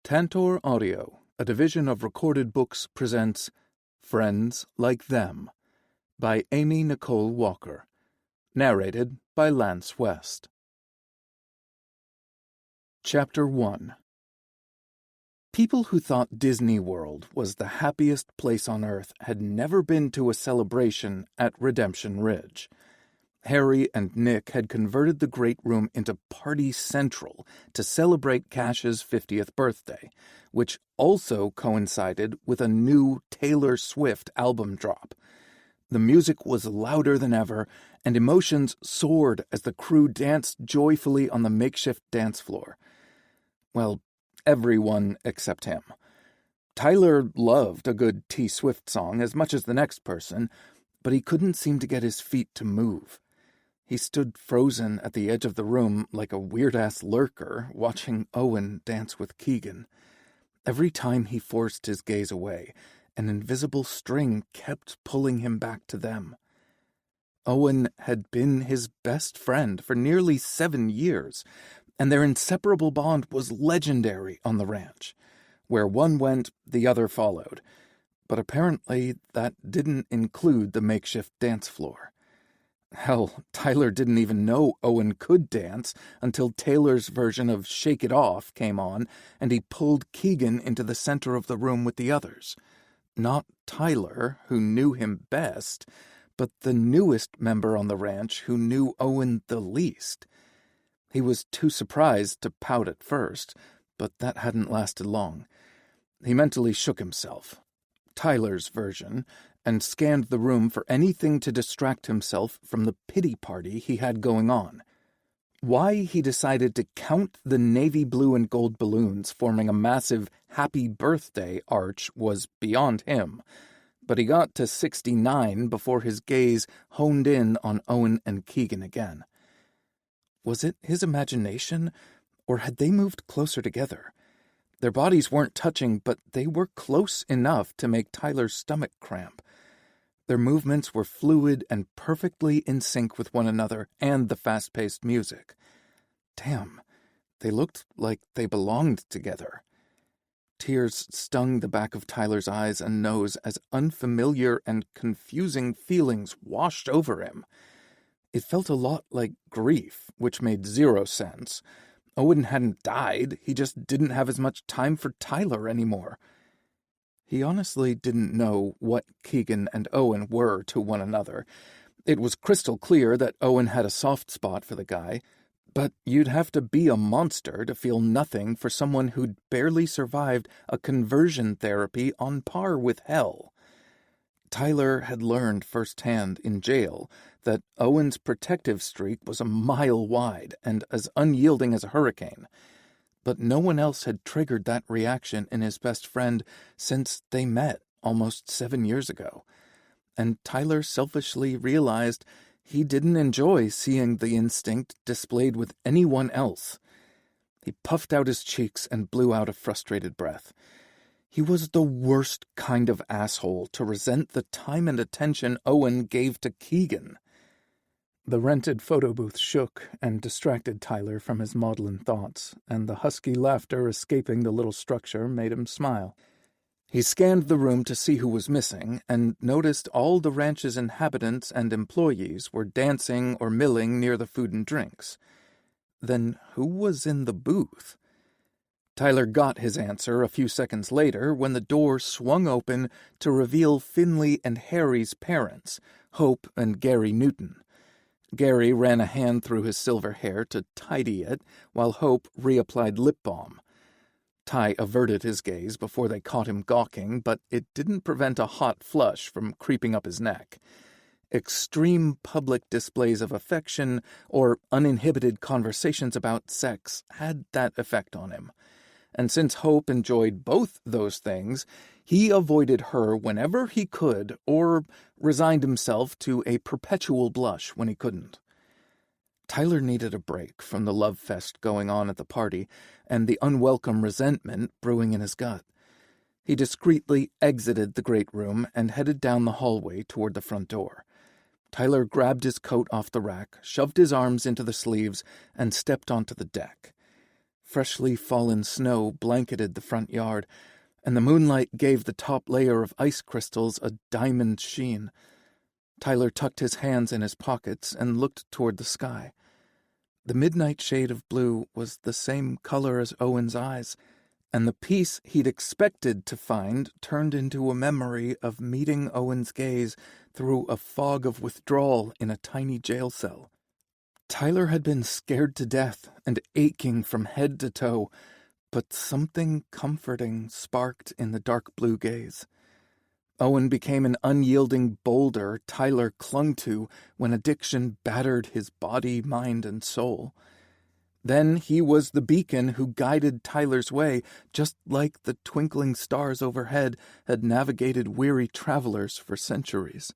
Tantor Audio, a division of Recorded Books, presents Friends Like Them by Amy Nicole Walker. Narrated by Lance West. Chapter 1. People who thought Disney World was the happiest place on Earth had never been to a celebration at Redemption Ridge. Harry and Nick had converted the Great Room into Party Central to celebrate Cash's 50th birthday, which also coincided with a new Taylor Swift album drop. The music was louder than ever, and emotions soared as the crew danced joyfully on the makeshift dance floor. Well, everyone except him. Tyler loved a good T. Swift song as much as the next person, but he couldn't seem to get his feet to move. He stood frozen at the edge of the room like a weird-ass lurker watching Owen dance with Keegan. Every time he forced his gaze away, an invisible string kept pulling him back to them. Owen had been his best friend for nearly 7 years, and their inseparable bond was legendary on the ranch. Where one went, the other followed. But apparently that didn't include the makeshift dance floor. Hell, Tyler didn't even know Owen could dance until Taylor's version of Shake It Off came on, and he pulled Keegan into the center of the room with the others. Not Tyler, who knew him best, but the newest member on the ranch who knew Owen the least. He was too surprised to pout at first, but that hadn't lasted long. He mentally shook himself. Tyler's version, and scanned the room for anything to distract himself from the pity party he had going on. Why he decided to count the navy blue and gold balloons forming a massive happy birthday arch was beyond him, but he got to 69 before his gaze honed in on Owen and Keegan again. Was it his imagination, or had they moved closer together? Their bodies weren't touching, but they were close enough to make Tyler's stomach cramp. Their movements were fluid and perfectly in sync with one another and the fast-paced music. Damn, they looked like they belonged together. Tears stung the back of Tyler's eyes and nose as unfamiliar and confusing feelings washed over him. It felt a lot like grief, which made zero sense. Owen hadn't died, he just didn't have as much time for Tyler anymore. He honestly didn't know what Keegan and Owen were to one another. It was crystal clear that Owen had a soft spot for the guy, but you'd have to be a monster to feel nothing for someone who'd barely survived a conversion therapy on par with hell. Tyler had learned firsthand in jail that Owen's protective streak was a mile wide and as unyielding as a hurricane. But no one else had triggered that reaction in his best friend since they met almost 7 years ago. And Tyler selfishly realized he didn't enjoy seeing the instinct displayed with anyone else. He puffed out his cheeks and blew out a frustrated breath. He was the worst kind of asshole to resent the time and attention Owen gave to Keegan. The rented photo booth shook and distracted Tyler from his maudlin thoughts, and the husky laughter escaping the little structure made him smile. He scanned the room to see who was missing, and noticed all the ranch's inhabitants and employees were dancing or milling near the food and drinks. Then who was in the booth? Tyler got his answer a few seconds later when the door swung open to reveal Finley and Harry's parents, Hope and Gary Newton. Gary ran a hand through his silver hair to tidy it, while Hope reapplied lip balm. Ty averted his gaze before they caught him gawking, but it didn't prevent a hot flush from creeping up his neck. Extreme public displays of affection or uninhibited conversations about sex had that effect on him. And since Hope enjoyed both those things, he avoided her whenever he could or resigned himself to a perpetual blush when he couldn't. Tyler needed a break from the love fest going on at the party and the unwelcome resentment brewing in his gut. He discreetly exited the great room and headed down the hallway toward the front door. Tyler grabbed his coat off the rack, shoved his arms into the sleeves, and stepped onto the deck. Freshly fallen snow blanketed the front yard, and the moonlight gave the top layer of ice crystals a diamond sheen. Tyler tucked his hands in his pockets and looked toward the sky. The midnight shade of blue was the same color as Owen's eyes, and the peace he'd expected to find turned into a memory of meeting Owen's gaze through a fog of withdrawal in a tiny jail cell. Tyler had been scared to death and aching from head to toe, but something comforting sparked in the dark blue gaze. Owen became an unyielding boulder Tyler clung to when addiction battered his body, mind, and soul. Then he was the beacon who guided Tyler's way, just like the twinkling stars overhead had navigated weary travelers for centuries.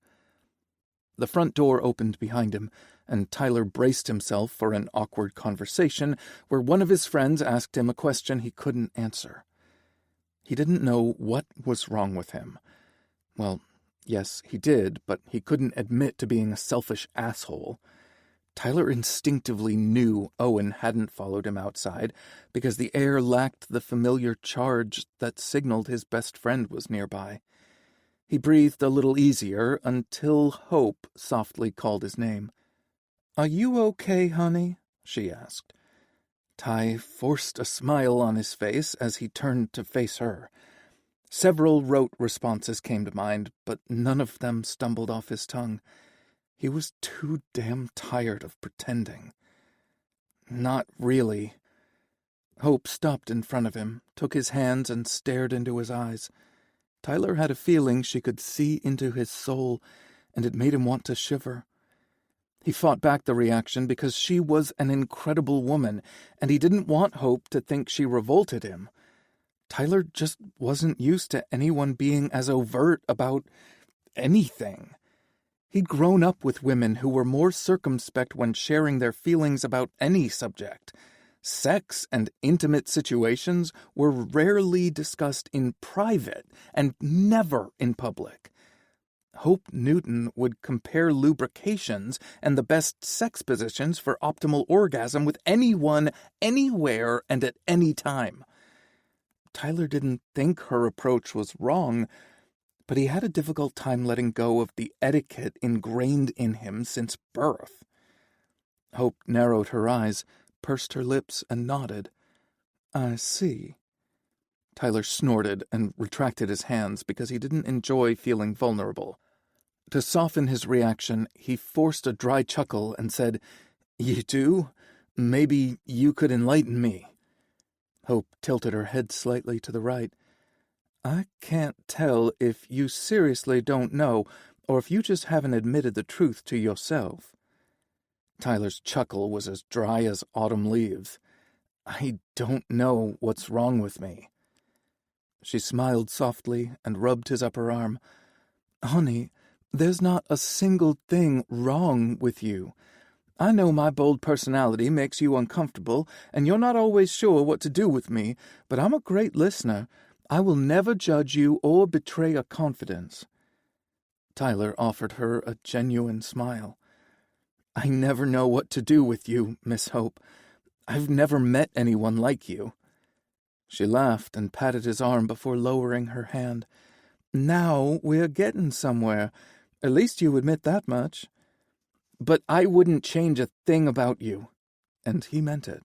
The front door opened behind him, and Tyler braced himself for an awkward conversation where one of his friends asked him a question he couldn't answer. He didn't know what was wrong with him. Well, yes, he did, but he couldn't admit to being a selfish asshole. Tyler instinctively knew Owen hadn't followed him outside because the air lacked the familiar charge that signaled his best friend was nearby. He breathed a little easier until Hope softly called his name. "Are you okay, honey?" she asked. Ty forced a smile on his face as he turned to face her. Several rote responses came to mind, but none of them stumbled off his tongue. He was too damn tired of pretending. "Not really." Hope stopped in front of him, took his hands, and stared into his eyes. Tyler had a feeling she could see into his soul, and it made him want to shiver. He fought back the reaction because she was an incredible woman, and he didn't want Hope to think she revolted him. Tyler just wasn't used to anyone being as overt about anything. He'd grown up with women who were more circumspect when sharing their feelings about any subject. Sex and intimate situations were rarely discussed in private and never in public. Hope Newton would compare lubrications and the best sex positions for optimal orgasm with anyone, anywhere, and at any time. Tyler didn't think her approach was wrong, but he had a difficult time letting go of the etiquette ingrained in him since birth. Hope narrowed her eyes, pursed her lips, and nodded. "I see." Tyler snorted and retracted his hands because he didn't enjoy feeling vulnerable. To soften his reaction, he forced a dry chuckle and said, "You do? Maybe you could enlighten me." Hope tilted her head slightly to the right. "I can't tell if you seriously don't know, or if you just haven't admitted the truth to yourself." Tyler's chuckle was as dry as autumn leaves. "I don't know what's wrong with me." She smiled softly and rubbed his upper arm. "Honey, there's not a single thing wrong with you. I know my bold personality makes you uncomfortable, and you're not always sure what to do with me, but I'm a great listener. I will never judge you or betray a confidence." Tyler offered her a genuine smile. "I never know what to do with you, Miss Hope. I've never met anyone like you." She laughed and patted his arm before lowering her hand. "Now we're getting somewhere. At least you admit that much." "But I wouldn't change a thing about you." And he meant it.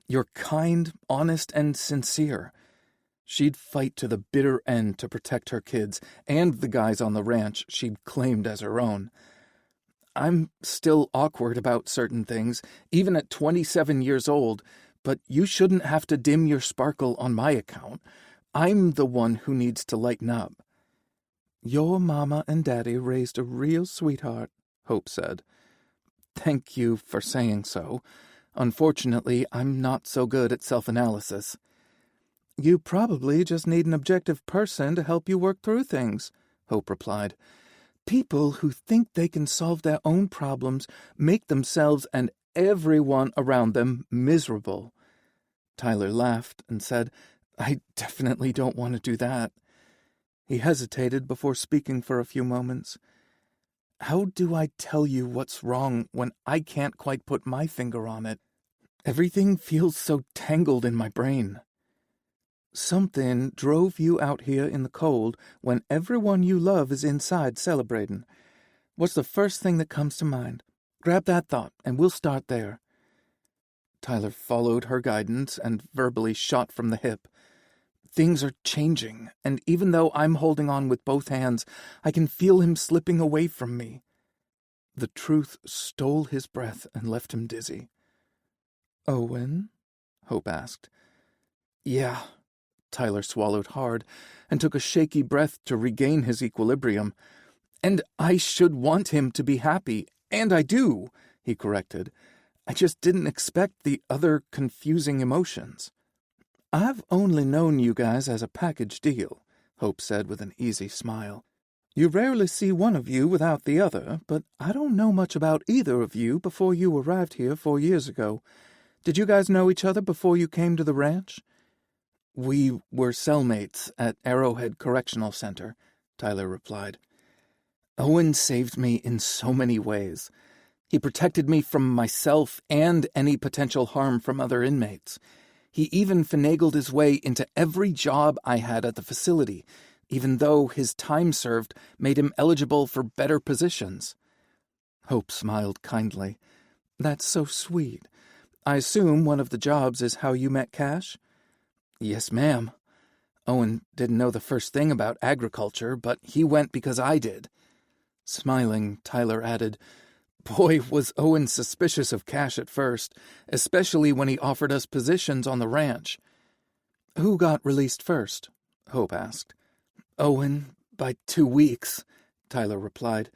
"You're kind, honest, and sincere." She'd fight to the bitter end to protect her kids and the guys on the ranch she'd claimed as her own. "I'm still awkward about certain things, even at 27 years old, but you shouldn't have to dim your sparkle on my account. I'm the one who needs to lighten up." "Your mama and daddy raised a real sweetheart," Hope said. "Thank you for saying so. Unfortunately, I'm not so good at self-analysis." "You probably just need an objective person to help you work through things," Hope replied. "People who think they can solve their own problems make themselves and everyone around them miserable." Tyler laughed and said, "I definitely don't want to do that." He hesitated before speaking for a few moments. "How do I tell you what's wrong when I can't quite put my finger on it?" Everything feels so tangled in my brain. Something drove you out here in the cold when everyone you love is inside celebrating. What's the first thing that comes to mind? Grab that thought, and we'll start there. Tyler followed her guidance and verbally shot from the hip. Things are changing, and even though I'm holding on with both hands, I can feel him slipping away from me. The truth stole his breath and left him dizzy. "Owen?" Hope asked. "Yeah." Tyler swallowed hard and took a shaky breath to regain his equilibrium. "And I should want him to be happy, and I do," he corrected. "I just didn't expect the other confusing emotions." "I've only known you guys as a package deal," Hope said with an easy smile. "You rarely see one of you without the other, but I don't know much about either of you before you arrived here 4 years ago. Did you guys know each other before you came to the ranch?" "We were cellmates at Arrowhead Correctional Center," Tyler replied. "Owen saved me in so many ways. He protected me from myself and any potential harm from other inmates. He even finagled his way into every job I had at the facility, even though his time served made him eligible for better positions." Hope smiled kindly. "That's so sweet. I assume one of the jobs is how you met Cash?" "Yes, ma'am. Owen didn't know the first thing about agriculture, but he went because I did." Smiling, Tyler added, "Boy, was Owen suspicious of Cash at first, especially when he offered us positions on the ranch." "Who got released first?" Hope asked. "Owen, by 2 weeks," Tyler replied,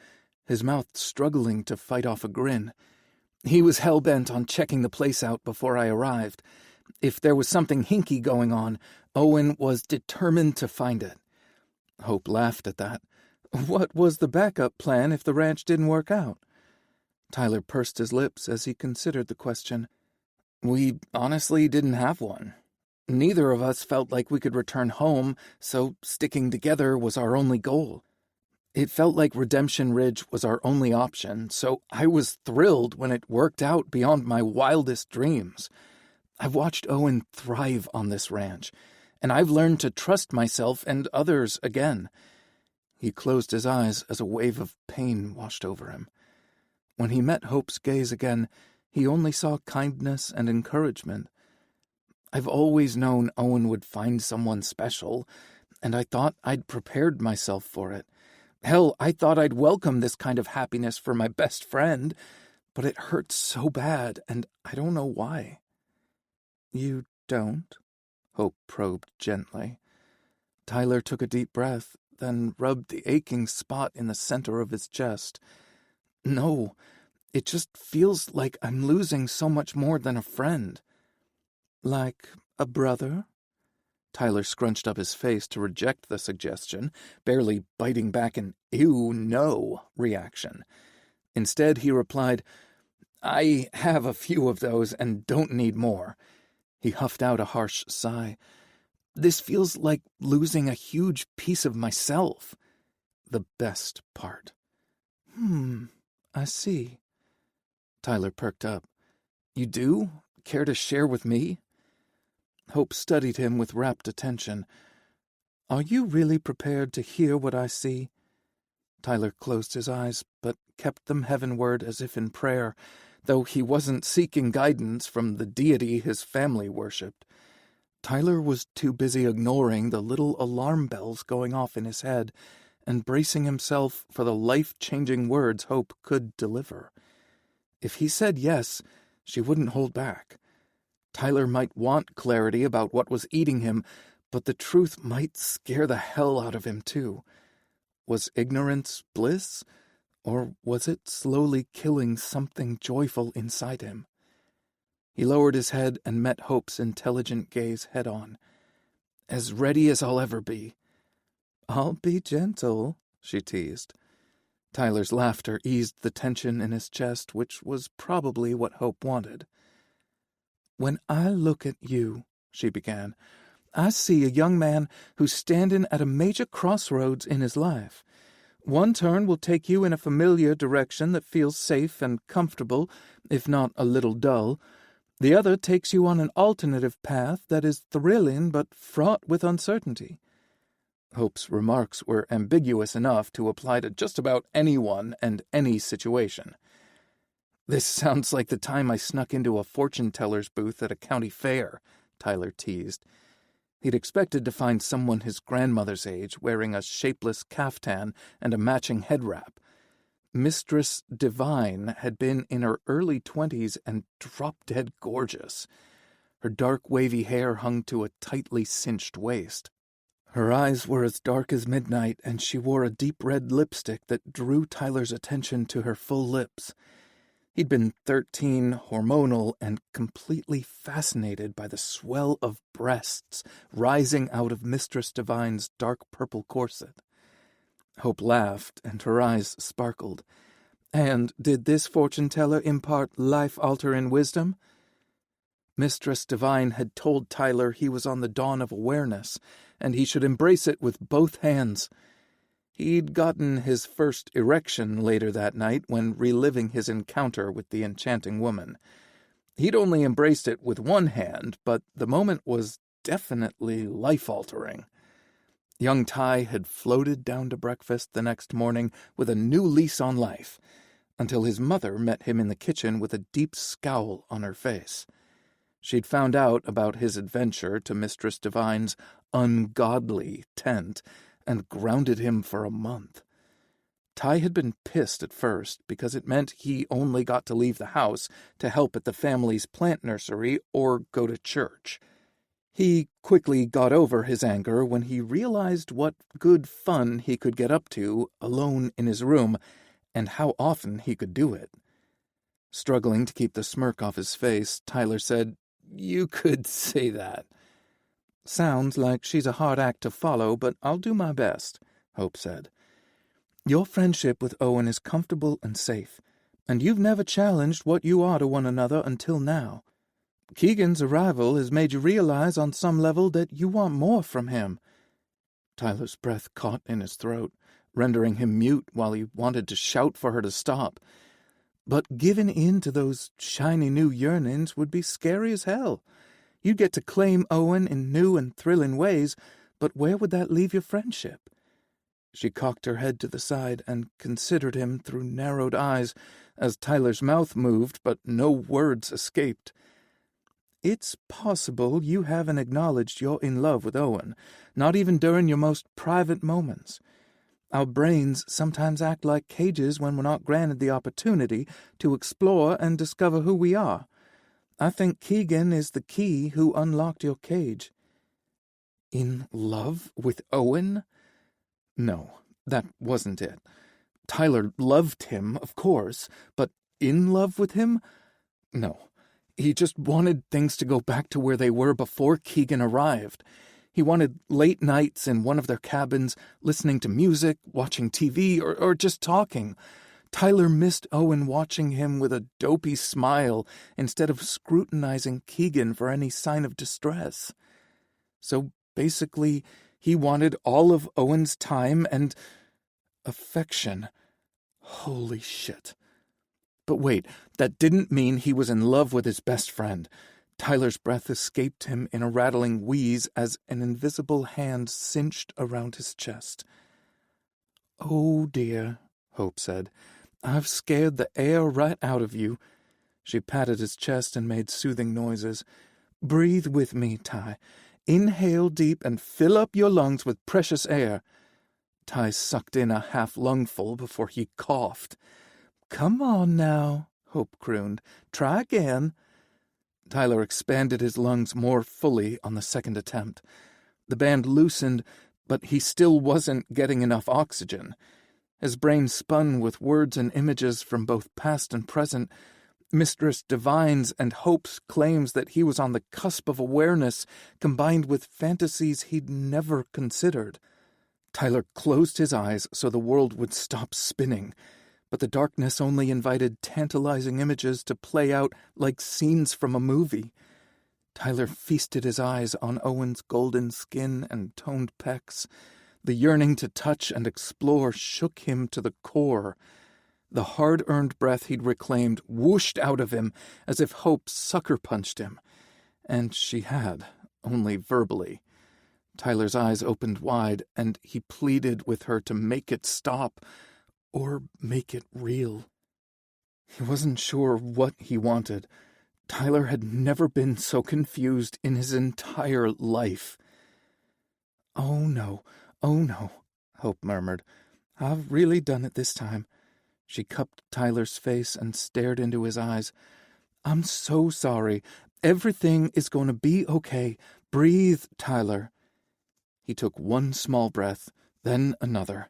his mouth struggling to fight off a grin. "He was hell-bent on checking the place out before I arrived. If there was something hinky going on, Owen was determined to find it." Hope laughed at that. "What was the backup plan if the ranch didn't work out?" Tyler pursed his lips as he considered the question. "We honestly didn't have one. Neither of us felt like we could return home, so sticking together was our only goal. It felt like Redemption Ridge was our only option, so I was thrilled when it worked out beyond my wildest dreams. I've watched Owen thrive on this ranch, and I've learned to trust myself and others again." He closed his eyes as a wave of pain washed over him. When he met Hope's gaze again, he only saw kindness and encouragement. "I've always known Owen would find someone special, and I thought I'd prepared myself for it. Hell, I thought I'd welcome this kind of happiness for my best friend, but it hurts so bad, and I don't know why." "You don't?" Hope probed gently. Tyler took a deep breath, then rubbed the aching spot in the center of his chest. "No, it just feels like I'm losing so much more than a friend." "Like a brother?" Tyler scrunched up his face to reject the suggestion, barely biting back an "ew, no" reaction. Instead, he replied, "I have a few of those and don't need more." He huffed out a harsh sigh. "This feels like losing a huge piece of myself. The best part." I see." Tyler perked up. "You do? Care to share with me?" Hope studied him with rapt attention. "Are you really prepared to hear what I see?" Tyler closed his eyes, but kept them heavenward as if in prayer, though he wasn't seeking guidance from the deity his family worshipped. Tyler was too busy ignoring the little alarm bells going off in his head and bracing himself for the life-changing words Hope could deliver. If he said yes, she wouldn't hold back. Tyler might want clarity about what was eating him, but the truth might scare the hell out of him, too. Was ignorance bliss, or was it slowly killing something joyful inside him? He lowered his head and met Hope's intelligent gaze head-on. "As ready as I'll ever be." "I'll be gentle," she teased. Tyler's laughter eased the tension in his chest, which was probably what Hope wanted. "When I look at you," she began, "I see a young man who's standing at a major crossroads in his life. One turn will take you in a familiar direction that feels safe and comfortable, if not a little dull. The other takes you on an alternative path that is thrilling but fraught with uncertainty. Hope's remarks were ambiguous enough to apply to just about anyone and any situation. "This sounds like the time I snuck into a fortune-teller's booth at a county fair," Tyler teased. He'd expected to find someone his grandmother's age wearing a shapeless caftan and a matching head wrap. Mistress Devine had been in her early 20s and drop-dead gorgeous. Her dark wavy hair hung to a tightly cinched waist. Her eyes were as dark as midnight, and she wore a deep red lipstick that drew Tyler's attention to her full lips. He'd been 13, hormonal, and completely fascinated by the swell of breasts rising out of Mistress Devine's dark purple corset. Hope laughed, and her eyes sparkled. "And did this fortune-teller impart life-altering wisdom?" Mistress Devine had told Tyler he was on the dawn of awareness, and he should embrace it with both hands. He'd gotten his first erection later that night when reliving his encounter with the enchanting woman. He'd only embraced it with one hand, but the moment was definitely life-altering. Young Ty had floated down to breakfast the next morning with a new lease on life, until his mother met him in the kitchen with a deep scowl on her face. She'd found out about his adventure to Mistress Devine's ungodly tent and grounded him for a month. Ty had been pissed at first because it meant he only got to leave the house to help at the family's plant nursery or go to church. He quickly got over his anger when he realized what good fun he could get up to alone in his room and how often he could do it. Struggling to keep the smirk off his face, Tyler said, "You could say that." "Sounds like she's a hard act to follow, but I'll do my best," Hope said. "Your friendship with Owen is comfortable and safe, and you've never challenged what you are to one another until now. Keegan's arrival has made you realize on some level that you want more from him." Tyler's breath caught in his throat, rendering him mute while he wanted to shout for her to stop. But giving in to those shiny new yearnings would be scary as hell. You'd get to claim Owen in new and thrilling ways, but where would that leave your friendship? She cocked her head to the side and considered him through narrowed eyes as Tyler's mouth moved, but no words escaped. "It's possible you haven't acknowledged you're in love with Owen, not even during your most private moments. Our brains sometimes act like cages when we're not granted the opportunity to explore and discover who we are. I think Keegan is the key who unlocked your cage." In love with Owen? No, that wasn't it. Tyler loved him, of course, but in love with him? No. He just wanted things to go back to where they were before Keegan arrived. He wanted late nights in one of their cabins, listening to music, watching TV, or just talking. Tyler missed Owen watching him with a dopey smile instead of scrutinizing Keegan for any sign of distress. So basically, he wanted all of Owen's time and affection. Holy shit. But wait, that didn't mean he was in love with his best friend. Tyler's breath escaped him in a rattling wheeze as an invisible hand cinched around his chest. "Oh, dear," Hope said. "I've scared the air right out of you." She patted his chest and made soothing noises. "Breathe with me, Ty. Inhale deep and fill up your lungs with precious air." Ty sucked in a half-lungful before he coughed. "Come on now," Hope crooned. "Try again." Tyler expanded his lungs more fully on the second attempt. The band loosened, but he still wasn't getting enough oxygen. His brain spun with words and images from both past and present, Mistress Devine's and Hope's claims that he was on the cusp of awareness, combined with fantasies he'd never considered. Tyler closed his eyes so the world would stop spinning, but the darkness only invited tantalizing images to play out like scenes from a movie. Tyler feasted his eyes on Owen's golden skin and toned pecs. The yearning to touch and explore shook him to the core. The hard-earned breath he'd reclaimed whooshed out of him as if Hope sucker-punched him. And she had, only verbally. Tyler's eyes opened wide, and he pleaded with her to make it stop, or make it real. He wasn't sure what he wanted. Tyler had never been so confused in his entire life. "Oh, no, Hope murmured. "I've really done it this time." She cupped Tyler's face and stared into his eyes. "I'm so sorry. Everything is going to be okay. Breathe, Tyler." He took one small breath, then another.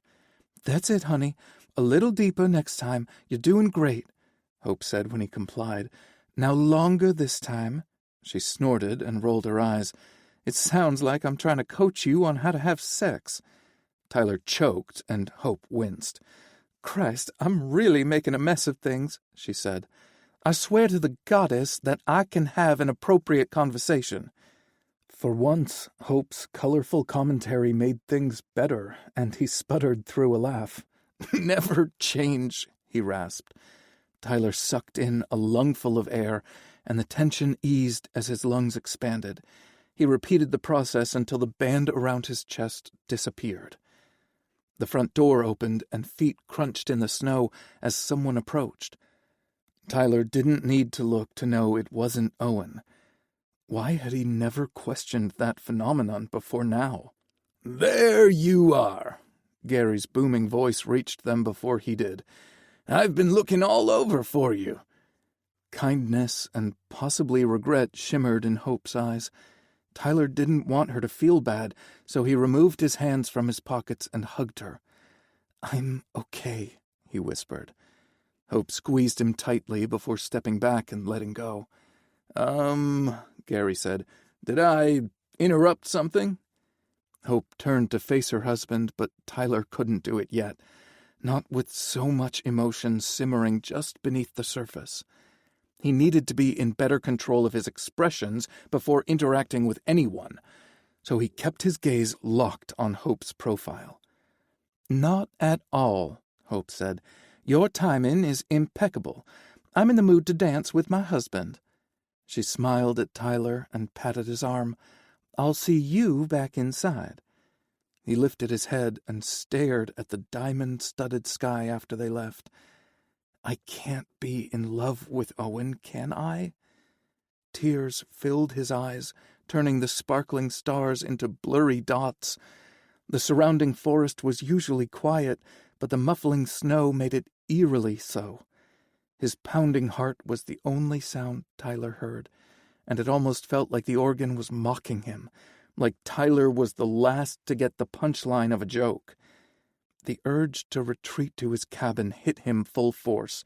"That's it, honey. A little deeper next time. You're doing great," Hope said when he complied. "Now longer this time." She snorted and rolled her eyes. "It sounds like I'm trying to coach you on how to have sex." Tyler choked, and Hope winced. "Christ, I'm really making a mess of things," she said. "I swear to the goddess that I can have an appropriate conversation." For once, Hope's colorful commentary made things better, and he sputtered through a laugh. "Never change," he rasped. Tyler sucked in a lungful of air, and the tension eased as his lungs expanded. He repeated the process until the band around his chest disappeared. The front door opened, and feet crunched in the snow as someone approached. Tyler didn't need to look to know it wasn't Owen. Why had he never questioned that phenomenon before now? "There you are." Gary's booming voice reached them before he did. "I've been looking all over for you." Kindness and possibly regret shimmered in Hope's eyes. Tyler didn't want her to feel bad, so he removed his hands from his pockets and hugged her. "I'm okay," he whispered. Hope squeezed him tightly before stepping back and letting go. Gary said, "Did I interrupt something?" Hope turned to face her husband, but Tyler couldn't do it yet, not with so much emotion simmering just beneath the surface. He needed to be in better control of his expressions before interacting with anyone, so he kept his gaze locked on Hope's profile. "Not at all," Hope said. "Your timing is impeccable. I'm in the mood to dance with my husband." She smiled at Tyler and patted his arm. "I'll see you back inside." He lifted his head and stared at the diamond-studded sky after they left. "I can't be in love with Owen, can I?" Tears filled his eyes, turning the sparkling stars into blurry dots. The surrounding forest was usually quiet, but the muffling snow made it eerily so. His pounding heart was the only sound Tyler heard, and it almost felt like the organ was mocking him, like Tyler was the last to get the punchline of a joke. The urge to retreat to his cabin hit him full force,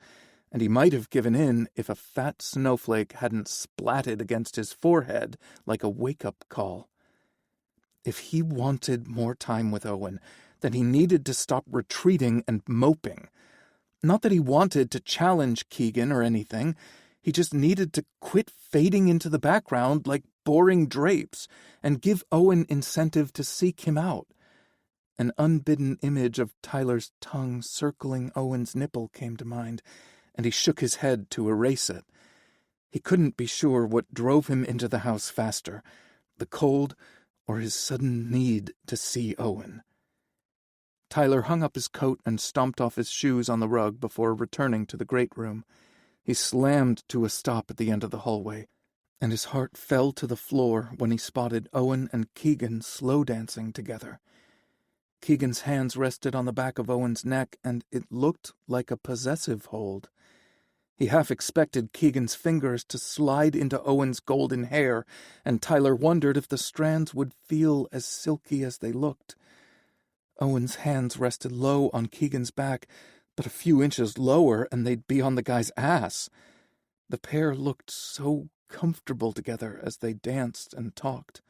and he might have given in if a fat snowflake hadn't splatted against his forehead like a wake-up call. If he wanted more time with Owen, then he needed to stop retreating and moping. Not that he wanted to challenge Keegan or anything. He just needed to quit fading into the background like boring drapes and give Owen incentive to seek him out. An unbidden image of Tyler's tongue circling Owen's nipple came to mind, and he shook his head to erase it. He couldn't be sure what drove him into the house faster, the cold or his sudden need to see Owen. Tyler hung up his coat and stomped off his shoes on the rug before returning to the great room. He slammed to a stop at the end of the hallway, and his heart fell to the floor when he spotted Owen and Keegan slow dancing together. Keegan's hands rested on the back of Owen's neck, and it looked like a possessive hold. He half expected Keegan's fingers to slide into Owen's golden hair, and Tyler wondered if the strands would feel as silky as they looked. Owen's hands rested low on Keegan's back, but a few inches lower and they'd be on the guy's ass. The pair looked so comfortable together as they danced and talked.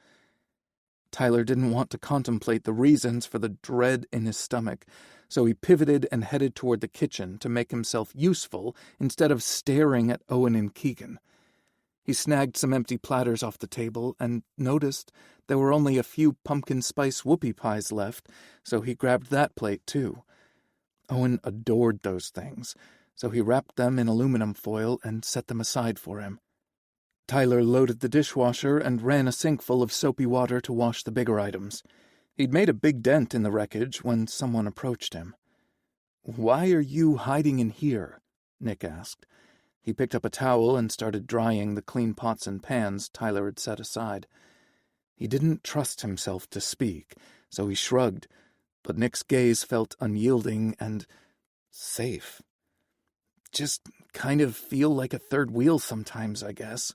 Tyler didn't want to contemplate the reasons for the dread in his stomach, so he pivoted and headed toward the kitchen to make himself useful instead of staring at Owen and Keegan. He snagged some empty platters off the table and noticed there were only a few pumpkin spice whoopie pies left, so he grabbed that plate too. Owen adored those things, so he wrapped them in aluminum foil and set them aside for him. Tyler loaded the dishwasher and ran a sink full of soapy water to wash the bigger items. He'd made a big dent in the wreckage when someone approached him. "Why are you hiding in here?" Nick asked. He picked up a towel and started drying the clean pots and pans Tyler had set aside. He didn't trust himself to speak, so he shrugged, but Nick's gaze felt unyielding and safe. "Just kind of feel like a third wheel sometimes, I guess.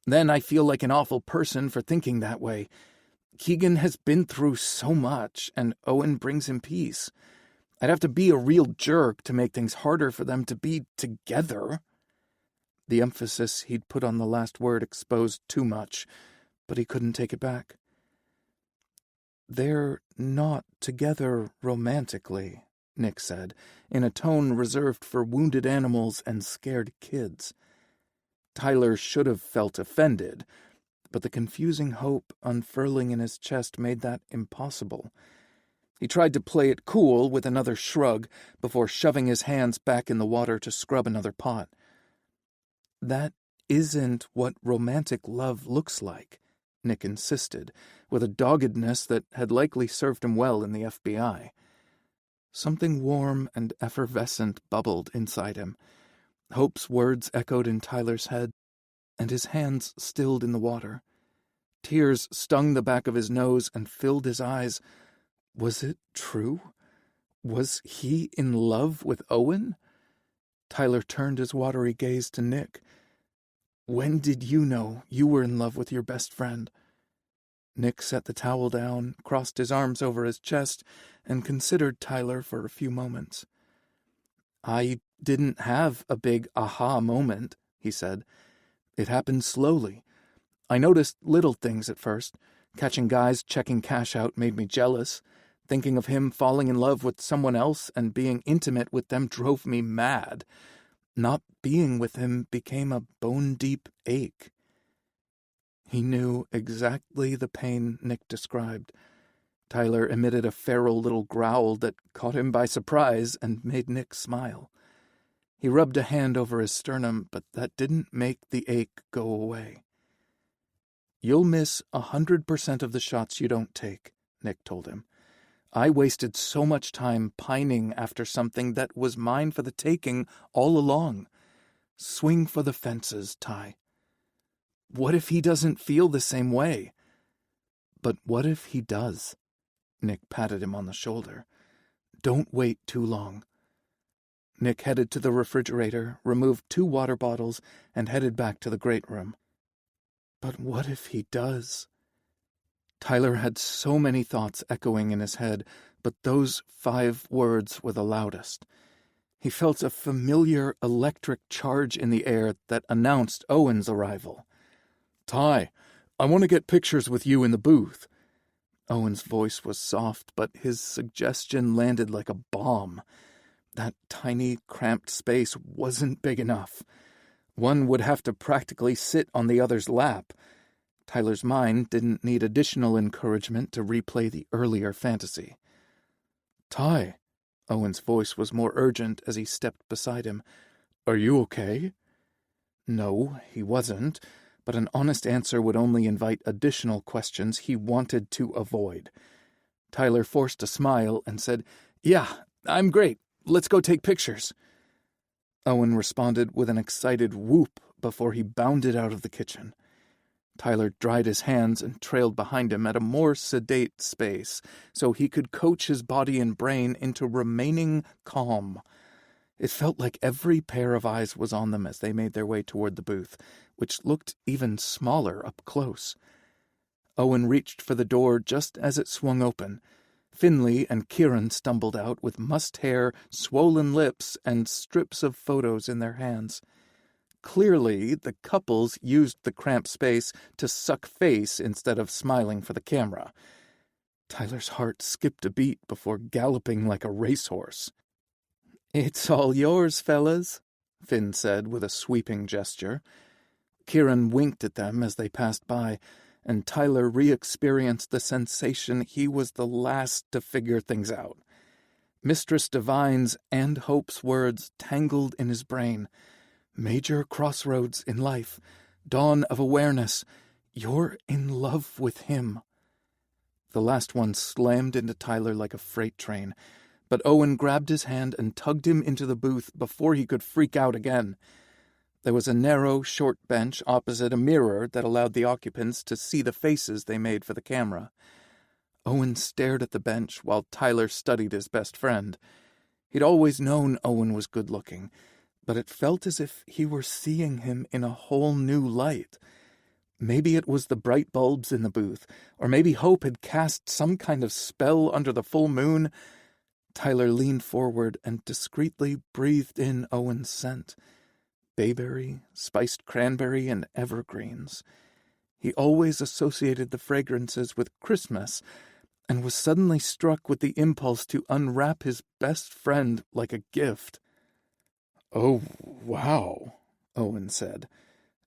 Then I feel like an awful person for thinking that way. Keegan has been through so much, and Owen brings him peace. I'd have to be a real jerk to make things harder for them to be together." The emphasis he'd put on the last word exposed too much, but he couldn't take it back. "They're not together romantically," Nick said, in a tone reserved for wounded animals and scared kids. Tyler should have felt offended, but the confusing hope unfurling in his chest made that impossible. He tried to play it cool with another shrug before shoving his hands back in the water to scrub another pot. "That isn't what romantic love looks like," Nick insisted, with a doggedness that had likely served him well in the FBI. Something warm and effervescent bubbled inside him. Hope's words echoed in Tyler's head, and his hands stilled in the water. Tears stung the back of his nose and filled his eyes. Was it true? Was he in love with Owen? Tyler turned his watery gaze to Nick. "When did you know you were in love with your best friend?" Nick set the towel down, crossed his arms over his chest, and considered Tyler for a few moments. "I didn't have a big aha moment," he said. "It happened slowly. I noticed little things at first. Catching guys checking cash out made me jealous. Thinking of him falling in love with someone else and being intimate with them drove me mad. Not being with him became a bone-deep ache." He knew exactly the pain Nick described. Tyler emitted a feral little growl that caught him by surprise and made Nick smile. He rubbed a hand over his sternum, but that didn't make the ache go away. "You'll miss 100% of the shots you don't take," Nick told him. "I wasted so much time pining after something that was mine for the taking all along. Swing for the fences, Ty." "What if he doesn't feel the same way?" "But what if he does?" Nick patted him on the shoulder. "Don't wait too long." Nick headed to the refrigerator, removed 2 water bottles, and headed back to the great room. But what if he does? Tyler had so many thoughts echoing in his head, but those 5 words were the loudest. He felt a familiar electric charge in the air that announced Owen's arrival. "Ty, I want to get pictures with you in the booth." Owen's voice was soft, but his suggestion landed like a bomb. That tiny, cramped space wasn't big enough. One would have to practically sit on the other's lap. Tyler's mind didn't need additional encouragement to replay the earlier fantasy. "Ty," Owen's voice was more urgent as he stepped beside him. "Are you okay?" No, he wasn't, but an honest answer would only invite additional questions he wanted to avoid. Tyler forced a smile and said, "Yeah, I'm great. Let's go take pictures." Owen responded with an excited whoop before he bounded out of the kitchen. Tyler dried his hands and trailed behind him at a more sedate space so he could coach his body and brain into remaining calm. It felt like every pair of eyes was on them as they made their way toward the booth, which looked even smaller up close. Owen reached for the door just as it swung open. Finley and Kieran stumbled out with mussed hair, swollen lips, and strips of photos in their hands. Clearly, the couples used the cramped space to suck face instead of smiling for the camera. Tyler's heart skipped a beat before galloping like a racehorse. "It's all yours, fellas," Finn said with a sweeping gesture. Kieran winked at them as they passed by, and Tyler re-experienced the sensation he was the last to figure things out. Mistress Divine's and Hope's words tangled in his brain. Major crossroads in life. Dawn of awareness. You're in love with him. The last one slammed into Tyler like a freight train, but Owen grabbed his hand and tugged him into the booth before he could freak out again. There was a narrow, short bench opposite a mirror that allowed the occupants to see the faces they made for the camera. Owen stared at the bench while Tyler studied his best friend. He'd always known Owen was good-looking, but it felt as if he were seeing him in a whole new light. Maybe it was the bright bulbs in the booth, or maybe Hope had cast some kind of spell under the full moon. Tyler leaned forward and discreetly breathed in Owen's scent. Bayberry, spiced cranberry, and evergreens. He always associated the fragrances with Christmas, and was suddenly struck with the impulse to unwrap his best friend like a gift. "Oh, wow," Owen said.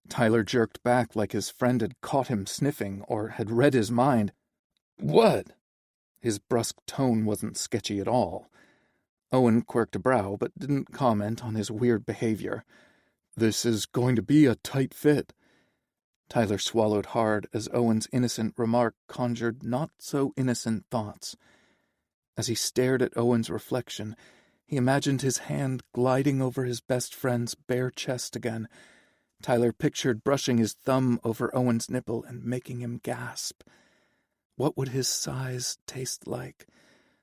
Tyler jerked back like his friend had caught him sniffing or had read his mind. "What?" His brusque tone wasn't sketchy at all. Owen quirked a brow but didn't comment on his weird behavior. "This is going to be a tight fit." Tyler swallowed hard as Owen's innocent remark conjured not-so-innocent thoughts. As he stared at Owen's reflection, he imagined his hand gliding over his best friend's bare chest again. Tyler pictured brushing his thumb over Owen's nipple and making him gasp. What would his sighs taste like?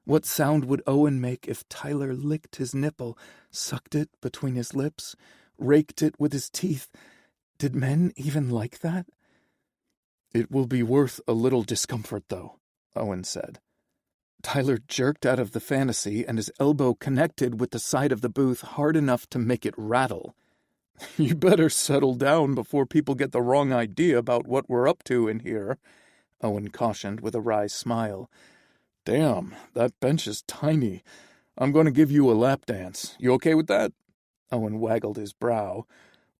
What sound would Owen make if Tyler licked his nipple, sucked it between his lips, raked it with his teeth? Did men even like that? "It will be worth a little discomfort, though," Owen said. Tyler jerked out of the fantasy, and his elbow connected with the side of the booth hard enough to make it rattle. "You better settle down before people get the wrong idea about what we're up to in here," Owen cautioned with a wry smile. "Damn, that bench is tiny. I'm going to give you a lap dance. You okay with that?" Owen waggled his brow.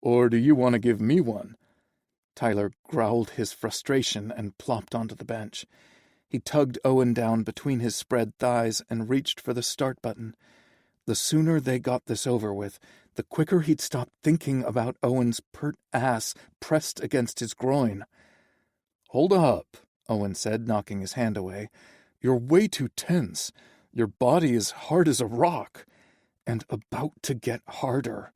"Or do you want to give me one?" Tyler growled his frustration and plopped onto the bench. He tugged Owen down between his spread thighs and reached for the start button. The sooner they got this over with, the quicker he'd stop thinking about Owen's pert ass pressed against his groin. "Hold up," Owen said, knocking his hand away. "You're way too tense. Your body is hard as a rock, and about to get harder.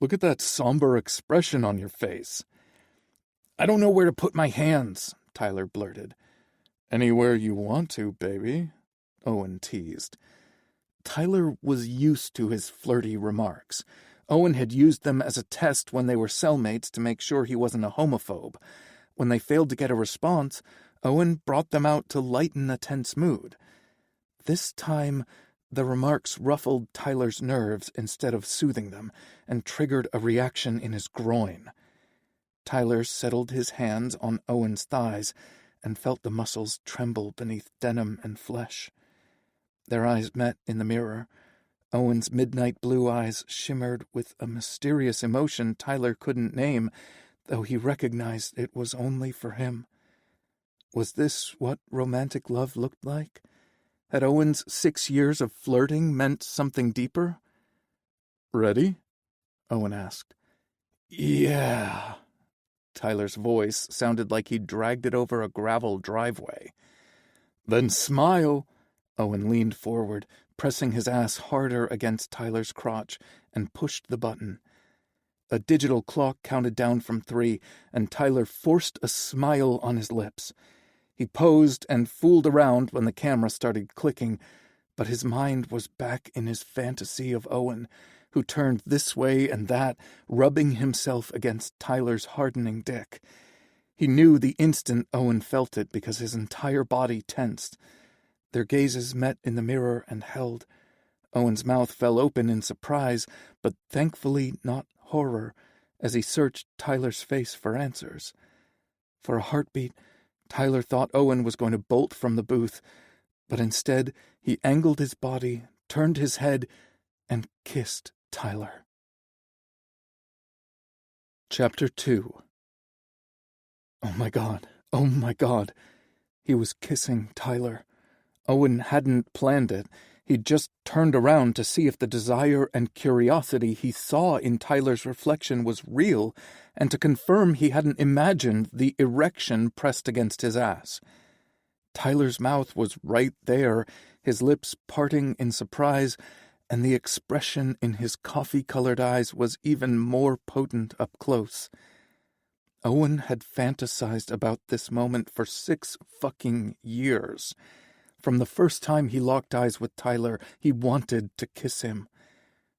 Look at that somber expression on your face." "I don't know where to put my hands," Tyler blurted. "Anywhere you want to, baby," Owen teased. Tyler was used to his flirty remarks. Owen had used them as a test when they were cellmates to make sure he wasn't a homophobe. When they failed to get a response, Owen brought them out to lighten a tense mood. This time, the remarks ruffled Tyler's nerves instead of soothing them, and triggered a reaction in his groin. Tyler settled his hands on Owen's thighs and felt the muscles tremble beneath denim and flesh. Their eyes met in the mirror. Owen's midnight blue eyes shimmered with a mysterious emotion Tyler couldn't name, though he recognized it was only for him. Was this what romantic love looked like? Had Owen's 6 years of flirting meant something deeper? "Ready?" Owen asked. "Yeah." Tyler's voice sounded like he'd dragged it over a gravel driveway. "Then smile." Owen leaned forward, pressing his ass harder against Tyler's crotch, and pushed the button. A digital clock counted down from 3, and Tyler forced a smile on his lips. He posed and fooled around when the camera started clicking, but his mind was back in his fantasy of Owen, who turned this way and that, rubbing himself against Tyler's hardening dick. He knew the instant Owen felt it because his entire body tensed. Their gazes met in the mirror and held. Owen's mouth fell open in surprise, but thankfully not horror, as he searched Tyler's face for answers. For a heartbeat, Tyler thought Owen was going to bolt from the booth, but instead he angled his body, turned his head, and kissed Tyler. Chapter 2. Oh my God, oh my God. He was kissing Tyler. Owen hadn't planned it. He'd just turned around to see if the desire and curiosity he saw in Tyler's reflection was real, and to confirm he hadn't imagined the erection pressed against his ass. Tyler's mouth was right there, his lips parting in surprise, and the expression in his coffee-colored eyes was even more potent up close. Owen had fantasized about this moment for 6 fucking years. From the first time he locked eyes with Tyler, he wanted to kiss him.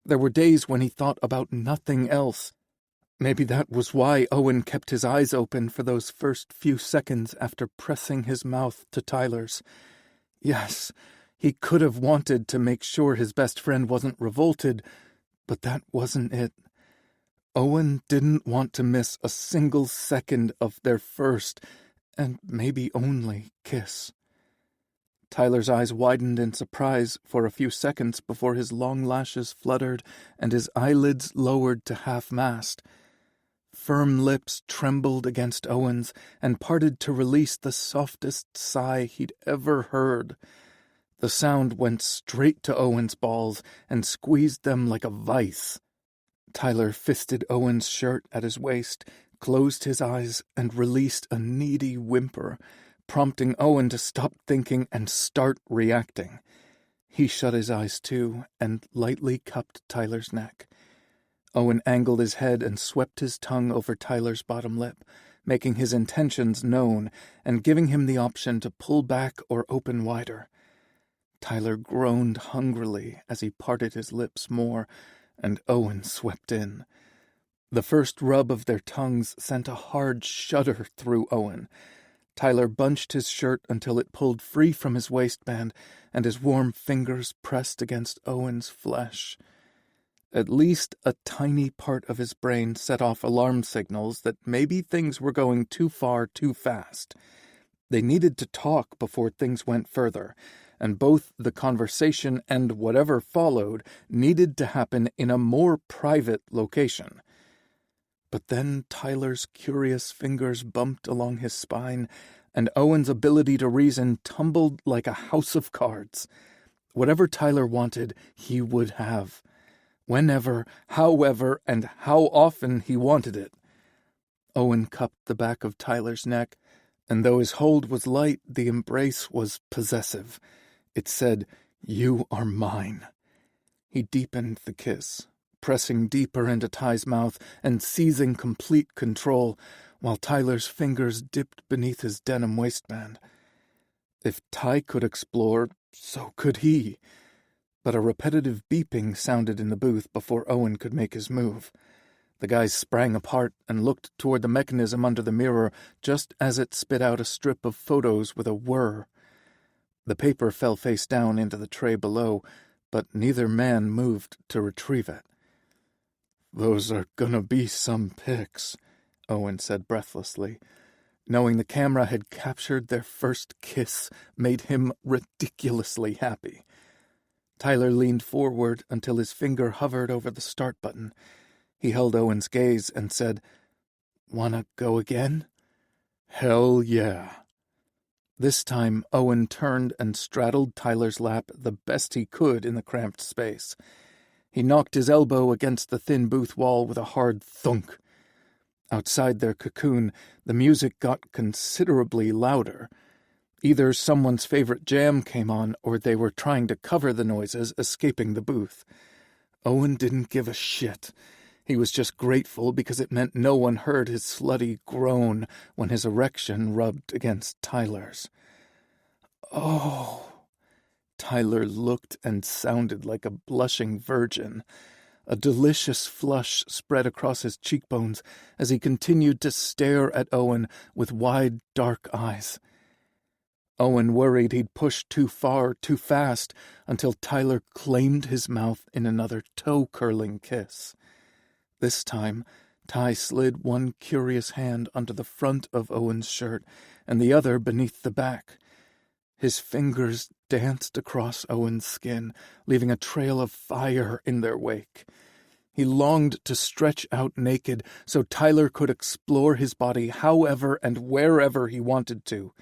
There were days when he thought about nothing else. Maybe that was why Owen kept his eyes open for those first few seconds after pressing his mouth to Tyler's. Yes, he could have wanted to make sure his best friend wasn't revolted, but that wasn't it. Owen didn't want to miss a single second of their first, and maybe only, kiss. Tyler's eyes widened in surprise for a few seconds before his long lashes fluttered and his eyelids lowered to half-mast. Firm lips trembled against Owen's and parted to release the softest sigh he'd ever heard. The sound went straight to Owen's balls and squeezed them like a vice. Tyler fisted Owen's shirt at his waist, closed his eyes, and released a needy whimper, prompting Owen to stop thinking and start reacting. He shut his eyes too and lightly cupped Tyler's neck. Owen angled his head and swept his tongue over Tyler's bottom lip, making his intentions known and giving him the option to pull back or open wider. Tyler groaned hungrily as he parted his lips more, and Owen swept in. The first rub of their tongues sent a hard shudder through Owen. Tyler bunched his shirt until it pulled free from his waistband, and his warm fingers pressed against Owen's flesh. At least a tiny part of his brain set off alarm signals that maybe things were going too far too fast. They needed to talk before things went further, and both the conversation and whatever followed needed to happen in a more private location. But then Tyler's curious fingers bumped along his spine, and Owen's ability to reason tumbled like a house of cards. Whatever Tyler wanted, he would have. Whenever, however, and how often he wanted it. Owen cupped the back of Tyler's neck, and though his hold was light, the embrace was possessive. It said, "You are mine." He deepened the kiss, pressing deeper into Ty's mouth and seizing complete control, while Tyler's fingers dipped beneath his denim waistband. If Ty could explore, so could he. But a repetitive beeping sounded in the booth before Owen could make his move. The guys sprang apart and looked toward the mechanism under the mirror just as it spit out a strip of photos with a whir. The paper fell face down into the tray below, but neither man moved to retrieve it. "Those are gonna be some pics," Owen said breathlessly. Knowing the camera had captured their first kiss made him ridiculously happy. Tyler leaned forward until his finger hovered over the start button. He held Owen's gaze and said, "Wanna go again?" "Hell yeah." This time, Owen turned and straddled Tyler's lap the best he could in the cramped space. He knocked his elbow against the thin booth wall with a hard thunk. Outside their cocoon, the music got considerably louder. Either someone's favorite jam came on, or they were trying to cover the noises escaping the booth. Owen didn't give a shit. He was just grateful because it meant no one heard his slutty groan when his erection rubbed against Tyler's. "Oh." Tyler looked and sounded like a blushing virgin. A delicious flush spread across his cheekbones as he continued to stare at Owen with wide, dark eyes. Owen worried he'd pushed too far, too fast, until Tyler claimed his mouth in another toe-curling kiss. This time, Ty slid one curious hand onto the front of Owen's shirt and the other beneath the back. His fingers danced across Owen's skin, leaving a trail of fire in their wake. He longed to stretch out naked so Tyler could explore his body however and wherever he wanted to.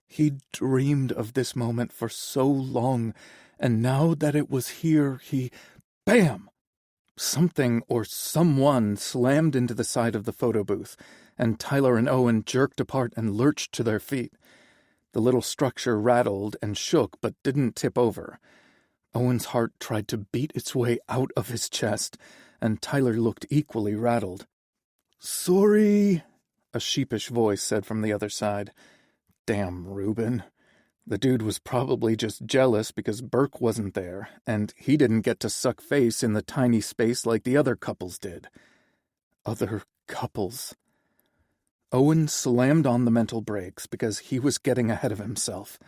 He'd dreamed of this moment for so long, and now that it was here, Bam! Something or someone slammed into the side of the photo booth, and Tyler and Owen jerked apart and lurched to their feet. The little structure rattled and shook but didn't tip over. Owen's heart tried to beat its way out of his chest, and Tyler looked equally rattled. "Sorry," a sheepish voice said from the other side. Damn Reuben. The dude was probably just jealous because Burke wasn't there, and he didn't get to suck face in the tiny space like the other couples did. Other couples. Owen slammed on the mental brakes because he was getting ahead of himself.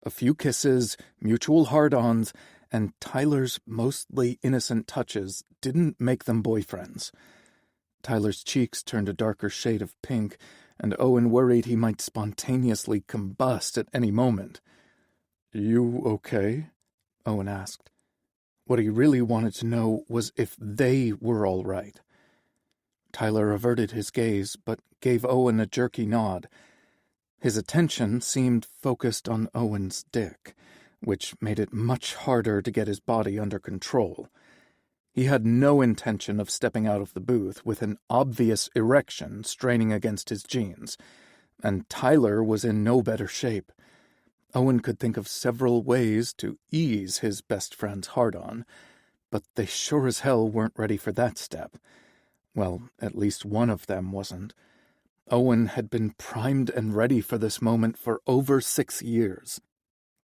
A few kisses, mutual hard-ons, and Tyler's mostly innocent touches didn't make them boyfriends. Tyler's cheeks turned a darker shade of pink, and Owen worried he might spontaneously combust at any moment. "You okay?" Owen asked. What he really wanted to know was if they were all right. Tyler averted his gaze, but gave Owen a jerky nod. His attention seemed focused on Owen's dick, which made it much harder to get his body under control. He had no intention of stepping out of the booth with an obvious erection straining against his jeans, and Tyler was in no better shape. Owen could think of several ways to ease his best friend's hard-on, but they sure as hell weren't ready for that step. Well, at least one of them wasn't. Owen had been primed and ready for this moment for over 6 years.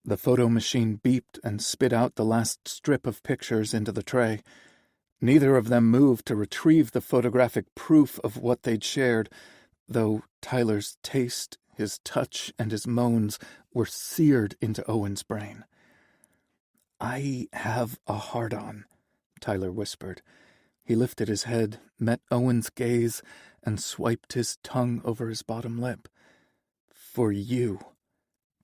The photo machine beeped and spit out the last strip of pictures into the tray. Neither of them moved to retrieve the photographic proof of what they'd shared, though Tyler's taste, his touch, and his moans were seared into Owen's brain. "I have a hard-on," Tyler whispered. He lifted his head, met Owen's gaze, and swiped his tongue over his bottom lip. "For you."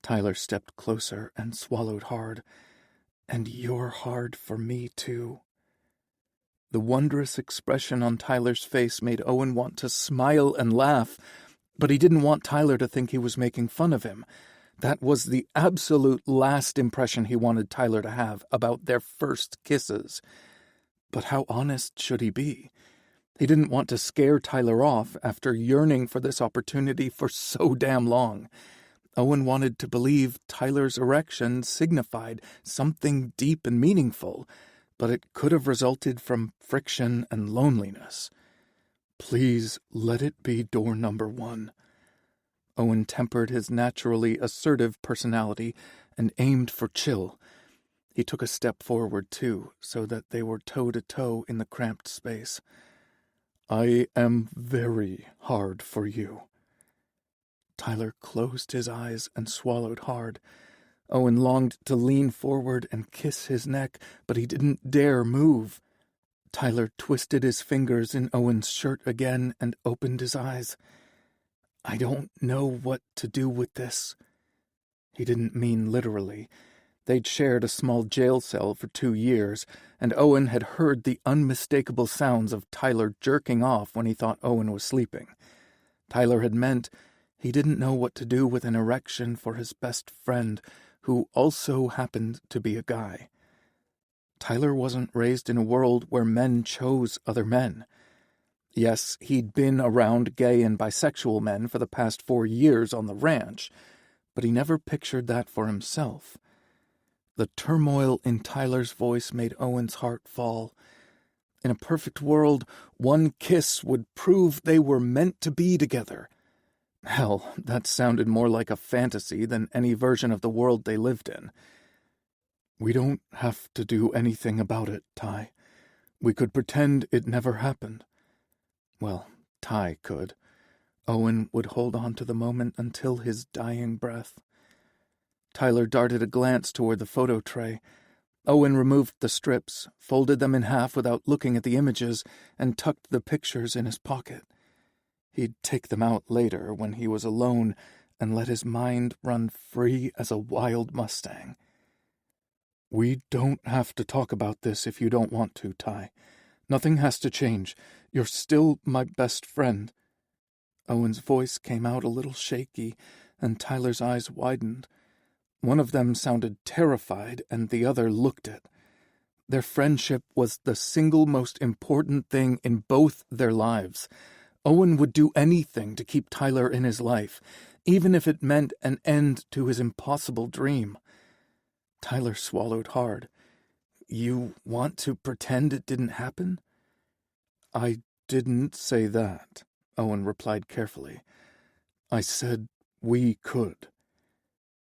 Tyler stepped closer and swallowed hard. "And you're hard for me, too." The wondrous expression on Tyler's face made Owen want to smile and laugh, but he didn't want Tyler to think he was making fun of him. That was the absolute last impression he wanted Tyler to have about their first kisses. But how honest should he be? He didn't want to scare Tyler off after yearning for this opportunity for so damn long. Owen wanted to believe Tyler's erection signified something deep and meaningful, but it could have resulted from friction and loneliness. "Please let it be door number 1. Owen tempered his naturally assertive personality and aimed for chill. He took a step forward, too, so that they were toe-to-toe in the cramped space. "I am very hard for you." Tyler closed his eyes and swallowed hard. Owen longed to lean forward and kiss his neck, but he didn't dare move. Tyler twisted his fingers in Owen's shirt again and opened his eyes. "I don't know what to do with this." He didn't mean literally. They'd shared a small jail cell for 2 years, and Owen had heard the unmistakable sounds of Tyler jerking off when he thought Owen was sleeping. Tyler had meant he didn't know what to do with an erection for his best friend, who also happened to be a guy. Tyler wasn't raised in a world where men chose other men. Yes, he'd been around gay and bisexual men for the past 4 years on the ranch, but he never pictured that for himself. The turmoil in Tyler's voice made Owen's heart fall. In a perfect world, one kiss would prove they were meant to be together. Hell, that sounded more like a fantasy than any version of the world they lived in. "We don't have to do anything about it, Ty. We could pretend it never happened." Well, Ty could. Owen would hold on to the moment until his dying breath. Tyler darted a glance toward the photo tray. Owen removed the strips, folded them in half without looking at the images, and tucked the pictures in his pocket. He'd take them out later when he was alone and let his mind run free as a wild Mustang. "We don't have to talk about this if you don't want to, Ty. Nothing has to change. You're still my best friend." Owen's voice came out a little shaky, and Tyler's eyes widened. One of them sounded terrified, and the other looked it. Their friendship was the single most important thing in both their lives. Owen would do anything to keep Tyler in his life, even if it meant an end to his impossible dream. Tyler swallowed hard. "You want to pretend it didn't happen?" "I didn't say that," Owen replied carefully. "I said we could."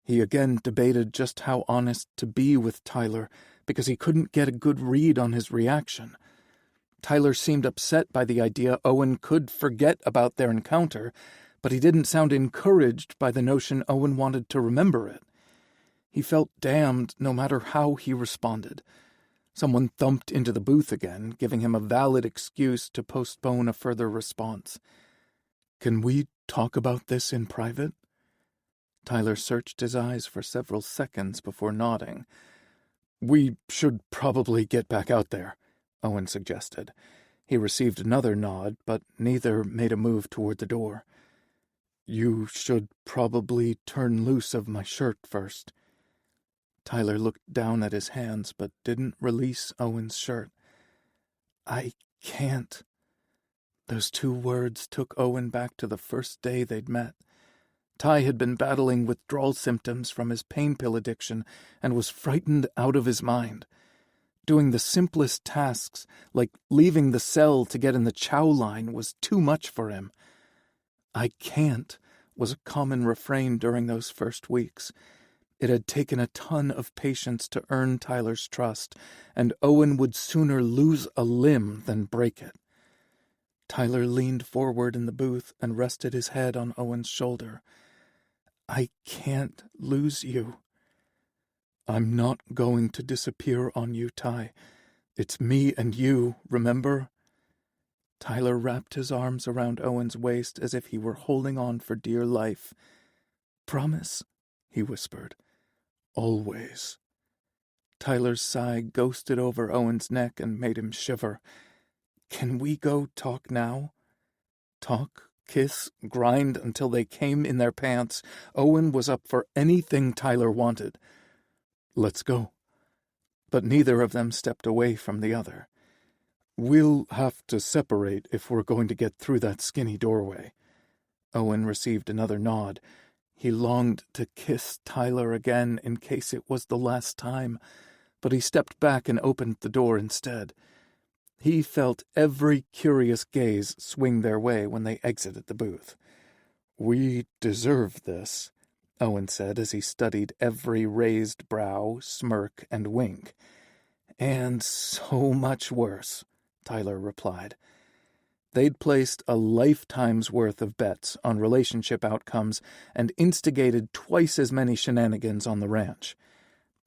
He again debated just how honest to be with Tyler, because he couldn't get a good read on his reaction. Tyler seemed upset by the idea Owen could forget about their encounter, but he didn't sound encouraged by the notion Owen wanted to remember it. He felt damned no matter how he responded. Someone thumped into the booth again, giving him a valid excuse to postpone a further response. "Can we talk about this in private?" Tyler searched his eyes for several seconds before nodding. "We should probably get back out there," Owen suggested. He received another nod, but neither made a move toward the door. "You should probably turn loose of my shirt first." Tyler looked down at his hands, but didn't release Owen's shirt. "I can't." Those two words took Owen back to the first day they'd met. Ty had been battling withdrawal symptoms from his pain pill addiction and was frightened out of his mind. Doing the simplest tasks, like leaving the cell to get in the chow line, was too much for him. "I can't" was a common refrain during those first weeks. It had taken a ton of patience to earn Tyler's trust, and Owen would sooner lose a limb than break it. Tyler leaned forward in the booth and rested his head on Owen's shoulder. "I can't lose you." "I'm not going to disappear on you, Ty. It's me and you, remember?" Tyler wrapped his arms around Owen's waist as if he were holding on for dear life. "Promise?" he whispered. "Always." Tyler's sigh ghosted over Owen's neck and made him shiver. "Can we go talk now?" Talk, kiss, grind until they came in their pants. Owen was up for anything Tyler wanted. "Let's go." But neither of them stepped away from the other. "We'll have to separate if we're going to get through that skinny doorway." Owen received another nod. He longed to kiss Tyler again in case it was the last time, but he stepped back and opened the door instead. He felt every curious gaze swing their way when they exited the booth. "We deserve this," Owen said as he studied every raised brow, smirk, and wink. "And so much worse," Tyler replied. They'd placed a lifetime's worth of bets on relationship outcomes and instigated twice as many shenanigans on the ranch.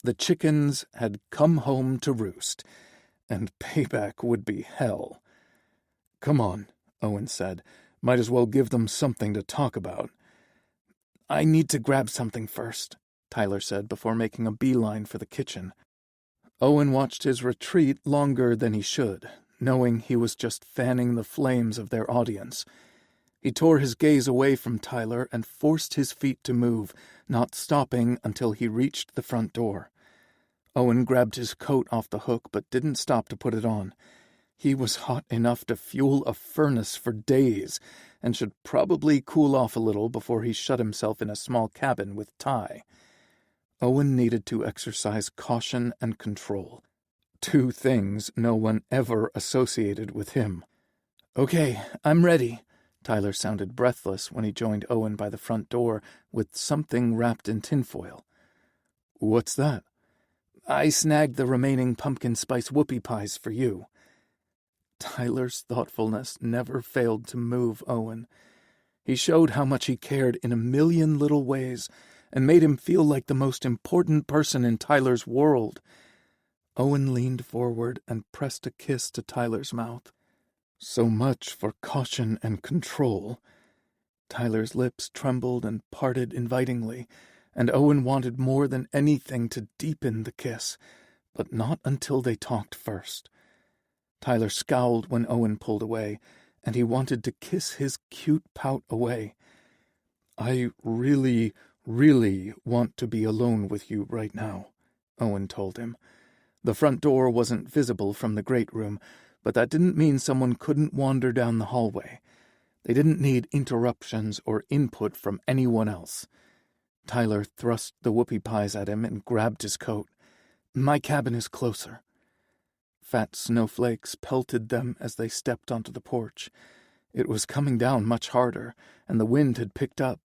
The chickens had come home to roost, and payback would be hell. "Come on," Owen said. "Might as well give them something to talk about." "I need to grab something first," Tyler said before making a beeline for the kitchen. Owen watched his retreat longer than he should, knowing he was just fanning the flames of their audience. He tore his gaze away from Tyler and forced his feet to move, not stopping until he reached the front door. Owen grabbed his coat off the hook but didn't stop to put it on. He was hot enough to fuel a furnace for days, and should probably cool off a little before he shut himself in a small cabin with Ty. Owen needed to exercise caution and control. Two things no one ever associated with him. "Okay, I'm ready." Tyler sounded breathless when he joined Owen by the front door with something wrapped in tinfoil. "What's that?" "I snagged the remaining pumpkin spice whoopie pies for you." Tyler's thoughtfulness never failed to move Owen. He showed how much he cared in a million little ways and made him feel like the most important person in Tyler's world. Owen leaned forward and pressed a kiss to Tyler's mouth. "So much for caution and control." Tyler's lips trembled and parted invitingly, and Owen wanted more than anything to deepen the kiss, but not until they talked first. Tyler scowled when Owen pulled away, and he wanted to kiss his cute pout away. I really, really want to be alone with you right now, Owen told him. The front door wasn't visible from the great room, but that didn't mean someone couldn't wander down the hallway. They didn't need interruptions or input from anyone else. Tyler thrust the whoopie pies at him and grabbed his coat. My cabin is closer. Fat snowflakes pelted them as they stepped onto the porch. It was coming down much harder, and the wind had picked up.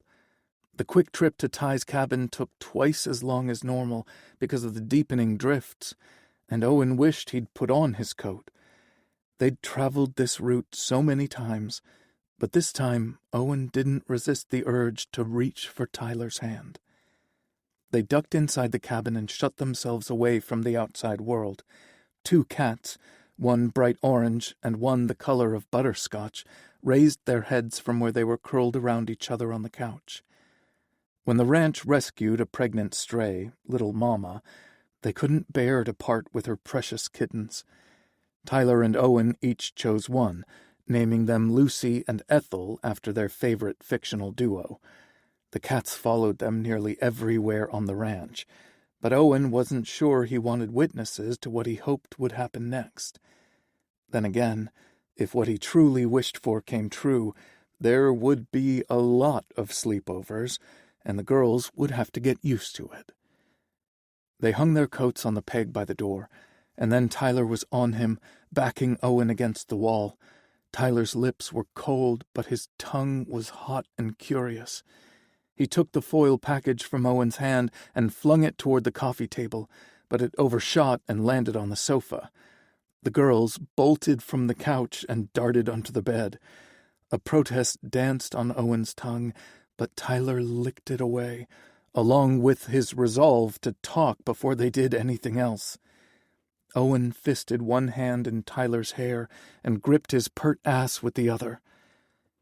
The quick trip to Ty's cabin took twice as long as normal because of the deepening drifts, and Owen wished he'd put on his coat. They'd traveled this route so many times, but this time Owen didn't resist the urge to reach for Tyler's hand. They ducked inside the cabin and shut themselves away from the outside world. 2 cats, one bright orange and one the color of butterscotch, raised their heads from where they were curled around each other on the couch. When the ranch rescued a pregnant stray, Little Mama, they couldn't bear to part with her precious kittens. Tyler and Owen each chose one, naming them Lucy and Ethel after their favorite fictional duo. The cats followed them nearly everywhere on the ranch, but Owen wasn't sure he wanted witnesses to what he hoped would happen next. Then again, if what he truly wished for came true, there would be a lot of sleepovers, and the girls would have to get used to it. They hung their coats on the peg by the door, and then Tyler was on him, backing Owen against the wall. Tyler's lips were cold, but his tongue was hot and curious. He took the foil package from Owen's hand and flung it toward the coffee table, but it overshot and landed on the sofa. The girls bolted from the couch and darted onto the bed. A protest danced on Owen's tongue, but Tyler licked it away, along with his resolve to talk before they did anything else. Owen fisted one hand in Tyler's hair and gripped his pert ass with the other.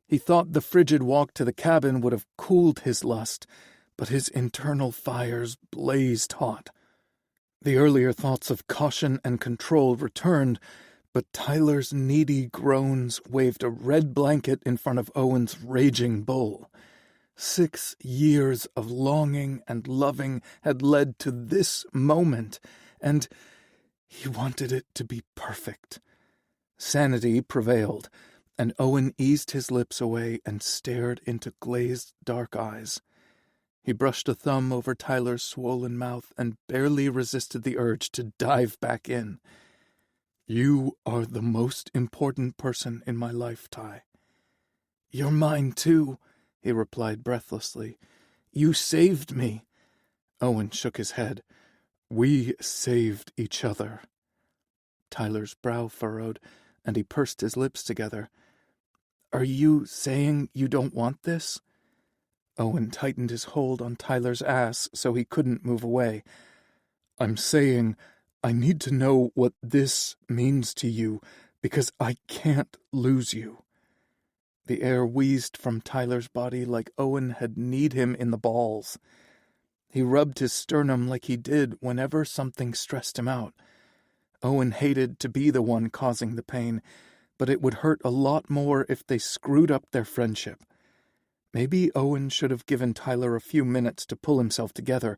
He thought the frigid walk to the cabin would have cooled his lust, but his internal fires blazed hot. The earlier thoughts of caution and control returned, but Tyler's needy groans waved a red blanket in front of Owen's raging bull. 6 years of longing and loving had led to this moment, and he wanted it to be perfect. Sanity prevailed, and Owen eased his lips away and stared into glazed dark eyes. He brushed a thumb over Tyler's swollen mouth and barely resisted the urge to dive back in. You are the most important person in my life, Ty. You're mine, too, he replied breathlessly. You saved me. Owen shook his head. We saved each other. Tyler's brow furrowed, and he pursed his lips together. Are you saying you don't want this? Owen tightened his hold on Tyler's ass so he couldn't move away. I'm saying I need to know what this means to you, because I can't lose you. The air wheezed from Tyler's body like Owen had kneed him in the balls. He rubbed his sternum like he did whenever something stressed him out. Owen hated to be the one causing the pain, but it would hurt a lot more if they screwed up their friendship. Maybe Owen should have given Tyler a few minutes to pull himself together,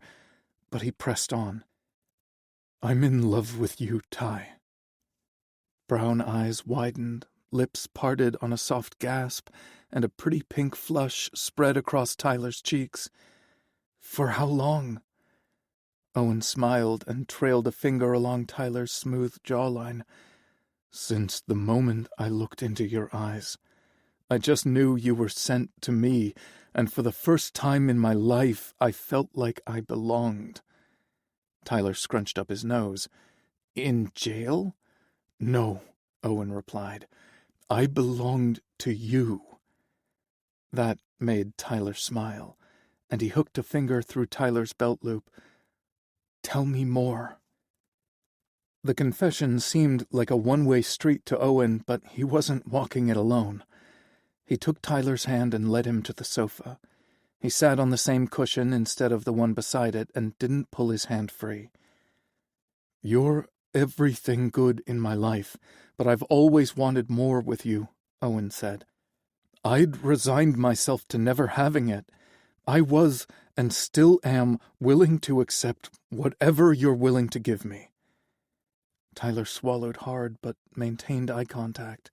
but he pressed on. I'm in love with you, Ty. Brown eyes widened, lips parted on a soft gasp, and a pretty pink flush spread across Tyler's cheeks. For how long? Owen smiled and trailed a finger along Tyler's smooth jawline. Since the moment I looked into your eyes. I just knew you were sent to me, and for the first time in my life I felt like I belonged. Tyler scrunched up his nose. In jail? No, Owen replied. I belonged to you. That made Tyler smile, and he hooked a finger through Tyler's belt loop. Tell me more. The confession seemed like a one-way street to Owen, but he wasn't walking it alone. He took Tyler's hand and led him to the sofa. He sat on the same cushion instead of the one beside it and didn't pull his hand free. You're everything good in my life, but I've always wanted more with you, Owen said. I'd resigned myself to never having it, I was, and still am, willing to accept whatever you're willing to give me. Tyler swallowed hard, but maintained eye contact.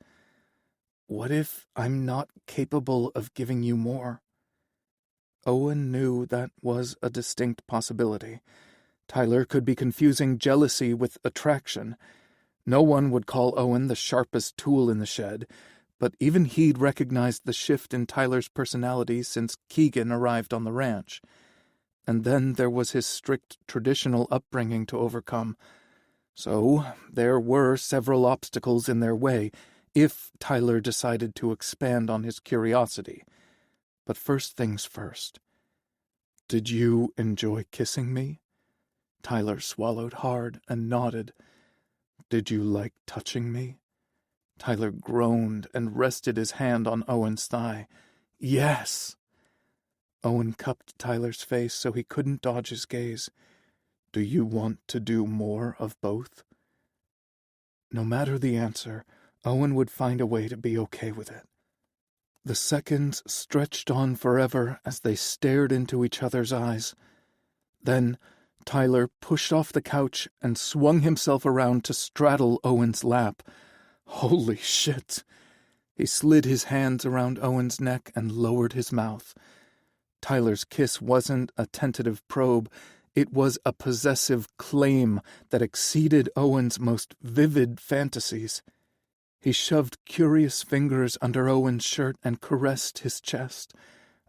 What if I'm not capable of giving you more? Owen knew that was a distinct possibility. Tyler could be confusing jealousy with attraction. No one would call Owen the sharpest tool in the shed, but even he'd recognized the shift in Tyler's personality since Keegan arrived on the ranch. And then there was his strict traditional upbringing to overcome. So there were several obstacles in their way if Tyler decided to expand on his curiosity. But first things first. Did you enjoy kissing me? Tyler swallowed hard and nodded. Did you like touching me? Tyler groaned and rested his hand on Owen's thigh. Yes! Owen cupped Tyler's face so he couldn't dodge his gaze. Do you want to do more of both? No matter the answer, Owen would find a way to be okay with it. The seconds stretched on forever as they stared into each other's eyes. Then Tyler pushed off the couch and swung himself around to straddle Owen's lap. Holy shit! He slid his hands around Owen's neck and lowered his mouth. Tyler's kiss wasn't a tentative probe. It was a possessive claim that exceeded Owen's most vivid fantasies. He shoved curious fingers under Owen's shirt and caressed his chest.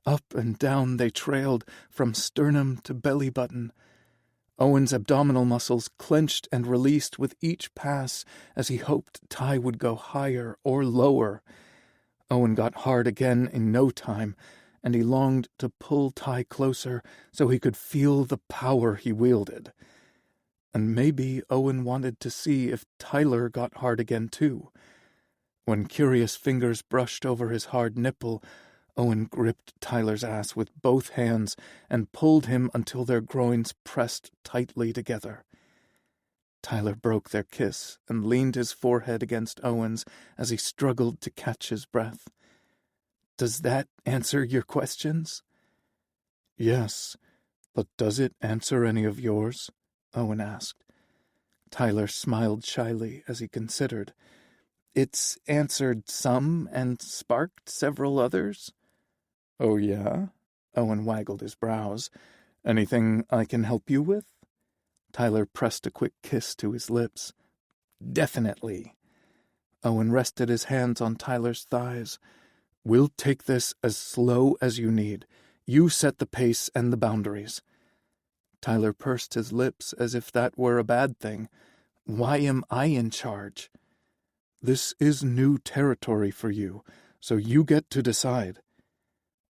Up and down they trailed, from sternum to belly button. Owen's abdominal muscles clenched and released with each pass as he hoped Ty would go higher or lower. Owen got hard again in no time, and he longed to pull Ty closer so he could feel the power he wielded. And maybe Owen wanted to see if Tyler got hard again too. When curious fingers brushed over his hard nipple, Owen gripped Tyler's ass with both hands and pulled him until their groins pressed tightly together. Tyler broke their kiss and leaned his forehead against Owen's as he struggled to catch his breath. Does that answer your questions? Yes, but does it answer any of yours? Owen asked. Tyler smiled shyly as he considered. It's answered some and sparked several others. Oh, yeah? Owen waggled his brows. Anything I can help you with? Tyler pressed a quick kiss to his lips. Definitely. Owen rested his hands on Tyler's thighs. We'll take this as slow as you need. You set the pace and the boundaries. Tyler pursed his lips as if that were a bad thing. Why am I in charge? This is new territory for you, so you get to decide.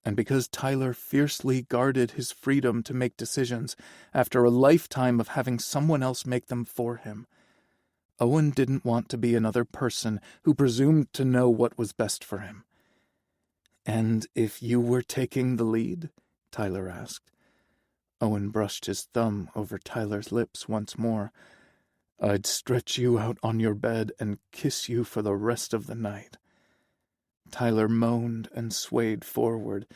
And because Tyler fiercely guarded his freedom to make decisions after a lifetime of having someone else make them for him, Owen didn't want to be another person who presumed to know what was best for him. And if you were taking the lead? Tyler asked. Owen brushed his thumb over Tyler's lips once more. I'd stretch you out on your bed and kiss you for the rest of the night. Tyler moaned and swayed forward.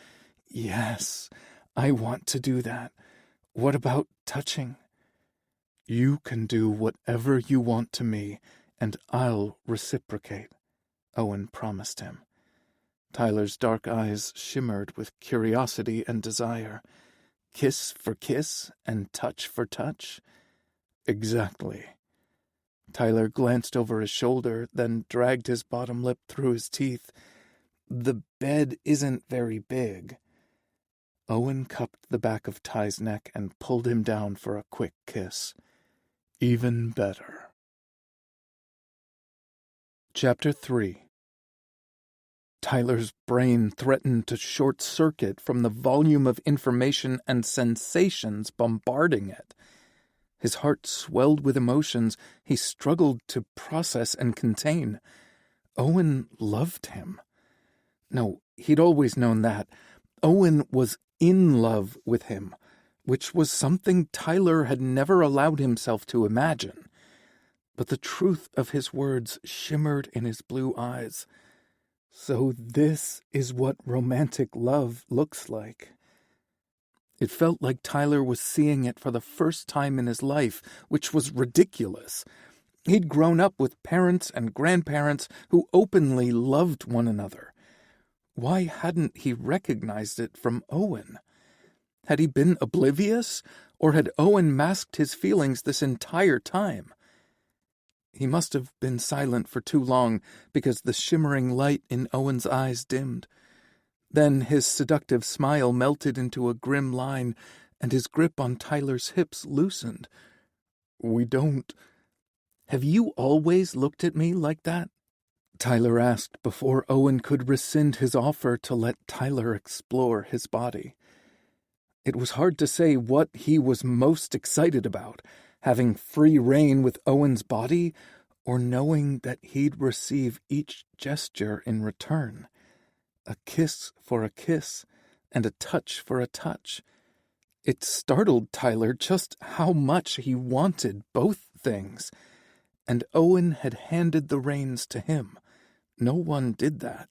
Yes, I want to do that. What about touching? You can do whatever you want to me, and I'll reciprocate, Owen promised him. Tyler's dark eyes shimmered with curiosity and desire. Kiss for kiss and touch for touch? Exactly. Tyler glanced over his shoulder, then dragged his bottom lip through his teeth. The bed isn't very big. Owen cupped the back of Ty's neck and pulled him down for a quick kiss. Even better. Chapter 3. Tyler's brain threatened to short-circuit from the volume of information and sensations bombarding it. His heart swelled with emotions he struggled to process and contain. Owen loved him. No, he'd always known that. Owen was in love with him, which was something Tyler had never allowed himself to imagine. But the truth of his words shimmered in his blue eyes. So this is what romantic love looks like. It felt like Tyler was seeing it for the first time in his life, which was ridiculous. He'd grown up with parents and grandparents who openly loved one another. Why hadn't he recognized it from Owen? Had he been oblivious, or had Owen masked his feelings this entire time? He must have been silent for too long because the shimmering light in Owen's eyes dimmed. Then his seductive smile melted into a grim line, and his grip on Tyler's hips loosened. "We don't... Have you always looked at me like that?" Tyler asked before Owen could rescind his offer to let Tyler explore his body. It was hard to say what he was most excited about, having free rein with Owen's body, or knowing that he'd receive each gesture in return. A kiss for a kiss, and a touch for a touch. It startled Tyler just how much he wanted both things, and Owen had handed the reins to him. No one did that.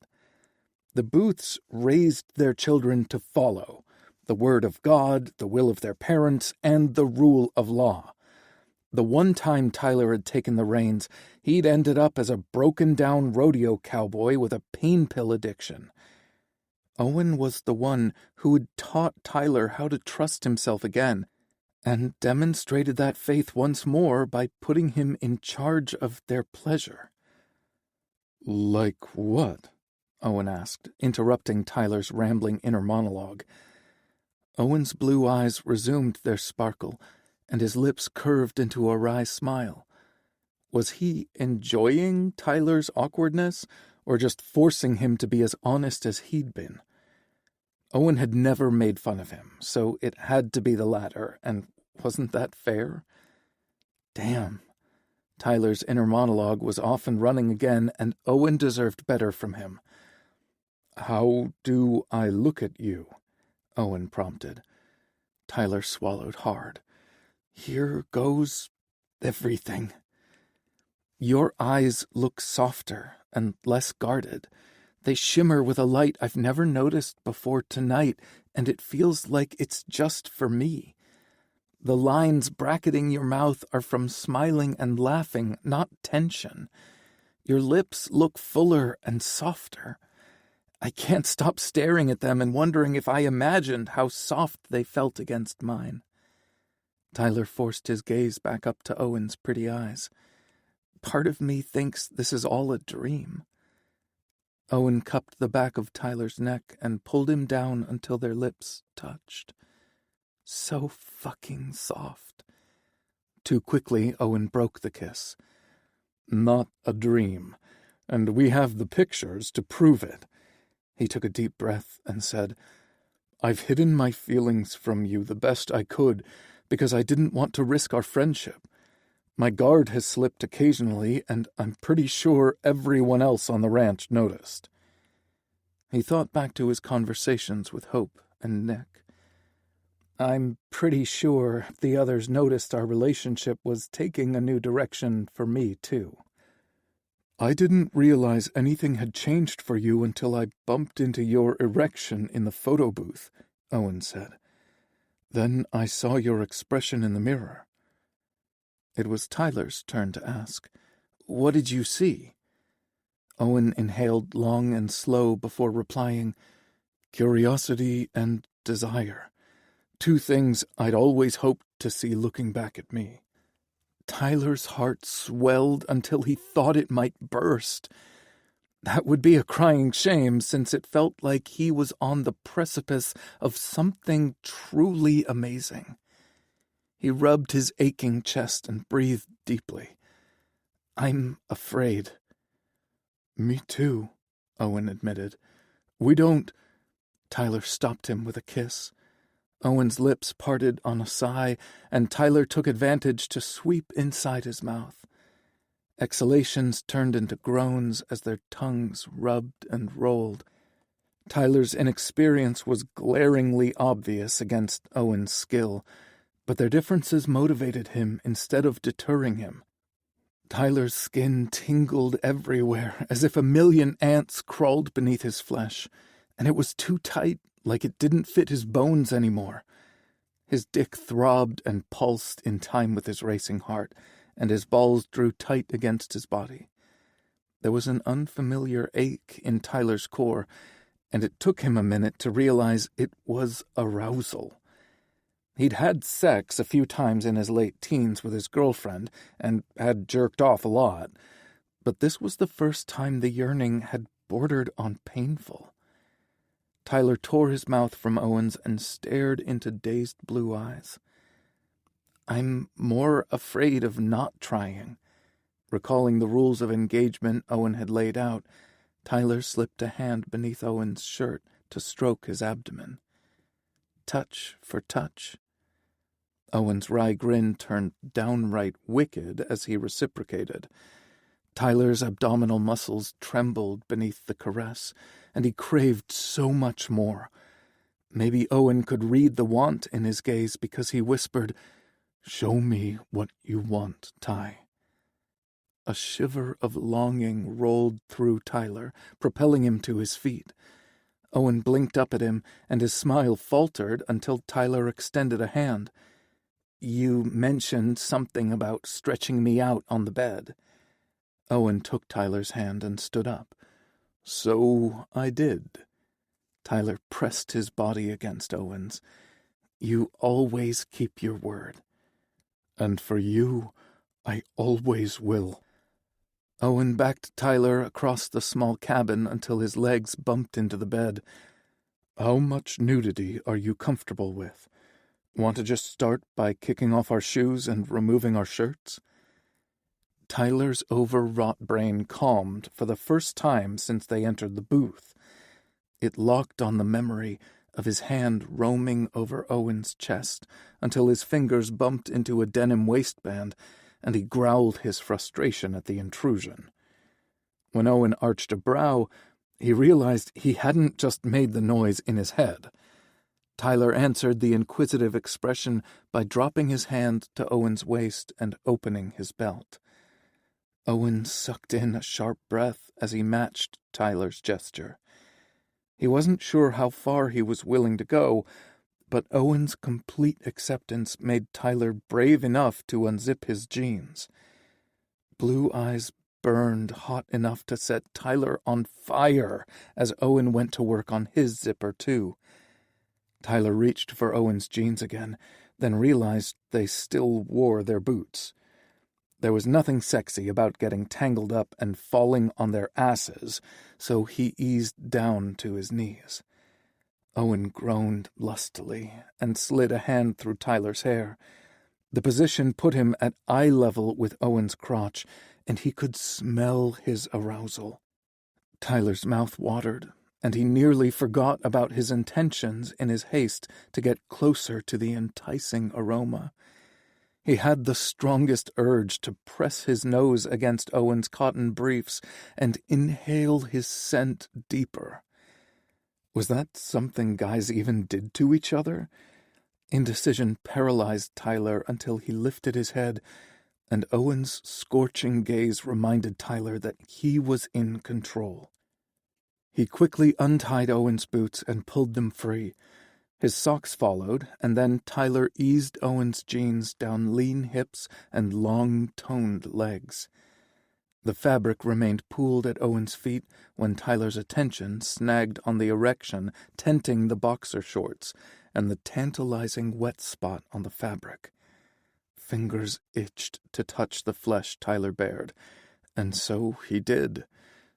The Booths raised their children to follow the word of God, the will of their parents, and the rule of law. The one time Tyler had taken the reins, he'd ended up as a broken-down rodeo cowboy with a pain pill addiction. Owen was the one who had taught Tyler how to trust himself again, and demonstrated that faith once more by putting him in charge of their pleasure. "Like what?" Owen asked, interrupting Tyler's rambling inner monologue. Owen's blue eyes resumed their sparkle, and his lips curved into a wry smile. Was he enjoying Tyler's awkwardness, or just forcing him to be as honest as he'd been? Owen had never made fun of him, so it had to be the latter, and wasn't that fair? Damn. Tyler's inner monologue was off and running again, and Owen deserved better from him. "How do I look at you?" Owen prompted. Tyler swallowed hard. "Here goes everything. Your eyes look softer and less guarded. They shimmer with a light I've never noticed before tonight, and it feels like it's just for me. The lines bracketing your mouth are from smiling and laughing, not tension. Your lips look fuller and softer. I can't stop staring at them and wondering if I imagined how soft they felt against mine." Tyler forced his gaze back up to Owen's pretty eyes. "Part of me thinks this is all a dream." Owen cupped the back of Tyler's neck and pulled him down until their lips touched. So fucking soft. Too quickly, Owen broke the kiss. "Not a dream, and we have the pictures to prove it." He took a deep breath and said, "I've hidden my feelings from you the best I could because I didn't want to risk our friendship. My guard has slipped occasionally, and I'm pretty sure everyone else on the ranch noticed." He thought back to his conversations with Hope and Nick. "I'm pretty sure the others noticed our relationship was taking a new direction for me, too." "I didn't realize anything had changed for you until I bumped into your erection in the photo booth," Owen said. "Then I saw your expression in the mirror." It was Tyler's turn to ask, "What did you see?" Owen inhaled long and slow before replying, "Curiosity and desire. Two things I'd always hoped to see looking back at me." Tyler's heart swelled until he thought it might burst. That would be a crying shame, since it felt like he was on the precipice of something truly amazing. He rubbed his aching chest and breathed deeply. "I'm afraid." "Me too," Owen admitted. "We don't—" Tyler stopped him with a kiss. Owen's lips parted on a sigh, and Tyler took advantage to sweep inside his mouth. Exhalations turned into groans as their tongues rubbed and rolled. Tyler's inexperience was glaringly obvious against Owen's skill, but their differences motivated him instead of deterring him. Tyler's skin tingled everywhere, as if a million ants crawled beneath his flesh, and it was too tight, like it didn't fit his bones anymore. His dick throbbed and pulsed in time with his racing heart, and his balls drew tight against his body. There was an unfamiliar ache in Tyler's core, and it took him a minute to realize it was arousal. He'd had sex a few times in his late teens with his girlfriend, and had jerked off a lot, but this was the first time the yearning had bordered on painful. Tyler tore his mouth from Owen's and stared into dazed blue eyes. "I'm more afraid of not trying." Recalling the rules of engagement Owen had laid out, Tyler slipped a hand beneath Owen's shirt to stroke his abdomen. Touch for touch. Owen's wry grin turned downright wicked as he reciprocated. Tyler's abdominal muscles trembled beneath the caress, and he craved so much more. Maybe Owen could read the want in his gaze because he whispered, "Show me what you want, Ty." A shiver of longing rolled through Tyler, propelling him to his feet. Owen blinked up at him, and his smile faltered until Tyler extended a hand. "You mentioned something about stretching me out on the bed." Owen took Tyler's hand and stood up. "So I did." Tyler pressed his body against Owen's. "You always keep your word. And for you, I always will." Owen backed Tyler across the small cabin until his legs bumped into the bed. "How much nudity are you comfortable with? Want to just start by kicking off our shoes and removing our shirts?" Tyler's overwrought brain calmed for the first time since they entered the booth. It locked on the memory of his hand roaming over Owen's chest until his fingers bumped into a denim waistband, and he growled his frustration at the intrusion. When Owen arched a brow, he realized he hadn't just made the noise in his head. Tyler answered the inquisitive expression by dropping his hand to Owen's waist and opening his belt. Owen sucked in a sharp breath as he matched Tyler's gesture. He wasn't sure how far he was willing to go, but Owen's complete acceptance made Tyler brave enough to unzip his jeans. Blue eyes burned hot enough to set Tyler on fire as Owen went to work on his zipper, too. Tyler reached for Owen's jeans again, then realized they still wore their boots. There was nothing sexy about getting tangled up and falling on their asses, so he eased down to his knees. Owen groaned lustily and slid a hand through Tyler's hair. The position put him at eye level with Owen's crotch, and he could smell his arousal. Tyler's mouth watered, and he nearly forgot about his intentions in his haste to get closer to the enticing aroma. He had the strongest urge to press his nose against Owen's cotton briefs and inhale his scent deeper. Was that something guys even did to each other? Indecision paralyzed Tyler until he lifted his head, and Owen's scorching gaze reminded Tyler that he was in control. He quickly untied Owen's boots and pulled them free. His socks followed, and then Tyler eased Owen's jeans down lean hips and long, toned legs. The fabric remained pooled at Owen's feet when Tyler's attention snagged on the erection tenting the boxer shorts and the tantalizing wet spot on the fabric. Fingers itched to touch the flesh Tyler bared, and so he did,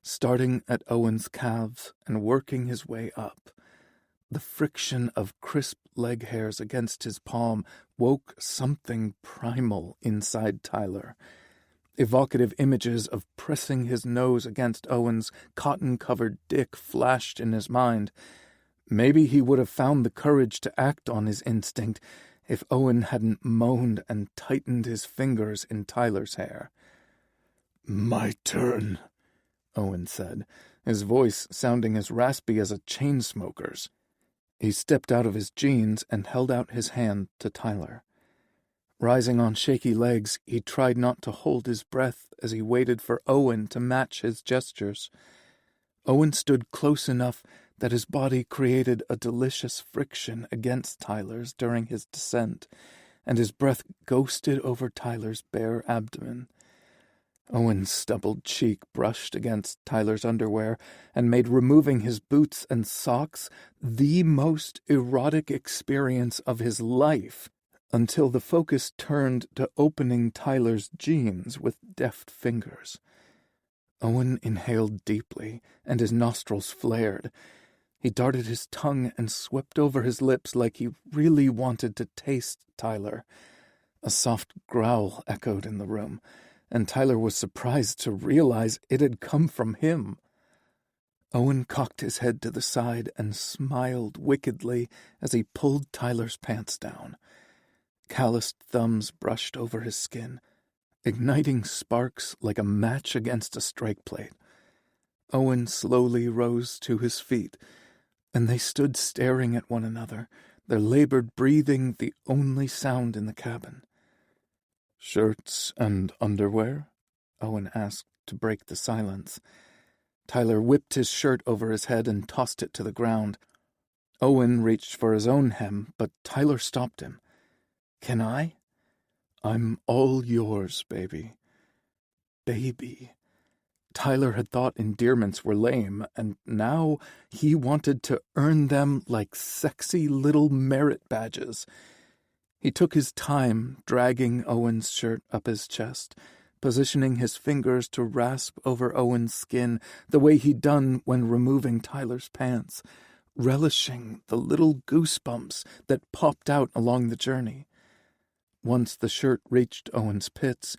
starting at Owen's calves and working his way up. The friction of crisp leg hairs against his palm woke something primal inside Tyler. Evocative images of pressing his nose against Owen's cotton-covered dick flashed in his mind. Maybe he would have found the courage to act on his instinct if Owen hadn't moaned and tightened his fingers in Tyler's hair. "My turn," Owen said, his voice sounding as raspy as a chain smoker's. He stepped out of his jeans and held out his hand to Tyler. Rising on shaky legs, he tried not to hold his breath as he waited for Owen to match his gestures. Owen stood close enough that his body created a delicious friction against Tyler's during his descent, and his breath ghosted over Tyler's bare abdomen. Owen's stubbled cheek brushed against Tyler's underwear and made removing his boots and socks the most erotic experience of his life, until the focus turned to opening Tyler's jeans with deft fingers. Owen inhaled deeply, and his nostrils flared. He darted his tongue and swept over his lips like he really wanted to taste Tyler. A soft growl echoed in the room, and Tyler was surprised to realize it had come from him. Owen cocked his head to the side and smiled wickedly as he pulled Tyler's pants down. Calloused thumbs brushed over his skin, igniting sparks like a match against a strike plate. Owen slowly rose to his feet, and they stood staring at one another, their labored breathing the only sound in the cabin. "Shirts and underwear?" Owen asked to break the silence. Tyler whipped his shirt over his head and tossed it to the ground. Owen reached for his own hem, but Tyler stopped him. "Can I?" "I'm all yours, baby." Baby. Tyler had thought endearments were lame, and now he wanted to earn them like sexy little merit badges. He took his time, dragging Owen's shirt up his chest, positioning his fingers to rasp over Owen's skin the way he'd done when removing Tyler's pants, relishing the little goosebumps that popped out along the journey. Once the shirt reached Owen's pits,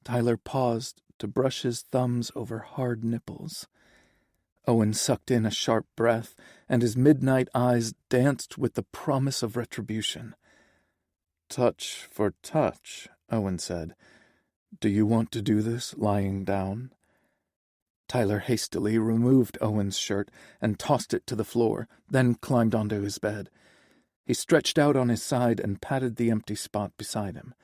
Tyler paused to brush his thumbs over hard nipples. Owen sucked in a sharp breath, and his midnight eyes danced with the promise of retribution. "Touch for touch," Owen said. "Do you want to do this lying down?" Tyler hastily removed Owen's shirt and tossed it to the floor, then climbed onto his bed. He stretched out on his side and patted the empty spot beside him.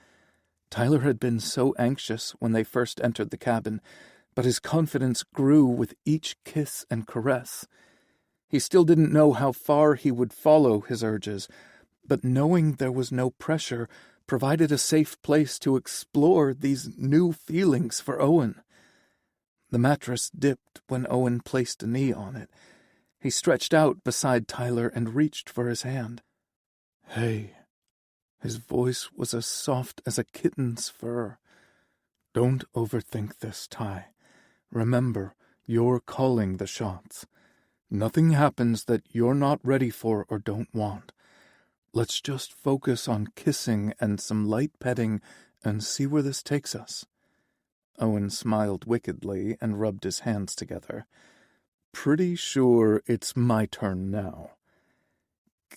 Tyler had been so anxious when they first entered the cabin, but his confidence grew with each kiss and caress. He still didn't know how far he would follow his urges, but knowing there was no pressure provided a safe place to explore these new feelings for Owen. The mattress dipped when Owen placed a knee on it. He stretched out beside Tyler and reached for his hand. "Hey." His voice was as soft as a kitten's fur. "Don't overthink this, Ty. Remember, you're calling the shots. Nothing happens that you're not ready for or don't want. Let's just focus on kissing and some light petting and see where this takes us." Owen smiled wickedly and rubbed his hands together. "Pretty sure it's my turn now."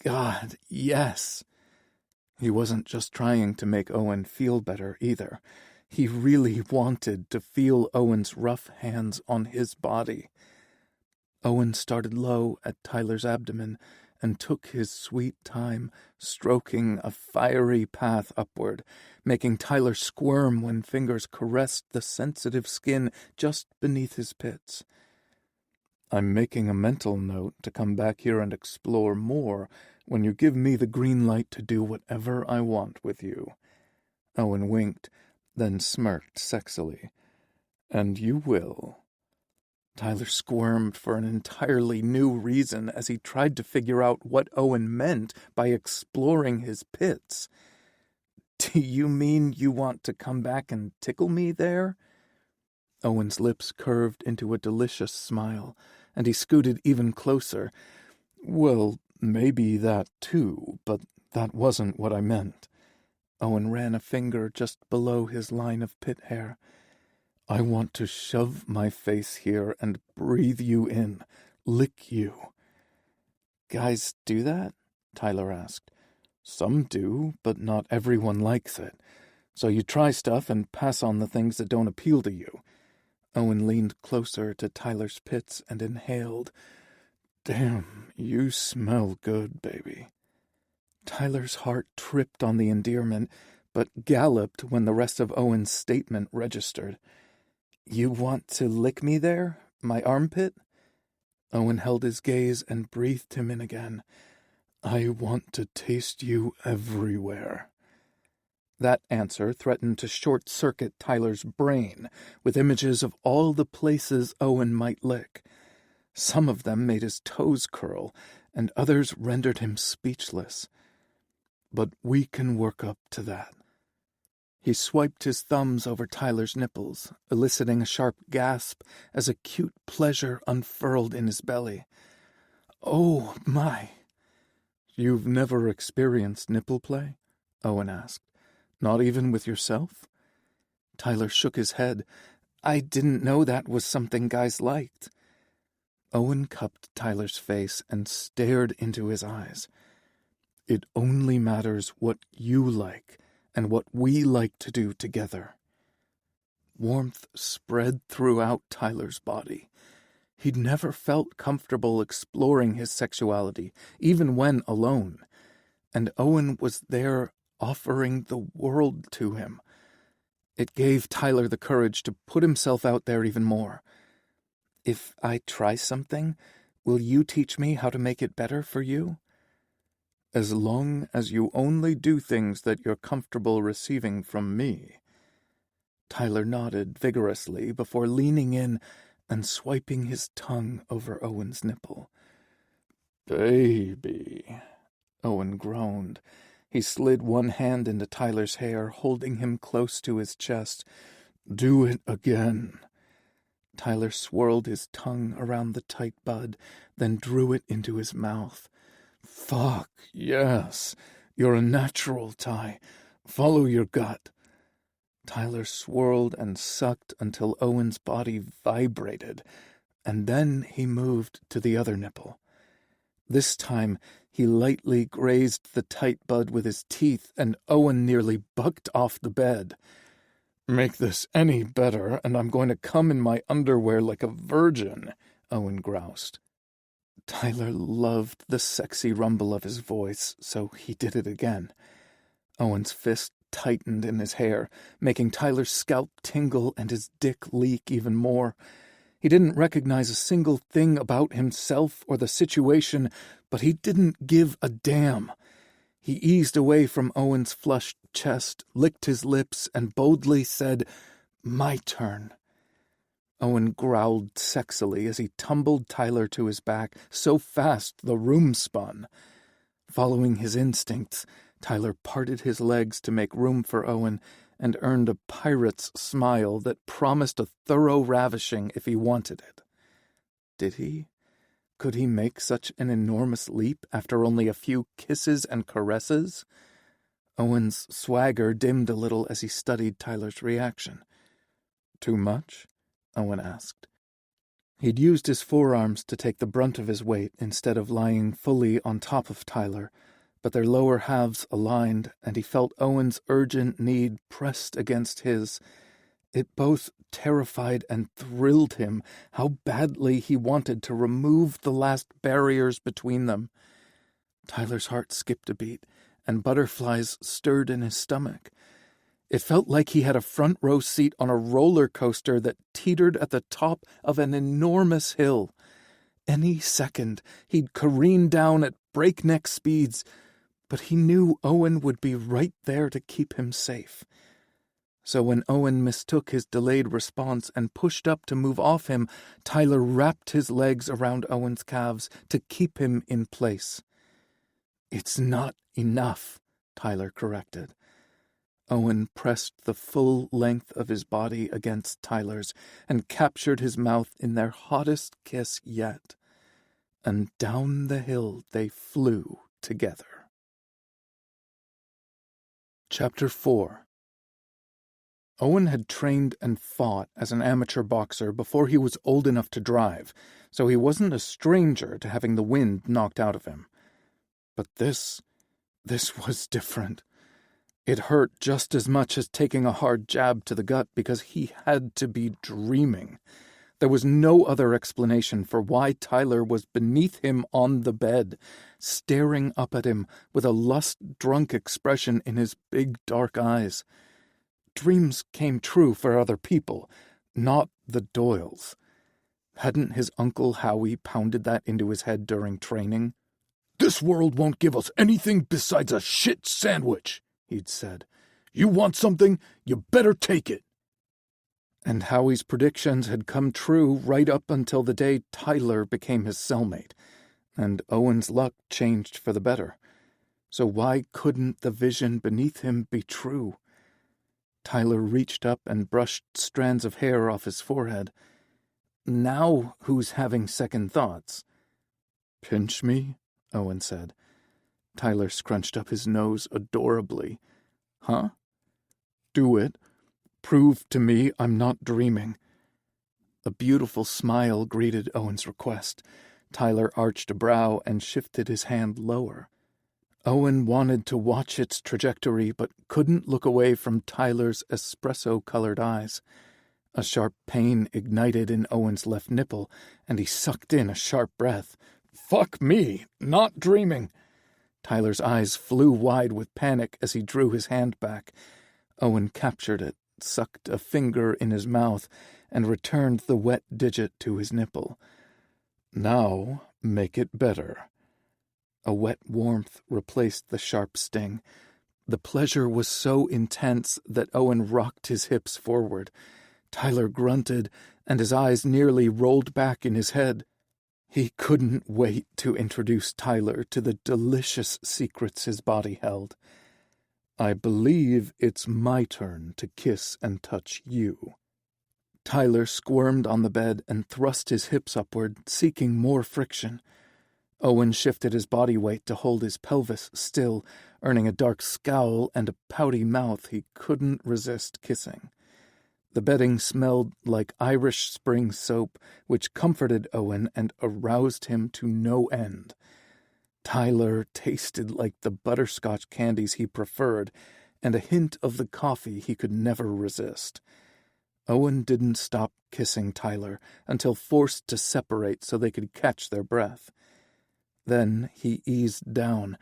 God, yes. He wasn't just trying to make Owen feel better either. He really wanted to feel Owen's rough hands on his body. Owen started low at Tyler's abdomen and took his sweet time, stroking a fiery path upward, making Tyler squirm when fingers caressed the sensitive skin just beneath his pits. "I'm making a mental note to come back here and explore more when you give me the green light to do whatever I want with you." Owen winked, then smirked sexily. "And you will." Tyler squirmed for an entirely new reason as he tried to figure out what Owen meant by exploring his pits. "Do you mean you want to come back and tickle me there?" Owen's lips curved into a delicious smile, and he scooted even closer. "Well, maybe that too, but that wasn't what I meant." Owen ran a finger just below his line of pit hair. "I want to shove my face here and breathe you in, lick you." "Guys do that?" Tyler asked. "Some do, but not everyone likes it. So you try stuff and pass on the things that don't appeal to you." Owen leaned closer to Tyler's pits and inhaled. "Damn, you smell good, baby." Tyler's heart tripped on the endearment, but galloped when the rest of Owen's statement registered. "You want to lick me there? My armpit?" Owen held his gaze and breathed him in again. "I want to taste you everywhere." That answer threatened to short-circuit Tyler's brain with images of all the places Owen might lick. Some of them made his toes curl, and others rendered him speechless. But we can work up to that. He swiped his thumbs over Tyler's nipples, eliciting a sharp gasp as acute pleasure unfurled in his belly. "Oh, my!" "You've never experienced nipple play?" Owen asked. "Not even with yourself?" Tyler shook his head. "I didn't know that was something guys liked." Owen cupped Tyler's face and stared into his eyes. "It only matters what you like and what we like to do together." Warmth spread throughout Tyler's body. He'd never felt comfortable exploring his sexuality, even when alone, and Owen was there offering the world to him. It gave Tyler the courage to put himself out there even more. "If I try something, will you teach me how to make it better for you?" "As long as you only do things that you're comfortable receiving from me." Tyler nodded vigorously before leaning in and swiping his tongue over Owen's nipple. "Baby," Owen groaned. He slid one hand into Tyler's hair, holding him close to his chest. "Do it again." Tyler swirled his tongue around the tight bud, then drew it into his mouth. "Fuck, yes. You're a natural, Ty. Follow your gut." Tyler swirled and sucked until Owen's body vibrated, and then he moved to the other nipple. This time, he lightly grazed the tight bud with his teeth, and Owen nearly bucked off the bed. "Make this any better, and I'm going to come in my underwear like a virgin," Owen groused. Tyler loved the sexy rumble of his voice, so he did it again. Owen's fist tightened in his hair, making Tyler's scalp tingle and his dick leak even more. He didn't recognize a single thing about himself or the situation, but he didn't give a damn. He eased away from Owen's flushed chest, licked his lips, and boldly said, "My turn." Owen growled sexily as he tumbled Tyler to his back so fast the room spun. Following his instincts, Tyler parted his legs to make room for Owen and earned a pirate's smile that promised a thorough ravishing if he wanted it. Did he? Could he make such an enormous leap after only a few kisses and caresses? Owen's swagger dimmed a little as he studied Tyler's reaction. "Too much?" Owen asked. He'd used his forearms to take the brunt of his weight instead of lying fully on top of Tyler, but their lower halves aligned, and he felt Owen's urgent need pressed against his. It both terrified and thrilled him how badly he wanted to remove the last barriers between them. Tyler's heart skipped a beat, and butterflies stirred in his stomach. It felt like he had a front row seat on a roller coaster that teetered at the top of an enormous hill. Any second, he'd careen down at breakneck speeds, but he knew Owen would be right there to keep him safe. So when Owen mistook his delayed response and pushed up to move off him, Tyler wrapped his legs around Owen's calves to keep him in place. "It's not enough," Tyler corrected. Owen pressed the full length of his body against Tyler's and captured his mouth in their hottest kiss yet. And down the hill they flew together. Chapter 4. Owen had trained and fought as an amateur boxer before he was old enough to drive, so he wasn't a stranger to having the wind knocked out of him. But this was different. It hurt just as much as taking a hard jab to the gut because he had to be dreaming. There was no other explanation for why Tyler was beneath him on the bed, staring up at him with a lust-drunk expression in his big dark eyes. Dreams came true for other people, not the Doyles. Hadn't his Uncle Howie pounded that into his head during training? "This world won't give us anything besides a shit sandwich," he'd said. "You want something, you better take it." And Howie's predictions had come true right up until the day Tyler became his cellmate, and Owen's luck changed for the better. So why couldn't the vision beneath him be true? Tyler reached up and brushed strands of hair off his forehead. Now who's having second thoughts? "Pinch me?" Owen said. Tyler scrunched up his nose adorably. "Huh?" "Do it. Prove to me I'm not dreaming." A beautiful smile greeted Owen's request. Tyler arched a brow and shifted his hand lower. Owen wanted to watch its trajectory, but couldn't look away from Tyler's espresso-colored eyes. A sharp pain ignited in Owen's left nipple, and he sucked in a sharp breath. "Fuck me, not dreaming." Tyler's eyes flew wide with panic as he drew his hand back. Owen captured it, sucked a finger in his mouth, and returned the wet digit to his nipple. "Now make it better." A wet warmth replaced the sharp sting. The pleasure was so intense that Owen rocked his hips forward. Tyler grunted, and his eyes nearly rolled back in his head. He couldn't wait to introduce Tyler to the delicious secrets his body held. "I believe it's my turn to kiss and touch you." Tyler squirmed on the bed and thrust his hips upward, seeking more friction. Owen shifted his body weight to hold his pelvis still, earning a dark scowl and a pouty mouth he couldn't resist kissing. The bedding smelled like Irish Spring soap, which comforted Owen and aroused him to no end. Tyler tasted like the butterscotch candies he preferred, and a hint of the coffee he could never resist. Owen didn't stop kissing Tyler until forced to separate so they could catch their breath. Then he eased down,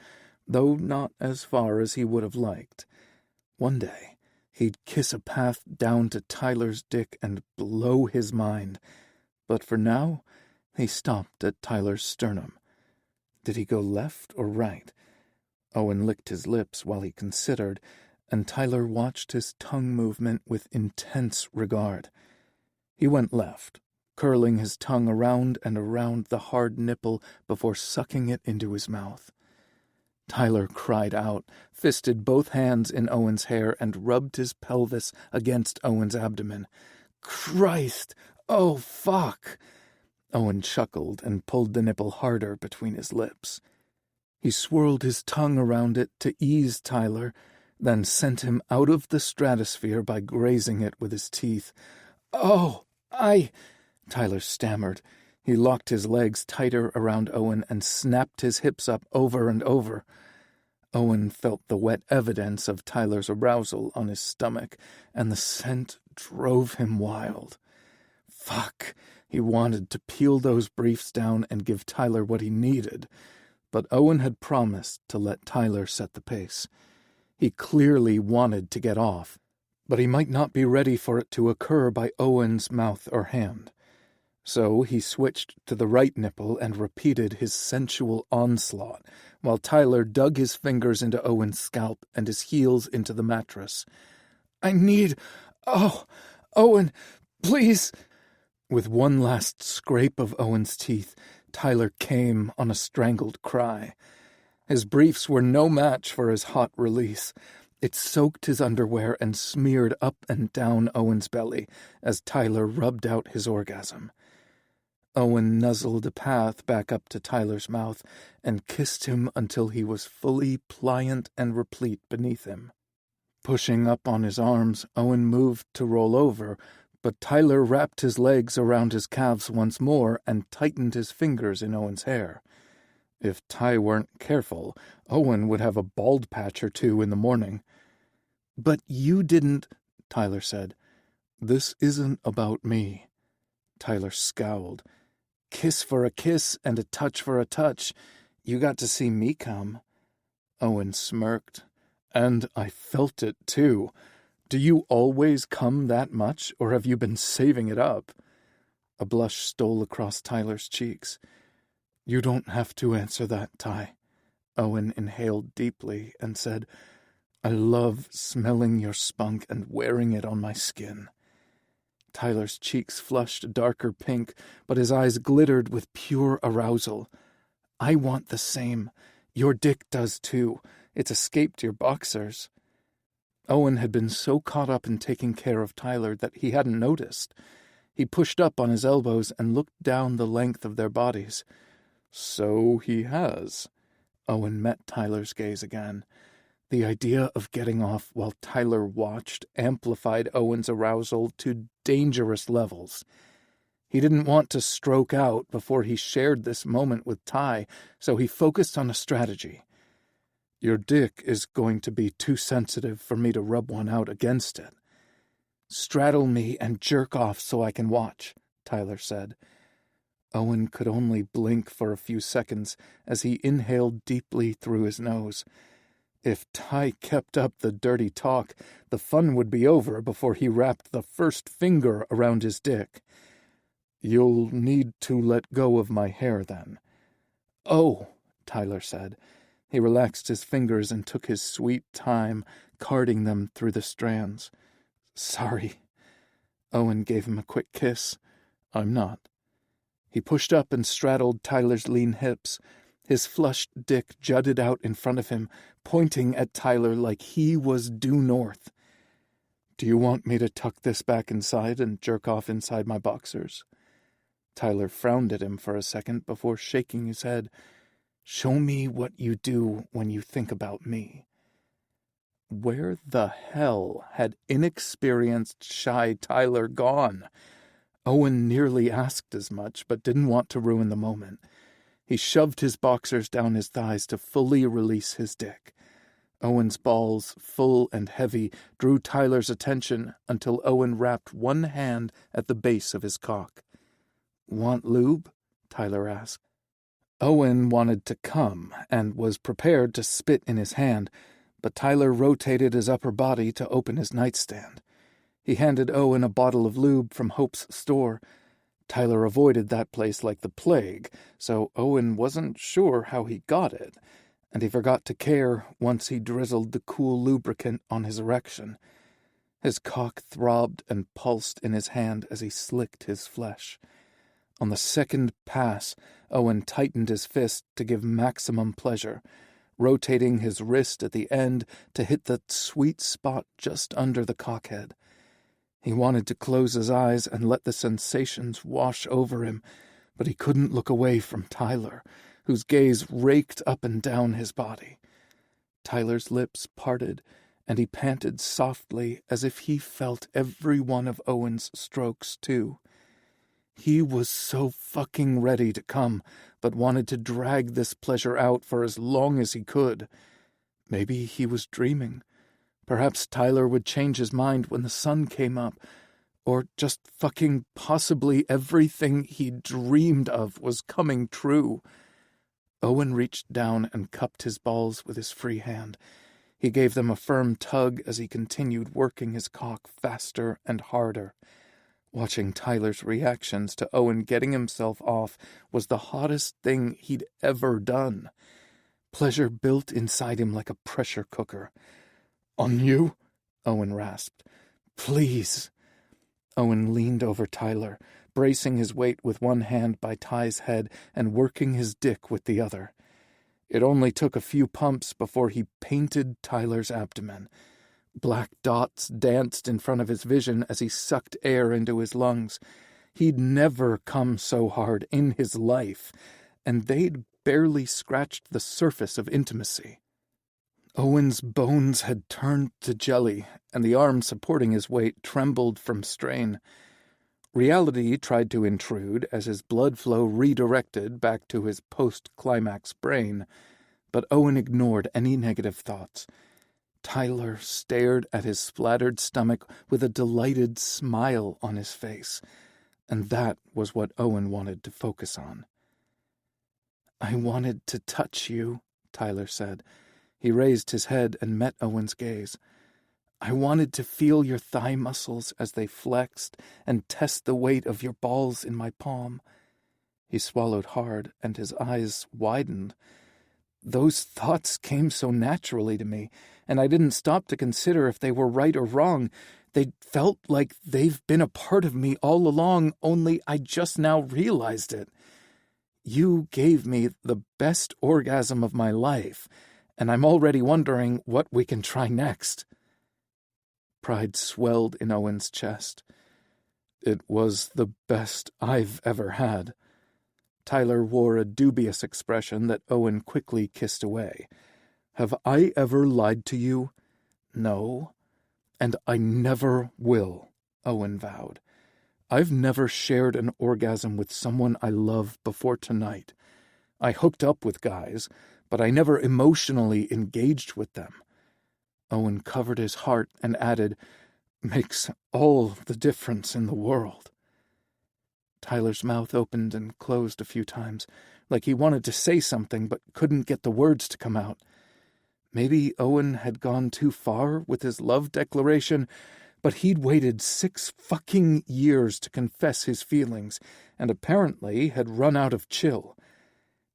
though not as far as he would have liked. One day, he'd kiss a path down to Tyler's dick and blow his mind. But for now, he stopped at Tyler's sternum. Did he go left or right? Owen licked his lips while he considered, and Tyler watched his tongue movement with intense regard. He went left, curling his tongue around and around the hard nipple before sucking it into his mouth. Tyler cried out, fisted both hands in Owen's hair, and rubbed his pelvis against Owen's abdomen. "Christ! Oh, fuck!" Owen chuckled and pulled the nipple harder between his lips. He swirled his tongue around it to ease Tyler, then sent him out of the stratosphere by grazing it with his teeth. "Oh, Tyler stammered. He locked his legs tighter around Owen and snapped his hips up over and over. Owen felt the wet evidence of Tyler's arousal on his stomach, and the scent drove him wild. Fuck! He wanted to peel those briefs down and give Tyler what he needed, but Owen had promised to let Tyler set the pace. He clearly wanted to get off, but he might not be ready for it to occur by Owen's mouth or hand. So he switched to the right nipple and repeated his sensual onslaught, while Tyler dug his fingers into Owen's scalp and his heels into the mattress. Oh, Owen, please!" With one last scrape of Owen's teeth, Tyler came on a strangled cry. His briefs were no match for his hot release. It soaked his underwear and smeared up and down Owen's belly as Tyler rubbed out his orgasm. Owen nuzzled a path back up to Tyler's mouth and kissed him until he was fully pliant and replete beneath him. Pushing up on his arms, Owen moved to roll over, but Tyler wrapped his legs around his calves once more and tightened his fingers in Owen's hair. If Ty weren't careful, Owen would have a bald patch or two in the morning. "But you didn't," Tyler said. "This isn't about me." Tyler scowled. "Kiss for a kiss and a touch for a touch. You got to see me come." Owen smirked. "And I felt it, too. Do you always come that much, or have you been saving it up?" A blush stole across Tyler's cheeks. "You don't have to answer that, Ty." Owen inhaled deeply and said, "I love smelling your spunk and wearing it on my skin." Tyler's cheeks flushed a darker pink, but his eyes glittered with pure arousal. "I want the same. Your dick does too. It's escaped your boxers." Owen had been so caught up in taking care of Tyler that he hadn't noticed. He pushed up on his elbows and looked down the length of their bodies. "So he has." Owen met Tyler's gaze again. The idea of getting off while Tyler watched amplified Owen's arousal to dangerous levels. He didn't want to stroke out before he shared this moment with Ty, so he focused on a strategy. "Your dick is going to be too sensitive for me to rub one out against it." "Straddle me and jerk off so I can watch," Tyler said. Owen could only blink for a few seconds as he inhaled deeply through his nose. If Ty kept up the dirty talk, the fun would be over before he wrapped the first finger around his dick. "You'll need to let go of my hair, then." "Oh," Tyler said. He relaxed his fingers and took his sweet time, carding them through the strands. "Sorry." Owen gave him a quick kiss. "I'm not." He pushed up and straddled Tyler's lean hips. His flushed dick jutted out in front of him, pointing at Tyler like he was due north. "Do you want me to tuck this back inside and jerk off inside my boxers?" Tyler frowned at him for a second before shaking his head. "Show me what you do when you think about me." Where the hell had inexperienced, shy Tyler gone? Owen nearly asked as much, but didn't want to ruin the moment. He shoved his boxers down his thighs to fully release his dick. Owen's balls, full and heavy, drew Tyler's attention until Owen wrapped one hand at the base of his cock. "Want lube?" Tyler asked. Owen wanted to come and was prepared to spit in his hand, but Tyler rotated his upper body to open his nightstand. He handed Owen a bottle of lube from Hope's store. Tyler avoided that place like the plague, so Owen wasn't sure how he got it, and he forgot to care once he drizzled the cool lubricant on his erection. His cock throbbed and pulsed in his hand as he slicked his flesh. On the second pass, Owen tightened his fist to give maximum pleasure, rotating his wrist at the end to hit the sweet spot just under the cockhead. He wanted to close his eyes and let the sensations wash over him, but he couldn't look away from Tyler, whose gaze raked up and down his body. Tyler's lips parted, and he panted softly as if he felt every one of Owen's strokes, too. He was so fucking ready to come, but wanted to drag this pleasure out for as long as he could. Maybe he was dreaming. Perhaps Tyler would change his mind when the sun came up, or just fucking possibly everything he dreamed of was coming true. Owen reached down and cupped his balls with his free hand. He gave them a firm tug as he continued working his cock faster and harder. Watching Tyler's reactions to Owen getting himself off was the hottest thing he'd ever done. Pleasure built inside him like a pressure cooker. "On you?" Owen rasped. "Please." Owen leaned over Tyler, bracing his weight with one hand by Ty's head and working his dick with the other. It only took a few pumps before he painted Tyler's abdomen. Black dots danced in front of his vision as he sucked air into his lungs. He'd never come so hard in his life, and they'd barely scratched the surface of intimacy. Owen's bones had turned to jelly, and the arm supporting his weight trembled from strain. Reality tried to intrude as his blood flow redirected back to his post-climax brain, but Owen ignored any negative thoughts. Tyler stared at his splattered stomach with a delighted smile on his face, and that was what Owen wanted to focus on. "I wanted to touch you," Tyler said. He raised his head and met Owen's gaze. I wanted to feel your thigh muscles as they flexed and test the weight of your balls in my palm." He swallowed hard, and his eyes widened. "Those thoughts came so naturally to me, and I didn't stop to consider if they were right or wrong. They felt like they've been a part of me all along, only I just now realized it. You gave me the best orgasm of my life, and I'm already wondering what we can try next." Pride swelled in Owen's chest. "It was the best I've ever had." Tyler wore a dubious expression that Owen quickly kissed away. "Have I ever lied to you?" "No, and I never will," Owen vowed. "I've never shared an orgasm with someone I love before tonight. I hooked up with guys, but I never emotionally engaged with them." Owen covered his heart and added, "Makes all the difference in the world." Tyler's mouth opened and closed a few times, like he wanted to say something but couldn't get the words to come out. Maybe Owen had gone too far with his love declaration, but he'd waited 6 fucking years to confess his feelings, and apparently had run out of chill.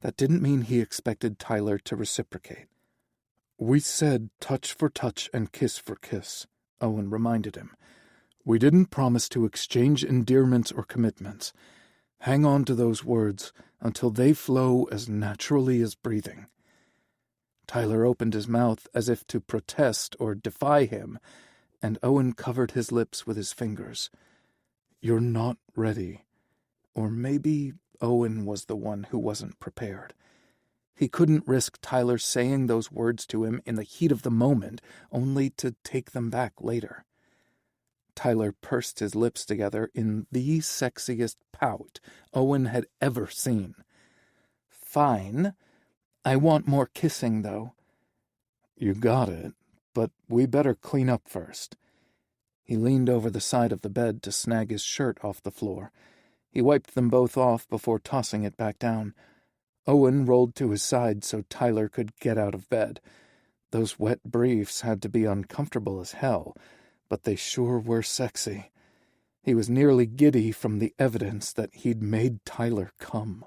That didn't mean he expected Tyler to reciprocate. "We said touch for touch and kiss for kiss," Owen reminded him. "We didn't promise to exchange endearments or commitments. Hang on to those words until they flow as naturally as breathing." Tyler opened his mouth as if to protest or defy him, and Owen covered his lips with his fingers. "You're not ready." Or maybe Owen was the one who wasn't prepared. He couldn't risk Tyler saying those words to him in the heat of the moment, only to take them back later. Tyler pursed his lips together in the sexiest pout Owen had ever seen. "Fine. I want more kissing, though." "You got it, but we better clean up first." He leaned over the side of the bed to snag his shirt off the floor. He wiped them both off before tossing it back down. Owen rolled to his side so Tyler could get out of bed. Those wet briefs had to be uncomfortable as hell, but they sure were sexy. He was nearly giddy from the evidence that he'd made Tyler come.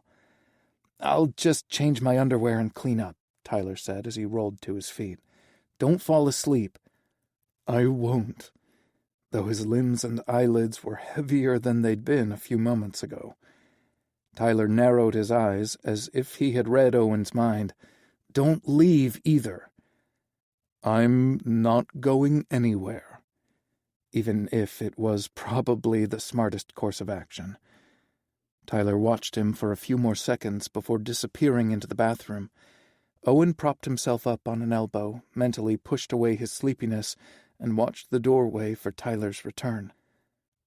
"I'll just change my underwear and clean up," Tyler said as he rolled to his feet. "Don't fall asleep." "I won't," though his limbs and eyelids were heavier than they'd been a few moments ago. Tyler narrowed his eyes as if he had read Owen's mind. "Don't leave either." "I'm not going anywhere," even if it was probably the smartest course of action. Tyler watched him for a few more seconds before disappearing into the bathroom. Owen propped himself up on an elbow, mentally pushed away his sleepiness, and watched the doorway for Tyler's return.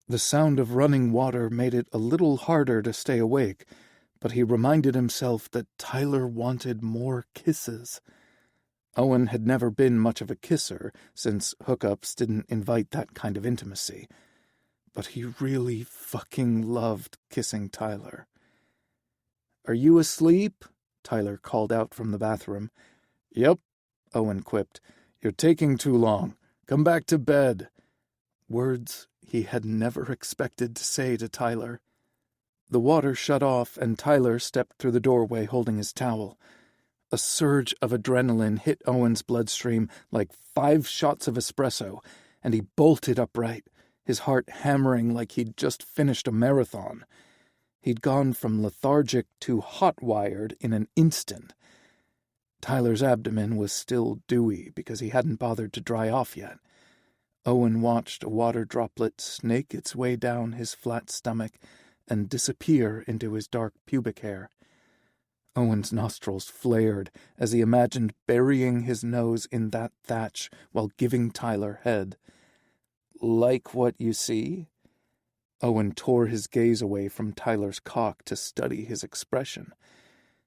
The sound of running water made it a little harder to stay awake, but he reminded himself that Tyler wanted more kisses. Owen had never been much of a kisser, since hookups didn't invite that kind of intimacy. But he really fucking loved kissing Tyler. "Are you asleep?" Tyler called out from the bathroom. "Yep," Owen quipped. "You're taking too long. Come back to bed." Words he had never expected to say to Tyler. The water shut off, and Tyler stepped through the doorway holding his towel. A surge of adrenaline hit Owen's bloodstream like 5 shots of espresso, and he bolted upright, his heart hammering like he'd just finished a marathon. He'd gone from lethargic to hot-wired in an instant. Tyler's abdomen was still dewy because he hadn't bothered to dry off yet. Owen watched a water droplet snake its way down his flat stomach and disappear into his dark pubic hair. Owen's nostrils flared as he imagined burying his nose in that thatch while giving Tyler head. "Like what you see?" Owen tore his gaze away from Tyler's cock to study his expression.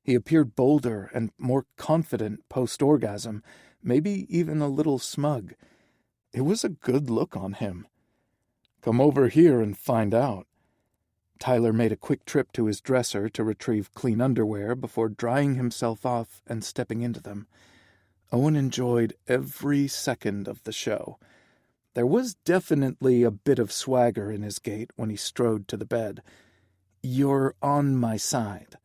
He appeared bolder and more confident post-orgasm, maybe even a little smug. It was a good look on him. "Come over here and find out." Tyler made a quick trip to his dresser to retrieve clean underwear before drying himself off and stepping into them. Owen enjoyed every second of the show. There was definitely a bit of swagger in his gait when he strode to the bed. "You're on my side."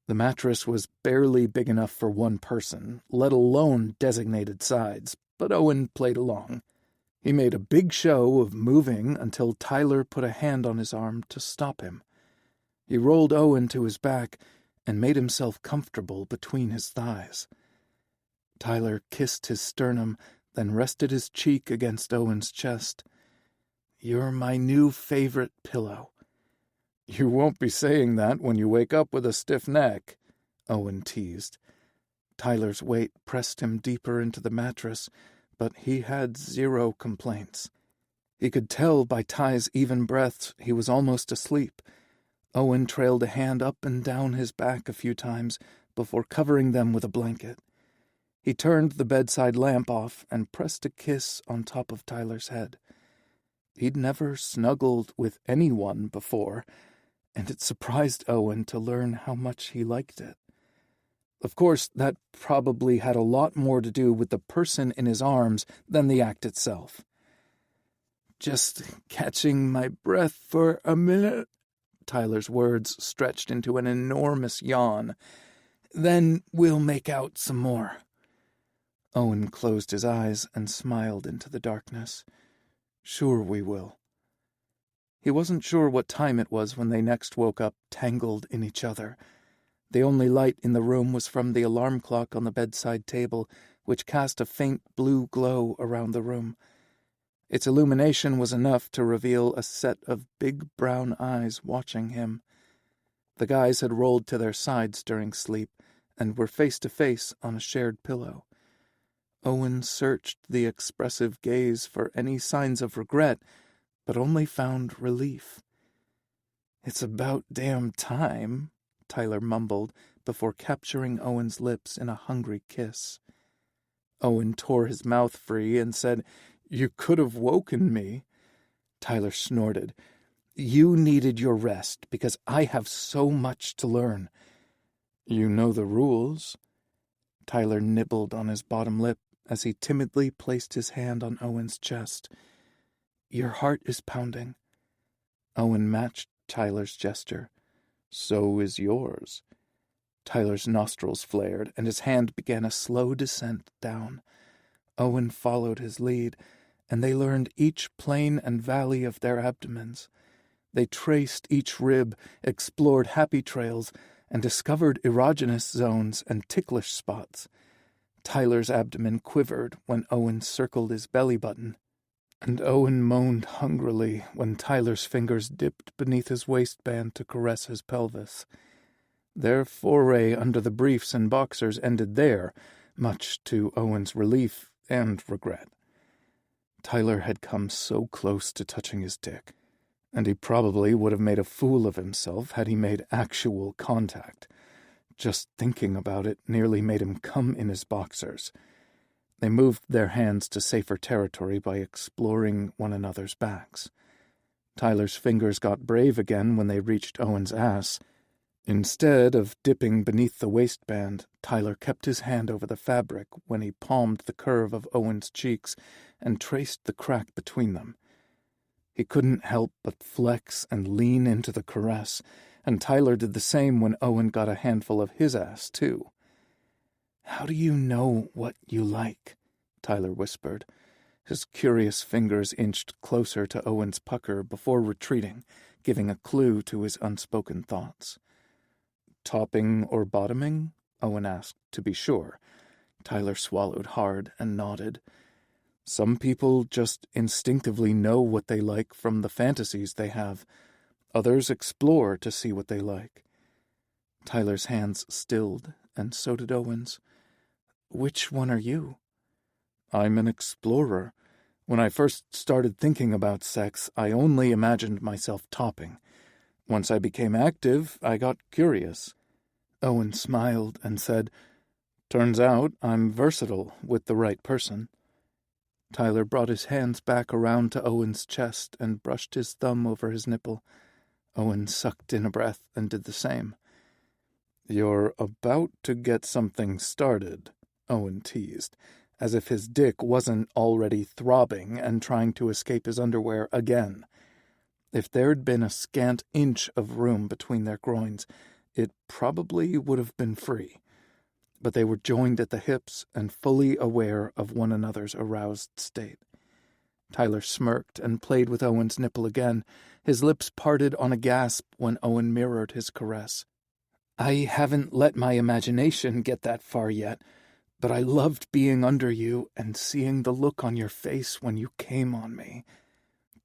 The mattress was barely big enough for one person, let alone designated sides, but Owen played along. He made a big show of moving until Tyler put a hand on his arm to stop him. He rolled Owen to his back and made himself comfortable between his thighs. Tyler kissed his sternum, then rested his cheek against Owen's chest. "You're my new favorite pillow." "You won't be saying that when you wake up with a stiff neck," Owen teased. Tyler's weight pressed him deeper into the mattress, but he had zero complaints. He could tell by Ty's even breaths he was almost asleep. Owen trailed a hand up and down his back a few times before covering them with a blanket. He turned the bedside lamp off and pressed a kiss on top of Tyler's head. He'd never snuggled with anyone before, and it surprised Owen to learn how much he liked it. Of course, that probably had a lot more to do with the person in his arms than the act itself. "Just catching my breath for a minute," Tyler's words stretched into an enormous yawn. "Then we'll make out some more." Owen closed his eyes and smiled into the darkness. "Sure we will." He wasn't sure what time it was when they next woke up tangled in each other. The only light in the room was from the alarm clock on the bedside table, which cast a faint blue glow around the room. Its illumination was enough to reveal a set of big brown eyes watching him. The guys had rolled to their sides during sleep and were face to face on a shared pillow. Owen searched the expressive gaze for any signs of regret, but only found relief. "It's about damn time," Tyler mumbled before capturing Owen's lips in a hungry kiss. Owen tore his mouth free and said, "You could have woken me." Tyler snorted. "You needed your rest because I have so much to learn." "You know the rules." Tyler nibbled on his bottom lip as he timidly placed his hand on Owen's chest. "Your heart is pounding." Owen matched Tyler's gesture. "So is yours." Tyler's nostrils flared, and his hand began a slow descent down. Owen followed his lead, and they learned each plain and valley of their abdomens. They traced each rib, explored happy trails, and discovered erogenous zones and ticklish spots. Tyler's abdomen quivered when Owen circled his belly button, and Owen moaned hungrily when Tyler's fingers dipped beneath his waistband to caress his pelvis. Their foray under the briefs and boxers ended there, much to Owen's relief and regret. Tyler had come so close to touching his dick, and he probably would have made a fool of himself had he made actual contact. Just thinking about it nearly made him come in his boxers. They moved their hands to safer territory by exploring one another's backs. Tyler's fingers got brave again when they reached Owen's ass. Instead of dipping beneath the waistband, Tyler kept his hand over the fabric when he palmed the curve of Owen's cheeks and traced the crack between them. He couldn't help but flex and lean into the caress, and Tyler did the same when Owen got a handful of his ass, too. "How do you know what you like?" Tyler whispered. His curious fingers inched closer to Owen's pucker before retreating, giving a clue to his unspoken thoughts. "Topping or bottoming?" Owen asked, to be sure. Tyler swallowed hard and nodded. "Some people just instinctively know what they like from the fantasies they have. Others explore to see what they like." Tyler's hands stilled, and so did Owen's. "Which one are you?" "I'm an explorer. When I first started thinking about sex, I only imagined myself topping. Once I became active, I got curious." Owen smiled and said, "Turns out I'm versatile with the right person." Tyler brought his hands back around to Owen's chest and brushed his thumb over his nipple. Owen sucked in a breath and did the same. "You're about to get something started," Owen teased, as if his dick wasn't already throbbing and trying to escape his underwear again. If there'd been a scant inch of room between their groins, it probably would have been free. But they were joined at the hips and fully aware of one another's aroused state. Tyler smirked and played with Owen's nipple again, his lips parted on a gasp when Owen mirrored his caress. "I haven't let my imagination get that far yet, but I loved being under you and seeing the look on your face when you came on me."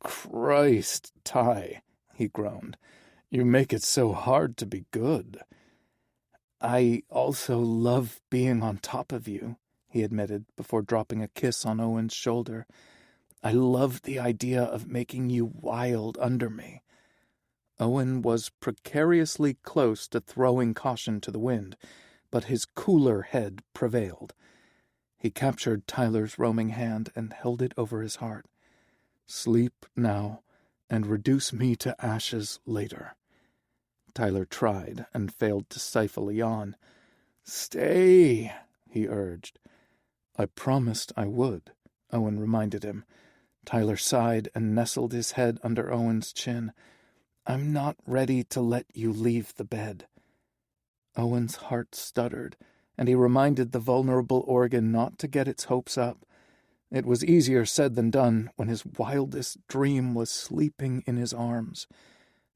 "Christ, Ty," he groaned. "You make it so hard to be good." "I also love being on top of you," he admitted before dropping a kiss on Owen's shoulder. "I love the idea of making you wild under me." Owen was precariously close to throwing caution to the wind, but his cooler head prevailed. He captured Tyler's roaming hand and held it over his heart. "Sleep now, and reduce me to ashes later." Tyler tried and failed to stifle a yawn. "Stay," he urged. "I promised I would," Owen reminded him. Tyler sighed and nestled his head under Owen's chin. "I'm not ready to let you leave the bed." Owen's heart stuttered, and he reminded the vulnerable organ not to get its hopes up. It was easier said than done when his wildest dream was sleeping in his arms.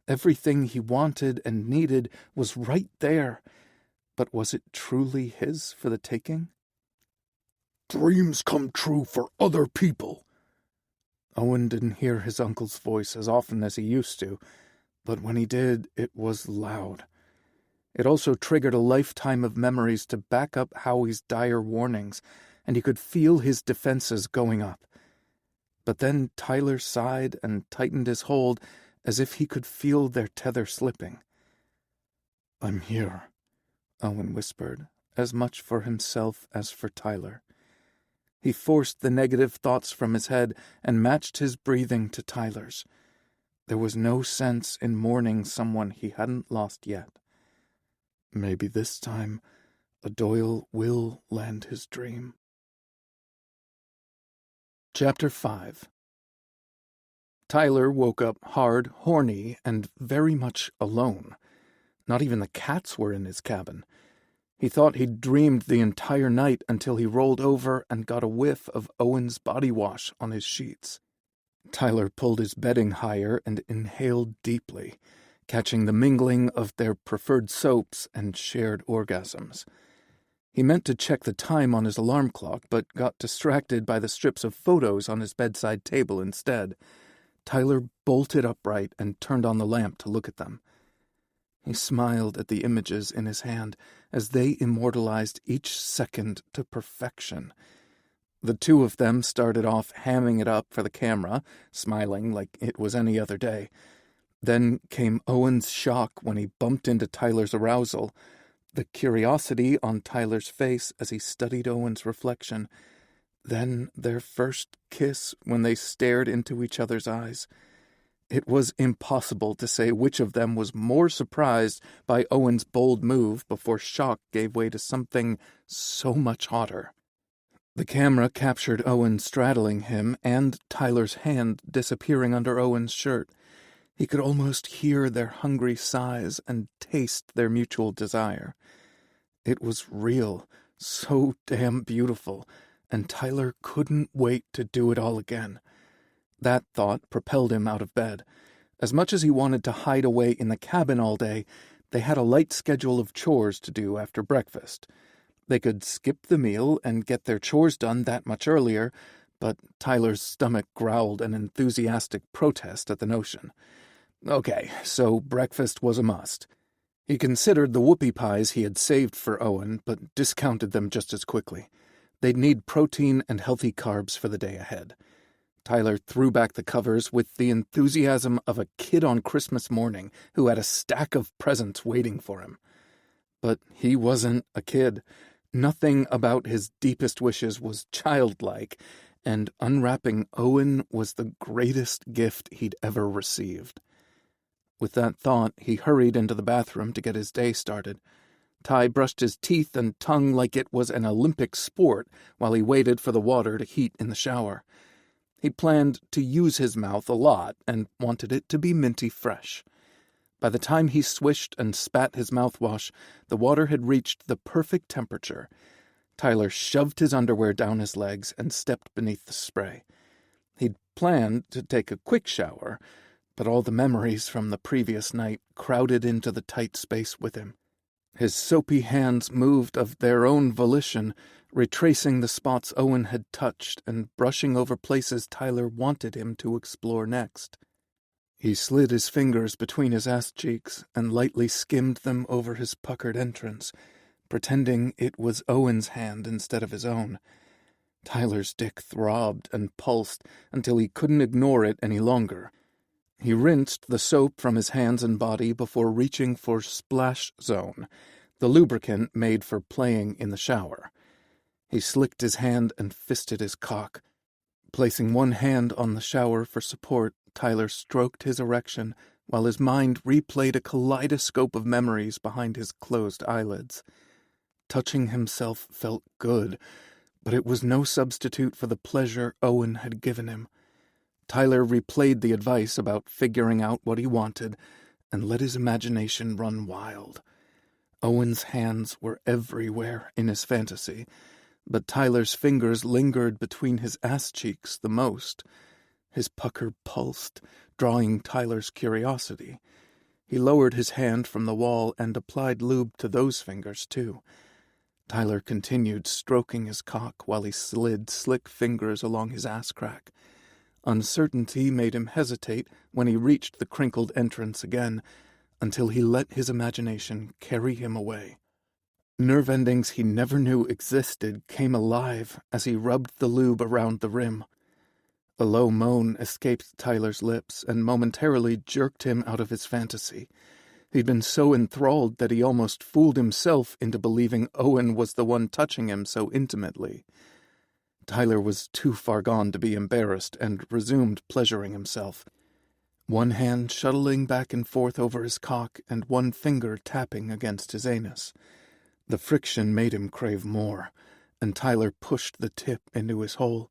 Everything he wanted and needed was right there, but was it truly his for the taking? "Dreams come true for other people." Owen didn't hear his uncle's voice as often as he used to, but when he did, it was loud. It also triggered a lifetime of memories to back up Howie's dire warnings, and he could feel his defenses going up. But then Tyler sighed and tightened his hold as if he could feel their tether slipping. "I'm here," Owen whispered, as much for himself as for Tyler. He forced the negative thoughts from his head and matched his breathing to Tyler's. There was no sense in mourning someone he hadn't lost yet. Maybe this time Doyle will land his dream. Chapter 5. Tyler woke up hard, horny, and very much alone. Not even the cats were in his cabin. He thought he'd dreamed the entire night until he rolled over and got a whiff of Owen's body wash on his sheets. Tyler pulled his bedding higher and inhaled deeply, catching the mingling of their preferred soaps and shared orgasms. He meant to check the time on his alarm clock, but got distracted by the strips of photos on his bedside table instead. Tyler bolted upright and turned on the lamp to look at them. He smiled at the images in his hand as they immortalized each second to perfection. The two of them started off hamming it up for the camera, smiling like it was any other day. Then came Owen's shock when he bumped into Tyler's arousal, the curiosity on Tyler's face as he studied Owen's reflection. Then their first kiss when they stared into each other's eyes. It was impossible to say which of them was more surprised by Owen's bold move before shock gave way to something so much hotter. The camera captured Owen straddling him and Tyler's hand disappearing under Owen's shirt. He could almost hear their hungry sighs and taste their mutual desire. It was real, so damn beautiful, and Tyler couldn't wait to do it all again. That thought propelled him out of bed. As much as he wanted to hide away in the cabin all day, they had a light schedule of chores to do after breakfast. They could skip the meal and get their chores done that much earlier, but Tyler's stomach growled an enthusiastic protest at the notion. Okay, so breakfast was a must. He considered the whoopie pies he had saved for Owen, but discounted them just as quickly. They'd need protein and healthy carbs for the day ahead. Tyler threw back the covers with the enthusiasm of a kid on Christmas morning who had a stack of presents waiting for him. But he wasn't a kid. Nothing about his deepest wishes was childlike, and unwrapping Owen was the greatest gift he'd ever received. With that thought, he hurried into the bathroom to get his day started. Ty brushed his teeth and tongue like it was an Olympic sport while he waited for the water to heat in the shower. He planned to use his mouth a lot and wanted it to be minty fresh. By the time he swished and spat his mouthwash, the water had reached the perfect temperature. Tyler shoved his underwear down his legs and stepped beneath the spray. He'd planned to take a quick shower, but all the memories from the previous night crowded into the tight space with him. His soapy hands moved of their own volition, retracing the spots Owen had touched and brushing over places Tyler wanted him to explore next. He slid his fingers between his ass cheeks and lightly skimmed them over his puckered entrance, pretending it was Owen's hand instead of his own. Tyler's dick throbbed and pulsed until he couldn't ignore it any longer. He rinsed the soap from his hands and body before reaching for Splash Zone, the lubricant made for playing in the shower. He slicked his hand and fisted his cock. Placing one hand on the shower for support, Tyler stroked his erection while his mind replayed a kaleidoscope of memories behind his closed eyelids. Touching himself felt good, but it was no substitute for the pleasure Owen had given him. Tyler replayed the advice about figuring out what he wanted and let his imagination run wild. Owen's hands were everywhere in his fantasy, but Tyler's fingers lingered between his ass cheeks the most. His pucker pulsed, drawing Tyler's curiosity. He lowered his hand from the wall and applied lube to those fingers, too. Tyler continued stroking his cock while he slid slick fingers along his ass crack. Uncertainty made him hesitate when he reached the crinkled entrance again, until he let his imagination carry him away. Nerve endings he never knew existed came alive as he rubbed the lube around the rim. A low moan escaped Tyler's lips and momentarily jerked him out of his fantasy. He'd been so enthralled that he almost fooled himself into believing Owen was the one touching him so intimately. Tyler was too far gone to be embarrassed and resumed pleasuring himself, one hand shuttling back and forth over his cock and one finger tapping against his anus. The friction made him crave more, and Tyler pushed the tip into his hole.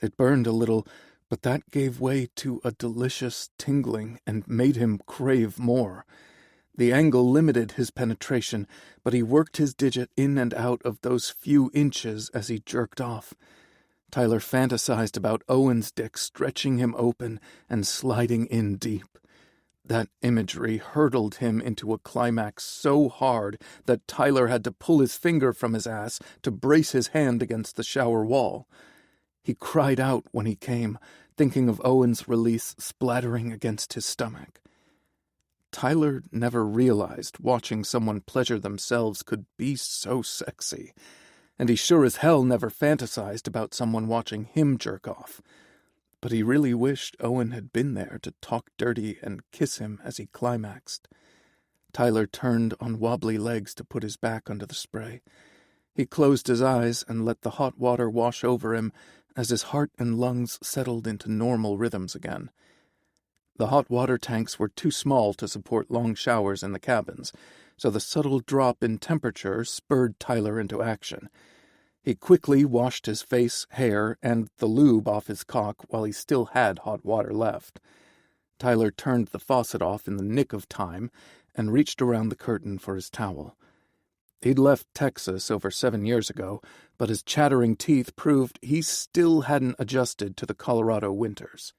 It burned a little, but that gave way to a delicious tingling and made him crave more. The angle limited his penetration, but he worked his digit in and out of those few inches as he jerked off. Tyler fantasized about Owen's dick stretching him open and sliding in deep. That imagery hurtled him into a climax so hard that Tyler had to pull his finger from his ass to brace his hand against the shower wall. He cried out when he came, thinking of Owen's release splattering against his stomach. Tyler never realized watching someone pleasure themselves could be so sexy, and he sure as hell never fantasized about someone watching him jerk off. But he really wished Owen had been there to talk dirty and kiss him as he climaxed. Tyler turned on wobbly legs to put his back under the spray. He closed his eyes and let the hot water wash over him as his heart and lungs settled into normal rhythms again. The hot water tanks were too small to support long showers in the cabins, so the subtle drop in temperature spurred Tyler into action. He quickly washed his face, hair, and the lube off his cock while he still had hot water left. Tyler turned the faucet off in the nick of time and reached around the curtain for his towel. He'd left Texas over 7 years ago, but his chattering teeth proved he still hadn't adjusted to the Colorado winters.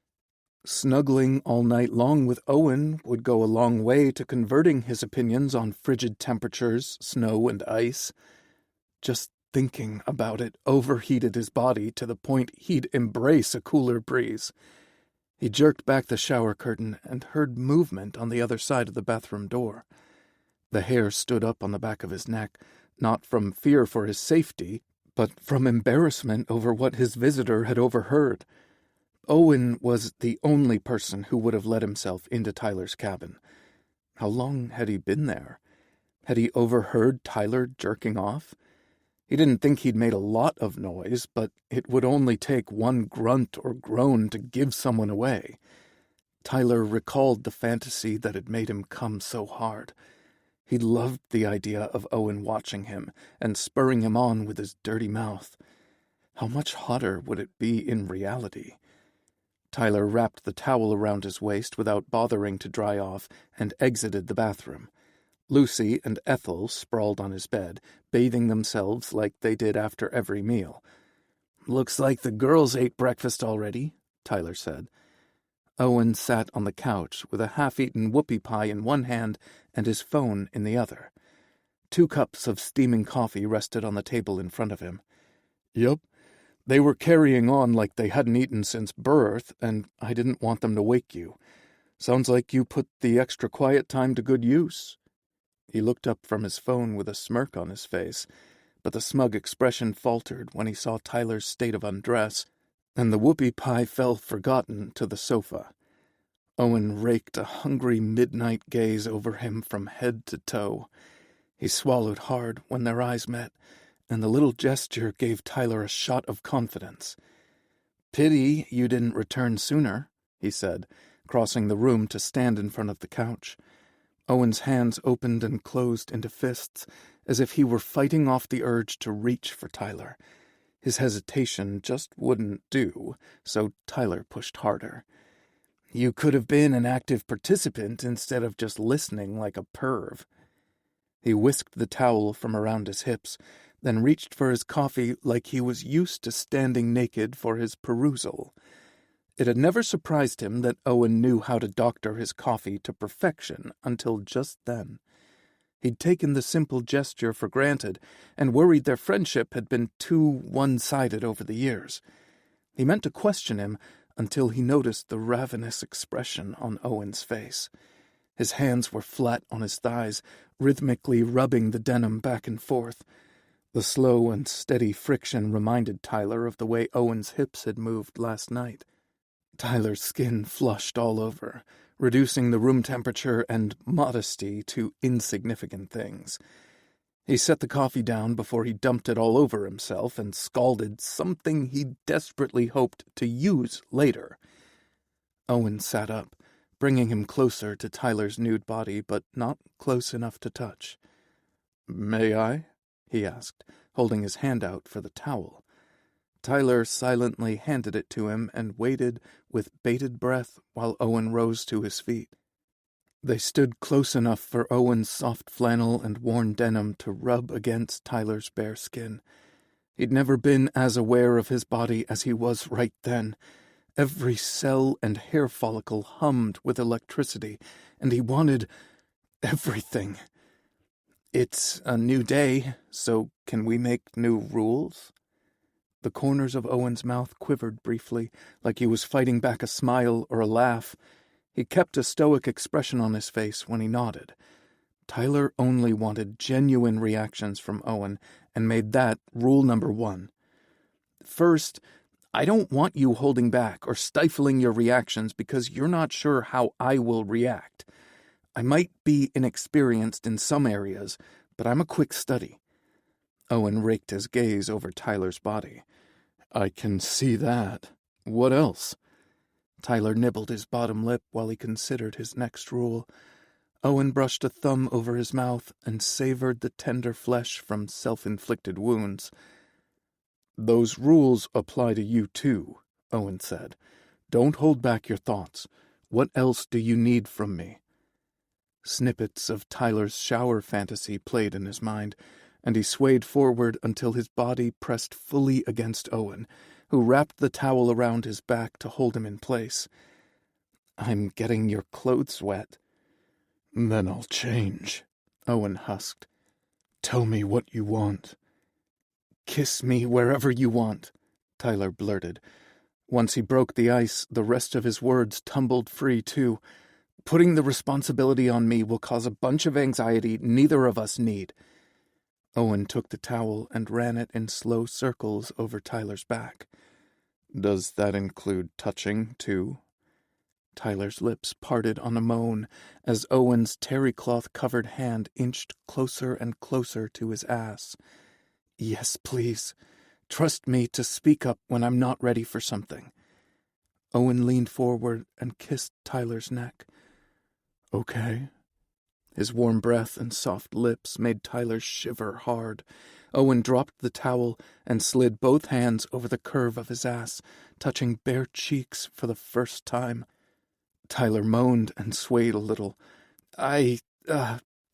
Snuggling all night long with Owen would go a long way to converting his opinions on frigid temperatures, snow, and ice. Just thinking about it overheated his body to the point he'd embrace a cooler breeze. He jerked back the shower curtain and heard movement on the other side of the bathroom door. The hair stood up on the back of his neck, not from fear for his safety, but from embarrassment over what his visitor had overheard. Owen was the only person who would have let himself into Tyler's cabin. How long had he been there? Had he overheard Tyler jerking off? He didn't think he'd made a lot of noise, but it would only take one grunt or groan to give someone away. Tyler recalled the fantasy that had made him come so hard. He loved the idea of Owen watching him and spurring him on with his dirty mouth. How much hotter would it be in reality? Tyler wrapped the towel around his waist without bothering to dry off and exited the bathroom. Lucy and Ethel sprawled on his bed, bathing themselves like they did after every meal. "Looks like the girls ate breakfast already," Tyler said. Owen sat on the couch with a half-eaten whoopie pie in one hand and his phone in the other. 2 cups of steaming coffee rested on the table in front of him. "Yup. They were carrying on like they hadn't eaten since birth, and I didn't want them to wake you. Sounds like you put the extra quiet time to good use." He looked up from his phone with a smirk on his face, but the smug expression faltered when he saw Tyler's state of undress, and the whoopie pie fell forgotten to the sofa. Owen raked a hungry midnight gaze over him from head to toe. He swallowed hard when their eyes met, and the little gesture gave Tyler a shot of confidence. "Pity you didn't return sooner," he said, crossing the room to stand in front of the couch. Owen's hands opened and closed into fists, as if he were fighting off the urge to reach for Tyler. His hesitation just wouldn't do, so Tyler pushed harder. "You could have been an active participant instead of just listening like a perv." He whisked the towel from around his hips, then reached for his coffee like he was used to standing naked for his perusal. It had never surprised him that Owen knew how to doctor his coffee to perfection until just then. He'd taken the simple gesture for granted and worried their friendship had been too one-sided over the years. He meant to question him until he noticed the ravenous expression on Owen's face. His hands were flat on his thighs, rhythmically rubbing the denim back and forth. The slow and steady friction reminded Tyler of the way Owen's hips had moved last night. Tyler's skin flushed all over, reducing the room temperature and modesty to insignificant things. He set the coffee down before he dumped it all over himself and scalded something he desperately hoped to use later. Owen sat up, bringing him closer to Tyler's nude body, but not close enough to touch. "May I?" he asked, holding his hand out for the towel. Tyler silently handed it to him and waited with bated breath while Owen rose to his feet. They stood close enough for Owen's soft flannel and worn denim to rub against Tyler's bare skin. He'd never been as aware of his body as he was right then. Every cell and hair follicle hummed with electricity, and he wanted everything. "It's a new day, so can we make new rules?" The corners of Owen's mouth quivered briefly, like he was fighting back a smile or a laugh. He kept a stoic expression on his face when he nodded. Tyler only wanted genuine reactions from Owen, and made that rule number 1. "First, I don't want you holding back or stifling your reactions because you're not sure how I will react. I might be inexperienced in some areas, but I'm a quick study." Owen raked his gaze over Tyler's body. "I can see that. What else?" Tyler nibbled his bottom lip while he considered his next rule. Owen brushed a thumb over his mouth and savored the tender flesh from self-inflicted wounds. "Those rules apply to you too," Owen said. "Don't hold back your thoughts. What else do you need from me?" Snippets of Tyler's shower fantasy played in his mind, and he swayed forward until his body pressed fully against Owen, who wrapped the towel around his back to hold him in place. "I'm getting your clothes wet." "Then I'll change," Owen husked. "Tell me what you want." "Kiss me wherever you want," Tyler blurted. Once he broke the ice, the rest of his words tumbled free, too. "Putting the responsibility on me will cause a bunch of anxiety neither of us need." Owen took the towel and ran it in slow circles over Tyler's back. "Does that include touching, too?" Tyler's lips parted on a moan as Owen's terry-cloth-covered hand inched closer and closer to his ass. "Yes, please. Trust me to speak up when I'm not ready for something." Owen leaned forward and kissed Tyler's neck. "Okay." His warm breath and soft lips made Tyler shiver hard. Owen dropped the towel and slid both hands over the curve of his ass, touching bare cheeks for the first time. Tyler moaned and swayed a little. I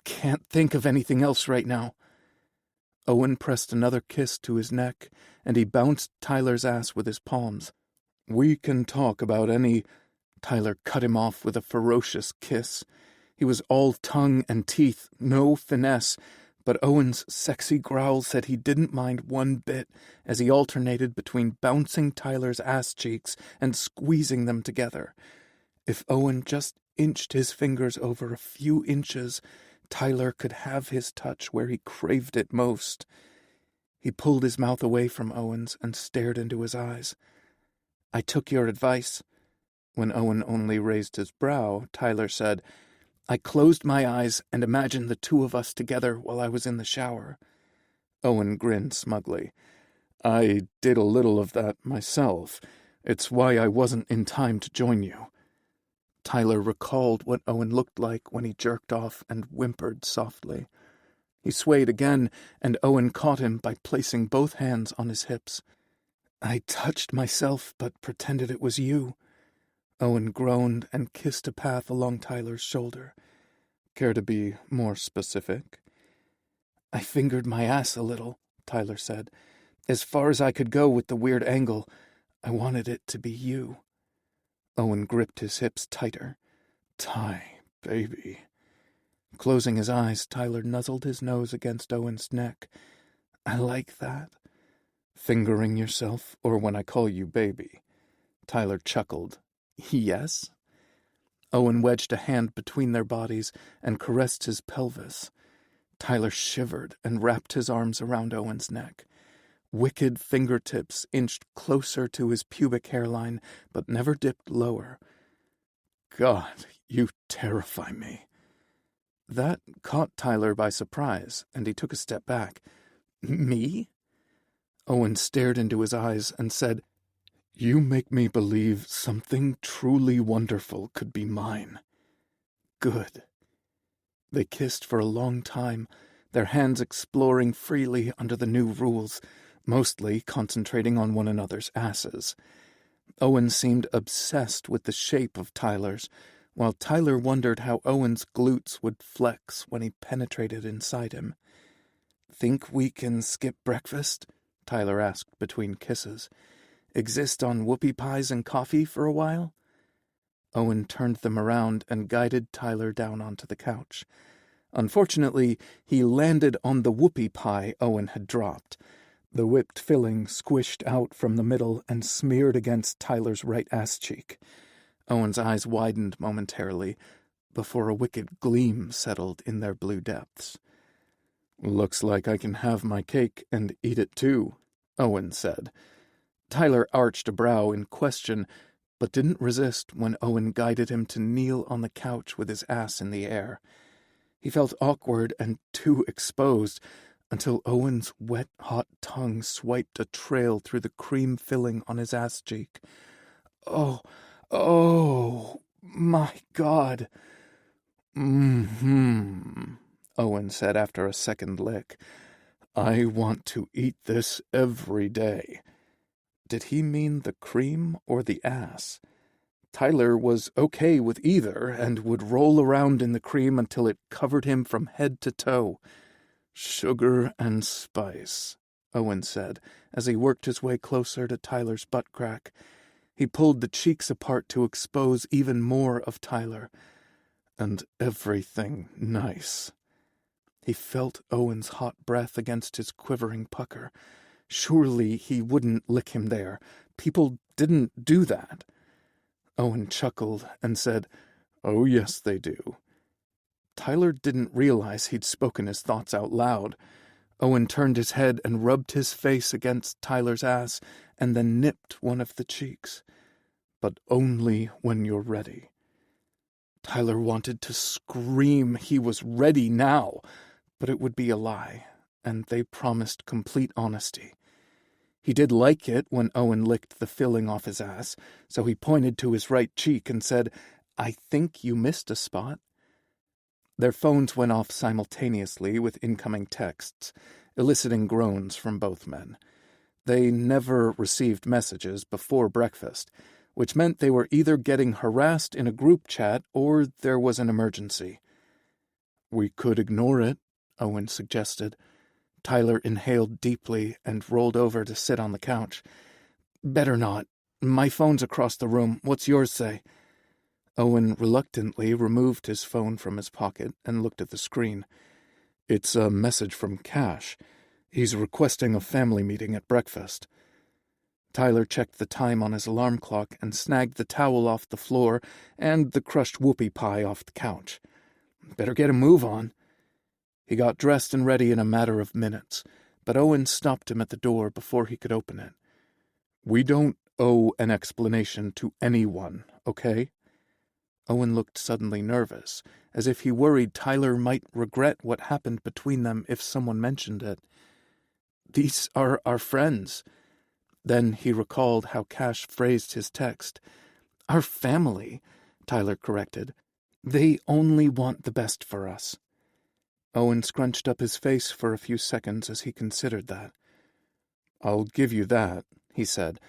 can't think of anything else right now. Owen pressed another kiss to his neck, and he bounced Tyler's ass with his palms. We can talk about any... Tyler cut him off with a ferocious kiss. He was all tongue and teeth, no finesse, but Owen's sexy growl said he didn't mind one bit as he alternated between bouncing Tyler's ass cheeks and squeezing them together. If Owen just inched his fingers over a few inches, Tyler could have his touch where he craved it most. He pulled his mouth away from Owen's and stared into his eyes. I took your advice. When Owen only raised his brow, Tyler said, I closed my eyes and imagined the two of us together while I was in the shower. Owen grinned smugly. I did a little of that myself. It's why I wasn't in time to join you. Tyler recalled what Owen looked like when he jerked off and whimpered softly. He swayed again, and Owen caught him by placing both hands on his hips. I touched myself, but pretended it was you. Owen groaned and kissed a path along Tyler's shoulder. Care to be more specific? I fingered my ass a little, Tyler said. As far as I could go with the weird angle, I wanted it to be you. Owen gripped his hips tighter. Ty, baby. Closing his eyes, Tyler nuzzled his nose against Owen's neck. I like that. Fingering yourself, or when I call you baby? Tyler chuckled. Yes? Owen wedged a hand between their bodies and caressed his pelvis. Tyler shivered and wrapped his arms around Owen's neck. Wicked fingertips inched closer to his pubic hairline, but never dipped lower. God, you terrify me. That caught Tyler by surprise, and he took a step back. Me? Owen stared into his eyes and said, You make me believe something truly wonderful could be mine. Good. They kissed for a long time, their hands exploring freely under the new rules, mostly concentrating on one another's asses. Owen seemed obsessed with the shape of Tyler's, while Tyler wondered how Owen's glutes would flex when he penetrated inside him. Think we can skip breakfast? Tyler asked between kisses. Exist on whoopie pies and coffee for a while? Owen turned them around and guided Tyler down onto the couch. Unfortunately, he landed on the whoopie pie Owen had dropped. The whipped filling squished out from the middle and smeared against Tyler's right ass cheek. Owen's eyes widened momentarily, before a wicked gleam settled in their blue depths. Looks like I can have my cake and eat it too, Owen said. Tyler arched a brow in question, but didn't resist when Owen guided him to kneel on the couch with his ass in the air. He felt awkward and too exposed, until Owen's wet, hot tongue swiped a trail through the cream filling on his ass cheek. Oh, my God. Owen said after a second lick. I want to eat this every day. Did he mean the cream or the ass? Tyler was okay with either and would roll around in the cream until it covered him from head to toe. Sugar and spice, Owen said, as he worked his way closer to Tyler's butt crack. He pulled the cheeks apart to expose even more of Tyler. And everything nice. He felt Owen's hot breath against his quivering pucker. Surely he wouldn't lick him there. People didn't do that. Owen chuckled and said, Oh, yes, they do. Tyler didn't realize he'd spoken his thoughts out loud. Owen turned his head and rubbed his face against Tyler's ass and then nipped one of the cheeks. But only when you're ready. Tyler wanted to scream he was ready now, but it would be a lie, and they promised complete honesty. He did like it when Owen licked the filling off his ass, so he pointed to his right cheek and said, I think you missed a spot. Their phones went off simultaneously with incoming texts, eliciting groans from both men. They never received messages before breakfast, which meant they were either getting harassed in a group chat or there was an emergency. "We could ignore it," Owen suggested. Tyler inhaled deeply and rolled over to sit on the couch. "Better not. My phone's across the room. What's yours say?" Owen reluctantly removed his phone from his pocket and looked at the screen. "It's a message from Cash. He's requesting a family meeting at breakfast." Tyler checked the time on his alarm clock and snagged the towel off the floor and the crushed whoopie pie off the couch. "Better get a move on." He got dressed and ready in a matter of minutes, but Owen stopped him at the door before he could open it. "We don't owe an explanation to anyone, okay?" Owen looked suddenly nervous, as if he worried Tyler might regret what happened between them if someone mentioned it. "These are our friends." Then he recalled how Cash phrased his text. "Our family," Tyler corrected. "They only want the best for us." Owen scrunched up his face for a few seconds as he considered that. "I'll give you that," he said,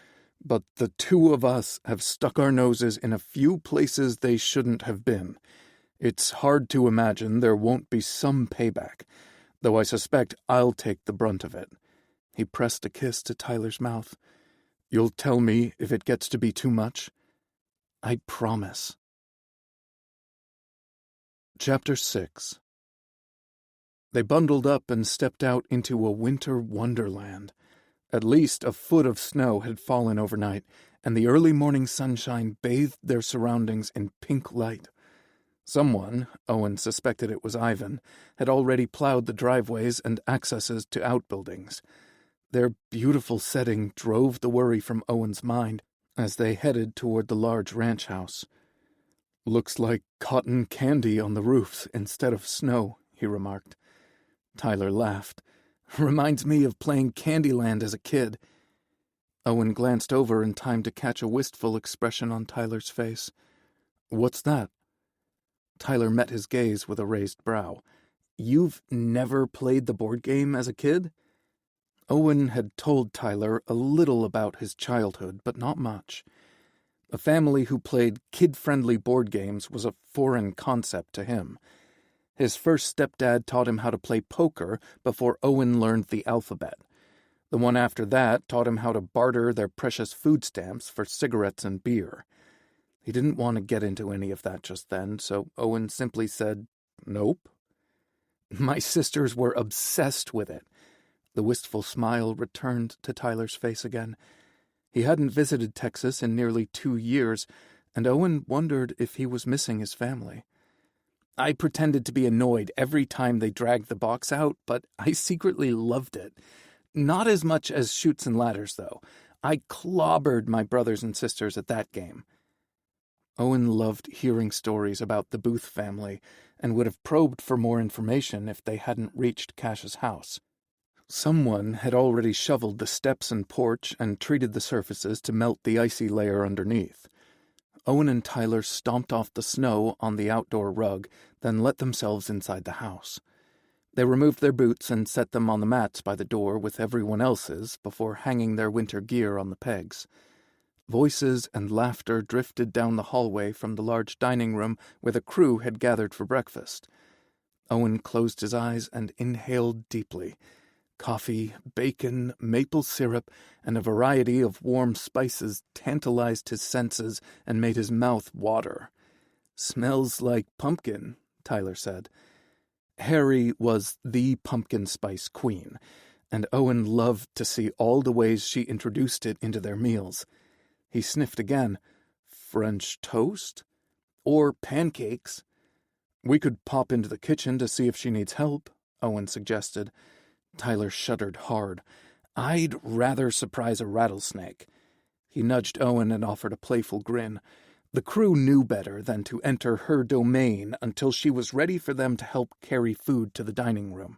"but the two of us have stuck our noses in a few places they shouldn't have been. It's hard to imagine there won't be some payback, though I suspect I'll take the brunt of it." He pressed a kiss to Tyler's mouth. "You'll tell me if it gets to be too much?" "I promise." Chapter 6. They bundled up and stepped out into a winter wonderland. At least a foot of snow had fallen overnight, and the early morning sunshine bathed their surroundings in pink light. Someone, Owen suspected it was Ivan, had already plowed the driveways and accesses to outbuildings. Their beautiful setting drove the worry from Owen's mind as they headed toward the large ranch house. "Looks like cotton candy on the roofs instead of snow," he remarked. Tyler laughed. "Reminds me of playing Candyland as a kid." Owen glanced over in time to catch a wistful expression on Tyler's face. "What's that?" Tyler met his gaze with a raised brow. "You've never played the board game as a kid?" Owen had told Tyler a little about his childhood, but not much. A family who played kid-friendly board games was a foreign concept to him. His first stepdad taught him how to play poker before Owen learned the alphabet. The one after that taught him how to barter their precious food stamps for cigarettes and beer. He didn't want to get into any of that just then, so Owen simply said, "Nope." "My sisters were obsessed with it." The wistful smile returned to Tyler's face again. He hadn't visited Texas in nearly 2 years, and Owen wondered if he was missing his family. "I pretended to be annoyed every time they dragged the box out, but I secretly loved it. Not as much as Chutes and Ladders, though. I clobbered my brothers and sisters at that game." Owen loved hearing stories about the Booth family and would have probed for more information if they hadn't reached Cash's house. Someone had already shoveled the steps and porch and treated the surfaces to melt the icy layer underneath. Owen and Tyler stomped off the snow on the outdoor rug, then let themselves inside the house. They removed their boots and set them on the mats by the door with everyone else's before hanging their winter gear on the pegs. Voices and laughter drifted down the hallway from the large dining room where the crew had gathered for breakfast. Owen closed his eyes and inhaled deeply. Coffee, bacon, maple syrup, and a variety of warm spices tantalized his senses and made his mouth water. "Smells like pumpkin," Tyler said. Harry was the pumpkin spice queen, and Owen loved to see all the ways she introduced it into their meals. He sniffed again. "French toast? Or pancakes?" "We could pop into the kitchen to see if she needs help," Owen suggested. Tyler shuddered hard. "I'd rather surprise a rattlesnake." He nudged Owen and offered a playful grin. The crew knew better than to enter her domain until she was ready for them to help carry food to the dining room.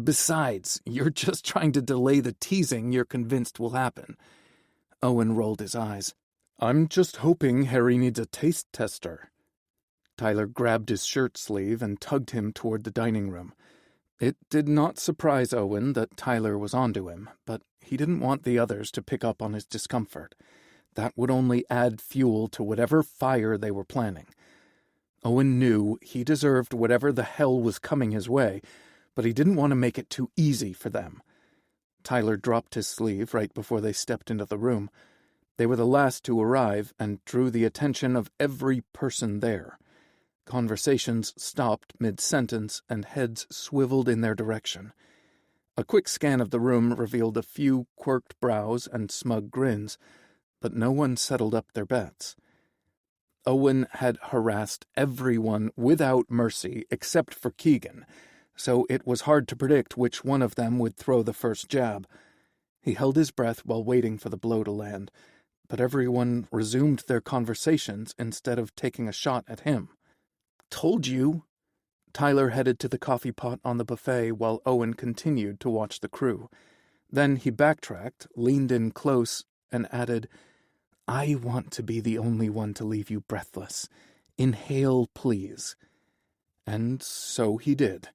"Besides, you're just trying to delay the teasing you're convinced will happen." Owen rolled his eyes. "I'm just hoping Harry needs a taste tester." Tyler grabbed his shirt sleeve and tugged him toward the dining room. It did not surprise Owen that Tyler was onto him, but he didn't want the others to pick up on his discomfort. That would only add fuel to whatever fire they were planning. Owen knew he deserved whatever the hell was coming his way, but he didn't want to make it too easy for them. Tyler dropped his sleeve right before they stepped into the room. They were the last to arrive and drew the attention of every person there. Conversations stopped mid-sentence and heads swiveled in their direction. A quick scan of the room revealed a few quirked brows and smug grins, but no one settled up their bets. Owen had harassed everyone without mercy except for Keegan, so it was hard to predict which one of them would throw the first jab. He held his breath while waiting for the blow to land, but everyone resumed their conversations instead of taking a shot at him. "Told you." Tyler headed to the coffee pot on the buffet while Owen continued to watch the crew. Then he backtracked, leaned in close, and added, "I want to be the only one to leave you breathless. Inhale, please." And so he did.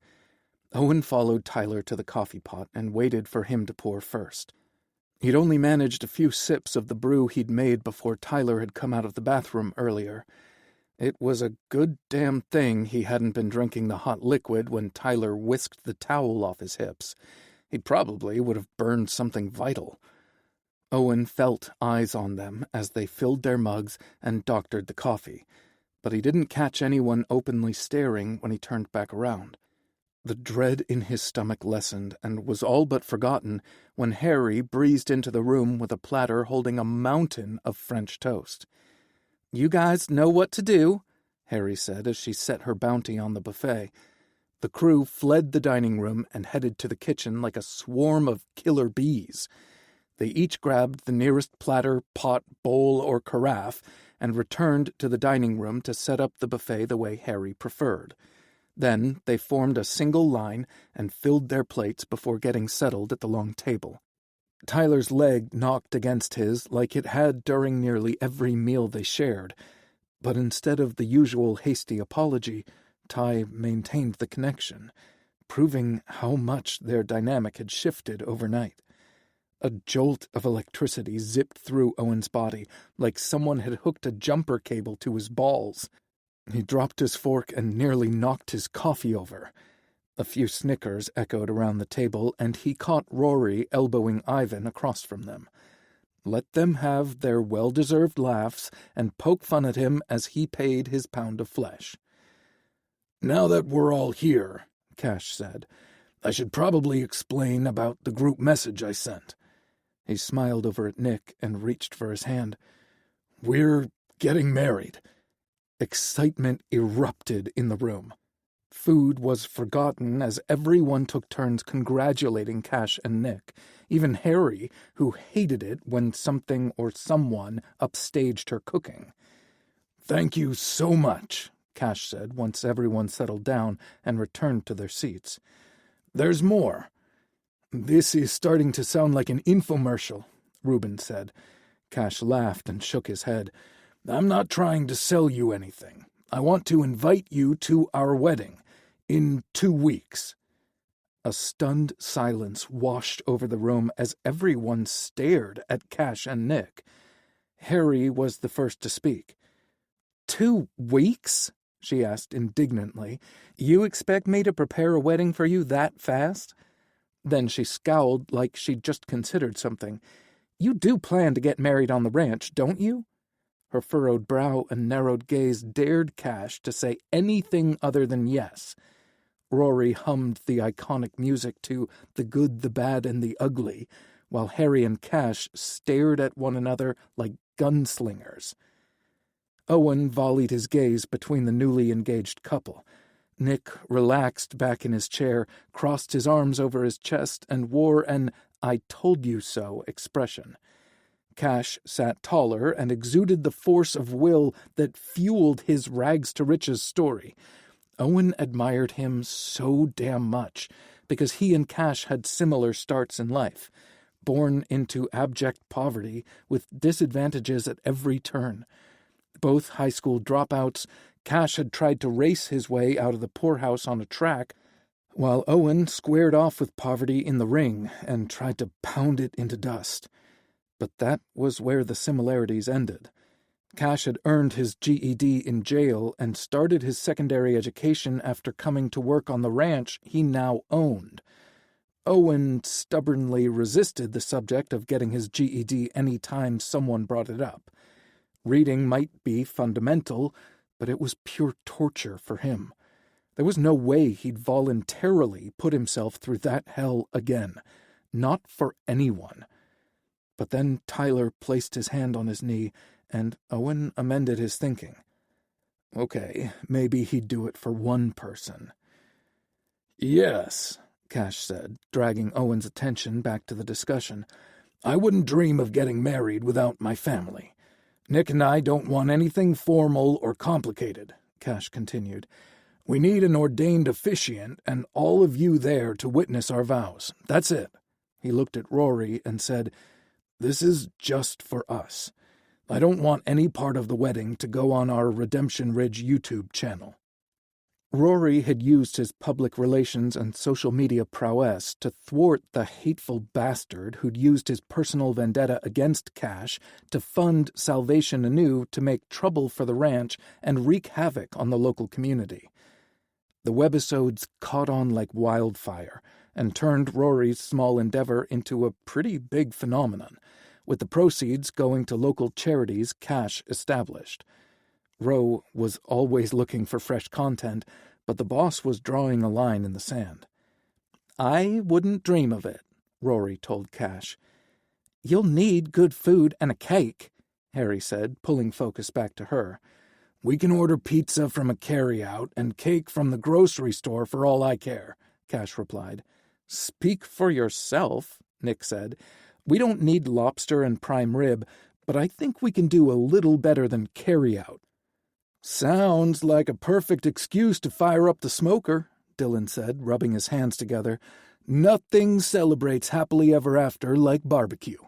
Owen followed Tyler to the coffee pot and waited for him to pour first. He'd only managed a few sips of the brew he'd made before Tyler had come out of the bathroom earlier. It was a good damn thing he hadn't been drinking the hot liquid when Tyler whisked the towel off his hips. He probably would have burned something vital. Owen felt eyes on them as they filled their mugs and doctored the coffee, but he didn't catch anyone openly staring when he turned back around. The dread in his stomach lessened and was all but forgotten when Harry breezed into the room with a platter holding a mountain of French toast. "You guys know what to do," Harry said as she set her bounty on the buffet. The crew fled the dining room and headed to the kitchen like a swarm of killer bees. They each grabbed the nearest platter, pot, bowl, or carafe and returned to the dining room to set up the buffet the way Harry preferred. Then they formed a single line and filled their plates before getting settled at the long table. Tyler's leg knocked against his like it had during nearly every meal they shared, but instead of the usual hasty apology, Ty maintained the connection, proving how much their dynamic had shifted overnight. A jolt of electricity zipped through Owen's body like someone had hooked a jumper cable to his balls. He dropped his fork and nearly knocked his coffee over. A few snickers echoed around the table, and he caught Rory elbowing Ivan across from them. Let them have their well-deserved laughs and poke fun at him as he paid his pound of flesh. "Now that we're all here," Cash said, "I should probably explain about the group message I sent." He smiled over at Nick and reached for his hand. "We're getting married." Excitement erupted in the room. Food was forgotten as everyone took turns congratulating Cash and Nick, even Harry, who hated it when something or someone upstaged her cooking. "Thank you so much," Cash said once everyone settled down and returned to their seats. "There's more." "This is starting to sound like an infomercial," Reuben said. Cash laughed and shook his head. "I'm not trying to sell you anything. I want to invite you to our wedding in 2 weeks. A stunned silence washed over the room as everyone stared at Cash and Nick. Harry was the first to speak. 2 weeks? She asked indignantly. "You expect me to prepare a wedding for you that fast?" Then she scowled like she'd just considered something. "You do plan to get married on the ranch, don't you?" Her furrowed brow and narrowed gaze dared Cash to say anything other than yes. Rory hummed the iconic music to The Good, the Bad, and the Ugly, while Harry and Cash stared at one another like gunslingers. Owen volleyed his gaze between the newly engaged couple. Nick relaxed back in his chair, crossed his arms over his chest, and wore an "I told you so" expression. Cash sat taller and exuded the force of will that fueled his rags-to-riches story. Owen admired him so damn much because he and Cash had similar starts in life, born into abject poverty with disadvantages at every turn. Both high school dropouts, Cash had tried to race his way out of the poorhouse on a track, while Owen squared off with poverty in the ring and tried to pound it into dust. But that was where the similarities ended. Cash had earned his GED in jail and started his secondary education after coming to work on the ranch he now owned. Owen stubbornly resisted the subject of getting his GED any time someone brought it up. Reading might be fundamental, but it was pure torture for him. There was no way he'd voluntarily put himself through that hell again. Not for anyone. But then Tyler placed his hand on his knee, and Owen amended his thinking. Okay, maybe he'd do it for one person. Yes, Cash said, dragging Owen's attention back to the discussion. I wouldn't dream of getting married without my family. Nick and I don't want anything formal or complicated, Cash continued. We need an ordained officiant and all of you there to witness our vows. That's it. He looked at Rory and said, This is just for us. I don't want any part of the wedding to go on our Redemption Ridge YouTube channel. Rory had used his public relations and social media prowess to thwart the hateful bastard who'd used his personal vendetta against Cash to fund Salvation Anew to make trouble for the ranch and wreak havoc on the local community. The webisodes caught on like wildfire and turned Rory's small endeavor into a pretty big phenomenon, with the proceeds going to local charities Cash established. Ro was always looking for fresh content, but the boss was drawing a line in the sand. I wouldn't dream of it, Rory told Cash. You'll need good food and a cake, Harry said, pulling focus back to her. We can order pizza from a carryout and cake from the grocery store for all I care, Cash replied. Speak for yourself, Nick said. We don't need lobster and prime rib, but I think we can do a little better than carryout. Sounds like a perfect excuse to fire up the smoker, Dylan said, rubbing his hands together. Nothing celebrates happily ever after like barbecue.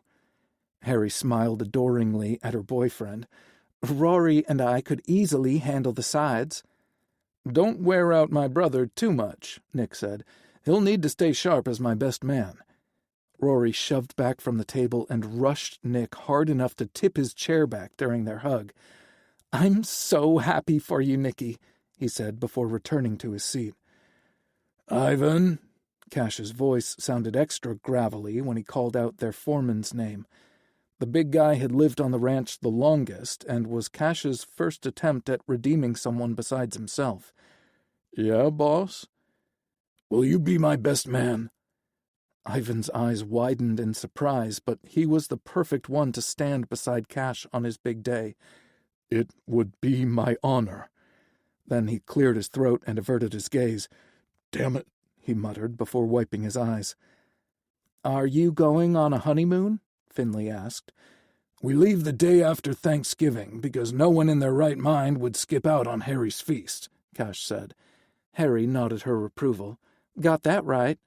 Harry smiled adoringly at her boyfriend. Rory and I could easily handle the sides. Don't wear out my brother too much, Nick said. He'll need to stay sharp as my best man. Rory shoved back from the table and rushed Nick hard enough to tip his chair back during their hug. I'm so happy for you, Nicky, he said before returning to his seat. Ivan? Cash's voice sounded extra gravelly when he called out their foreman's name. The big guy had lived on the ranch the longest and was Cash's first attempt at redeeming someone besides himself. Yeah, boss? Will you be my best man? Ivan's eyes widened in surprise, but he was the perfect one to stand beside Cash on his big day. It would be my honor. Then he cleared his throat and averted his gaze. Damn it, he muttered before wiping his eyes. Are you going on a honeymoon? Finley asked. We leave the day after Thanksgiving because no one in their right mind would skip out on Harry's feast, Cash said. Harry nodded her approval. Got that right.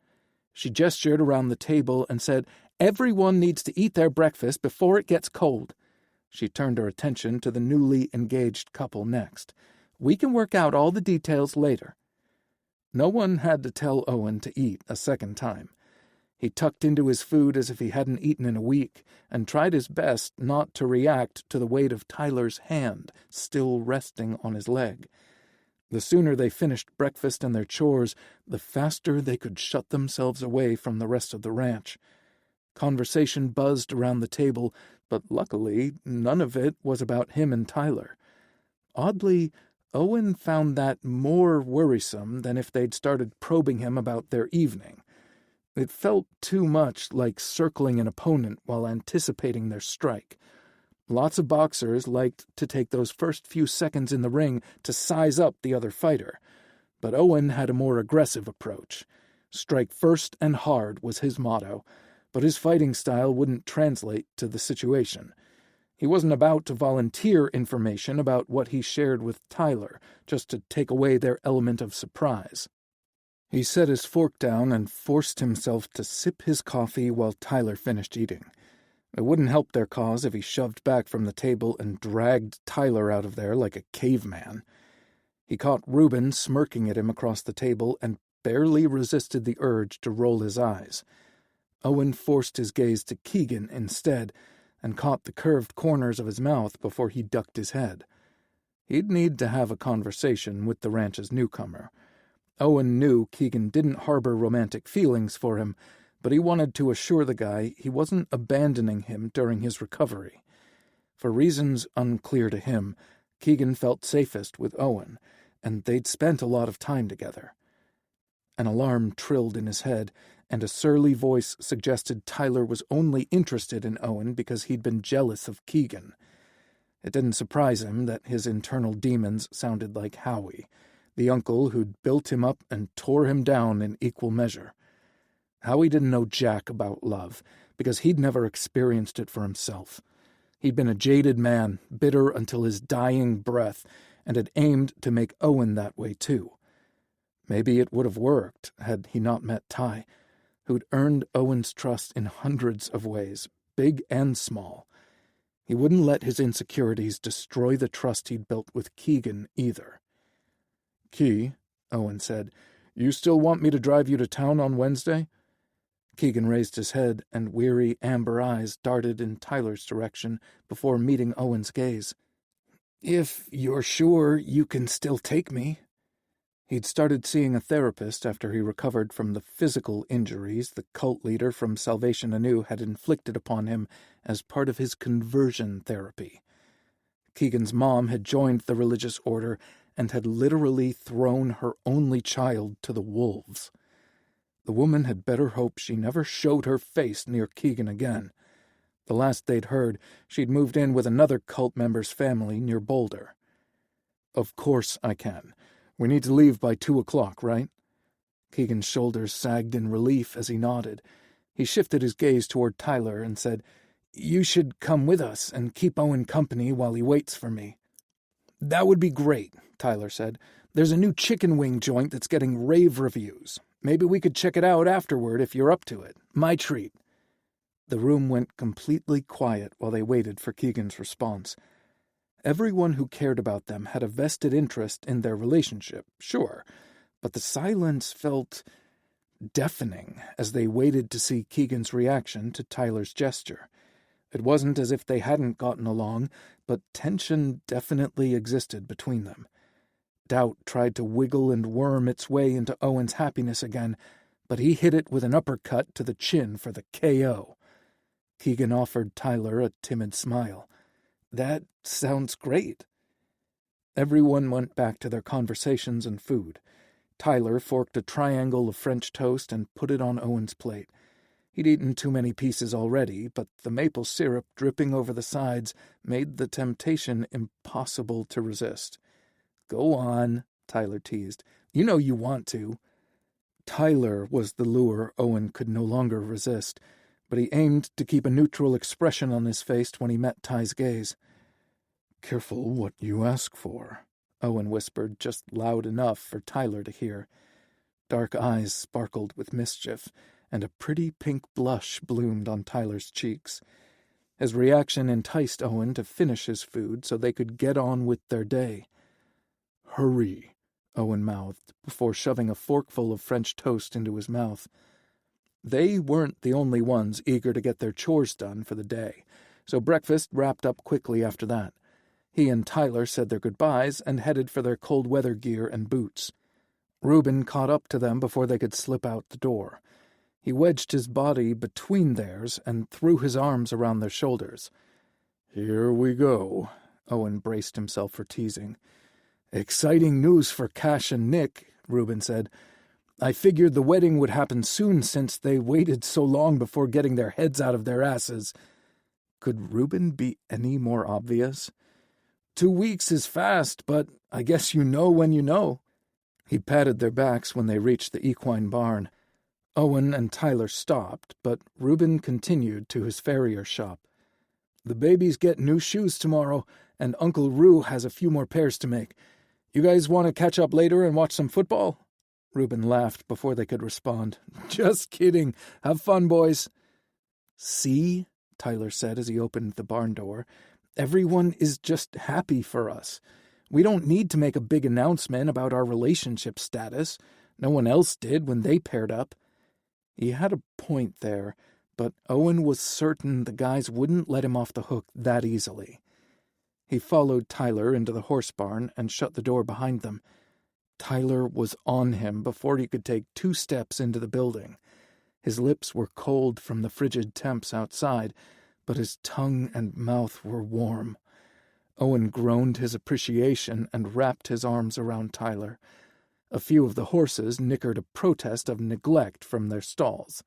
She gestured around the table and said, Everyone needs to eat their breakfast before it gets cold. She turned her attention to the newly engaged couple next. We can work out all the details later. No one had to tell Owen to eat a second time. He tucked into his food as if he hadn't eaten in a week and tried his best not to react to the weight of Tyler's hand still resting on his leg. The sooner they finished breakfast and their chores, the faster they could shut themselves away from the rest of the ranch. Conversation buzzed around the table, but luckily none of it was about him and Tyler. Oddly, Owen found that more worrisome than if they'd started probing him about their evening. It felt too much like circling an opponent while anticipating their strike. Lots of boxers liked to take those first few seconds in the ring to size up the other fighter, but Owen had a more aggressive approach. Strike first and hard was his motto, but his fighting style wouldn't translate to the situation. He wasn't about to volunteer information about what he shared with Tyler, just to take away their element of surprise. He set his fork down and forced himself to sip his coffee while Tyler finished eating. It wouldn't help their cause if he shoved back from the table and dragged Tyler out of there like a caveman. He caught Reuben smirking at him across the table and barely resisted the urge to roll his eyes. Owen forced his gaze to Keegan instead and caught the curved corners of his mouth before he ducked his head. He'd need to have a conversation with the ranch's newcomer. Owen knew Keegan didn't harbor romantic feelings for him, but he wanted to assure the guy he wasn't abandoning him during his recovery. For reasons unclear to him, Keegan felt safest with Owen, and they'd spent a lot of time together. An alarm trilled in his head, and a surly voice suggested Tyler was only interested in Owen because he'd been jealous of Keegan. It didn't surprise him that his internal demons sounded like Howie, the uncle who'd built him up and tore him down in equal measure. Howie didn't know jack about love, because he'd never experienced it for himself. He'd been a jaded man, bitter until his dying breath, and had aimed to make Owen that way too. Maybe it would have worked had he not met Ty, who'd earned Owen's trust in hundreds of ways, big and small. He wouldn't let his insecurities destroy the trust he'd built with Keegan either. "Key," Owen said, "you still want me to drive you to town on Wednesday?" Keegan raised his head, and weary amber eyes darted in Tyler's direction before meeting Owen's gaze. "If you're sure you can still take me." He'd started seeing a therapist after he recovered from the physical injuries the cult leader from Salvation Anew had inflicted upon him as part of his conversion therapy. Keegan's mom had joined the religious order and had literally thrown her only child to the wolves. The woman had better hope she never showed her face near Keegan again. The last they'd heard, she'd moved in with another cult member's family near Boulder. "Of course I can. We need to leave by 2:00, right?" Keegan's shoulders sagged in relief as he nodded. He shifted his gaze toward Tyler and said, "You should come with us and keep Owen company while he waits for me." "That would be great," Tyler said. "There's a new chicken wing joint that's getting rave reviews. Maybe we could check it out afterward if you're up to it. My treat." The room went completely quiet while they waited for Keegan's response. Everyone who cared about them had a vested interest in their relationship, sure, but the silence felt deafening as they waited to see Keegan's reaction to Tyler's gesture. It wasn't as if they hadn't gotten along, but tension definitely existed between them. Doubt tried to wiggle and worm its way into Owen's happiness again, but he hit it with an uppercut to the chin for the KO. Keegan offered Tyler a timid smile. "That sounds great." Everyone went back to their conversations and food. Tyler forked a triangle of French toast and put it on Owen's plate. He'd eaten too many pieces already, but the maple syrup dripping over the sides made the temptation impossible to resist. "Go on," Tyler teased. "You know you want to." Tyler was the lure Owen could no longer resist, but he aimed to keep a neutral expression on his face when he met Ty's gaze. "Careful what you ask for," Owen whispered, just loud enough for Tyler to hear. Dark eyes sparkled with mischief, and a pretty pink blush bloomed on Tyler's cheeks. His reaction enticed Owen to finish his food so they could get on with their day. "Hurry," Owen mouthed, before shoving a forkful of French toast into his mouth. They weren't the only ones eager to get their chores done for the day, so breakfast wrapped up quickly after that. He and Tyler said their goodbyes and headed for their cold weather gear and boots. Reuben caught up to them before they could slip out the door. He wedged his body between theirs and threw his arms around their shoulders. "Here we go," Owen braced himself for teasing. "Exciting news for Cash and Nick," Reuben said. "I figured the wedding would happen soon since they waited so long before getting their heads out of their asses." Could Reuben be any more obvious? 2 weeks is fast, but I guess you know when you know." He patted their backs when they reached the equine barn. Owen and Tyler stopped, but Reuben continued to his farrier shop. "The babies get new shoes tomorrow, and Uncle Roo has a few more pairs to make. You guys want to catch up later and watch some football?" Reuben laughed before they could respond. "Just kidding. Have fun, boys." "See," Tyler said as he opened the barn door, "everyone is just happy for us. We don't need to make a big announcement about our relationship status. No one else did when they paired up. He had a point there, but Owen was certain the guys wouldn't let him off the hook that easily. He followed Tyler into the horse barn and shut the door behind them. Tyler was on him before he could take 2 steps into the building. His lips were cold from the frigid temps outside, but his tongue and mouth were warm. Owen groaned his appreciation and wrapped his arms around Tyler. A few of the horses nickered a protest of neglect from their stalls.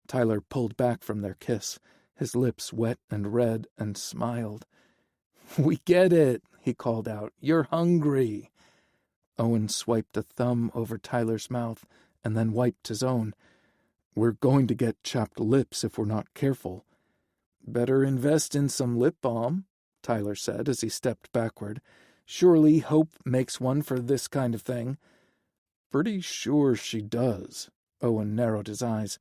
Tyler pulled back from their kiss, his lips wet and red, and smiled. "We get it," he called out. "You're hungry." Owen swiped a thumb over Tyler's mouth and then wiped his own. "We're going to get chapped lips if we're not careful." "Better invest in some lip balm," Tyler said as he stepped backward. "Surely hope makes one for this kind of thing." "Pretty sure she does." Owen narrowed his eyes.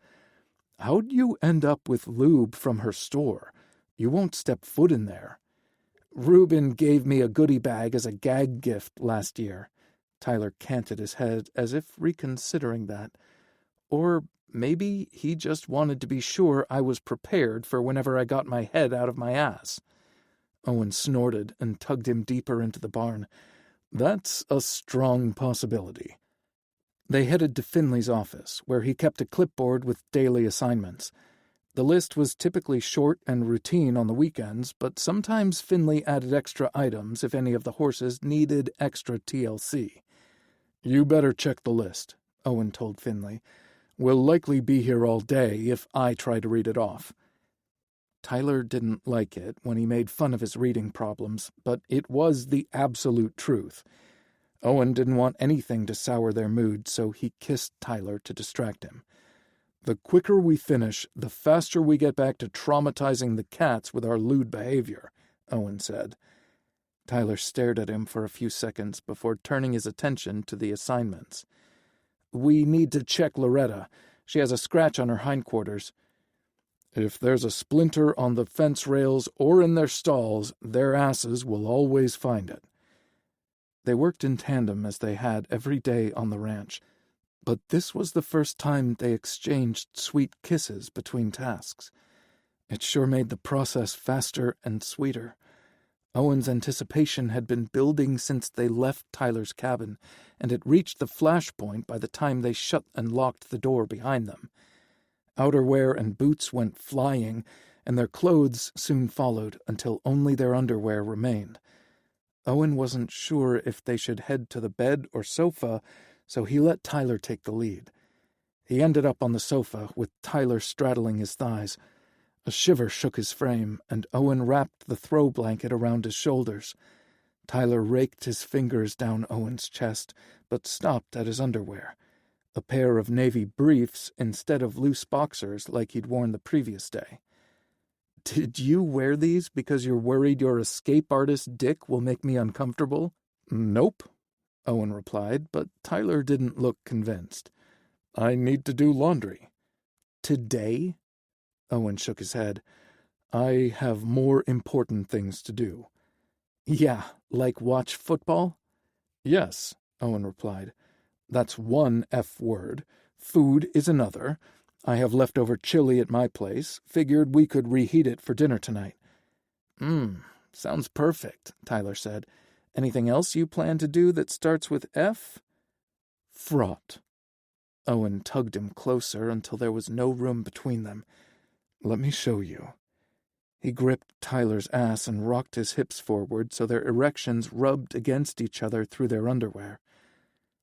"How'd you end up with lube from her store? You won't step foot in there." "Reuben gave me a goodie bag as a gag gift last year." Tyler canted his head as if reconsidering that. "Or maybe he just wanted to be sure I was prepared for whenever I got my head out of my ass." Owen snorted and tugged him deeper into the barn. "That's a strong possibility." They headed to Finley's office, where he kept a clipboard with daily assignments. The list was typically short and routine on the weekends, but sometimes Finley added extra items if any of the horses needed extra TLC. "You better check the list," Owen told Finley. "We'll likely be here all day if I try to read it off." Tyler didn't like it when he made fun of his reading problems, but it was the absolute truth. Owen didn't want anything to sour their mood, so he kissed Tyler to distract him. "The quicker we finish, the faster we get back to traumatizing the cats with our lewd behavior," Owen said. Tyler stared at him for a few seconds before turning his attention to the assignments. "We need to check Loretta. She has a scratch on her hindquarters." "If there's a splinter on the fence rails or in their stalls, their asses will always find it." They worked in tandem as they had every day on the ranch, but this was the first time they exchanged sweet kisses between tasks. It sure made the process faster and sweeter. Owen's anticipation had been building since they left Tyler's cabin, and it reached the flashpoint by the time they shut and locked the door behind them. Outerwear and boots went flying, and their clothes soon followed until only their underwear remained. Owen wasn't sure if they should head to the bed or sofa, so he let Tyler take the lead. He ended up on the sofa, with Tyler straddling his thighs. A shiver shook his frame, and Owen wrapped the throw blanket around his shoulders. Tyler raked his fingers down Owen's chest, but stopped at his underwear. A pair of navy briefs instead of loose boxers like he'd worn the previous day. "Did you wear these because you're worried your escape artist dick will make me uncomfortable?" "Nope," Owen replied, but Tyler didn't look convinced. "I need to do laundry." "Today?" Owen shook his head. "I have more important things to do." "Yeah, like watch football?" "Yes," Owen replied. "That's one F word. Food is another. I have leftover chili at my place. Figured we could reheat it for dinner tonight." Sounds perfect," Tyler said. "Anything else you plan to do that starts with F?" "Fraught." Owen tugged him closer until there was no room between them. "Let me show you." He gripped Tyler's ass and rocked his hips forward so their erections rubbed against each other through their underwear.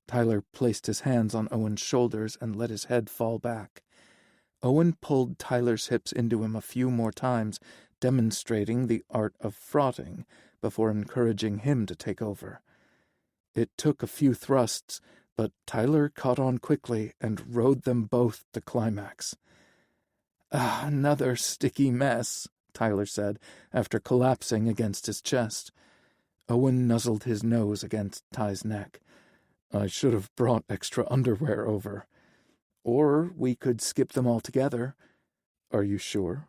Tyler placed his hands on Owen's shoulders and let his head fall back. Owen pulled Tyler's hips into him a few more times, demonstrating the art of fraughting before encouraging him to take over. It took a few thrusts, but Tyler caught on quickly and rode them both to climax. "Another sticky mess," Tyler said, after collapsing against his chest. Owen nuzzled his nose against Ty's neck. "I should have brought extra underwear over. Or we could skip them altogether." "Are you sure?"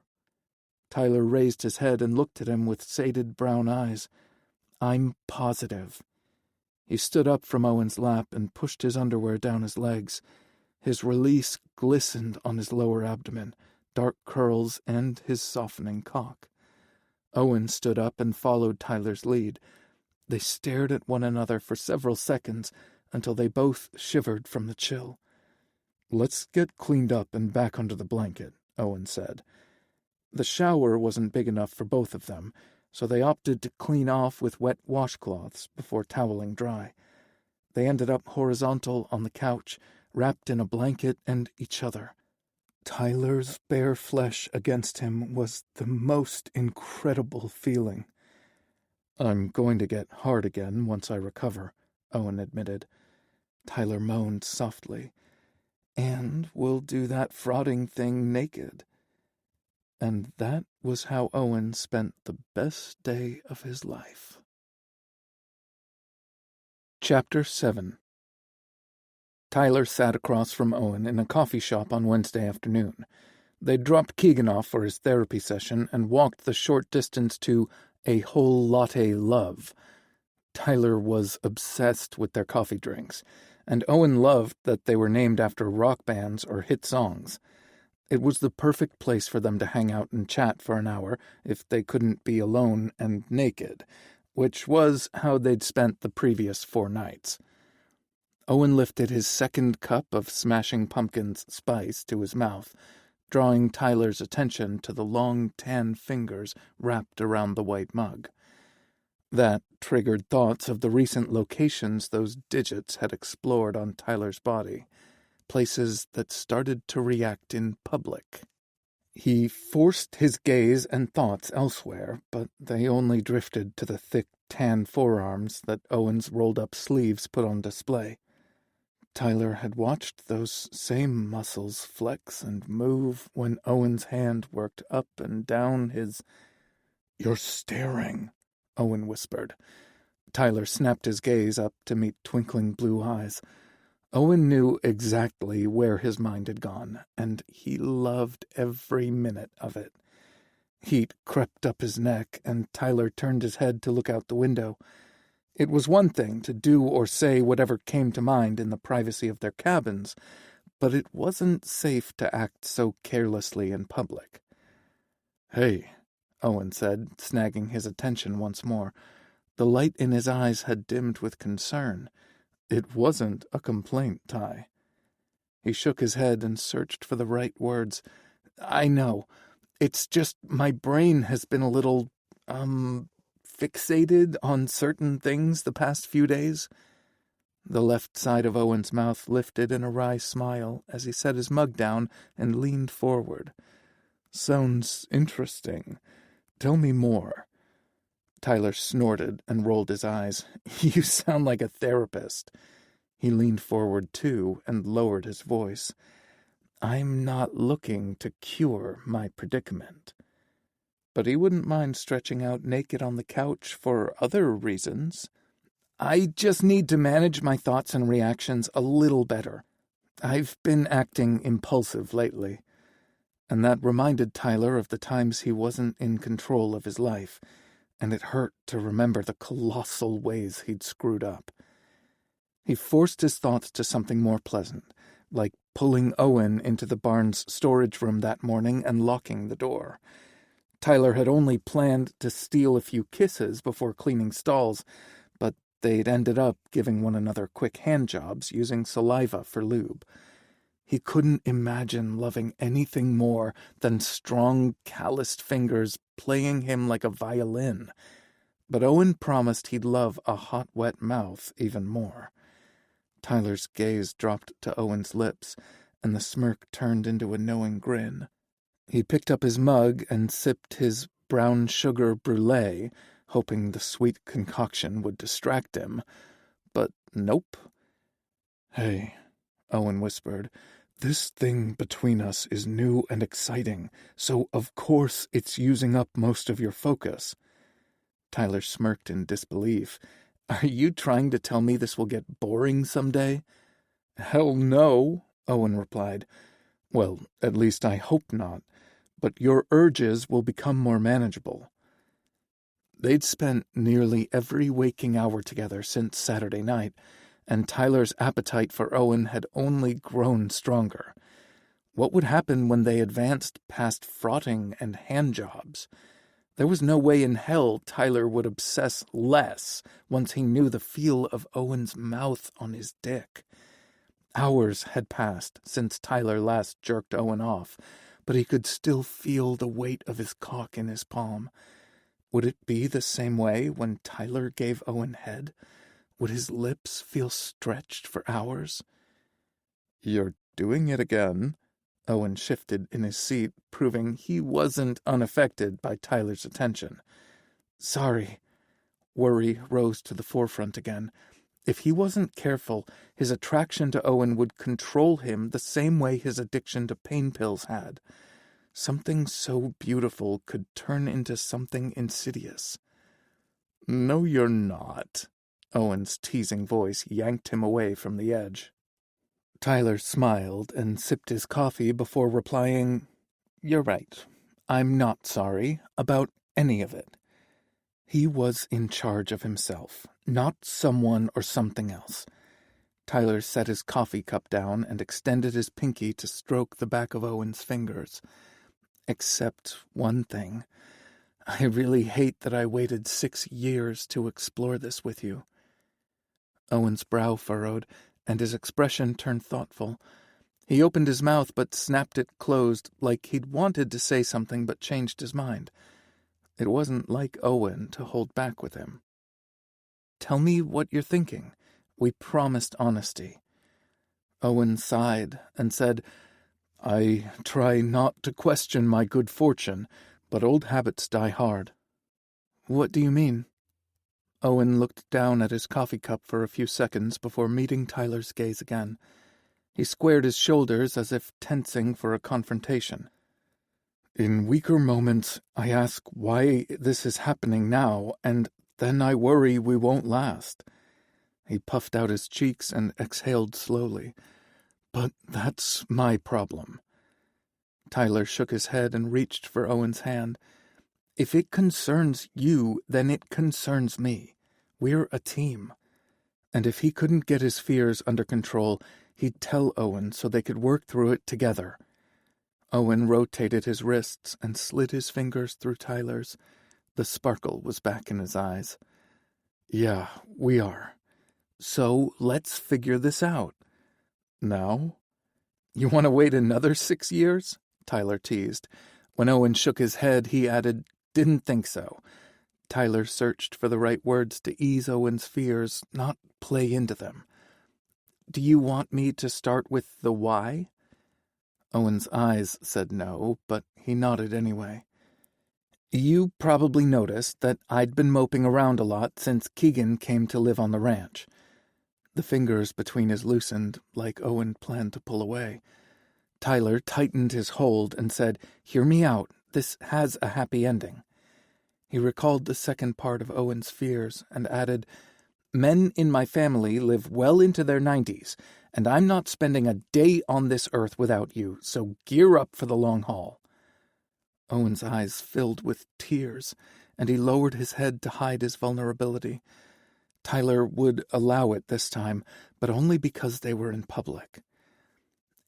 Tyler raised his head and looked at him with sated brown eyes. "I'm positive." He stood up from Owen's lap and pushed his underwear down his legs. His release glistened on his lower abdomen, dark curls, and his softening cock. Owen stood up and followed Tyler's lead. They stared at one another for several seconds until they both shivered from the chill. "Let's get cleaned up and back under the blanket," Owen said. The shower wasn't big enough for both of them, so they opted to clean off with wet washcloths before toweling dry. They ended up horizontal on the couch, wrapped in a blanket and each other. Tyler's bare flesh against him was the most incredible feeling. "I'm going to get hard again once I recover," Owen admitted. Tyler moaned softly. "And we'll do that frauding thing naked." And that was how Owen spent the best day of his life. Chapter 7. Tyler sat across from Owen in a coffee shop on Wednesday afternoon. They'd dropped Keegan off for his therapy session and walked the short distance to a whole latte love. Tyler was obsessed with their coffee drinks, and Owen loved that they were named after rock bands or hit songs. It was the perfect place for them to hang out and chat for an hour if they couldn't be alone and naked, which was how they'd spent the previous 4 nights. Owen lifted his second cup of Smashing Pumpkins Spice to his mouth, drawing Tyler's attention to the long tan fingers wrapped around the white mug. That triggered thoughts of the recent locations those digits had explored on Tyler's body, places that started to react in public. He forced his gaze and thoughts elsewhere, but they only drifted to the thick tan forearms that Owen's rolled-up sleeves put on display. Tyler had watched those same muscles flex and move when Owen's hand worked up and down his... "You're staring," Owen whispered. Tyler snapped his gaze up to meet twinkling blue eyes. Owen knew exactly where his mind had gone, and he loved every minute of it. Heat crept up his neck, and Tyler turned his head to look out the window. It was one thing to do or say whatever came to mind in the privacy of their cabins, but it wasn't safe to act so carelessly in public. "Hey," Owen said, snagging his attention once more. The light in his eyes had dimmed with concern. It wasn't a complaint, Ty. He shook his head and searched for the right words. "I know. It's just my brain has been a little, fixated on certain things the past few days." The left side of Owen's mouth lifted in a wry smile as he set his mug down and leaned forward. "Sounds interesting. Tell me more." Tyler snorted and rolled his eyes. "You sound like a therapist." He leaned forward, too, and lowered his voice. "I'm not looking to cure my predicament." But he wouldn't mind stretching out naked on the couch for other reasons. "I just need to manage my thoughts and reactions a little better. I've been acting impulsive lately." And that reminded Tyler of the times he wasn't in control of his life, and it hurt to remember the colossal ways he'd screwed up. He forced his thoughts to something more pleasant, like pulling Owen into the barn's storage room that morning and locking the door. Tyler had only planned to steal a few kisses before cleaning stalls, but they'd ended up giving one another quick handjobs using saliva for lube. He couldn't imagine loving anything more than strong, calloused fingers playing him like a violin. But Owen promised he'd love a hot, wet mouth even more. Tyler's gaze dropped to Owen's lips, and the smirk turned into a knowing grin. He picked up his mug and sipped his brown sugar brulee, hoping the sweet concoction would distract him. But nope. "Hey," Owen whispered, "this thing between us is new and exciting, so of course it's using up most of your focus." Tyler smirked in disbelief. "Are you trying to tell me this will get boring someday?" "Hell no," Owen replied. "Well, at least I hope not. But your urges will become more manageable." They'd spent nearly every waking hour together since Saturday night, and Tyler's appetite for Owen had only grown stronger. What would happen when they advanced past frotting and handjobs? There was no way in hell Tyler would obsess less once he knew the feel of Owen's mouth on his dick. Hours had passed since Tyler last jerked Owen off, but he could still feel the weight of his cock in his palm. Would it be the same way when Tyler gave Owen head? Would his lips feel stretched for hours? "You're doing it again." Owen shifted in his seat, proving he wasn't unaffected by Tyler's attention. "Sorry." Worry rose to the forefront again. If he wasn't careful, his attraction to Owen would control him the same way his addiction to pain pills had. Something so beautiful could turn into something insidious. "No, you're not." Owen's teasing voice yanked him away from the edge. Tyler smiled and sipped his coffee before replying, "You're right. I'm not sorry about any of it." He was in charge of himself, not someone or something else. Tyler set his coffee cup down and extended his pinky to stroke the back of Owen's fingers. "Except one thing. I really hate that I waited 6 years to explore this with you." Owen's brow furrowed, and his expression turned thoughtful. He opened his mouth but snapped it closed, like he'd wanted to say something but changed his mind. It wasn't like Owen to hold back with him. "Tell me what you're thinking. We promised honesty." Owen sighed and said, "I try not to question my good fortune, but old habits die hard." "What do you mean?" Owen looked down at his coffee cup for a few seconds before meeting Tyler's gaze again. He squared his shoulders as if tensing for a confrontation. "In weaker moments, I ask why this is happening now, and then I worry we won't last." He puffed out his cheeks and exhaled slowly. "But that's my problem." Tyler shook his head and reached for Owen's hand. "If it concerns you, then it concerns me. We're a team." And if he couldn't get his fears under control, he'd tell Owen so they could work through it together. Owen rotated his wrists and slid his fingers through Tyler's. The sparkle was back in his eyes. "Yeah, we are. So let's figure this out." "Now?" "You want to wait another 6 years?" Tyler teased. When Owen shook his head, he added, "Didn't think so." Tyler searched for the right words to ease Owen's fears, not play into them. "Do you want me to start with the why?" Owen's eyes said no, but he nodded anyway. "You probably noticed that I'd been moping around a lot since Keegan came to live on the ranch." The fingers between his loosened, like Owen planned to pull away. Tyler tightened his hold and said, "Hear me out. This has a happy ending." He recalled the second part of Owen's fears and added, "Men in my family live well into their 90s, and I'm not spending a day on this earth without you, so gear up for the long haul." Owen's eyes filled with tears, and he lowered his head to hide his vulnerability. Tyler would allow it this time, but only because they were in public.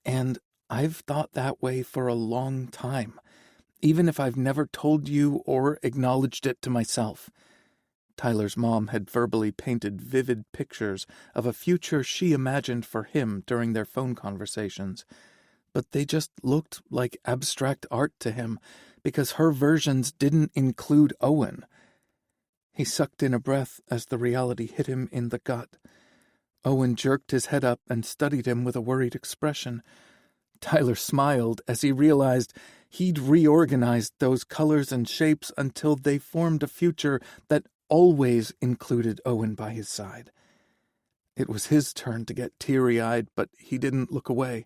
"And I've thought that way for a long time, even if I've never told you or acknowledged it to myself." Tyler's mom had verbally painted vivid pictures of a future she imagined for him during their phone conversations, but they just looked like abstract art to him because her versions didn't include Owen. He sucked in a breath as the reality hit him in the gut. Owen jerked his head up and studied him with a worried expression. Tyler smiled as he realized he'd reorganized those colors and shapes until they formed a future that always included Owen by his side. It was his turn to get teary-eyed, but he didn't look away.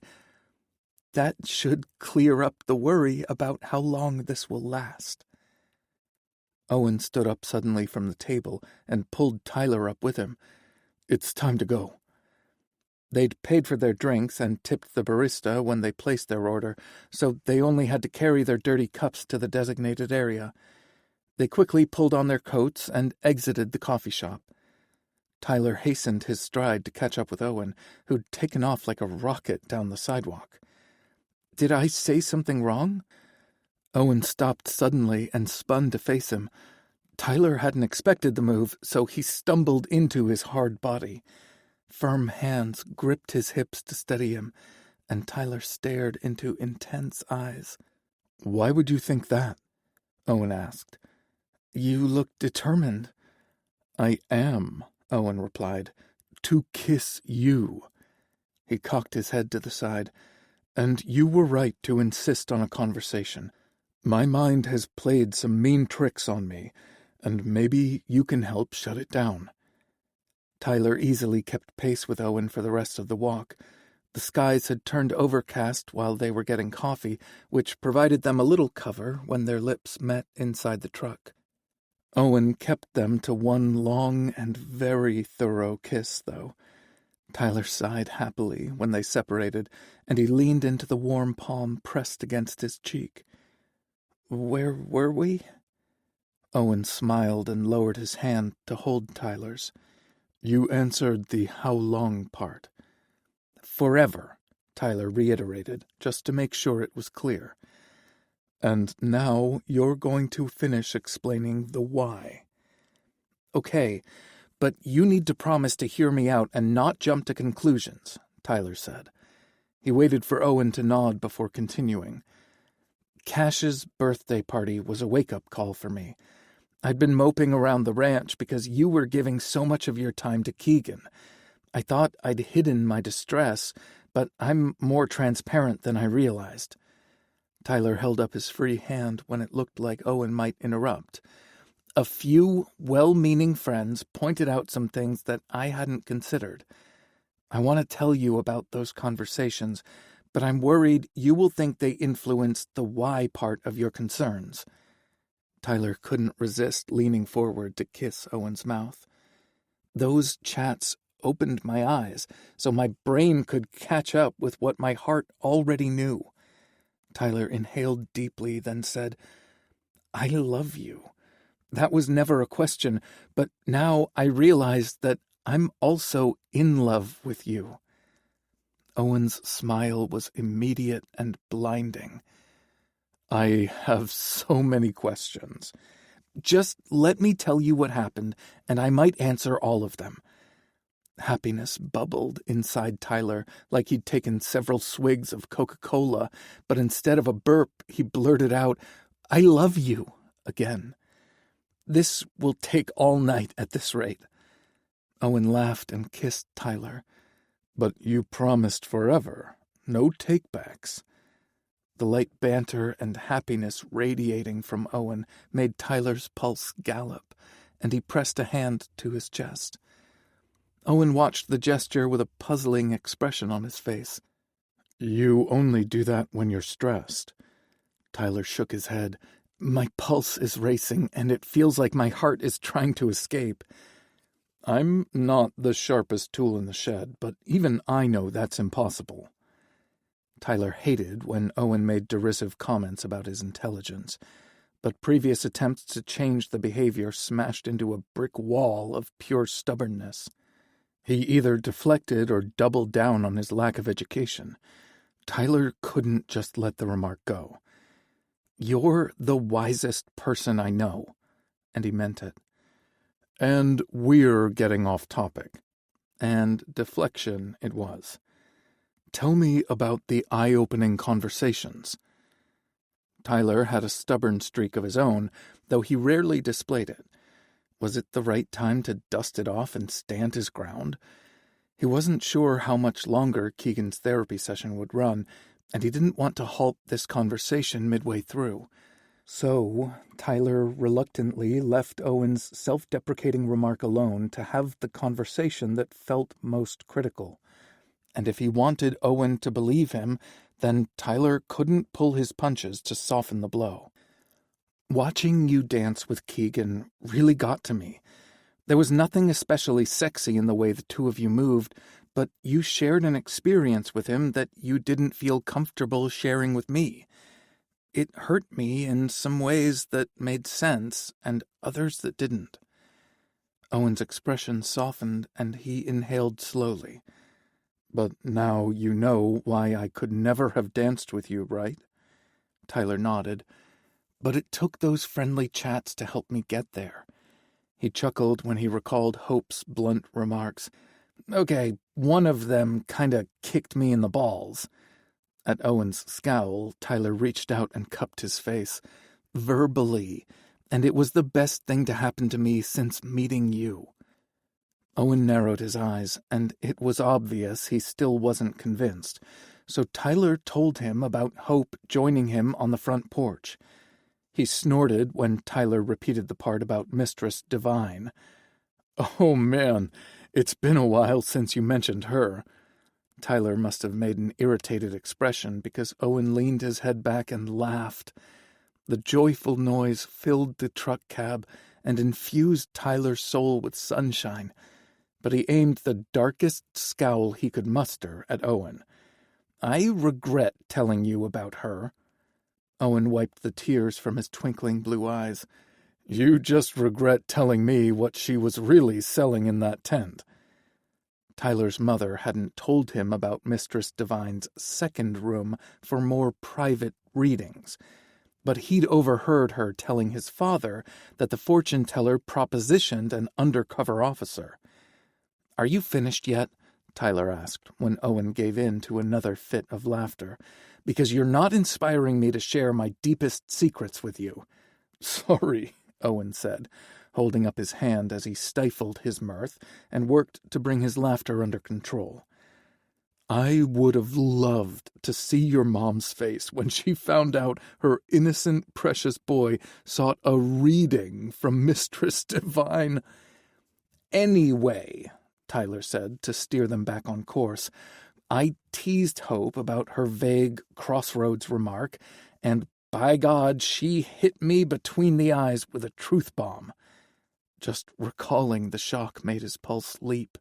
That should clear up the worry about how long this will last. Owen stood up suddenly from the table and pulled Tyler up with him. "It's time to go." They'd paid for their drinks and tipped the barista when they placed their order, so they only had to carry their dirty cups to the designated area. They quickly pulled on their coats and exited the coffee shop. Tyler hastened his stride to catch up with Owen, who'd taken off like a rocket down the sidewalk. "Did I say something wrong?" Owen stopped suddenly and spun to face him. Tyler hadn't expected the move, so he stumbled into his hard body. Firm hands gripped his hips to steady him, and Tyler stared into intense eyes. "Why would you think that?" Owen asked. "You look determined." "I am," Owen replied, "to kiss you." He cocked his head to the side. "And you were right to insist on a conversation. My mind has played some mean tricks on me, and maybe you can help shut it down." Tyler easily kept pace with Owen for the rest of the walk. The skies had turned overcast while they were getting coffee, which provided them a little cover when their lips met inside the truck. Owen kept them to one long and very thorough kiss, though. Tyler sighed happily when they separated, and he leaned into the warm palm pressed against his cheek. "Where were we?" Owen smiled and lowered his hand to hold Tyler's. "You answered the how long part." "Forever," Tyler reiterated, just to make sure it was clear. "And now you're going to finish explaining the why." "Okay, but you need to promise to hear me out and not jump to conclusions," Tyler said. He waited for Owen to nod before continuing. "Cash's birthday party was a wake-up call for me. I'd been moping around the ranch because you were giving so much of your time to Keegan. I thought I'd hidden my distress, but I'm more transparent than I realized." Tyler held up his free hand when it looked like Owen might interrupt. "A few well-meaning friends pointed out some things that I hadn't considered. I want to tell you about those conversations, but I'm worried you will think they influenced the why part of your concerns." Tyler couldn't resist leaning forward to kiss Owen's mouth. "Those chats opened my eyes, so my brain could catch up with what my heart already knew." Tyler inhaled deeply, then said, "I love you. That was never a question, but now I realize that I'm also in love with you." Owen's smile was immediate and blinding. "I have so many questions. Just let me tell you what happened, and I might answer all of them." Happiness bubbled inside Tyler like he'd taken several swigs of Coca-Cola, but instead of a burp, he blurted out, "I love you," again. "This will take all night at this rate." Owen laughed and kissed Tyler. "But you promised forever. No takebacks." The light banter and happiness radiating from Owen made Tyler's pulse gallop, and he pressed a hand to his chest. Owen watched the gesture with a puzzling expression on his face. "You only do that when you're stressed." Tyler shook his head. "My pulse is racing, and it feels like my heart is trying to escape." "I'm not the sharpest tool in the shed, but even I know that's impossible." Tyler hated when Owen made derisive comments about his intelligence, but previous attempts to change the behavior smashed into a brick wall of pure stubbornness. He either deflected or doubled down on his lack of education. Tyler couldn't just let the remark go. "You're the wisest person I know," and he meant it. "And we're getting off topic." And deflection it was. "Tell me about the eye-opening conversations." Tyler had a stubborn streak of his own, though he rarely displayed it. Was it the right time to dust it off and stand his ground? He wasn't sure how much longer Keegan's therapy session would run, and he didn't want to halt this conversation midway through. So Tyler reluctantly left Owen's self-deprecating remark alone to have the conversation that felt most critical. And if he wanted Owen to believe him, then Tyler couldn't pull his punches to soften the blow. "Watching you dance with Keegan really got to me. There was nothing especially sexy in the way the two of you moved, but you shared an experience with him that you didn't feel comfortable sharing with me. it hurt me in some ways that made sense and others that didn't. Owen's expression softened, and he inhaled slowly. But now you know why I could never have danced with you, right? Tyler nodded. But it took those friendly chats to help me get there. He chuckled when he recalled Hope's blunt remarks. Okay, one of them kinda kicked me in the balls. At Owen's scowl, Tyler reached out and cupped his face. Verbally. And it was the best thing to happen to me since meeting you. Owen narrowed his eyes, and it was obvious he still wasn't convinced, so Tyler told him about Hope joining him on the front porch. He snorted when Tyler repeated the part about Mistress Divine. Oh, man, it's been a while since you mentioned her. Tyler must have made an irritated expression because Owen leaned his head back and laughed. The joyful noise filled the truck cab and infused Tyler's soul with sunshine, but he aimed the darkest scowl he could muster at Owen. I regret telling you about her. Owen wiped the tears from his twinkling blue eyes. You just regret telling me what she was really selling in that tent. Tyler's mother hadn't told him about Mistress Divine's second room for more private readings, but he'd overheard her telling his father that the fortune-teller propositioned an undercover officer. Are you finished yet? Tyler asked, when Owen gave in to another fit of laughter. Because you're not inspiring me to share my deepest secrets with you. Sorry, Owen said, holding up his hand as he stifled his mirth and worked to bring his laughter under control. I would have loved to see your mom's face when she found out her innocent, precious boy sought a reading from Mistress Divine. Anyway, Tyler said, to steer them back on course, I teased Hope about her vague crossroads remark, and by God, she hit me between the eyes with a truth bomb. Just recalling the shock made his pulse leap.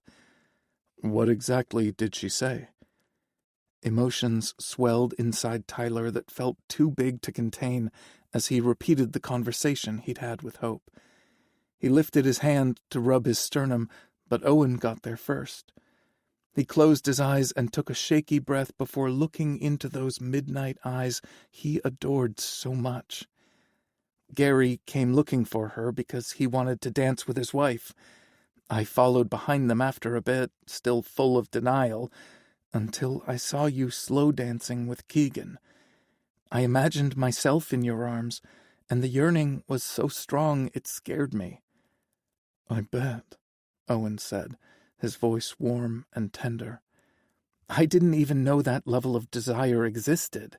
What exactly did she say? Emotions swelled inside Tyler that felt too big to contain as he repeated the conversation he'd had with Hope. He lifted his hand to rub his sternum, but Owen got there first. He closed his eyes and took a shaky breath before looking into those midnight eyes he adored so much. Gary came looking for her because he wanted to dance with his wife. I followed behind them after a bit, still full of denial, until I saw you slow dancing with Keegan. I imagined myself in your arms, and the yearning was so strong it scared me. I bet, Owen said, his voice warm and tender. I didn't even know that level of desire existed.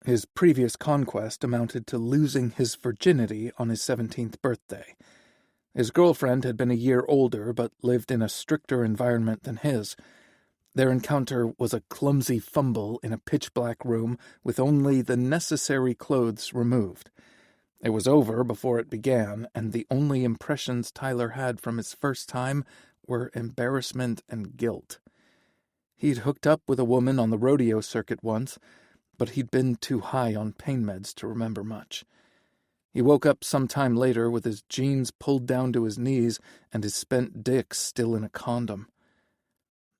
His previous conquest amounted to losing his virginity on his 17th birthday. His girlfriend had been a year older, but lived in a stricter environment than his. Their encounter was a clumsy fumble in a pitch-black room with only the necessary clothes removed. It was over before it began, and the only impressions Tyler had from his first time were embarrassment and guilt. He'd hooked up with a woman on the rodeo circuit once, but he'd been too high on pain meds to remember much. He woke up some time later with his jeans pulled down to his knees and his spent dick still in a condom.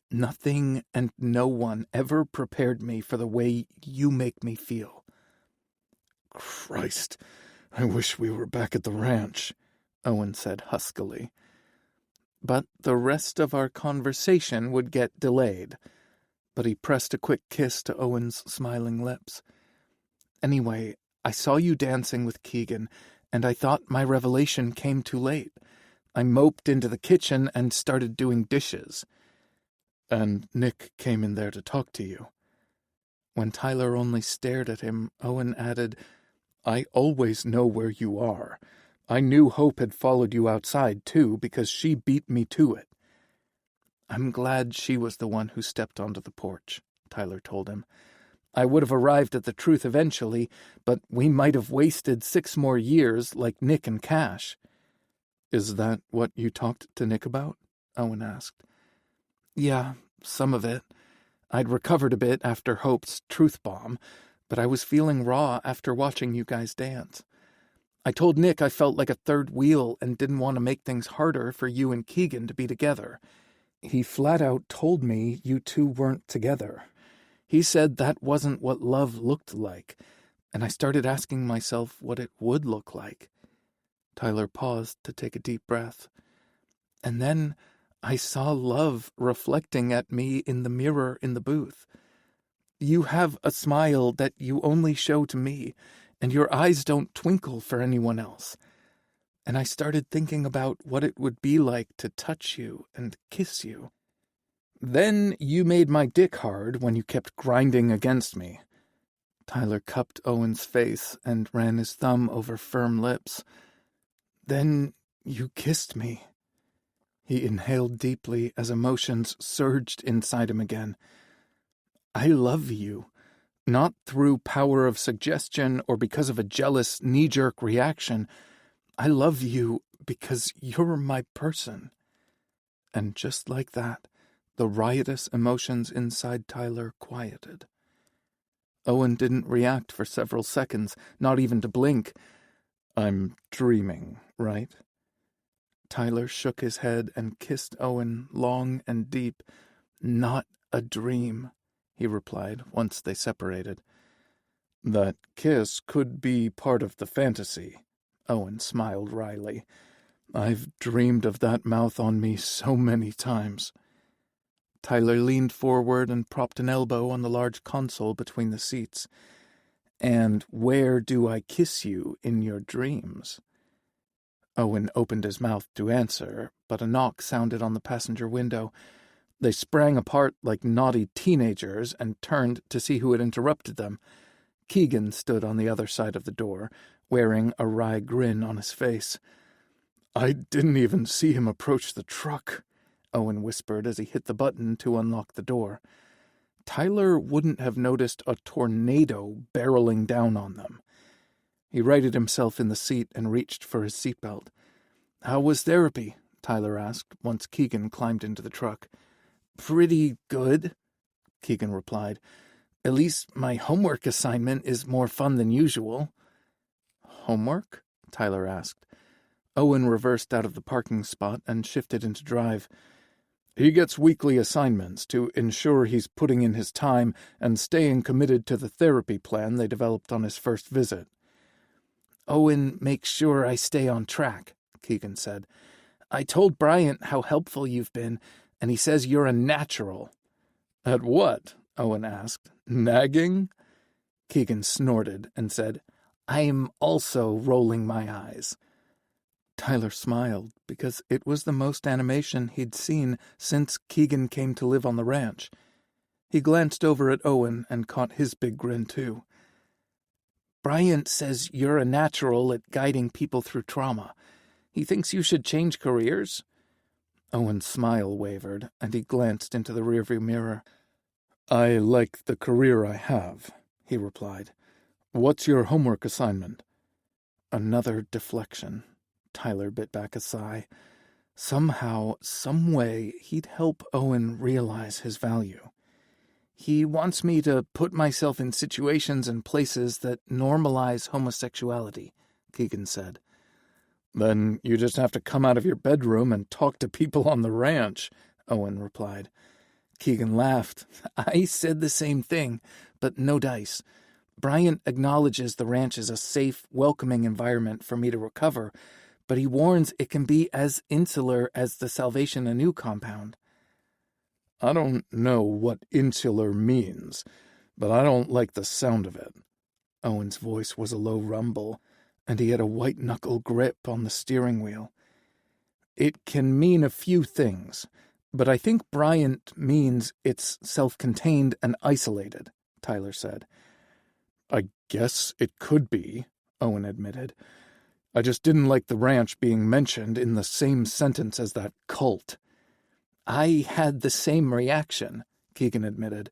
Nothing and no one ever prepared me for the way you make me feel. Christ, I wish we were back at the ranch, Owen said huskily. But the rest of our conversation would get delayed. But he pressed a quick kiss to Owen's smiling lips. Anyway, I saw you dancing with Keegan, and I thought my revelation came too late. I moped into the kitchen and started doing dishes. And Nick came in there to talk to you. When Tyler only stared at him, Owen added, I always know where you are. I knew Hope had followed you outside, too, because she beat me to it. I'm glad she was the one who stepped onto the porch, Tyler told him. I would have arrived at the truth eventually, but we might have wasted 6 more years like Nick and Cash. Is that what you talked to Nick about? Owen asked. Yeah, some of it. I'd recovered a bit after Hope's truth bomb, but I was feeling raw after watching you guys dance. I told Nick I felt like a third wheel and didn't want to make things harder for you and Keegan to be together. He flat out told me you two weren't together. He said that wasn't what love looked like, and I started asking myself what it would look like. Tyler paused to take a deep breath. And then I saw love reflecting at me in the mirror in the booth. You have a smile that you only show to me, and your eyes don't twinkle for anyone else. And I started thinking about what it would be like to touch you and kiss you. Then you made my dick hard when you kept grinding against me. Tyler cupped Owen's face and ran his thumb over firm lips. Then you kissed me. He inhaled deeply as emotions surged inside him again. I love you, not through power of suggestion or because of a jealous knee-jerk reaction. I love you because you're my person. And just like that, the riotous emotions inside Tyler quieted. Owen didn't react for several seconds, not even to blink. I'm dreaming, right? Tyler shook his head and kissed Owen long and deep. Not a dream, he replied once they separated. That kiss could be part of the fantasy, Owen smiled wryly. I've dreamed of that mouth on me so many times. Tyler leaned forward and propped an elbow on the large console between the seats. And where do I kiss you in your dreams? Owen opened his mouth to answer, but a knock sounded on the passenger window. They sprang apart like naughty teenagers and turned to see who had interrupted them. Keegan stood on the other side of the door, wearing a wry grin on his face. I didn't even see him approach the truck, Owen whispered as he hit the button to unlock the door. Tyler wouldn't have noticed a tornado barreling down on them. He righted himself in the seat and reached for his seatbelt. How was therapy? Tyler asked once Keegan climbed into the truck. Pretty good, Keegan replied. At least my homework assignment is more fun than usual. Homework? Tyler asked. Owen reversed out of the parking spot and shifted into drive. He gets weekly assignments to ensure he's putting in his time and staying committed to the therapy plan they developed on his first visit. Owen makes sure I stay on track, Keegan said. I told Bryant how helpful you've been, and he says you're a natural. At what? Owen asked. Nagging? Keegan snorted and said, I'm also rolling my eyes. Tyler smiled because it was the most animation he'd seen since Keegan came to live on the ranch. He glanced over at Owen and caught his big grin too. Bryant says you're a natural at guiding people through trauma. He thinks you should change careers. Owen's smile wavered, and he glanced into the rearview mirror. I like the career I have, he replied. What's your homework assignment? Another deflection. Tyler bit back a sigh. Somehow, some way, he'd help Owen realize his value. He wants me to put myself in situations and places that normalize homosexuality, Keegan said. Then you just have to come out of your bedroom and talk to people on the ranch, Owen replied. Keegan laughed. I said the same thing, but no dice. Bryant acknowledges the ranch is a safe, welcoming environment for me to recover, but he warns it can be as insular as the Salvation Anew compound. I don't know what insular means, but I don't like the sound of it. Owen's voice was a low rumble, and he had a white-knuckle grip on the steering wheel. It can mean a few things, but I think Bryant means it's self-contained and isolated, Tyler said. I guess it could be, Owen admitted. I just didn't like the ranch being mentioned in the same sentence as that cult. I had the same reaction, Keegan admitted.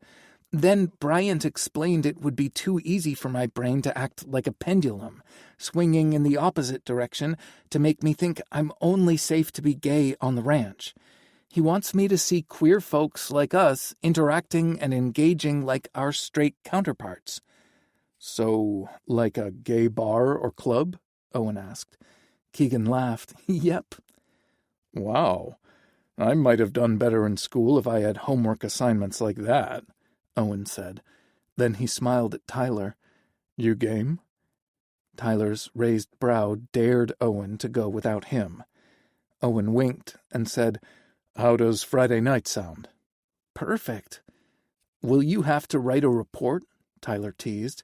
Then Bryant explained it would be too easy for my brain to act like a pendulum, swinging in the opposite direction to make me think I'm only safe to be gay on the ranch. He wants me to see queer folks like us interacting and engaging like our straight counterparts. So, like a gay bar or club? Owen asked. Keegan laughed. Yep. Wow. I might have done better in school if I had homework assignments like that, Owen said. Then he smiled at Tyler. You game? Tyler's raised brow dared Owen to go without him. Owen winked and said, How does Friday night sound? Perfect. Will you have to write a report? Tyler teased.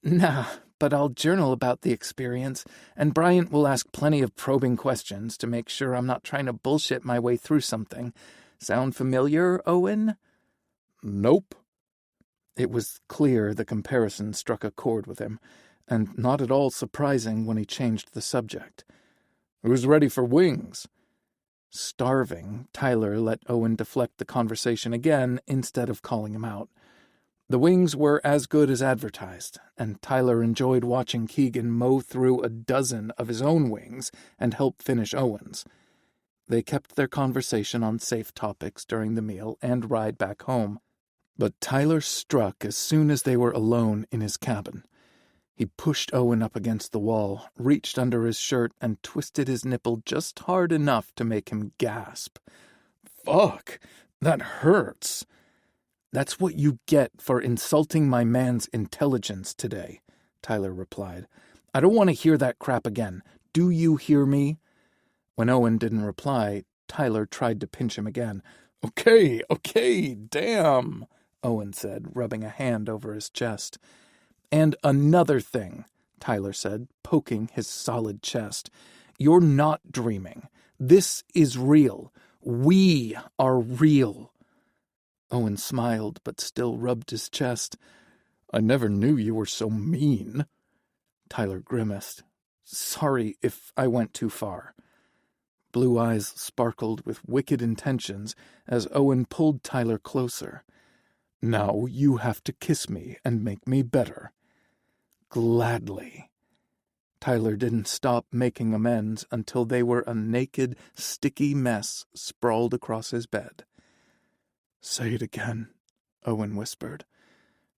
Nah, but I'll journal about the experience, and Bryant will ask plenty of probing questions to make sure I'm not trying to bullshit my way through something. Sound familiar, Owen? Nope. It was clear the comparison struck a chord with him, and not at all surprising when he changed the subject. Who's ready for wings? Starving, Tyler let Owen deflect the conversation again instead of calling him out. The wings were as good as advertised, and Tyler enjoyed watching Keegan mow through a dozen of his own wings and help finish Owen's. They kept their conversation on safe topics during the meal and ride back home, but Tyler struck as soon as they were alone in his cabin. He pushed Owen up against the wall, reached under his shirt, and twisted his nipple just hard enough to make him gasp. Fuck, that hurts. That's what you get for insulting my man's intelligence today, Tyler replied. I don't want to hear that crap again. Do you hear me? When Owen didn't reply, Tyler tried to pinch him again. Okay, damn, Owen said, rubbing a hand over his chest. And another thing, Tyler said, poking his solid chest. You're not dreaming. This is real. We are real. Owen smiled, but still rubbed his chest. I never knew you were so mean. Tyler grimaced. Sorry if I went too far. Blue eyes sparkled with wicked intentions as Owen pulled Tyler closer. Now you have to kiss me and make me better. Gladly. Tyler didn't stop making amends until they were a naked, sticky mess sprawled across his bed. Say it again, Owen whispered.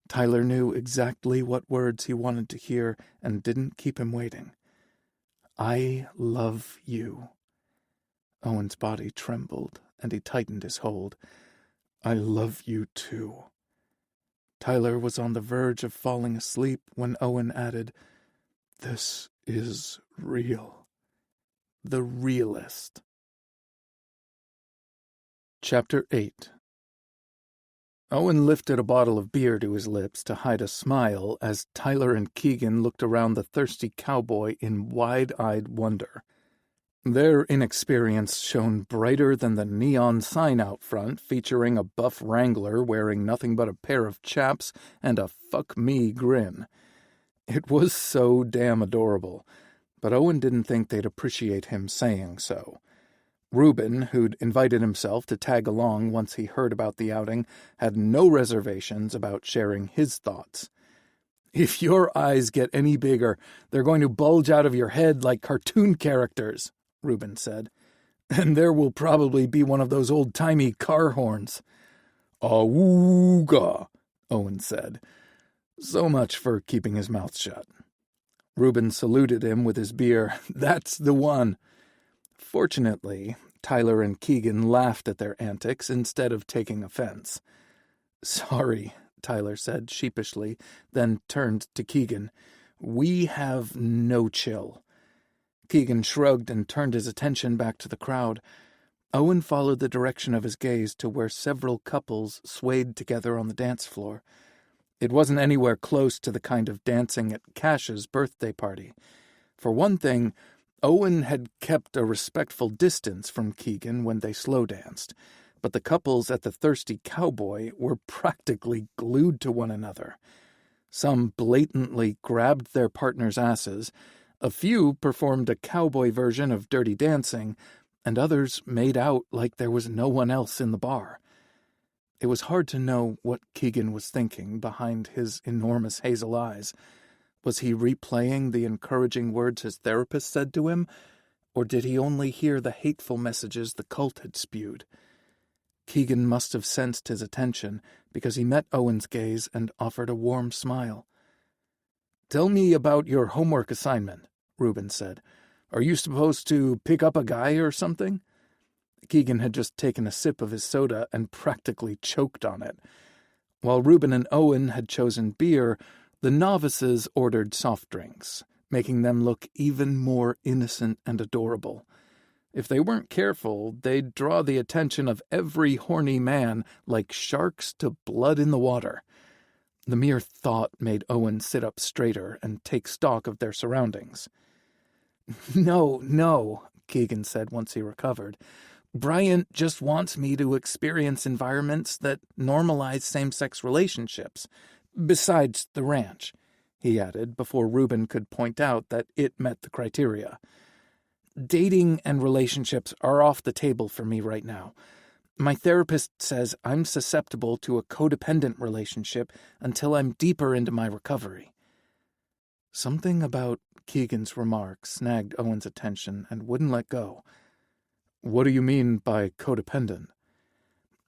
Tyler knew exactly what words he wanted to hear and didn't keep him waiting. I love you. Owen's body trembled, and he tightened his hold. I love you too. Tyler was on the verge of falling asleep when Owen added, This is real. The realest. Chapter 8. Owen lifted a bottle of beer to his lips to hide a smile as Tyler and Keegan looked around the thirsty cowboy in wide-eyed wonder. Their inexperience shone brighter than the neon sign out front featuring a buff wrangler wearing nothing but a pair of chaps and a fuck-me grin. It was so damn adorable, but Owen didn't think they'd appreciate him saying so. Reuben, who'd invited himself to tag along once he heard about the outing, had no reservations about sharing his thoughts. If your eyes get any bigger, they're going to bulge out of your head like cartoon characters, Reuben said. And there will probably be one of those old-timey car horns. Awooga, Owen said. So much for keeping his mouth shut. Reuben saluted him with his beer. That's the one. Fortunately, Tyler and Keegan laughed at their antics instead of taking offense. Sorry, Tyler said sheepishly, then turned to Keegan. We have no chill. Keegan shrugged and turned his attention back to the crowd. Owen followed the direction of his gaze to where several couples swayed together on the dance floor. It wasn't anywhere close to the kind of dancing at Cash's birthday party. For one thing, Owen had kept a respectful distance from Keegan when they slow danced, but the couples at the Thirsty Cowboy were practically glued to one another. Some blatantly grabbed their partners' asses, a few performed a cowboy version of Dirty Dancing, and others made out like there was no one else in the bar. It was hard to know what Keegan was thinking behind his enormous hazel eyes. Was he replaying the encouraging words his therapist said to him, or did he only hear the hateful messages the cult had spewed? Keegan must have sensed his attention because he met Owen's gaze and offered a warm smile. "Tell me about your homework assignment," Reuben said. "Are you supposed to pick up a guy or something?" Keegan had just taken a sip of his soda and practically choked on it. While Reuben and Owen had chosen beer, the novices ordered soft drinks, making them look even more innocent and adorable. If they weren't careful, they'd draw the attention of every horny man like sharks to blood in the water. The mere thought made Owen sit up straighter and take stock of their surroundings. No, Keegan said once he recovered. "Bryant just wants me to experience environments that normalize same-sex relationships, besides the ranch," he added before Reuben could point out that it met the criteria. "Dating and relationships are off the table for me right now. My therapist says I'm susceptible to a codependent relationship until I'm deeper into my recovery." Something about Keegan's remark snagged Owen's attention and wouldn't let go. "What do you mean by codependent?"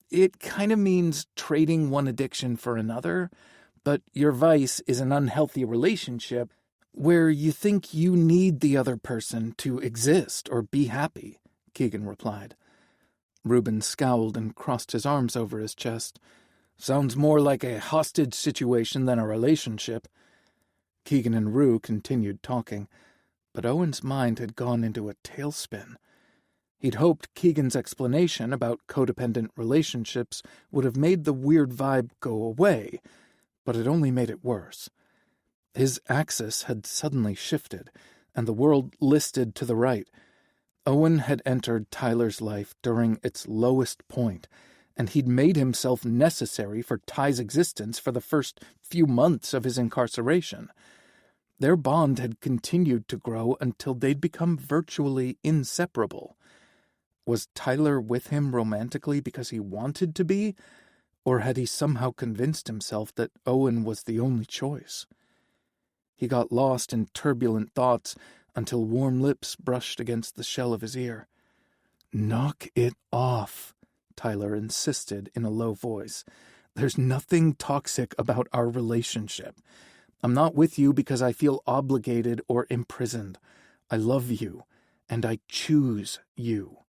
"It kind of means trading one addiction for another, but your vice is an unhealthy relationship where you think you need the other person to exist or be happy," Keegan replied. Reuben scowled and crossed his arms over his chest. "Sounds more like a hostage situation than a relationship." Keegan and Rue continued talking, but Owen's mind had gone into a tailspin. He'd hoped Keegan's explanation about codependent relationships would have made the weird vibe go away, but it only made it worse. His axis had suddenly shifted, and the world listed to the right. Owen had entered Tyler's life during its lowest point, and he'd made himself necessary for Ty's existence for the first few months of his incarceration. Their bond had continued to grow until they'd become virtually inseparable. Was Tyler with him romantically because he wanted to be, or had he somehow convinced himself that Owen was the only choice? He got lost in turbulent thoughts until warm lips brushed against the shell of his ear. "Knock it off," Tyler insisted in a low voice. "There's nothing toxic about our relationship. I'm not with you because I feel obligated or imprisoned. I love you, and I choose you."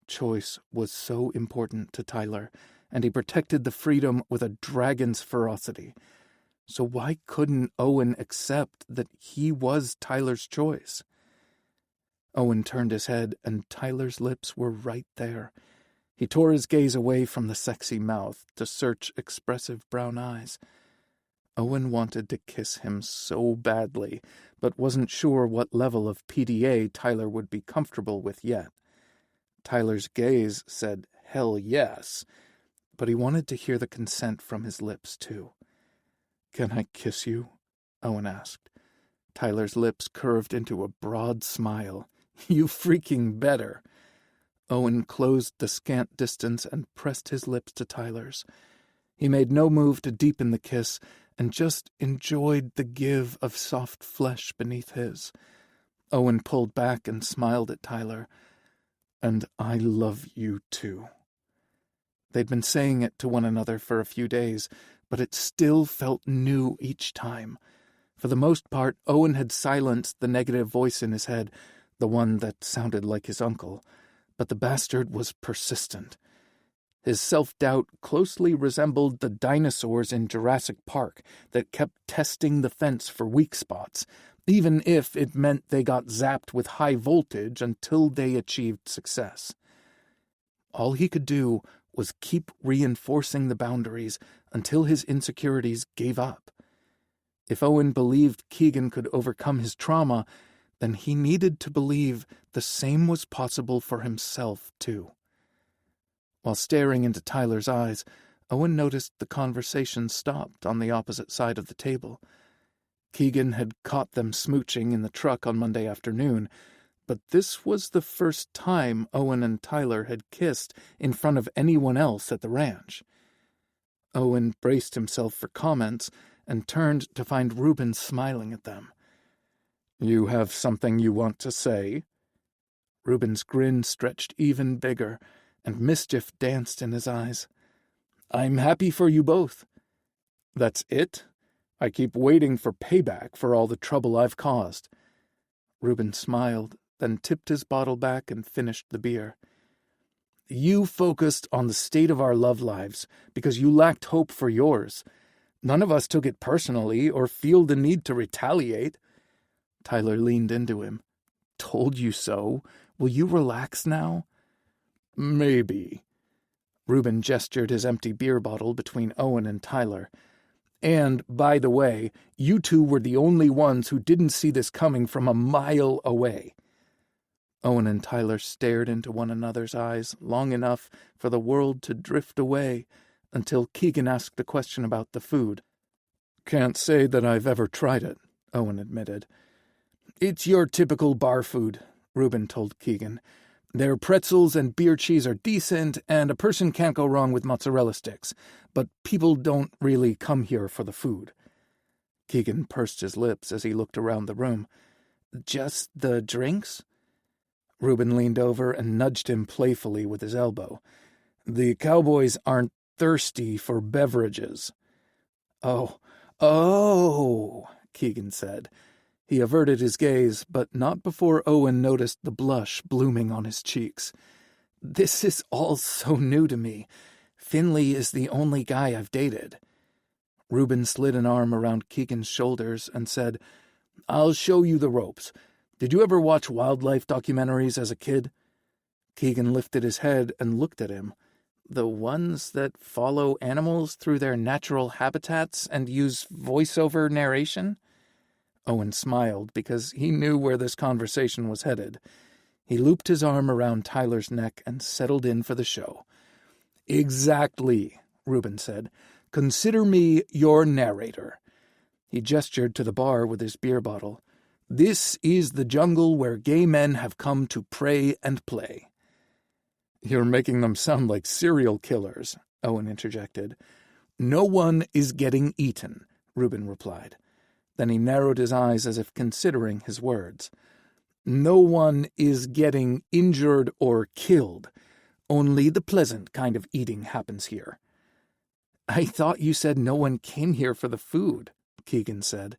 Choice was so important to Tyler, and he protected the freedom with a dragon's ferocity. So why couldn't Owen accept that he was Tyler's choice? Owen turned his head, and Tyler's lips were right there. He tore his gaze away from the sexy mouth to search expressive brown eyes. Owen wanted to kiss him so badly, but wasn't sure what level of PDA Tyler would be comfortable with yet. Tyler's gaze said, "Hell yes," but he wanted to hear the consent from his lips, too. "Can I kiss you?" Owen asked. Tyler's lips curved into a broad smile. "You freaking better." Owen closed the scant distance and pressed his lips to Tyler's. He made no move to deepen the kiss and just enjoyed the give of soft flesh beneath his. Owen pulled back and smiled at Tyler. "And I love you too." They'd been saying it to one another for a few days, but it still felt new each time. For the most part, Owen had silenced the negative voice in his head, the one that sounded like his uncle, but the bastard was persistent. His self-doubt closely resembled the dinosaurs in Jurassic Park that kept testing the fence for weak spots, even if it meant they got zapped with high voltage until they achieved success. All he could do was keep reinforcing the boundaries until his insecurities gave up. If Owen believed Keegan could overcome his trauma, then he needed to believe the same was possible for himself, too. While staring into Tyler's eyes, Owen noticed the conversation stopped on the opposite side of the table. Keegan had caught them smooching in the truck on Monday afternoon, but this was the first time Owen and Tyler had kissed in front of anyone else at the ranch. Owen braced himself for comments and turned to find Reuben smiling at them. "You have something you want to say?" Reuben's grin stretched even bigger, and mischief danced in his eyes. "I'm happy for you both." "That's it? I keep waiting for payback for all the trouble I've caused." Reuben smiled, then tipped his bottle back and finished the beer. "You focused on the state of our love lives because you lacked hope for yours. None of us took it personally or feel the need to retaliate." Tyler leaned into him. "Told you so. Will you relax now?" "Maybe." Reuben gestured his empty beer bottle between Owen and Tyler. "And, by the way, you two were the only ones who didn't see this coming from a mile away." Owen and Tyler stared into one another's eyes long enough for the world to drift away until Keegan asked the question about the food. "Can't say that I've ever tried it," Owen admitted. "It's your typical bar food," Reuben told Keegan. "Their pretzels and beer cheese are decent, and a person can't go wrong with mozzarella sticks, but people don't really come here for the food." Keegan pursed his lips as he looked around the room. "Just the drinks?" Reuben leaned over and nudged him playfully with his elbow. "The cowboys aren't thirsty for beverages." Oh, Keegan said. He averted his gaze, but not before Owen noticed the blush blooming on his cheeks. "This is all so new to me. Finley is the only guy I've dated." Reuben slid an arm around Keegan's shoulders and said, "I'll show you the ropes. Did you ever watch wildlife documentaries as a kid?" Keegan lifted his head and looked at him. "The ones that follow animals through their natural habitats and use voiceover narration?" Owen smiled because he knew where this conversation was headed. He looped his arm around Tyler's neck and settled in for the show. "Exactly," Reuben said. "Consider me your narrator." He gestured to the bar with his beer bottle. "This is the jungle where gay men have come to pray and play." "You're making them sound like serial killers," Owen interjected. "No one is getting eaten," Reuben replied. Then he narrowed his eyes as if considering his words. "No one is getting injured or killed. Only the pleasant kind of eating happens here." "I thought you said no one came here for the food," Keegan said.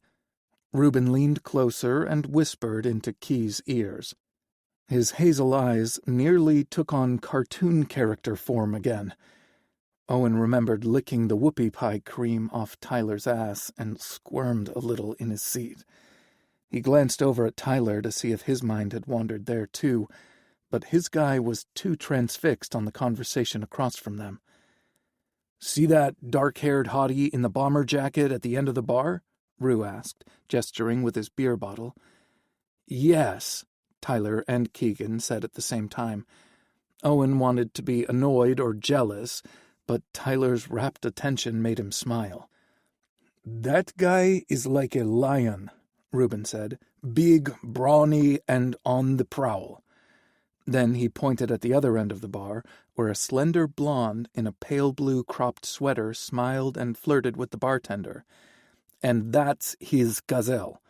Reuben leaned closer and whispered into Key's ears. His hazel eyes nearly took on cartoon character form again. Owen remembered licking the whoopie pie cream off Tyler's ass and squirmed a little in his seat. He glanced over at Tyler to see if his mind had wandered there too, but his guy was too transfixed on the conversation across from them. "See that dark-haired hottie in the bomber jacket at the end of the bar?" Rue asked, gesturing with his beer bottle. "Yes," Tyler and Keegan said at the same time. Owen wanted to be annoyed or jealous, but Tyler's rapt attention made him smile. "That guy is like a lion," Reuben said. "Big, brawny, and on the prowl." Then he pointed at the other end of the bar, where a slender blonde in a pale blue cropped sweater smiled and flirted with the bartender. "And that's his gazelle.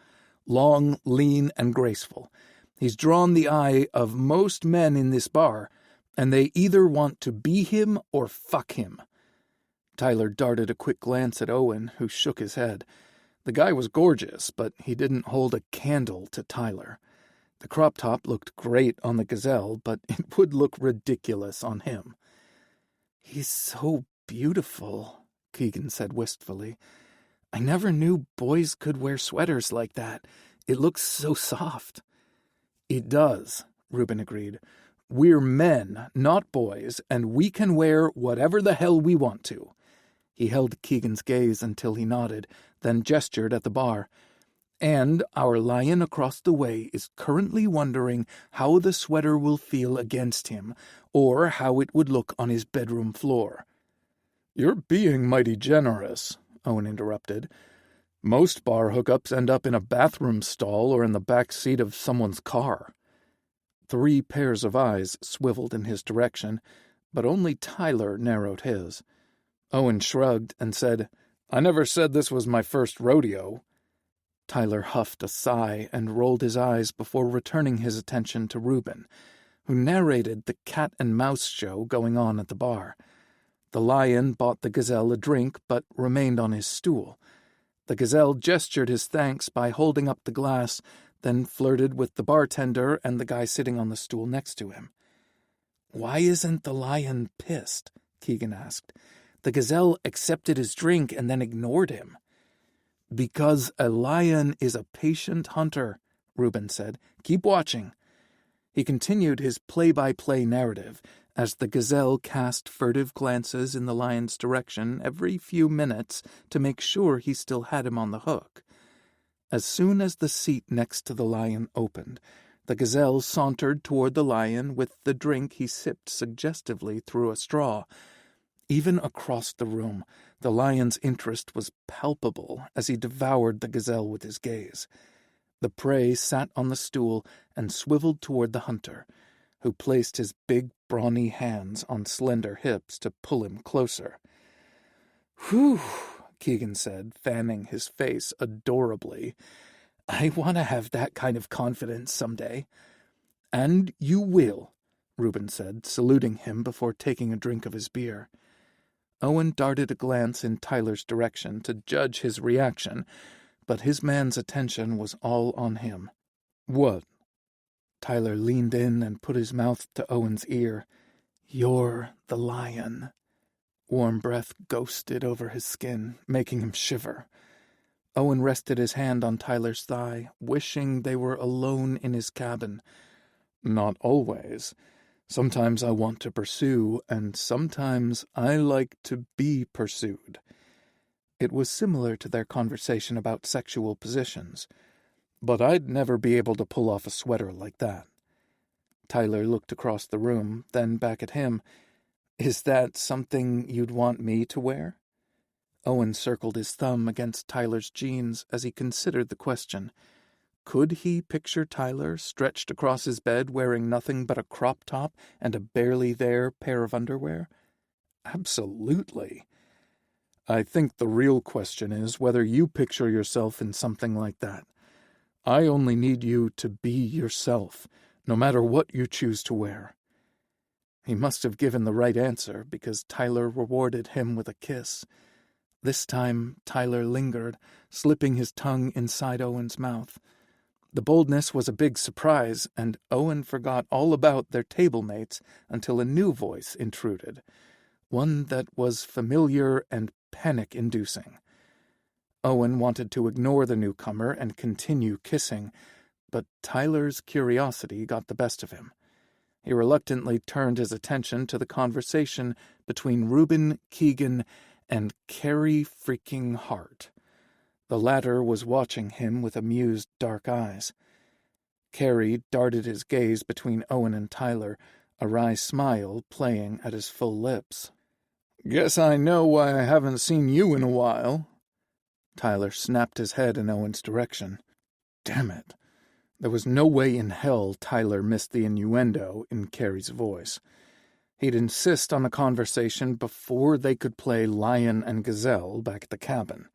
Long, lean, and graceful. He's drawn the eye of most men in this bar, and they either want to be him or fuck him." Tyler darted a quick glance at Owen, who shook his head. The guy was gorgeous, but he didn't hold a candle to Tyler. The crop top looked great on the gazelle, but it would look ridiculous on him. "He's so beautiful," Keegan said wistfully. "I never knew boys could wear sweaters like that. It looks so soft." "It does," Reuben agreed. "We're men, not boys, and we can wear whatever the hell we want to." He held Keegan's gaze until he nodded, then gestured at the bar. "And our lion across the way is currently wondering how the sweater will feel against him, or how it would look on his bedroom floor." "You're being mighty generous," Owen interrupted. "Most bar hookups end up in a bathroom stall or in the back seat of someone's car." 3 pairs of eyes swiveled in his direction, but only Tyler narrowed his. Owen shrugged and said, "I never said this was my first rodeo." Tyler huffed a sigh and rolled his eyes before returning his attention to Reuben, who narrated the cat-and-mouse show going on at the bar. The lion bought the gazelle a drink but remained on his stool. The gazelle gestured his thanks by holding up the glass, then flirted with the bartender and the guy sitting on the stool next to him. "Why isn't the lion pissed?" Keegan asked. "The gazelle accepted his drink and then ignored him." "Because a lion is a patient hunter," Reuben said. "Keep watching." He continued his play-by-play narrative as the gazelle cast furtive glances in the lion's direction every few minutes to make sure he still had him on the hook. As soon as the seat next to the lion opened, the gazelle sauntered toward the lion with the drink he sipped suggestively through a straw. Even across the room, the lion's interest was palpable as he devoured the gazelle with his gaze. The prey sat on the stool and swiveled toward the hunter, who placed his big, brawny hands on slender hips to pull him closer. "Whew," Keegan said, fanning his face adorably. "I want to have that kind of confidence someday." "And you will," Reuben said, saluting him before taking a drink of his beer. Owen darted a glance in Tyler's direction to judge his reaction, but his man's attention was all on him. "What?" Tyler leaned in and put his mouth to Owen's ear. "You're the lion." Warm breath ghosted over his skin, making him shiver. Owen rested his hand on Tyler's thigh, wishing they were alone in his cabin. "Not always. Sometimes I want to pursue, and sometimes I like to be pursued." It was similar to their conversation about sexual positions. "But I'd never be able to pull off a sweater like that." Tyler looked across the room, then back at him. "Is that something you'd want me to wear?" Owen circled his thumb against Tyler's jeans as he considered the question. Could he picture Tyler stretched across his bed wearing nothing but a crop top and a barely there pair of underwear? Absolutely. "I think the real question is whether you picture yourself in something like that. I only need you to be yourself, no matter what you choose to wear." He must have given the right answer, because Tyler rewarded him with a kiss. This time, Tyler lingered, slipping his tongue inside Owen's mouth. The boldness was a big surprise, and Owen forgot all about their table mates until a new voice intruded, one that was familiar and panic-inducing. Owen wanted to ignore the newcomer and continue kissing, but Tyler's curiosity got the best of him. He reluctantly turned his attention to the conversation between Reuben, Keegan, and Carrie freaking Hart. The latter was watching him with amused dark eyes. Carrie darted his gaze between Owen and Tyler, a wry smile playing at his full lips. "Guess I know why I haven't seen you in a while." Tyler snapped his head in Owen's direction. Damn it. There was no way in hell Tyler missed the innuendo in Carrie's voice. He'd insist on a conversation before they could play lion and gazelle back at the cabin.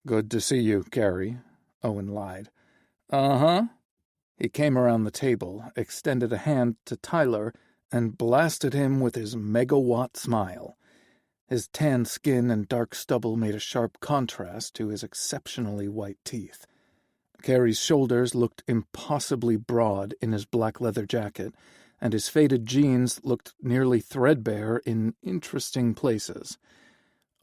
"Good to see you, Carrie," Owen lied. "Uh-huh." He came around the table, extended a hand to Tyler, and blasted him with his megawatt smile. His tan skin and dark stubble made a sharp contrast to his exceptionally white teeth. Carrie's shoulders looked impossibly broad in his black leather jacket, and his faded jeans looked nearly threadbare in interesting places.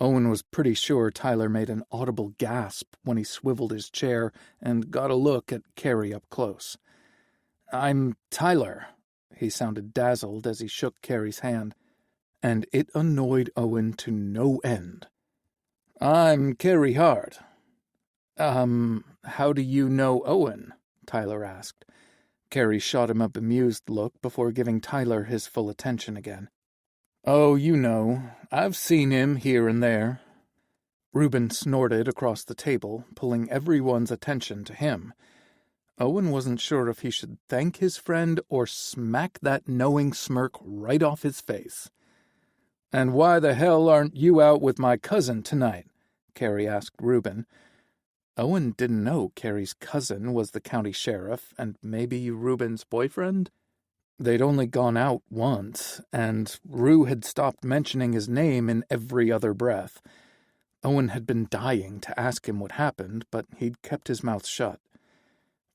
Owen was pretty sure Tyler made an audible gasp when he swiveled his chair and got a look at Carrie up close. "I'm Tyler." He sounded dazzled as he shook Carrie's hand, and it annoyed Owen to no end. "I'm Carrie Hart." How do you know Owen?" Tyler asked. Carrie shot him a bemused look before giving Tyler his full attention again. "Oh, you know, I've seen him here and there." Reuben snorted across the table, pulling everyone's attention to him. Owen wasn't sure if he should thank his friend or smack that knowing smirk right off his face. "And why the hell aren't you out with my cousin tonight?" Carrie asked Reuben. Owen didn't know Carrie's cousin was the county sheriff and maybe Reuben's boyfriend. They'd only gone out once, and Rue had stopped mentioning his name in every other breath. Owen had been dying to ask him what happened, but he'd kept his mouth shut.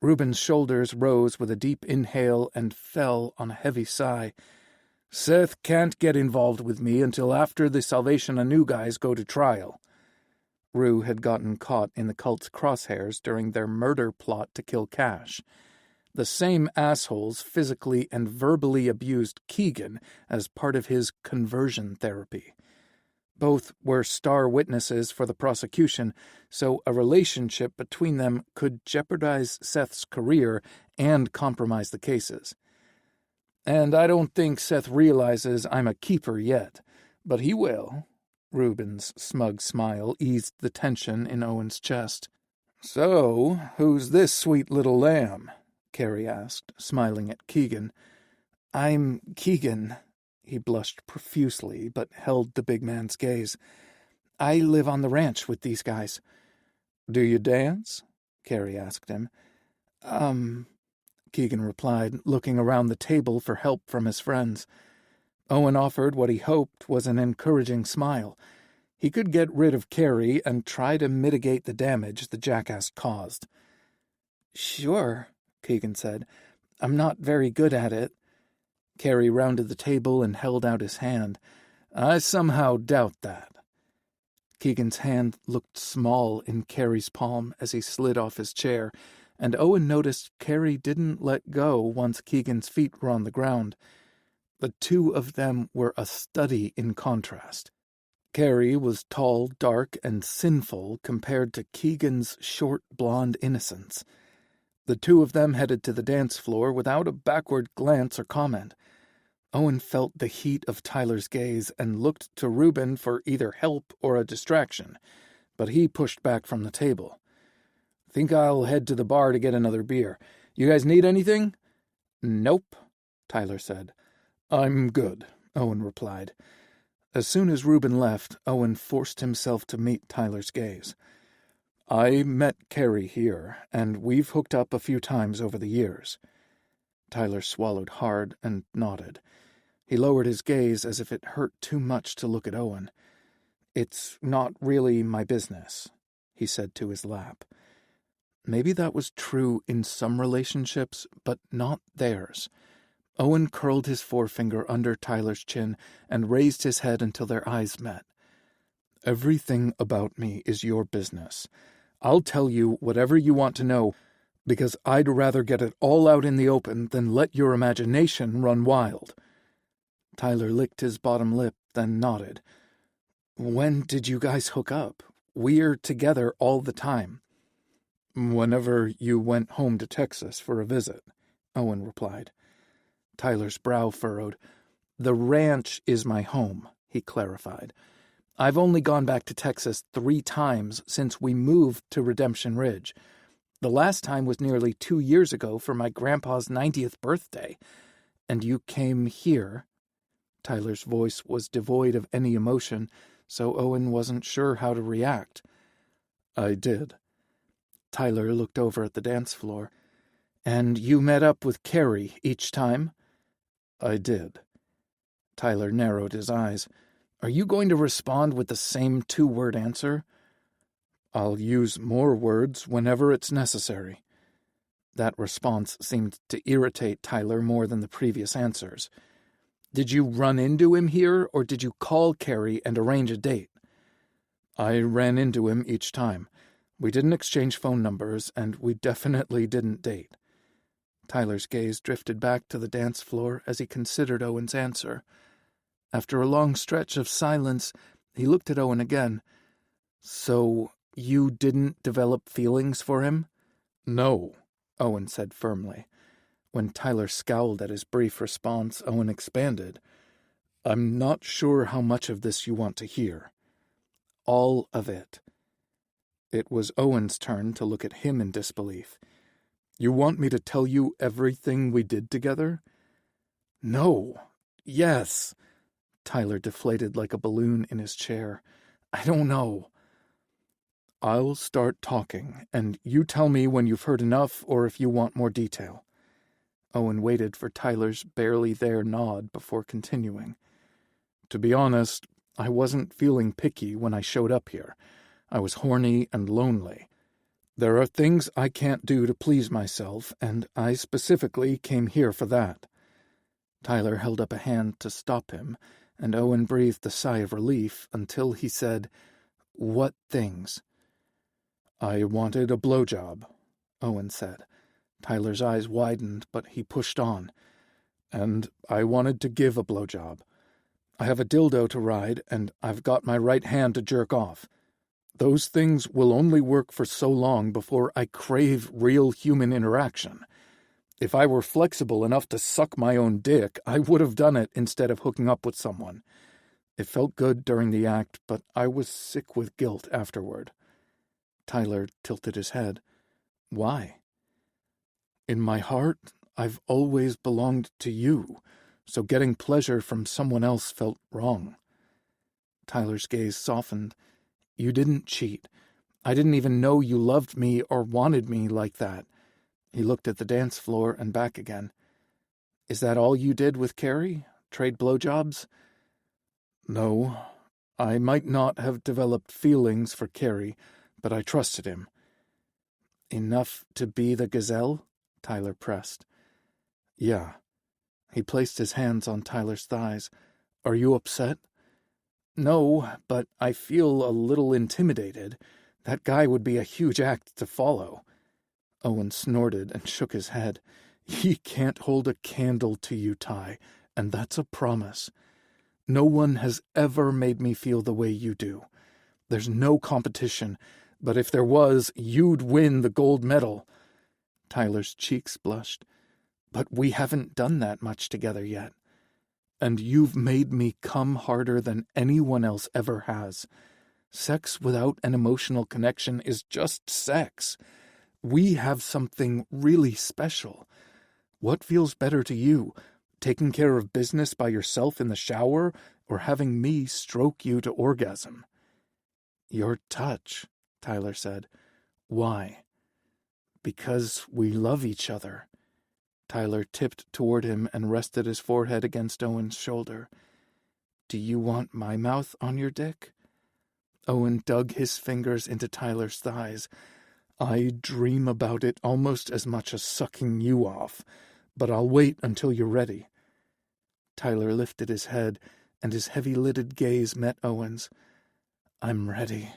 Reuben's shoulders rose with a deep inhale and fell on a heavy sigh. "Seth can't get involved with me until after the Salvation Anu guys go to trial." Rue had gotten caught in the cult's crosshairs during their murder plot to kill Cash. The same assholes physically and verbally abused Keegan as part of his conversion therapy. Both were star witnesses for the prosecution, so a relationship between them could jeopardize Seth's career and compromise the cases. "And I don't think Seth realizes I'm a keeper yet, but he will." Reuben's smug smile eased the tension in Owen's chest. "So, who's this sweet little lamb?" Carrie asked, smiling at Keegan. "I'm Keegan." He blushed profusely, but held the big man's gaze. "I live on the ranch with these guys." "Do you dance?" Carrie asked him. Keegan replied, looking around the table for help from his friends. Owen offered what he hoped was an encouraging smile. He could get rid of Carrie and try to mitigate the damage the jackass caused. "Sure," Keegan said. "I'm not very good at it." Carrie rounded the table and held out his hand. "I somehow doubt that." Keegan's hand looked small in Carrie's palm as he slid off his chair, and Owen noticed Carrie didn't let go once Keegan's feet were on the ground. The two of them were a study in contrast. Carrie was tall, dark, and sinful compared to Keegan's short, blonde innocence. The two of them headed to the dance floor without a backward glance or comment. Owen felt the heat of Tyler's gaze and looked to Reuben for either help or a distraction, but he pushed back from the table. "Think I'll head to the bar to get another beer. You guys need anything?" "Nope," Tyler said. "I'm good," Owen replied. As soon as Reuben left, Owen forced himself to meet Tyler's gaze. "I met Carrie here, and we've hooked up a few times over the years." Tyler swallowed hard and nodded. He lowered his gaze as if it hurt too much to look at Owen. "It's not really my business," he said to his lap. Maybe that was true in some relationships, but not theirs. Owen curled his forefinger under Tyler's chin and raised his head until their eyes met. "Everything about me is your business. I'll tell you whatever you want to know, because I'd rather get it all out in the open than let your imagination run wild." Tyler licked his bottom lip, then nodded. "When did you guys hook up? We're together all the time." "Whenever you went home to Texas for a visit," Owen replied. Tyler's brow furrowed. "The ranch is my home," he clarified. "I've only gone back to Texas 3 times since we moved to Redemption Ridge. The last time was nearly 2 years ago for my grandpa's 90th birthday. And you came here." Tyler's voice was devoid of any emotion, so Owen wasn't sure how to react. "I did." Tyler looked over at the dance floor. "And you met up with Carrie each time?" "I did." Tyler narrowed his eyes. "Are you going to respond with the same 2-word answer?" "I'll use more words whenever it's necessary." That response seemed to irritate Tyler more than the previous answers. "Did you run into him here, or did you call Carrie and arrange a date?" "I ran into him each time. We didn't exchange phone numbers, and we definitely didn't date." Tyler's gaze drifted back to the dance floor as he considered Owen's answer. After a long stretch of silence, he looked at Owen again. "So, you didn't develop feelings for him?" "No," Owen said firmly. When Tyler scowled at his brief response, Owen expanded. "I'm not sure how much of this you want to hear." "All of it." It was Owen's turn to look at him in disbelief. "You want me to tell you everything we did together?" "No. Yes." Tyler deflated like a balloon in his chair. "I don't know." "I'll start talking, and you tell me when you've heard enough or if you want more detail." Owen waited for Tyler's barely there nod before continuing. "To be honest, I wasn't feeling picky when I showed up here. I was horny and lonely. There are things I can't do to please myself, and I specifically came here for that." Tyler held up a hand to stop him, and Owen breathed a sigh of relief until he said, "What things?" "I wanted a blowjob," Owen said. Tyler's eyes widened, but he pushed on. "And I wanted to give a blowjob. I have a dildo to ride, and I've got my right hand to jerk off. Those things will only work for so long before I crave real human interaction. If I were flexible enough to suck my own dick, I would have done it instead of hooking up with someone. It felt good during the act, but I was sick with guilt afterward." Tyler tilted his head. "Why?" "In my heart, I've always belonged to you, so getting pleasure from someone else felt wrong." Tyler's gaze softened. "You didn't cheat. I didn't even know you loved me or wanted me like that." He looked at the dance floor and back again. "Is that all you did with Carrie? Trade blowjobs?" "No. I might not have developed feelings for Carrie, but I trusted him." "Enough to be the gazelle?" Tyler pressed. "Yeah." He placed his hands on Tyler's thighs. "Are you upset?" "No, but I feel a little intimidated. That guy would be a huge act to follow." Owen snorted and shook his head. "He can't hold a candle to you, Ty, and that's a promise. No one has ever made me feel the way you do. There's no competition, but if there was, you'd win the gold medal." Tyler's cheeks blushed. "But we haven't done that much together yet. And you've made me come harder than anyone else ever has. Sex without an emotional connection is just sex. We have something really special. What feels better to you, taking care of business by yourself in the shower, or having me stroke you to orgasm?" "Your touch," Tyler said. "Why?" "Because we love each other." Tyler tipped toward him and rested his forehead against Owen's shoulder. "Do you want my mouth on your dick?" Owen dug his fingers into Tyler's thighs. "I dream about it almost as much as sucking you off, but I'll wait until you're ready." Tyler lifted his head, and his heavy-lidded gaze met Owen's. "I'm ready."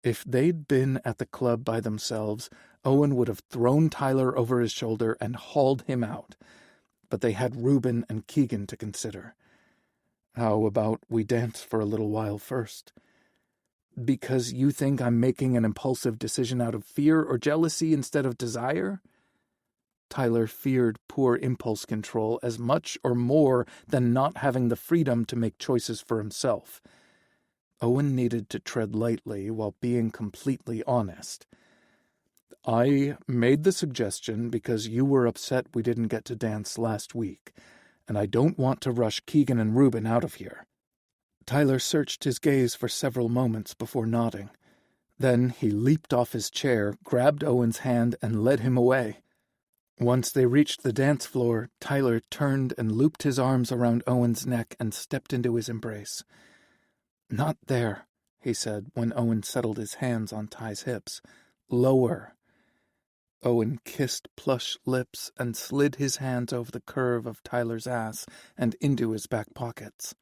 If they'd been at the club by themselves, Owen would have thrown Tyler over his shoulder and hauled him out. But they had Reuben and Keegan to consider. "How about we dance for a little while first?" "Because you think I'm making an impulsive decision out of fear or jealousy instead of desire?" Tyler feared poor impulse control as much or more than not having the freedom to make choices for himself. Owen needed to tread lightly while being completely honest. "I made the suggestion because you were upset we didn't get to dance last week, and I don't want to rush Keegan and Reuben out of here." Tyler searched his gaze for several moments before nodding. Then he leaped off his chair, grabbed Owen's hand, and led him away. Once they reached the dance floor, Tyler turned and looped his arms around Owen's neck and stepped into his embrace. "Not there," he said when Owen settled his hands on Ty's hips. "Lower." Owen kissed plush lips and slid his hands over the curve of Tyler's ass and into his back pockets.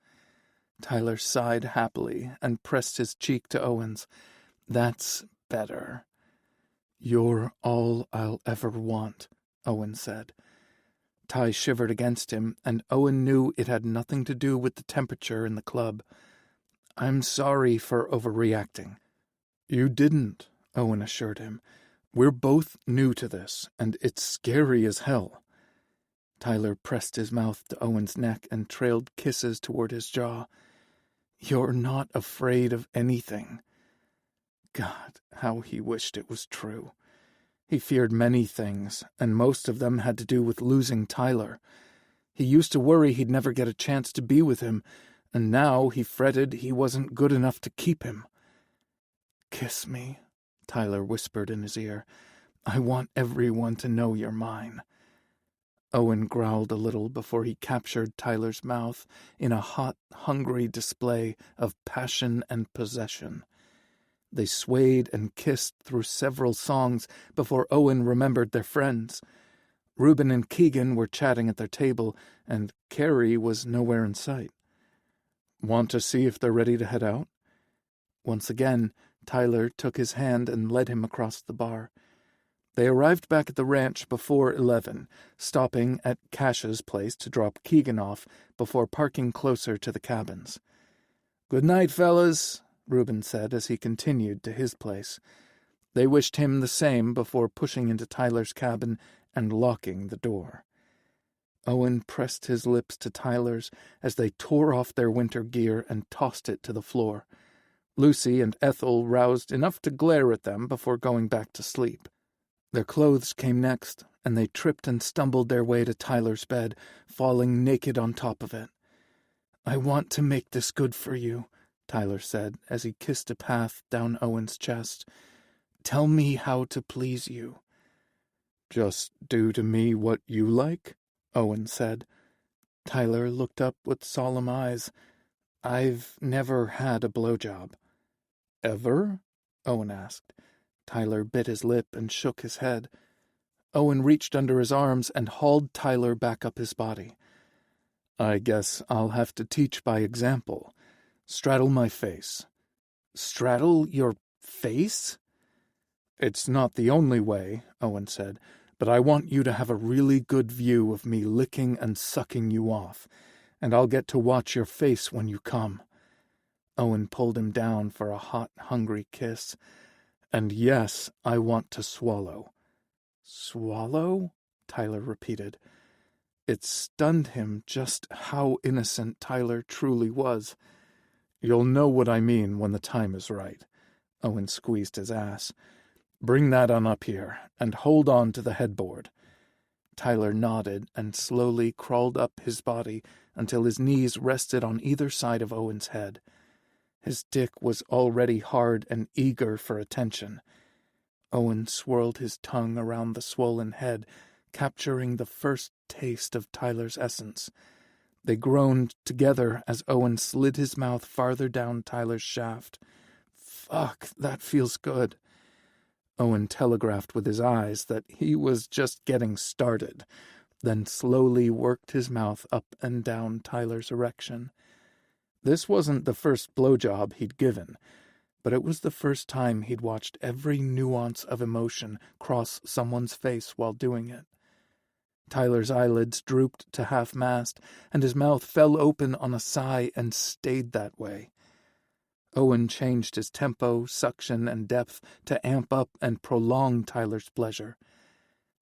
Tyler sighed happily and pressed his cheek to Owen's. "That's better." "You're all I'll ever want," Owen said. Ty shivered against him, and Owen knew it had nothing to do with the temperature in the club. "I'm sorry for overreacting." "You didn't," Owen assured him. "We're both new to this, and it's scary as hell." Tyler pressed his mouth to Owen's neck and trailed kisses toward his jaw. "You're not afraid of anything." God, how he wished it was true. He feared many things, and most of them had to do with losing Tyler. He used to worry he'd never get a chance to be with him, and now he fretted he wasn't good enough to keep him. "Kiss me," Tyler whispered in his ear. "I want everyone to know you're mine." Owen growled a little before he captured Tyler's mouth in a hot, hungry display of passion and possession. They swayed and kissed through several songs before Owen remembered their friends. Reuben and Keegan were chatting at their table, and Carrie was nowhere in sight. "Want to see if they're ready to head out?" Once again, Tyler took his hand and led him across the bar. They arrived back at the ranch before 11, stopping at Cash's place to drop Keegan off before parking closer to the cabins. "Good night, fellas," Reuben said as he continued to his place. They wished him the same before pushing into Tyler's cabin and locking the door. Owen pressed his lips to Tyler's as they tore off their winter gear and tossed it to the floor. Lucy and Ethel roused enough to glare at them before going back to sleep. Their clothes came next, and they tripped and stumbled their way to Tyler's bed, falling naked on top of it. "I want to make this good for you," Tyler said as he kissed a path down Owen's chest. "Tell me how to please you." "Just do to me what you like," Owen said. Tyler looked up with solemn eyes. "I've never had a blowjob." "Ever?" Owen asked. Tyler bit his lip and shook his head. Owen reached under his arms and hauled Tyler back up his body. "I guess I'll have to teach by example. Straddle my face." "Straddle your face?" "It's not the only way," Owen said, "but I want you to have a really good view of me licking and sucking you off, and I'll get to watch your face when you come." Owen pulled him down for a hot, hungry kiss. "And yes, I want to swallow." "Swallow?" Tyler repeated. It stunned him just how innocent Tyler truly was. "You'll know what I mean when the time is right." Owen squeezed his ass. "Bring that on up here, and hold on to the headboard." Tyler nodded and slowly crawled up his body until his knees rested on either side of Owen's head. His dick was already hard and eager for attention. Owen swirled his tongue around the swollen head, capturing the first taste of Tyler's essence. They groaned together as Owen slid his mouth farther down Tyler's shaft. "Fuck, that feels good." Owen telegraphed with his eyes that he was just getting started, then slowly worked his mouth up and down Tyler's erection. This wasn't the first blowjob he'd given, but it was the first time he'd watched every nuance of emotion cross someone's face while doing it. Tyler's eyelids drooped to half-mast, and his mouth fell open on a sigh and stayed that way. Owen changed his tempo, suction, and depth to amp up and prolong Tyler's pleasure.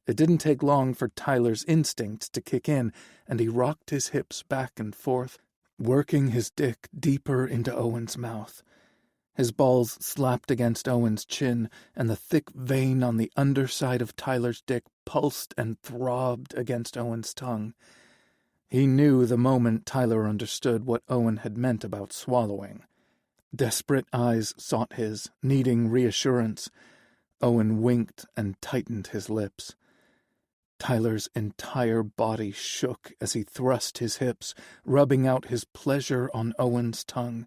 It didn't take long for Tyler's instincts to kick in, and he rocked his hips back and forth, working his dick deeper into Owen's mouth. His balls slapped against Owen's chin, and the thick vein on the underside of Tyler's dick pulsed and throbbed against Owen's tongue. He knew the moment Tyler understood what Owen had meant about swallowing. Desperate eyes sought his, needing reassurance. Owen winked and tightened his lips. Tyler's entire body shook as he thrust his hips, rubbing out his pleasure on Owen's tongue.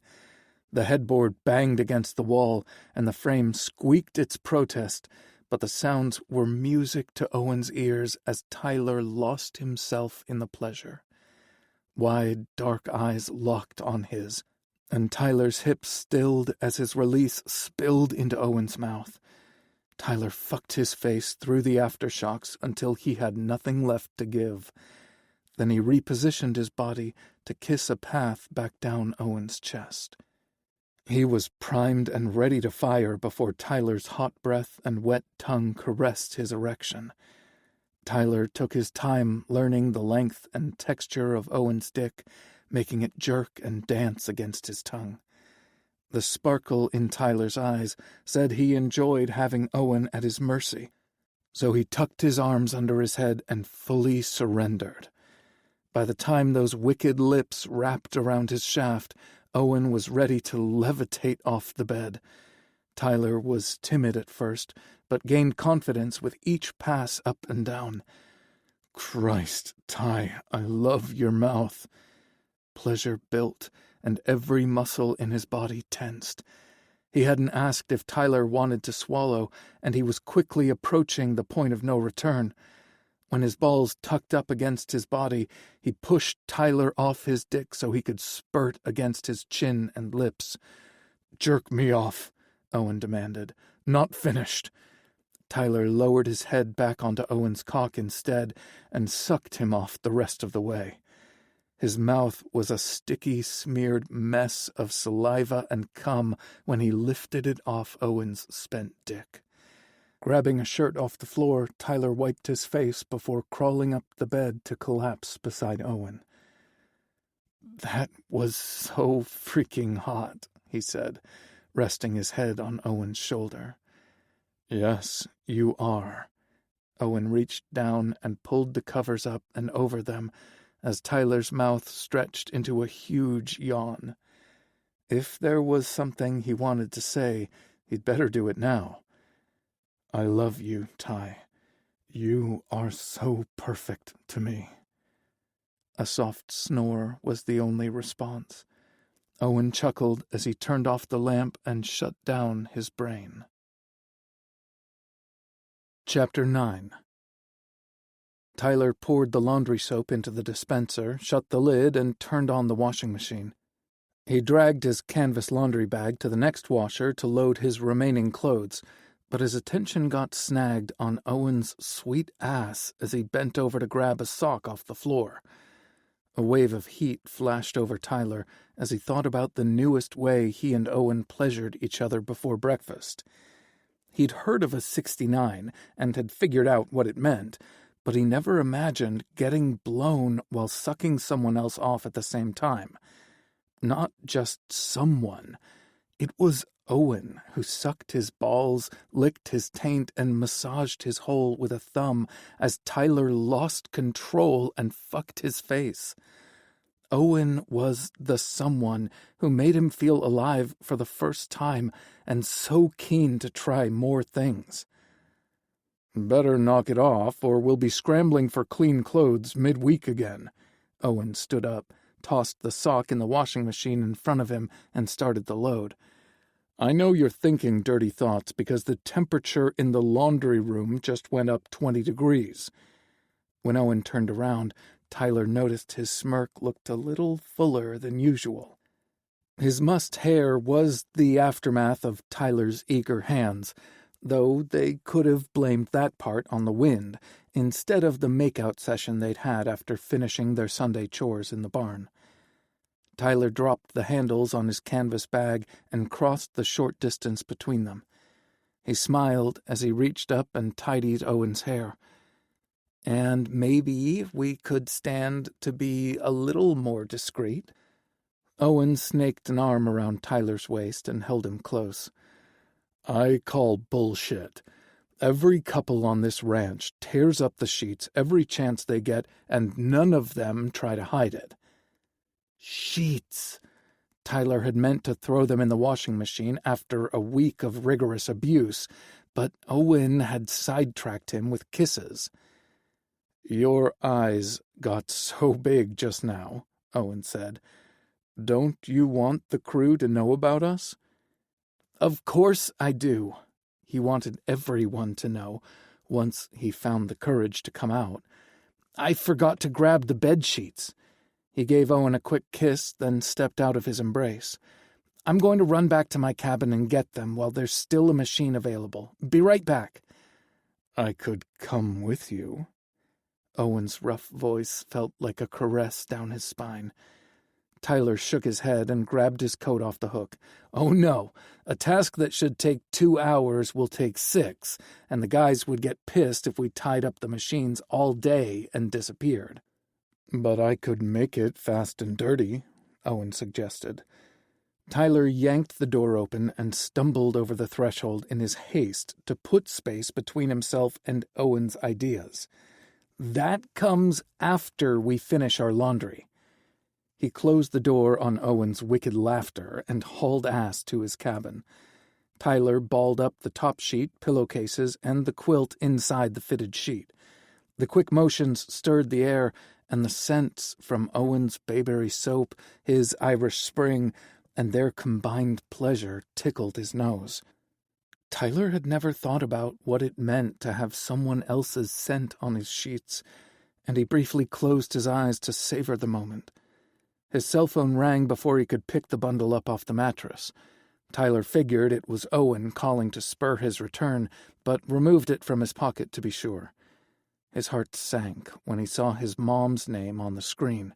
The headboard banged against the wall, and the frame squeaked its protest, but the sounds were music to Owen's ears as Tyler lost himself in the pleasure. Wide, dark eyes locked on his, and Tyler's hips stilled as his release spilled into Owen's mouth. Tyler fucked his face through the aftershocks until he had nothing left to give. Then he repositioned his body to kiss a path back down Owen's chest. He was primed and ready to fire before Tyler's hot breath and wet tongue caressed his erection. Tyler took his time learning the length and texture of Owen's dick, making it jerk and dance against his tongue. The sparkle in Tyler's eyes said he enjoyed having Owen at his mercy, so he tucked his arms under his head and fully surrendered. By the time those wicked lips wrapped around his shaft, Owen was ready to levitate off the bed. Tyler was timid at first, but gained confidence with each pass up and down. Christ, Ty, I love your mouth. Pleasure built, and every muscle in his body tensed. He hadn't asked if Tyler wanted to swallow, and he was quickly approaching the point of no return. When his balls tucked up against his body, he pushed Tyler off his dick so he could spurt against his chin and lips. "Jerk me off," Owen demanded. "Not finished." Tyler lowered his head back onto Owen's cock instead and sucked him off the rest of the way. His mouth was a sticky, smeared mess of saliva and cum when he lifted it off Owen's spent dick. Grabbing a shirt off the floor, Tyler wiped his face before crawling up the bed to collapse beside Owen. "That was so freaking hot," he said, resting his head on Owen's shoulder. "Yes, you are." Owen reached down and pulled the covers up and over them as Tyler's mouth stretched into a huge yawn. If there was something he wanted to say, he'd better do it now. "I love you, Ty. You are so perfect to me." A soft snore was the only response. Owen chuckled as he turned off the lamp and shut down his brain. Chapter 9. Tyler poured the laundry soap into the dispenser, shut the lid, and turned on the washing machine. He dragged his canvas laundry bag to the next washer to load his remaining clothes, but his attention got snagged on Owen's sweet ass as he bent over to grab a sock off the floor. A wave of heat flashed over Tyler as he thought about the newest way he and Owen pleasured each other before breakfast. He'd heard of a 69 and had figured out what it meant, but he never imagined getting blown while sucking someone else off at the same time. Not just someone. It was Owen who sucked his balls, licked his taint, and massaged his hole with a thumb as Tyler lost control and fucked his face. Owen was the someone who made him feel alive for the first time and so keen to try more things. "Better knock it off, or we'll be scrambling for clean clothes midweek again." Owen stood up, tossed the sock in the washing machine in front of him, and started the load. "I know you're thinking dirty thoughts because the temperature in the laundry room just went up 20 degrees. When Owen turned around, Tyler noticed his smirk looked a little fuller than usual. His mussed hair was the aftermath of Tyler's eager hands, though they could have blamed that part on the wind instead of the make-out session they'd had after finishing their Sunday chores in the barn. Tyler dropped the handles on his canvas bag and crossed the short distance between them. He smiled as he reached up and tidied Owen's hair. "And maybe we could stand to be a little more discreet." Owen snaked an arm around Tyler's waist and held him close. "I call bullshit. Every couple on this ranch tears up the sheets every chance they get, and none of them try to hide it." Sheets! Tyler had meant to throw them in the washing machine after a week of rigorous abuse, but Owen had sidetracked him with kisses. "Your eyes got so big just now," Owen said. "Don't you want the crew to know about us?" "Of course I do." He wanted everyone to know, once he found the courage to come out. "I forgot to grab the bed sheets." He gave Owen a quick kiss, then stepped out of his embrace. "I'm going to run back to my cabin and get them while there's still a machine available. Be right back." "I could come with you." Owen's rough voice felt like a caress down his spine. Tyler shook his head and grabbed his coat off the hook. "Oh no, a task that should take 2 hours will take 6, and the guys would get pissed if we tied up the machines all day and disappeared." "But I could make it fast and dirty," Owen suggested. Tyler yanked the door open and stumbled over the threshold in his haste to put space between himself and Owen's ideas. "That comes after we finish our laundry." He closed the door on Owen's wicked laughter and hauled ass to his cabin. Tyler balled up the top sheet, pillowcases, and the quilt inside the fitted sheet. The quick motions stirred the air, and the scents from Owen's bayberry soap, his Irish Spring, and their combined pleasure tickled his nose. Tyler had never thought about what it meant to have someone else's scent on his sheets, and he briefly closed his eyes to savor the moment. His cell phone rang before he could pick the bundle up off the mattress. Tyler figured it was Owen calling to spur his return, but removed it from his pocket to be sure. His heart sank when he saw his mom's name on the screen.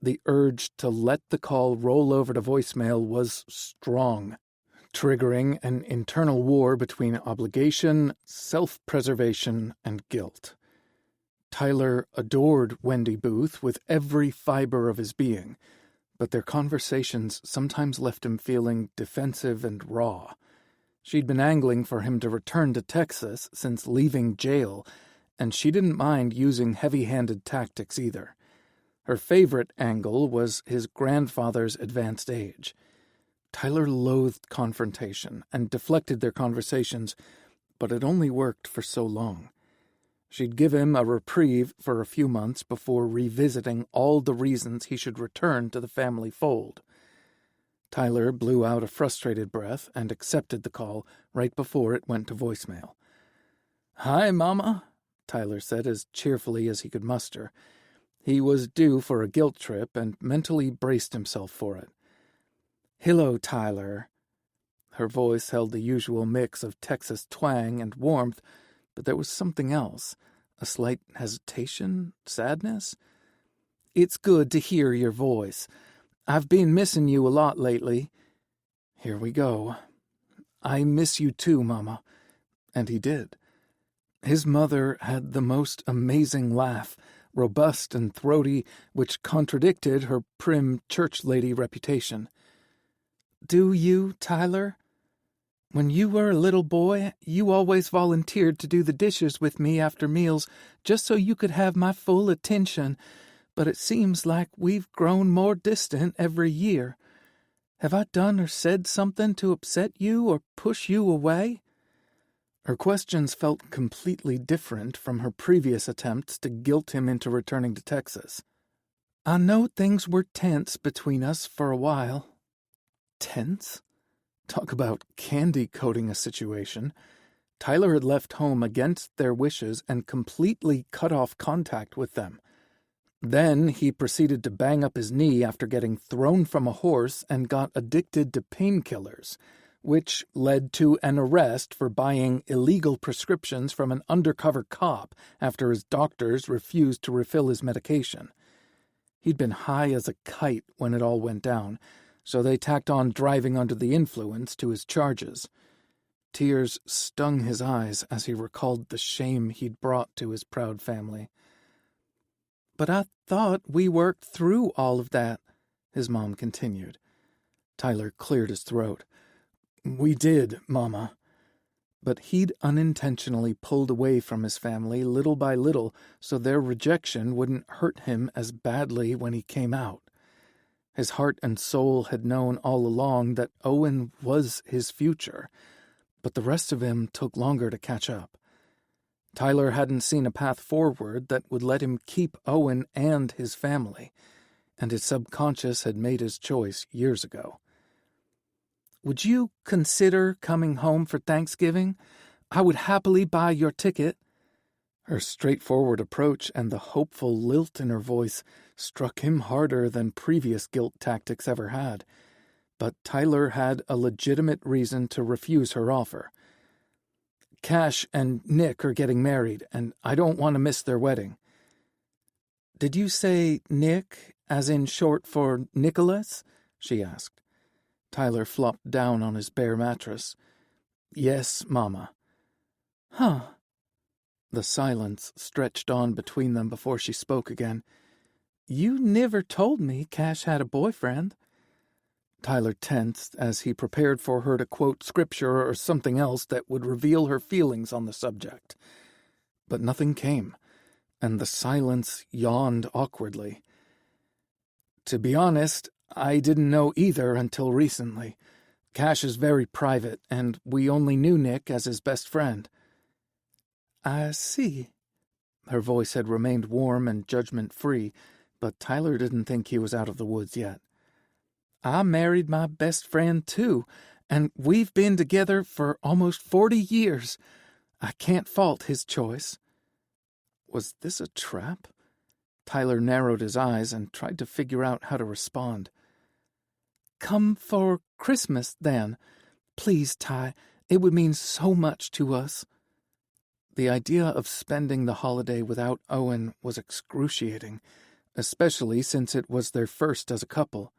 The urge to let the call roll over to voicemail was strong, triggering an internal war between obligation, self-preservation, and guilt. Tyler adored Wendy Booth with every fiber of his being, but their conversations sometimes left him feeling defensive and raw. She'd been angling for him to return to Texas since leaving jail, and she didn't mind using heavy-handed tactics either. Her favorite angle was his grandfather's advanced age. Tyler loathed confrontation and deflected their conversations, but it only worked for so long. She'd give him a reprieve for a few months before revisiting all the reasons he should return to the family fold. Tyler blew out a frustrated breath and accepted the call right before it went to voicemail. "Hi, Mama," Tyler said as cheerfully as he could muster. He was due for a guilt trip and mentally braced himself for it. "Hello, Tyler." Her voice held the usual mix of Texas twang and warmth, but there was something else, a slight hesitation, sadness. "It's good to hear your voice. I've been missing you a lot lately." Here we go. "I miss you too, Mama." And he did. His mother had the most amazing laugh, robust and throaty, which contradicted her prim church lady reputation. "Do you, Tyler? When you were a little boy, you always volunteered to do the dishes with me after meals just so you could have my full attention, but it seems like we've grown more distant every year. Have I done or said something to upset you or push you away?" Her questions felt completely different from her previous attempts to guilt him into returning to Texas. "I know things were tense between us for a while." Tense? Talk about candy-coating a situation. Tyler had left home against their wishes and completely cut off contact with them. Then he proceeded to bang up his knee after getting thrown from a horse and got addicted to painkillers, which led to an arrest for buying illegal prescriptions from an undercover cop after his doctors refused to refill his medication. He'd been high as a kite when it all went down, so they tacked on driving under the influence to his charges. Tears stung his eyes as he recalled the shame he'd brought to his proud family. "But I thought we worked through all of that," his mom continued. Tyler cleared his throat. "We did, Mama." But he'd unintentionally pulled away from his family little by little so their rejection wouldn't hurt him as badly when he came out. His heart and soul had known all along that Owen was his future, but the rest of him took longer to catch up. Tyler hadn't seen a path forward that would let him keep Owen and his family, and his subconscious had made his choice years ago. "Would you consider coming home for Thanksgiving? I would happily buy your ticket." Her straightforward approach and the hopeful lilt in her voice struck him harder than previous guilt tactics ever had. But Tyler had a legitimate reason to refuse her offer. "Cash and Nick are getting married, and I don't want to miss their wedding." "Did you say Nick, as in short for Nicholas?" she asked. Tyler flopped down on his bare mattress. "Yes, Mama." "Huh." The silence stretched on between them before she spoke again. "You never told me Cash had a boyfriend." Tyler tensed as he prepared for her to quote scripture or something else that would reveal her feelings on the subject. But nothing came, and the silence yawned awkwardly. "To be honest, I didn't know either until recently. Cash is very private, and we only knew Nick as his best friend." "I see." Her voice had remained warm and judgment-free, but Tyler didn't think he was out of the woods yet. "I married my best friend, too, and we've been together for almost 40 years. I can't fault his choice." Was this a trap? Tyler narrowed his eyes and tried to figure out how to respond. "Come for Christmas, then. Please, Ty, it would mean so much to us." The idea of spending the holiday without Owen was excruciating, especially since it was their first as a couple.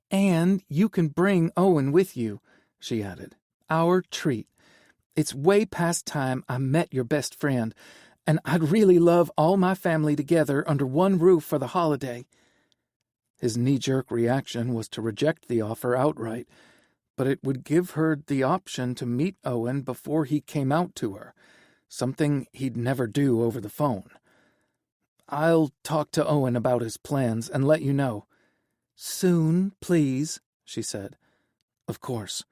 "And you can bring Owen with you," she added. "Our treat. It's way past time I met your best friend, and I'd really love all my family together under one roof for the holiday." His knee-jerk reaction was to reject the offer outright, but it would give her the option to meet Owen before he came out to her, something he'd never do over the phone. "I'll talk to Owen about his plans and let you know." "Soon, please," she said. "Of course."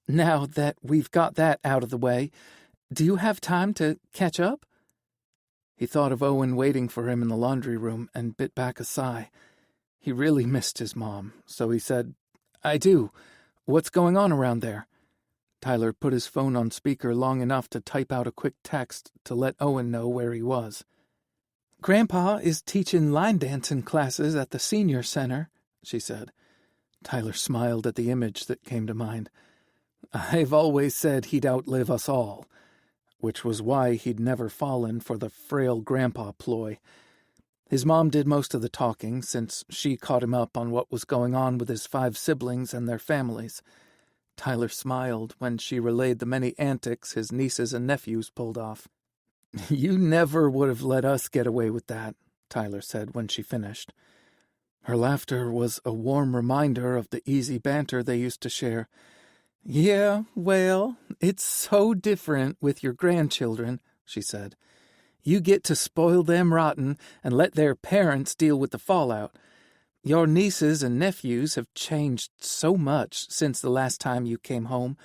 "Now that we've got that out of the way, do you have time to catch up?" He thought of Owen waiting for him in the laundry room and bit back a sigh. He really missed his mom, so he said, "I do. What's going on around there?" Tyler put his phone on speaker long enough to type out a quick text to let Owen know where he was. "Grandpa is teaching line dancing classes at the senior center," she said. Tyler smiled at the image that came to mind. "I've always said he'd outlive us all," which was why he'd never fallen for the frail grandpa ploy. His mom did most of the talking, since she caught him up on what was going on with his 5 siblings and their families. Tyler smiled when she relayed the many antics his nieces and nephews pulled off. "You never would have let us get away with that," Tyler said when she finished. Her laughter was a warm reminder of the easy banter they used to share. "Yeah, well, it's so different with your grandchildren," she said. "You get to spoil them rotten and let their parents deal with the fallout. Your nieces and nephews have changed so much since the last time you came home,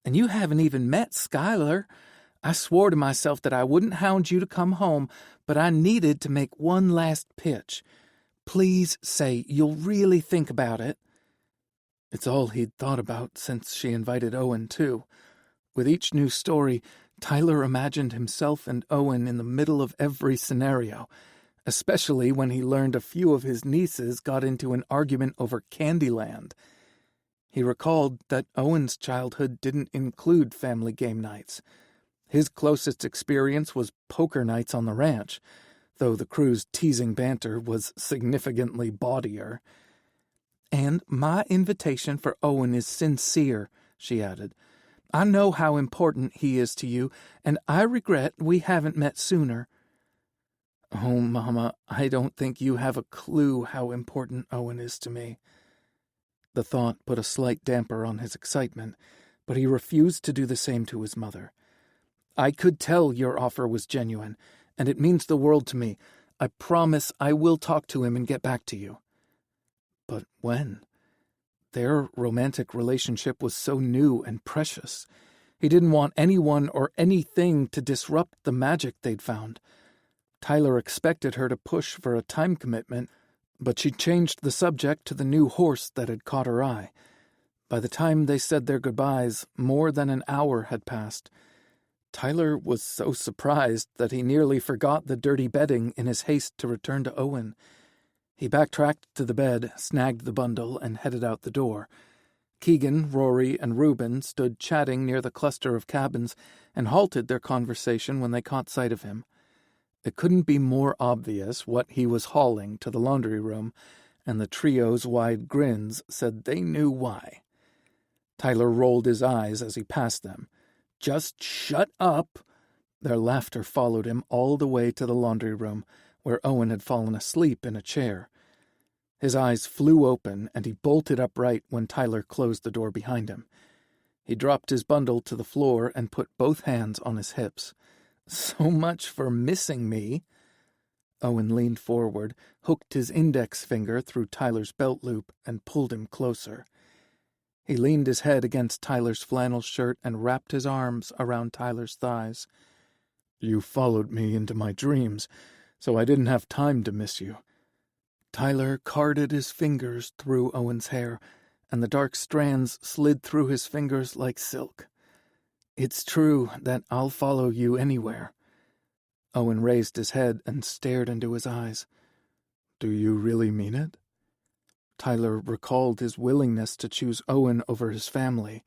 and you haven't even met Skylar. I swore to myself that I wouldn't hound you to come home, but I needed to make one last pitch. Please say you'll really think about it." It's all he'd thought about since she invited Owen, too. With each new story, Tyler imagined himself and Owen in the middle of every scenario, especially when he learned a few of his nieces got into an argument over Candyland. He recalled that Owen's childhood didn't include family game nights. His closest experience was poker nights on the ranch, though the crew's teasing banter was significantly bawdier. "And my invitation for Owen is sincere," she added. "I know how important he is to you, and I regret we haven't met sooner." "Oh, Mama, I don't think you have a clue how important Owen is to me." The thought put a slight damper on his excitement, but he refused to do the same to his mother. "I could tell your offer was genuine, and it means the world to me. I promise I will talk to him and get back to you." But when? Their romantic relationship was so new and precious. He didn't want anyone or anything to disrupt the magic they'd found. Tyler expected her to push for a time commitment, but she changed the subject to the new horse that had caught her eye. By the time they said their goodbyes, more than an hour had passed. Tyler was so surprised that he nearly forgot the dirty bedding in his haste to return to Owen. He backtracked to the bed, snagged the bundle, and headed out the door. Keegan, Rory, and Reuben stood chatting near the cluster of cabins and halted their conversation when they caught sight of him. It couldn't be more obvious what he was hauling to the laundry room, and the trio's wide grins said they knew why. Tyler rolled his eyes as he passed them. "Just shut up!" Their laughter followed him all the way to the laundry room, where Owen had fallen asleep in a chair. His eyes flew open, and he bolted upright when Tyler closed the door behind him. He dropped his bundle to the floor and put both hands on his hips. "So much for missing me." Owen leaned forward, hooked his index finger through Tyler's belt loop, and pulled him closer. He leaned his head against Tyler's flannel shirt and wrapped his arms around Tyler's thighs. You followed me into my dreams, so I didn't have time to miss you." Tyler carded his fingers through Owen's hair, and the dark strands slid through his fingers like silk. "It's true that I'll follow you anywhere." Owen raised his head and stared into his eyes. "Do you really mean it?" Tyler recalled his willingness to choose Owen over his family.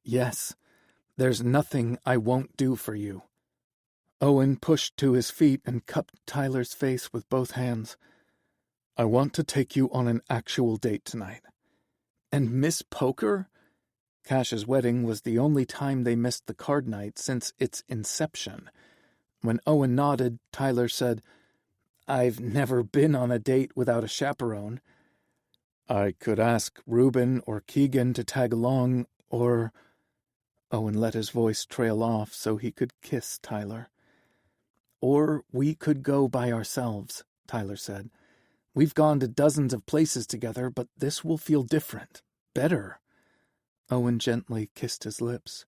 "Yes, there's nothing I won't do for you." Owen pushed to his feet and cupped Tyler's face with both hands. "I want to take you on an actual date tonight." "And Miss Poker?" Cash's wedding was the only time they missed the card night since its inception. When Owen nodded, Tyler said, "I've never been on a date without a chaperone." "I could ask Reuben or Keegan to tag along, or—" Owen let his voice trail off so he could kiss Tyler. "Or we could go by ourselves," Tyler said. "We've gone to dozens of places together, but this will feel different. Better." Owen gently kissed his lips.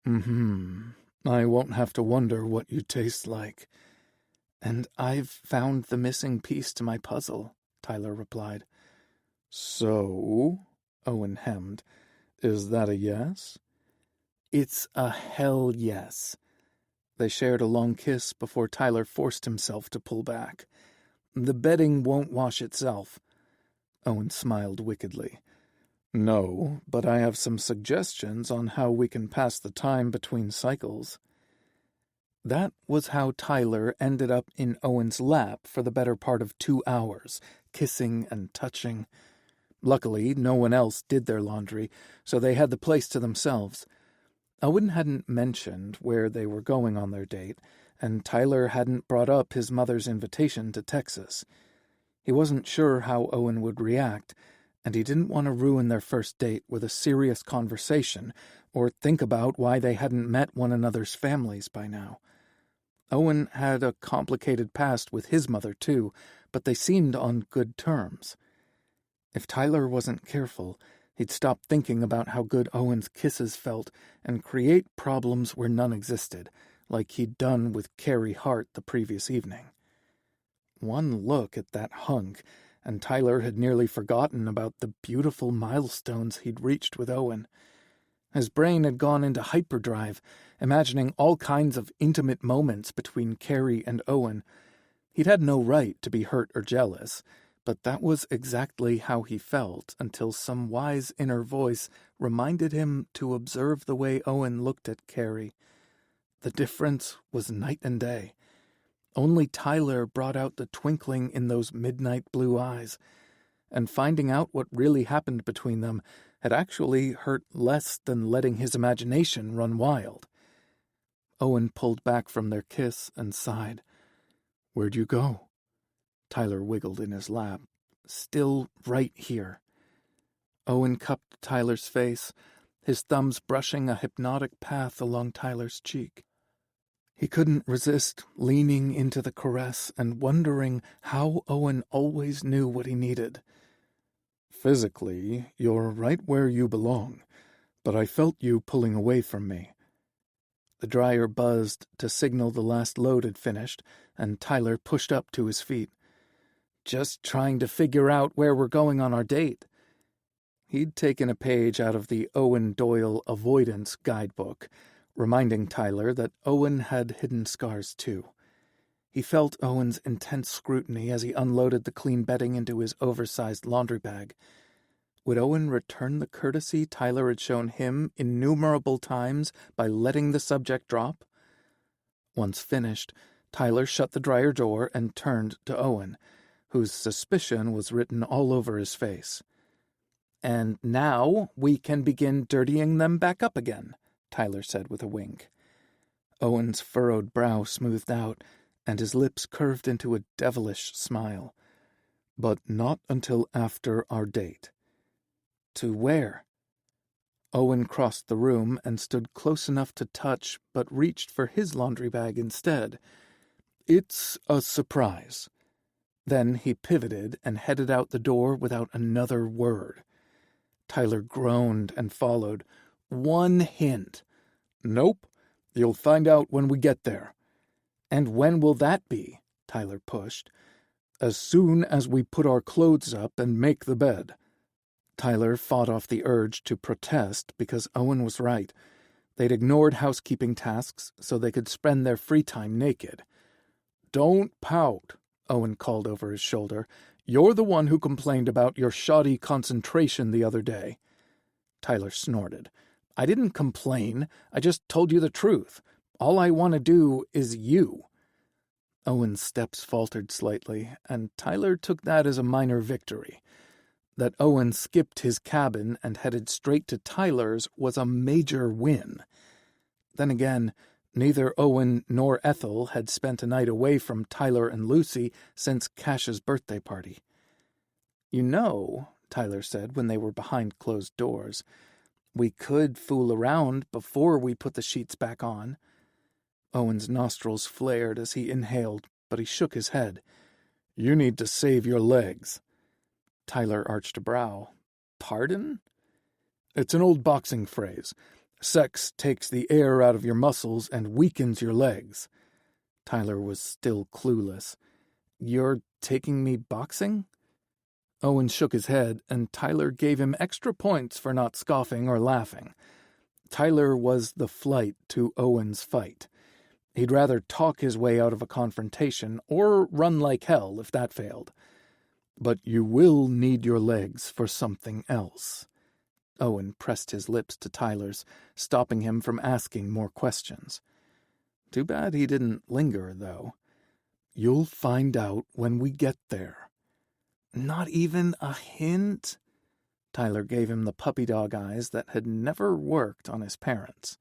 I won't have to wonder what you taste like." "And I've found the missing piece to my puzzle," Tyler replied. "So," Owen hemmed, "is that a yes?" "It's a hell yes." They shared a long kiss before Tyler forced himself to pull back. "The bedding won't wash itself." Owen smiled wickedly. "No, but I have some suggestions on how we can pass the time between cycles." That was how Tyler ended up in Owen's lap for the better part of 2 hours, kissing and touching. Luckily, no one else did their laundry, so they had the place to themselves. Owen hadn't mentioned where they were going on their date, and Tyler hadn't brought up his mother's invitation to Texas. He wasn't sure how Owen would react, and he didn't want to ruin their first date with a serious conversation or think about why they hadn't met one another's families by now. Owen had a complicated past with his mother, too, but they seemed on good terms. If Tyler wasn't careful, he'd stop thinking about how good Owen's kisses felt and create problems where none existed, like he'd done with Carrie Hart the previous evening. One look at that hunk, and Tyler had nearly forgotten about the beautiful milestones he'd reached with Owen. His brain had gone into hyperdrive, imagining all kinds of intimate moments between Carrie and Owen. He'd had no right to be hurt or jealous, but that was exactly how he felt until some wise inner voice reminded him to observe the way Owen looked at Carrie. The difference was night and day. Only Tyler brought out the twinkling in those midnight blue eyes, and finding out what really happened between them had actually hurt less than letting his imagination run wild. Owen pulled back from their kiss and sighed. "Where'd you go?" Tyler wiggled in his lap. "Still right here." Owen cupped Tyler's face, his thumbs brushing a hypnotic path along Tyler's cheek. He couldn't resist leaning into the caress and wondering how Owen always knew what he needed. "Physically, you're right where you belong, but I felt you pulling away from me." The dryer buzzed to signal the last load had finished, and Tyler pushed up to his feet. "Just trying to figure out where we're going on our date." He'd taken a page out of the Owen Doyle Avoidance Guidebook, reminding Tyler that Owen had hidden scars too. He felt Owen's intense scrutiny as he unloaded the clean bedding into his oversized laundry bag. Would Owen return the courtesy Tyler had shown him innumerable times by letting the subject drop? Once finished, Tyler shut the dryer door and turned to Owen, whose suspicion was written all over his face. "And now we can begin dirtying them back up again," Tyler said with a wink. Owen's furrowed brow smoothed out, and his lips curved into a devilish smile. "But not until after our date." "To where?" Owen crossed the room and stood close enough to touch, but reached for his laundry bag instead. "It's a surprise." Then he pivoted and headed out the door without another word. Tyler groaned and followed. "One hint." "Nope. You'll find out when we get there." "And when will that be?" Tyler pushed. "As soon as we put our clothes up and make the bed." Tyler fought off the urge to protest because Owen was right. They'd ignored housekeeping tasks so they could spend their free time naked. "Don't pout," Owen called over his shoulder. "You're the one who complained about your shoddy concentration the other day." Tyler snorted. "I didn't complain. I just told you the truth. All I want to do is you." Owen's steps faltered slightly, and Tyler took that as a minor victory. That Owen skipped his cabin and headed straight to Tyler's was a major win. Then again, neither Owen nor Ethel had spent a night away from Tyler and Lucy since Cash's birthday party. "You know," Tyler said when they were behind closed doors, "we could fool around before we put the sheets back on." Owen's nostrils flared as he inhaled, but he shook his head. "You need to save your legs." Tyler arched a brow. "Pardon?" "It's an old boxing phrase. Sex takes the air out of your muscles and weakens your legs." Tyler was still clueless. "You're taking me boxing?" Owen shook his head, and Tyler gave him extra points for not scoffing or laughing. Tyler was the flight to Owen's fight. He'd rather talk his way out of a confrontation or run like hell if that failed. "But you will need your legs for something else." Owen pressed his lips to Tyler's, stopping him from asking more questions. Too bad he didn't linger, though. "You'll find out when we get there." "Not even a hint?" Tyler gave him the puppy dog eyes that had never worked on his parents.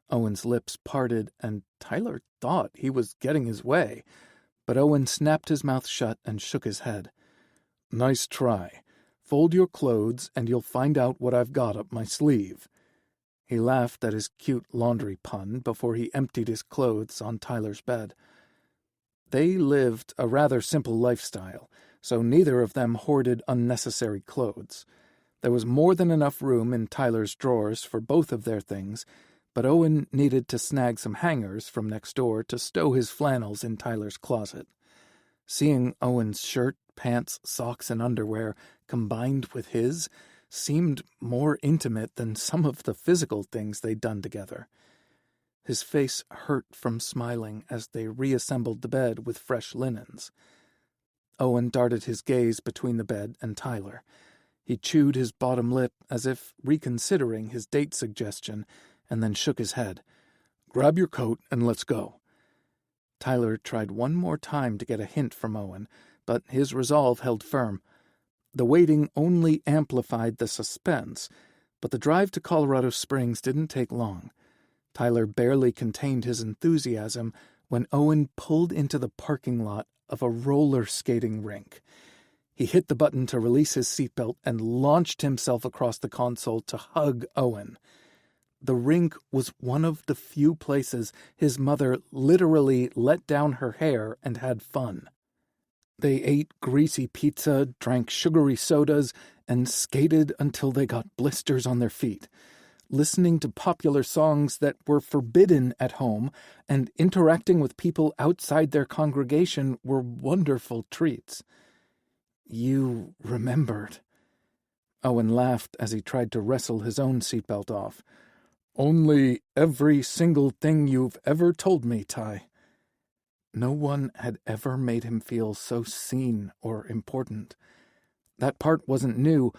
Owen's lips parted, and Tyler thought he was getting his way, but Owen snapped his mouth shut and shook his head. "Nice try. Fold your clothes and you'll find out what I've got up my sleeve." He laughed at his cute laundry pun before he emptied his clothes on Tyler's bed. They lived a rather simple lifestyle, so neither of them hoarded unnecessary clothes. There was more than enough room in Tyler's drawers for both of their things, but Owen needed to snag some hangers from next door to stow his flannels in Tyler's closet. Seeing Owen's shirt, pants, socks, and underwear combined with his seemed more intimate than some of the physical things they'd done together. His face hurt from smiling as they reassembled the bed with fresh linens. Owen darted his gaze between the bed and Tyler. He chewed his bottom lip as if reconsidering his date suggestion, and then shook his head. "Grab your coat and let's go." Tyler tried one more time to get a hint from Owen, but his resolve held firm. The waiting only amplified the suspense, but the drive to Colorado Springs didn't take long. Tyler barely contained his enthusiasm when Owen pulled into the parking lot of a roller skating rink. He hit the button to release his seatbelt and launched himself across the console to hug Owen. The rink was one of the few places his mother literally let down her hair and had fun. They ate greasy pizza, drank sugary sodas, and skated until they got blisters on their feet, listening to popular songs that were forbidden at home and interacting with people outside their congregation were wonderful treats. "You remembered." Owen laughed as he tried to wrestle his own seatbelt off. "Only every single thing you've ever told me, Ty." No one had ever made him feel so seen or important. That part wasn't new,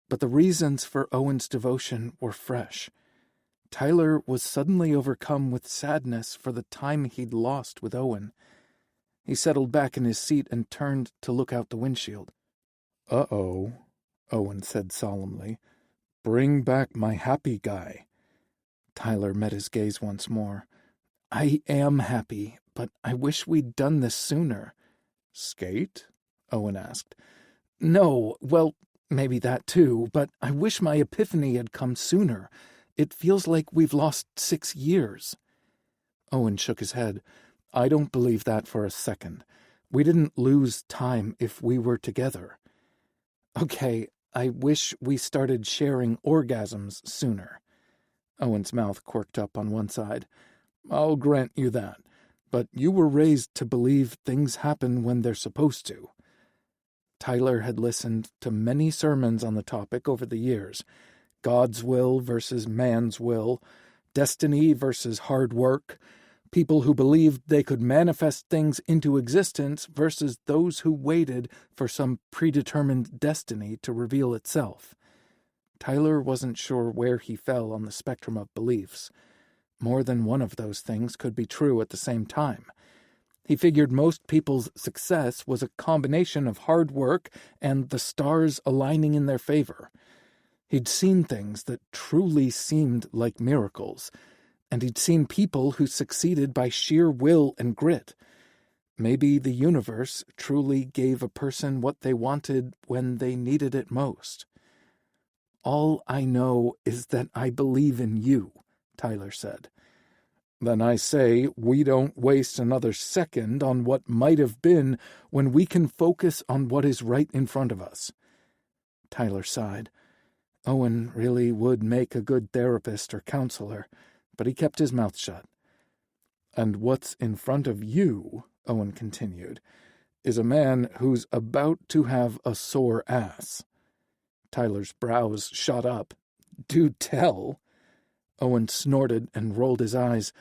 but the reasons for Owen's devotion were fresh. Tyler was suddenly overcome with sadness for the time he'd lost with Owen. He settled back in his seat and turned to look out the windshield. "Uh-oh," Owen said solemnly. "Bring back my happy guy." Tyler met his gaze once more. "I am happy, but I wish we'd done this sooner." "Skate?" Owen asked. "No, well, maybe that too, but I wish my epiphany had come sooner. It feels like we've lost 6 years. Owen shook his head. "I don't believe that for a second. We didn't lose time if we were together." "Okay, I wish we started sharing orgasms sooner." Owen's mouth quirked up on one side. "I'll grant you that. But you were raised to believe things happen when they're supposed to. Tyler had listened to many sermons on the topic over the years. God's will versus man's will, destiny versus hard work, people who believed they could manifest things into existence versus those who waited for some predetermined destiny to reveal itself. Tyler wasn't sure where he fell on the spectrum of beliefs. More than one of those things could be true at the same time. He figured most people's success was a combination of hard work and the stars aligning in their favor. He'd seen things that truly seemed like miracles, and he'd seen people who succeeded by sheer will and grit. Maybe the universe truly gave a person what they wanted when they needed it most. "All I know is that I believe in you," Tyler said. "Then I say we don't waste another second on what might have been when we can focus on what is right in front of us." Tyler sighed. Owen really would make a good therapist or counselor, but he kept his mouth shut. "And what's in front of you," Owen continued, "is a man who's about to have a sore ass." Tyler's brows shot up. "Do tell." Owen snorted and rolled his eyes.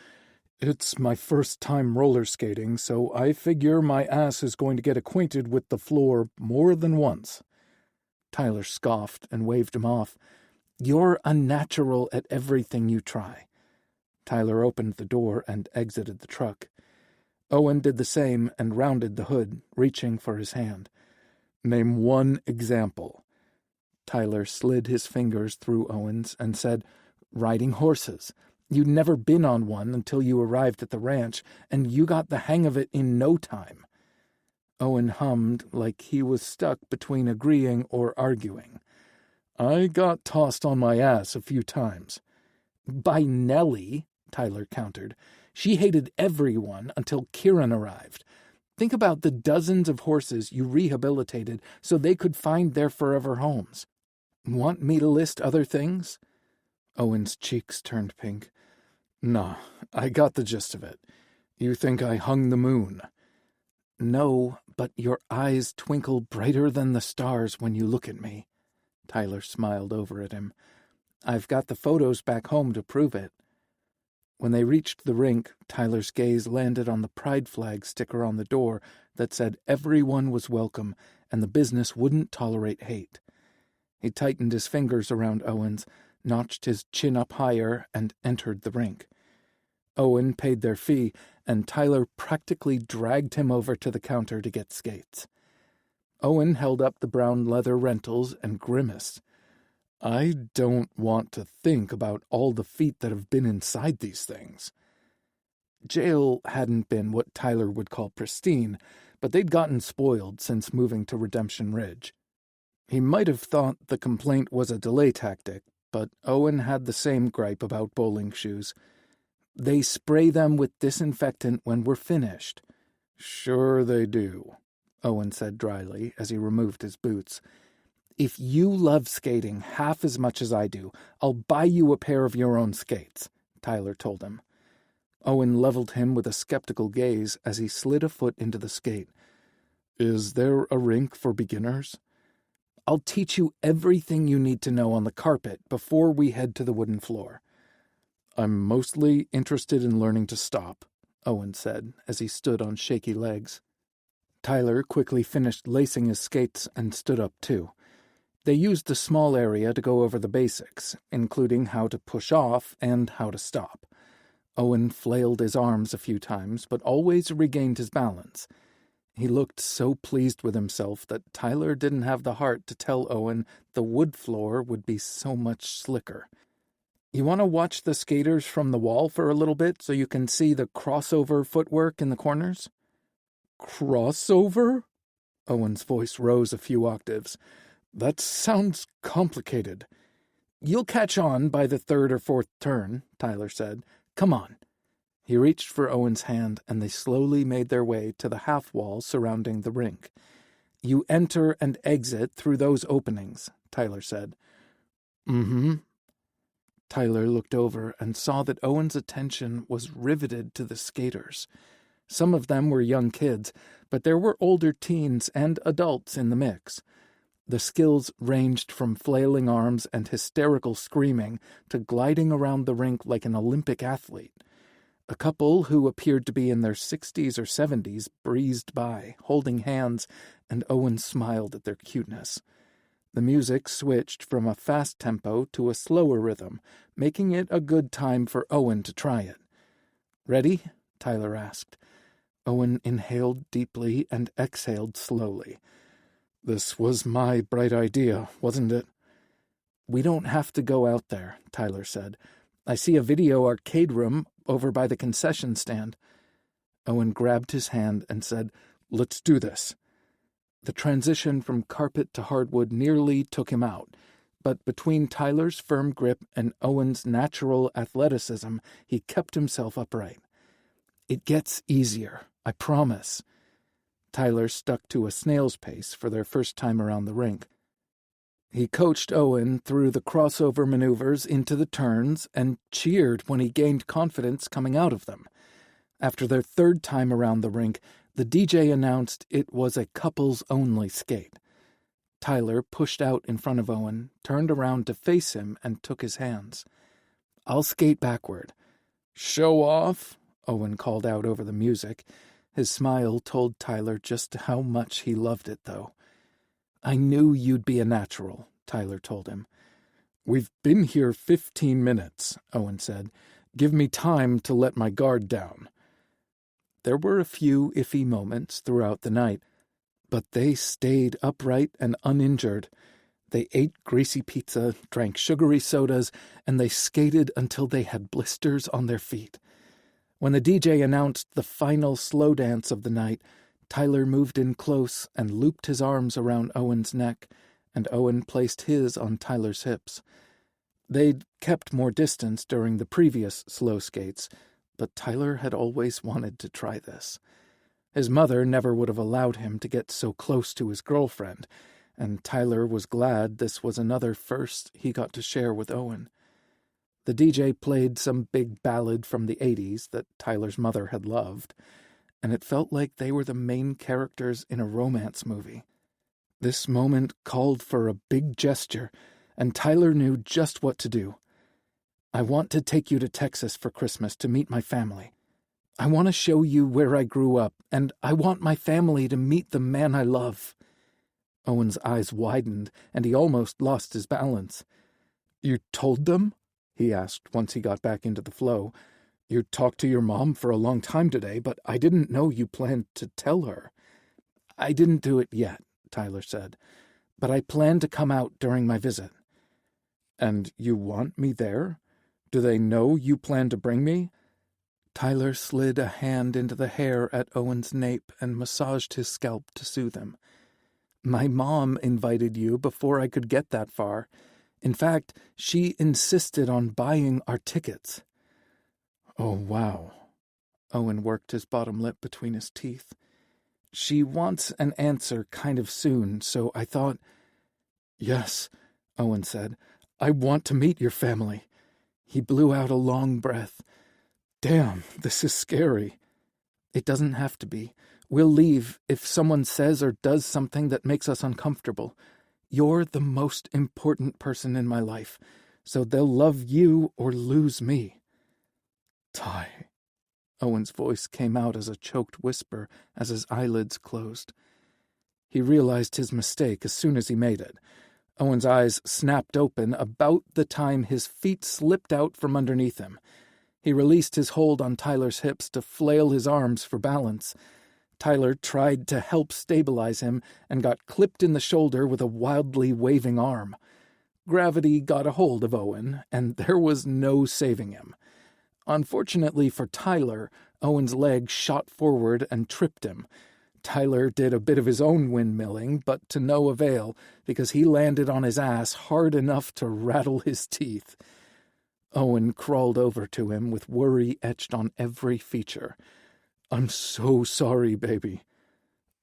"It's my first time roller skating, so I figure my ass is going to get acquainted with the floor more than once." Tyler scoffed and waved him off. "You're unnatural at everything you try." Tyler opened the door and exited the truck. Owen did the same and rounded the hood, reaching for his hand. "Name one example." Tyler slid his fingers through Owen's and said, "Riding horses. You'd never been on one until you arrived at the ranch, and you got the hang of it in no time." Owen hummed like he was stuck between agreeing or arguing. "I got tossed on my ass a few times." "By Nellie," Tyler countered. "She hated everyone until Kieran arrived. Think about the dozens of horses you rehabilitated so they could find their forever homes. Want me to list other things?" Owen's cheeks turned pink. "Nah, I got the gist of it. You think I hung the moon." "No, but your eyes twinkle brighter than the stars when you look at me." Tyler smiled over at him. "I've got the photos back home to prove it." When they reached the rink, Tyler's gaze landed on the pride flag sticker on the door that said everyone was welcome and the business wouldn't tolerate hate. He tightened his fingers around Owen's, notched his chin up higher, and entered the rink. Owen paid their fee, and Tyler practically dragged him over to the counter to get skates. Owen held up the brown leather rentals and grimaced. "I don't want to think about all the feet that have been inside these things." Jail hadn't been what Tyler would call pristine, but they'd gotten spoiled since moving to Redemption Ridge. He might have thought the complaint was a delay tactic, but Owen had the same gripe about bowling shoes. "They spray them with disinfectant when we're finished." "Sure they do," Owen said dryly as he removed his boots. "If you love skating half as much as I do, I'll buy you a pair of your own skates," Tyler told him. Owen leveled him with a skeptical gaze as he slid a foot into the skate. "Is there a rink for beginners?" "I'll teach you everything you need to know on the carpet before we head to the wooden floor." "I'm mostly interested in learning to stop," Owen said as he stood on shaky legs. Tyler quickly finished lacing his skates and stood up too. They used a small area to go over the basics, including how to push off and how to stop. Owen flailed his arms a few times, but always regained his balance. He looked so pleased with himself that Tyler didn't have the heart to tell Owen the wood floor would be so much slicker. "You want to watch the skaters from the wall for a little bit so you can see the crossover footwork in the corners?" "Crossover?" Owen's voice rose a few octaves. "That sounds complicated." "You'll catch on by the third or fourth turn," Tyler said. "Come on." He reached for Owen's hand, and they slowly made their way to the half-wall surrounding the rink. "You enter and exit through those openings," Tyler said. "Mm-hmm." Tyler looked over and saw that Owen's attention was riveted to the skaters. Some of them were young kids, but there were older teens and adults in the mix. The skills ranged from flailing arms and hysterical screaming to gliding around the rink like an Olympic athlete. A couple who appeared to be in their 60s or 70s breezed by, holding hands, and Owen smiled at their cuteness. The music switched from a fast tempo to a slower rhythm, making it a good time for Owen to try it. "Ready?" Tyler asked. Owen inhaled deeply and exhaled slowly. "This was my bright idea, wasn't it?" "We don't have to go out there," Tyler said. "I see a video arcade room over by the concession stand." Owen grabbed his hand and said, "Let's do this." The transition from carpet to hardwood nearly took him out, but between Tyler's firm grip and Owen's natural athleticism, he kept himself upright. "It gets easier, I promise." Tyler stuck to a snail's pace for their first time around the rink. He coached Owen through the crossover maneuvers into the turns and cheered when he gained confidence coming out of them. After their third time around the rink, the DJ announced it was a couples-only skate. Tyler pushed out in front of Owen, turned around to face him, and took his hands. "I'll skate backward." "Show off," Owen called out over the music. His smile told Tyler just how much he loved it, though. "I knew you'd be a natural," Tyler told him. "We've been here 15 minutes, Owen said. "Give me time to let my guard down." There were a few iffy moments throughout the night, but they stayed upright and uninjured. They ate greasy pizza, drank sugary sodas, and they skated until they had blisters on their feet. When the DJ announced the final slow dance of the night, Tyler moved in close and looped his arms around Owen's neck, and Owen placed his on Tyler's hips. They'd kept more distance during the previous slow skates, but Tyler had always wanted to try this. His mother never would have allowed him to get so close to his girlfriend, and Tyler was glad this was another first he got to share with Owen. The DJ played some big ballad from the 80s that Tyler's mother had loved, and it felt like they were the main characters in a romance movie. This moment called for a big gesture, and Tyler knew just what to do. "I want to take you to Texas for Christmas to meet my family. I want to show you where I grew up, and I want my family to meet the man I love." Owen's eyes widened, and he almost lost his balance. "You told them?" he asked once he got back into the flow. "You talked to your mom for a long time today, but I didn't know you planned to tell her." "I didn't do it yet," Tyler said, "but I plan to come out during my visit." "And you want me there? Do they know you plan to bring me?" Tyler slid a hand into the hair at Owen's nape and massaged his scalp to soothe him. "My mom invited you before I could get that far. In fact, she insisted on buying our tickets." "Oh, wow." Owen worked his bottom lip between his teeth. "She wants an answer kind of soon, so I thought—" "Yes," Owen said. "I want to meet your family." He blew out a long breath. "Damn, this is scary." "It doesn't have to be. We'll leave if someone says or does something that makes us uncomfortable. You're the most important person in my life, so they'll love you or lose me." "Ty." Owen's voice came out as a choked whisper as his eyelids closed. He realized his mistake as soon as he made it. Owen's eyes snapped open about the time his feet slipped out from underneath him. He released his hold on Tyler's hips to flail his arms for balance. Tyler tried to help stabilize him and got clipped in the shoulder with a wildly waving arm. Gravity got a hold of Owen, and there was no saving him. Unfortunately for Tyler, Owen's leg shot forward and tripped him. Tyler did a bit of his own windmilling, but to no avail, because he landed on his ass hard enough to rattle his teeth. Owen crawled over to him with worry etched on every feature. "I'm so sorry, baby."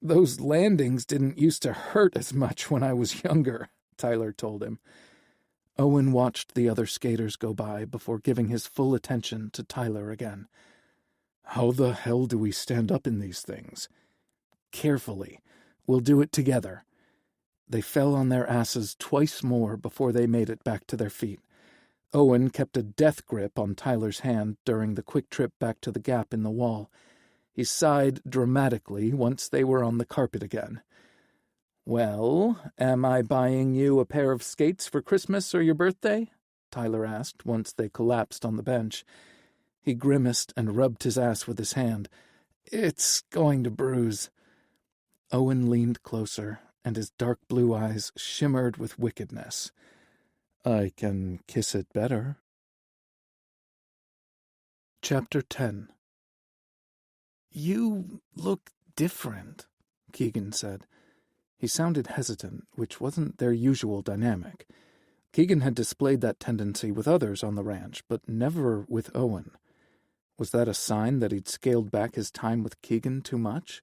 "Those landings didn't used to hurt as much when I was younger," Tyler told him. Owen watched the other skaters go by before giving his full attention to Tyler again. How the hell do we stand up in these things? Carefully. We'll do it together. They fell on their asses twice more before they made it back to their feet. Owen kept a death grip on Tyler's hand during the quick trip back to the gap in the wall. He sighed dramatically once they were on the carpet again. "Well, am I buying you a pair of skates for Christmas or your birthday?" Tyler asked once they collapsed on the bench. He grimaced and rubbed his ass with his hand. "It's going to bruise." Owen leaned closer, and his dark blue eyes shimmered with wickedness. "I can kiss it better." Chapter 10. "You look different," Keegan said. He sounded hesitant, which wasn't their usual dynamic. Keegan had displayed that tendency with others on the ranch, but never with Owen. Was that a sign that he'd scaled back his time with Keegan too much?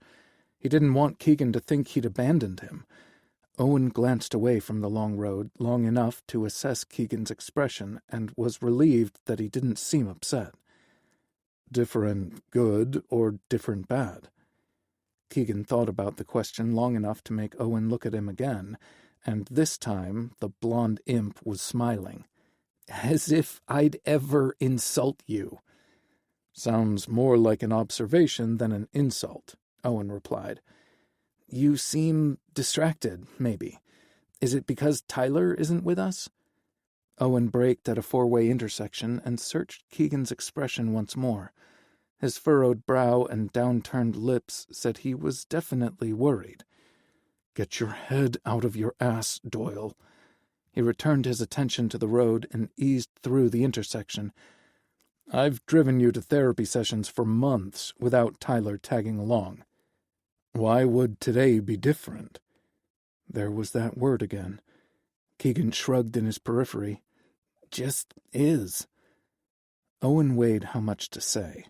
He didn't want Keegan to think he'd abandoned him. Owen glanced away from the long road long enough to assess Keegan's expression and was relieved that he didn't seem upset. Different good or different bad? Keegan thought about the question long enough to make Owen look at him again, and this time the blonde imp was smiling. "As if I'd ever insult you." "Sounds more like an observation than an insult," Owen replied. "You seem distracted, maybe. Is it because Tyler isn't with us?" Owen braked at a four-way intersection and searched Keegan's expression once more. His furrowed brow and downturned lips said he was definitely worried. "Get your head out of your ass, Doyle." He returned his attention to the road and eased through the intersection. "I've driven you to therapy sessions for months without Tyler tagging along. Why would today be different?" There was that word again. Keegan shrugged in his periphery. "Just is." Owen weighed how much to say.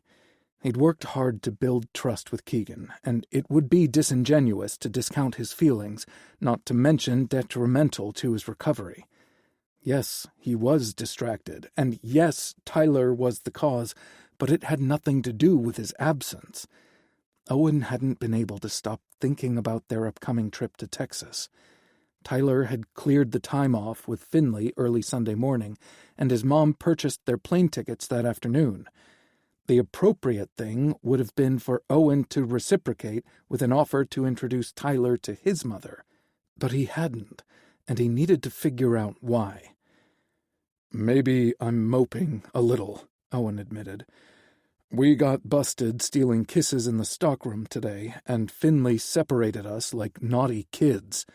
He'd worked hard to build trust with Keegan, and it would be disingenuous to discount his feelings, not to mention detrimental to his recovery. Yes, he was distracted, and yes, Tyler was the cause, but it had nothing to do with his absence. Owen hadn't been able to stop thinking about their upcoming trip to Texas. Tyler had cleared the time off with Finley early Sunday morning, and his mom purchased their plane tickets that afternoon. The appropriate thing would have been for Owen to reciprocate with an offer to introduce Tyler to his mother. But he hadn't, and he needed to figure out why. "Maybe I'm moping a little," Owen admitted. "We got busted stealing kisses in the stockroom today, and Finley separated us like naughty kids.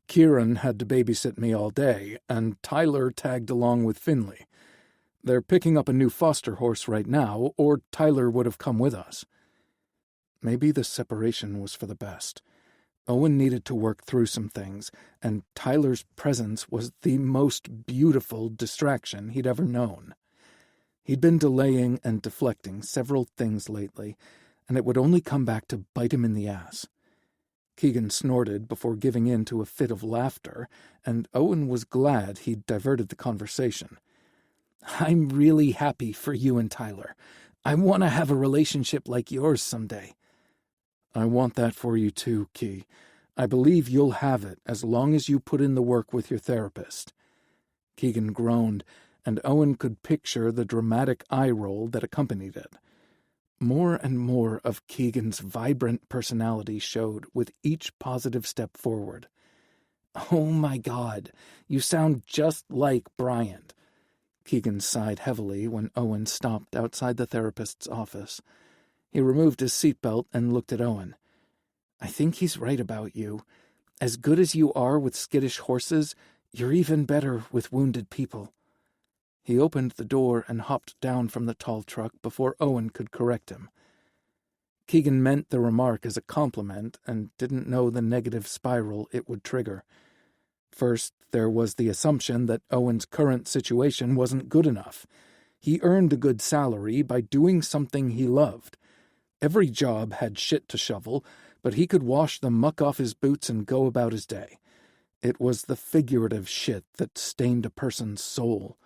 Kieran had to babysit me all day, and Tyler tagged along with Finley. They're picking up a new foster horse right now, or Tyler would have come with us." Maybe the separation was for the best. Owen needed to work through some things, and Tyler's presence was the most beautiful distraction he'd ever known. He'd been delaying and deflecting several things lately, and it would only come back to bite him in the ass. Keegan snorted before giving in to a fit of laughter, and Owen was glad he'd diverted the conversation. "I'm really happy for you and Tyler. I want to have a relationship like yours someday." "I want that for you too, Key. I believe you'll have it as long as you put in the work with your therapist." Keegan groaned, and Owen could picture the dramatic eye roll that accompanied it. More and more of Keegan's vibrant personality showed with each positive step forward. "Oh my God, you sound just like Bryant." Keegan sighed heavily when Owen stopped outside the therapist's office. He removed his seatbelt and looked at Owen. "I think he's right about you. As good as you are with skittish horses, you're even better with wounded people." He opened the door and hopped down from the tall truck before Owen could correct him. Keegan meant the remark as a compliment and didn't know the negative spiral it would trigger. First, there was the assumption that Owen's current situation wasn't good enough. He earned a good salary by doing something he loved. Every job had shit to shovel, but he could wash the muck off his boots and go about his day. It was the figurative shit that stained a person's soul.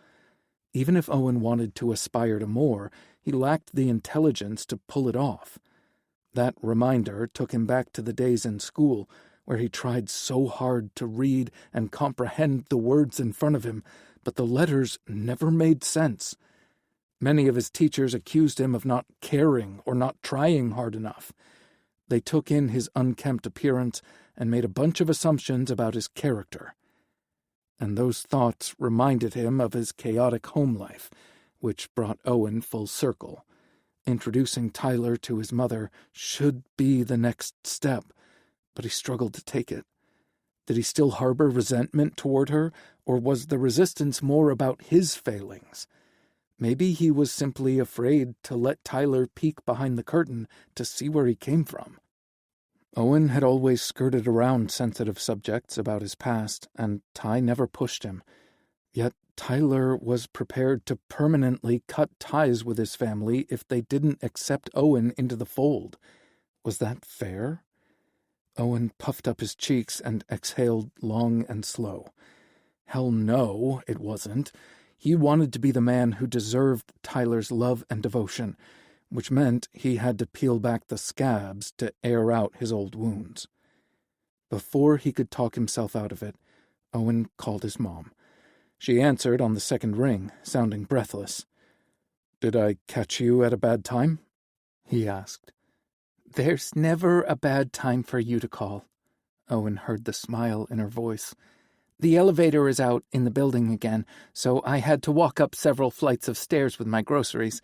Even if Owen wanted to aspire to more, he lacked the intelligence to pull it off. That reminder took him back to the days in school, where he tried so hard to read and comprehend the words in front of him, but the letters never made sense. Many of his teachers accused him of not caring or not trying hard enough. They took in his unkempt appearance and made a bunch of assumptions about his character. And those thoughts reminded him of his chaotic home life, which brought Owen full circle. Introducing Tyler to his mother should be the next step, but he struggled to take it. Did he still harbor resentment toward her, or was the resistance more about his failings? Maybe he was simply afraid to let Tyler peek behind the curtain to see where he came from. Owen had always skirted around sensitive subjects about his past, and Ty never pushed him. Yet Tyler was prepared to permanently cut ties with his family if they didn't accept Owen into the fold. Was that fair? Owen puffed up his cheeks and exhaled long and slow. Hell no, it wasn't. He wanted to be the man who deserved Tyler's love and devotion, which meant he had to peel back the scabs to air out his old wounds. Before he could talk himself out of it, Owen called his mom. She answered on the second ring, sounding breathless. "Did I catch you at a bad time?" he asked. "There's never a bad time for you to call." Owen heard the smile in her voice. "The elevator is out in the building again, so I had to walk up several flights of stairs with my groceries.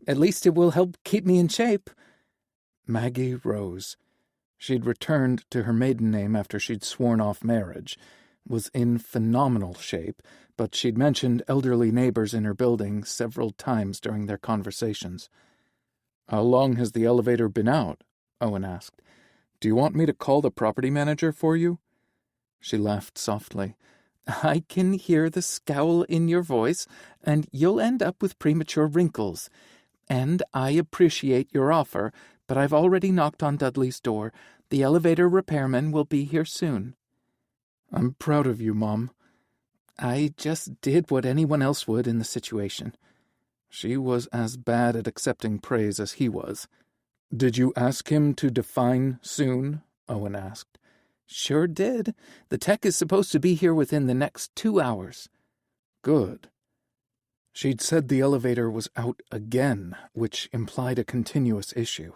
At least it will help keep me in shape." Maggie rose. She'd returned to her maiden name after she'd sworn off marriage, was in phenomenal shape, but she'd mentioned elderly neighbors in her building several times during their conversations. "How long has the elevator been out?" Owen asked. "Do you want me to call the property manager for you?" She laughed softly. "I can hear the scowl in your voice, and you'll end up with premature wrinkles. And I appreciate your offer, but I've already knocked on Dudley's door. The elevator repairman will be here soon." "I'm proud of you, Mom." "I just did what anyone else would in the situation." She was as bad at accepting praise as he was. "Did you ask him to define soon?" Owen asked. "Sure did. The tech is supposed to be here within the next 2 hours." "Good." She'd said the elevator was out again, which implied a continuous issue.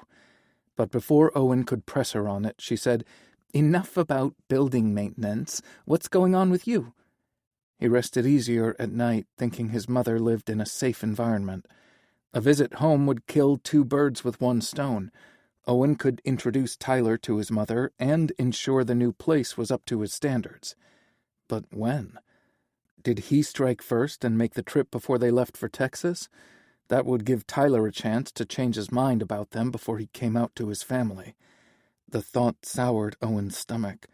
But before Owen could press her on it, she said, "Enough about building maintenance. What's going on with you?" He rested easier at night, thinking his mother lived in a safe environment. A visit home would kill 2 birds with 1 stone. Owen could introduce Tyler to his mother and ensure the new place was up to his standards. But when? Did he strike first and make the trip before they left for Texas? That would give Tyler a chance to change his mind about them before he came out to his family. The thought soured Owen's stomach.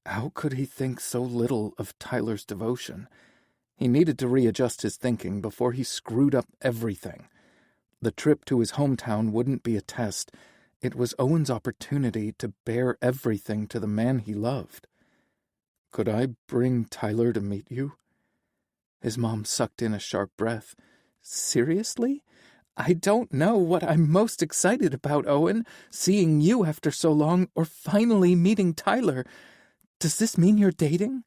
How could he think so little of Tyler's devotion? He needed to readjust his thinking before he screwed up everything. The trip to his hometown wouldn't be a test. It was Owen's opportunity to bear everything to the man he loved. "Could I bring Tyler to meet you?" His mom sucked in a sharp breath. "Seriously? I don't know what I'm most excited about, Owen, seeing you after so long or finally meeting Tyler. Does this mean you're dating?"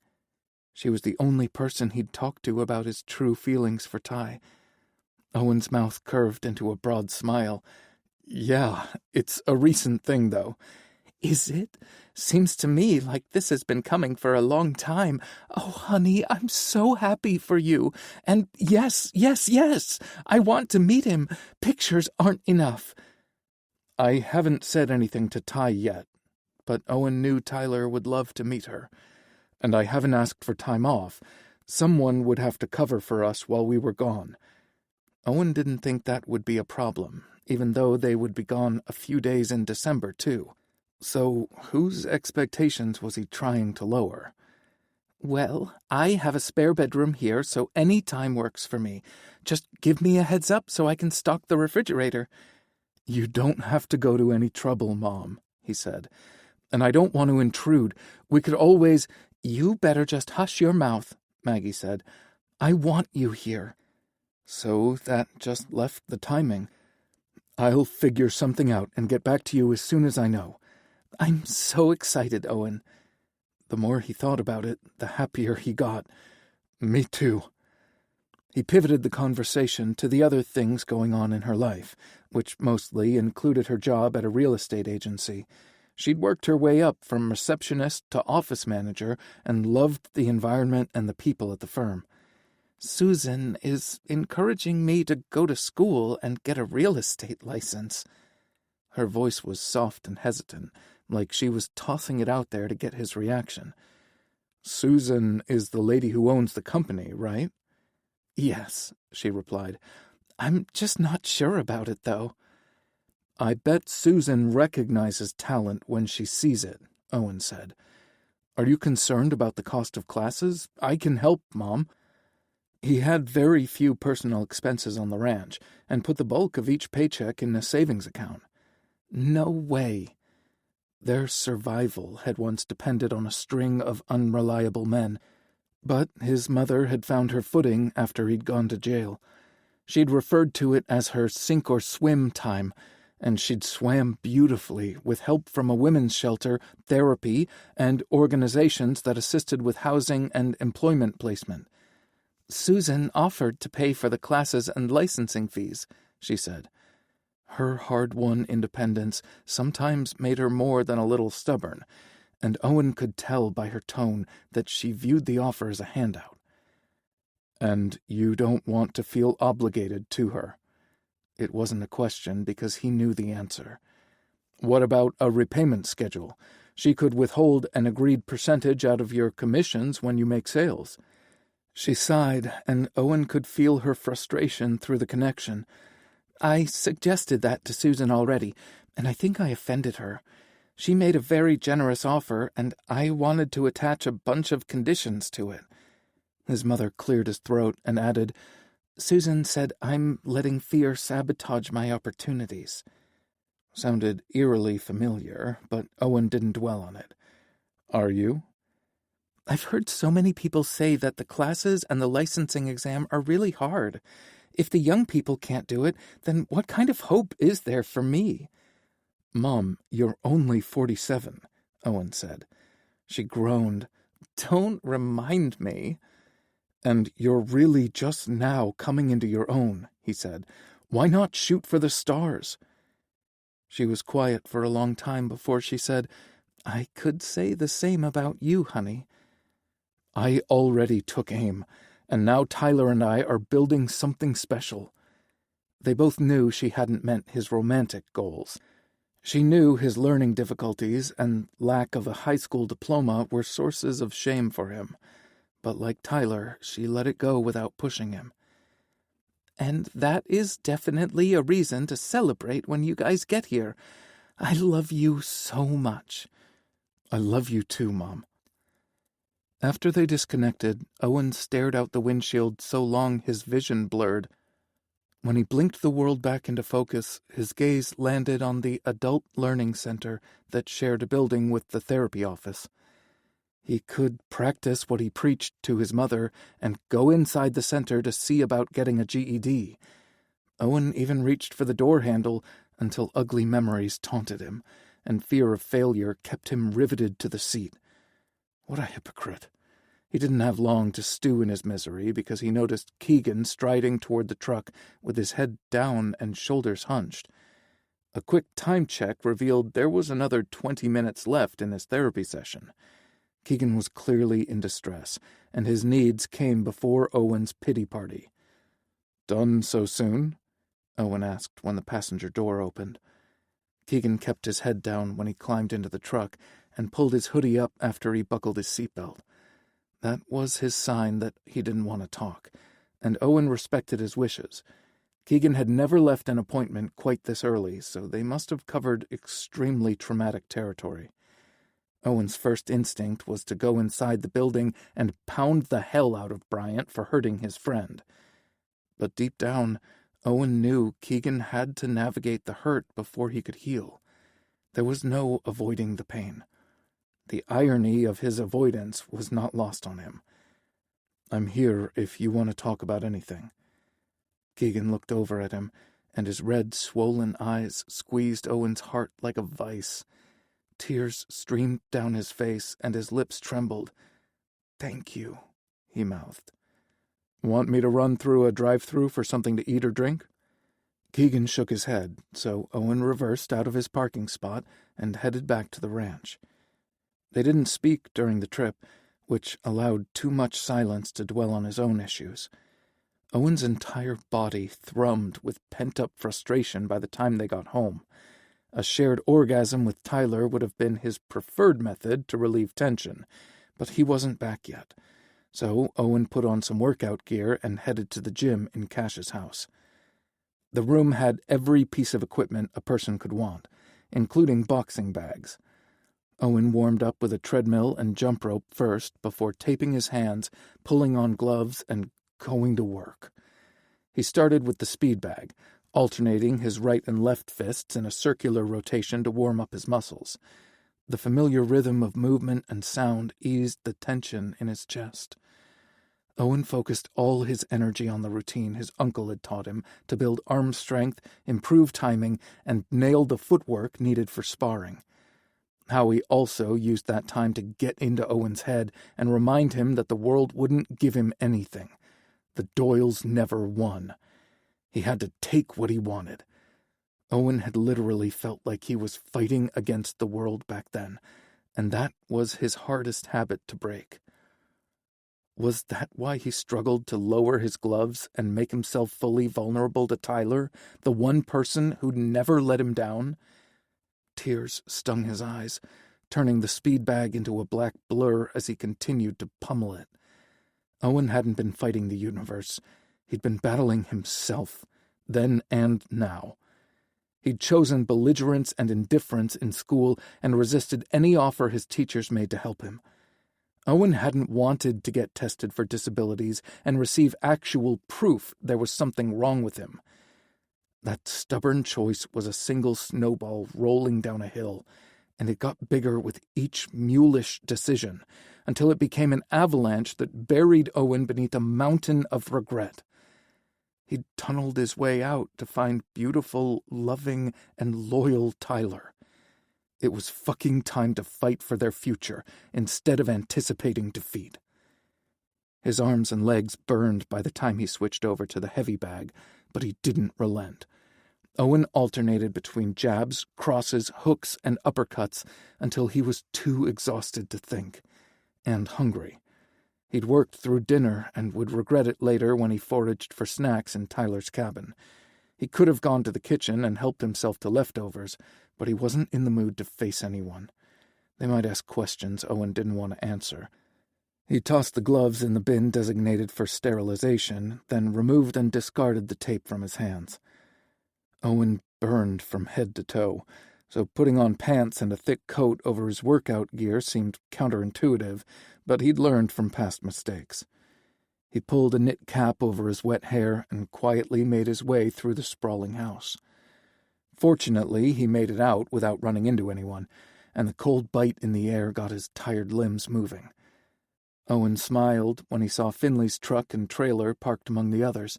She was the only person he'd talked to about his true feelings for Ty. Owen's mouth curved into a broad smile. "Yeah, it's a recent thing, though." "Is it? Seems to me like this has been coming for a long time. Oh, honey, I'm so happy for you. And yes, I want to meet him. Pictures aren't enough." I haven't said anything to Ty yet, but Owen knew Tyler would love to meet her. And I haven't asked for time off. Someone would have to cover for us while we were gone. Owen didn't think that would be a problem, even though they would be gone a few days in December, too. So whose expectations was he trying to lower? "Well, I have a spare bedroom here, so any time works for me. Just give me a heads up so I can stock the refrigerator." "You don't have to go to any trouble, Mom," he said. "And I don't want to intrude. We could always—" "You better just hush your mouth," Maggie said. "I want you here." So that just left the timing. I'll figure something out and get back to you as soon as I know. I'm so excited, Owen. The more he thought about it, the happier he got. Me too. He pivoted the conversation to the other things going on in her life, which mostly included her job at a real estate agency. She'd worked her way up from receptionist to office manager and loved the environment and the people at the firm. Susan is encouraging me to go to school and get a real estate license. Her voice was soft and hesitant, like she was tossing it out there to get his reaction. Susan is the lady who owns the company, right? Yes, she replied. I'm just not sure about it, though. I bet Susan recognizes talent when she sees it, Owen said. Are you concerned about the cost of classes? I can help, Mom. He had very few personal expenses on the ranch and put the bulk of each paycheck in a savings account. No way. Their survival had once depended on a string of unreliable men, but his mother had found her footing after he'd gone to jail. She'd referred to it as her sink-or-swim time, and she'd swam beautifully with help from a women's shelter, therapy, and organizations that assisted with housing and employment placement. Susan offered to pay for the classes and licensing fees, she said. Her hard-won independence sometimes made her more than a little stubborn, and Owen could tell by her tone that she viewed the offer as a handout. And you don't want to feel obligated to her. It wasn't a question because he knew the answer. What about a repayment schedule? She could withhold an agreed percentage out of your commissions when you make sales. She sighed, and Owen could feel her frustration through the connection. I suggested that to Susan already, and I think I offended her. She made a very generous offer, and I wanted to attach a bunch of conditions to it. His mother cleared his throat and added, Susan said I'm letting fear sabotage my opportunities. Sounded eerily familiar, but Owen didn't dwell on it. Are you? I've heard so many people say that the classes and the licensing exam are really hard. If the young people can't do it, then what kind of hope is there for me? Mom, you're only 47, Owen said. She groaned. Don't remind me. And you're really just now coming into your own, he said. Why not shoot for the stars? She was quiet for a long time before she said, I could say the same about you, honey. I already took aim, and now Tyler and I are building something special. They both knew she hadn't meant his romantic goals. She knew his learning difficulties and lack of a high school diploma were sources of shame for him. But like Tyler, she let it go without pushing him. And that is definitely a reason to celebrate when you guys get here. I love you so much. I love you too, Mom. After they disconnected, Owen stared out the windshield so long his vision blurred. When he blinked the world back into focus, his gaze landed on the Adult Learning Center that shared a building with the therapy office. He could practice what he preached to his mother and go inside the center to see about getting a GED. Owen even reached for the door handle until ugly memories taunted him, and fear of failure kept him riveted to the seat. What a hypocrite. He didn't have long to stew in his misery because he noticed Keegan striding toward the truck with his head down and shoulders hunched. A quick time check revealed there was another 20 minutes left in his therapy session. Keegan was clearly in distress, and his needs came before Owen's pity party. Done so soon? Owen asked when the passenger door opened. Keegan kept his head down when he climbed into the truck and pulled his hoodie up after he buckled his seatbelt. That was his sign that he didn't want to talk, and Owen respected his wishes. Keegan had never left an appointment quite this early, so they must have covered extremely traumatic territory. Owen's first instinct was to go inside the building and pound the hell out of Bryant for hurting his friend. But deep down, Owen knew Keegan had to navigate the hurt before he could heal. There was no avoiding the pain. The irony of his avoidance was not lost on him. I'm here if you want to talk about anything. Keegan looked over at him, and his red, swollen eyes squeezed Owen's heart like a vice. Tears streamed down his face, and his lips trembled. "Thank you," he mouthed. "Want me to run through a drive-thru for something to eat or drink?" Keegan shook his head, so Owen reversed out of his parking spot and headed back to the ranch. They didn't speak during the trip, which allowed too much silence to dwell on his own issues. Owen's entire body thrummed with pent-up frustration by the time they got home. A shared orgasm with Tyler would have been his preferred method to relieve tension, but he wasn't back yet. So Owen put on some workout gear and headed to the gym in Cash's house. The room had every piece of equipment a person could want, including boxing bags. Owen warmed up with a treadmill and jump rope first before taping his hands, pulling on gloves, and going to work. He started with the speed bag, alternating his right and left fists in a circular rotation to warm up his muscles. The familiar rhythm of movement and sound eased the tension in his chest. Owen focused all his energy on the routine his uncle had taught him to build arm strength, improve timing, and nail the footwork needed for sparring. Howie also used that time to get into Owen's head and remind him that the world wouldn't give him anything. The Doyles never won. He had to take what he wanted. Owen had literally felt like he was fighting against the world back then, and that was his hardest habit to break. Was that why he struggled to lower his gloves and make himself fully vulnerable to Tyler, the one person who'd never let him down? Tears stung his eyes, turning the speed bag into a black blur as he continued to pummel it. Owen hadn't been fighting the universe. He'd been battling himself, then and now. He'd chosen belligerence and indifference in school and resisted any offer his teachers made to help him. Owen hadn't wanted to get tested for disabilities and receive actual proof there was something wrong with him. That stubborn choice was a single snowball rolling down a hill, and it got bigger with each mulish decision, until it became an avalanche that buried Owen beneath a mountain of regret. He'd tunneled his way out to find beautiful, loving, and loyal Tyler. It was fucking time to fight for their future, instead of anticipating defeat. His arms and legs burned by the time he switched over to the heavy bag, but he didn't relent. Owen alternated between jabs, crosses, hooks, and uppercuts until he was too exhausted to think, and hungry. He'd worked through dinner and would regret it later when he foraged for snacks in Tyler's cabin. He could have gone to the kitchen and helped himself to leftovers, but he wasn't in the mood to face anyone. They might ask questions Owen didn't want to answer. He tossed the gloves in the bin designated for sterilization, then removed and discarded the tape from his hands. Owen burned from head to toe, so putting on pants and a thick coat over his workout gear seemed counterintuitive, but he'd learned from past mistakes. He pulled a knit cap over his wet hair and quietly made his way through the sprawling house. Fortunately, he made it out without running into anyone, and the cold bite in the air got his tired limbs moving. Owen smiled when he saw Finley's truck and trailer parked among the others.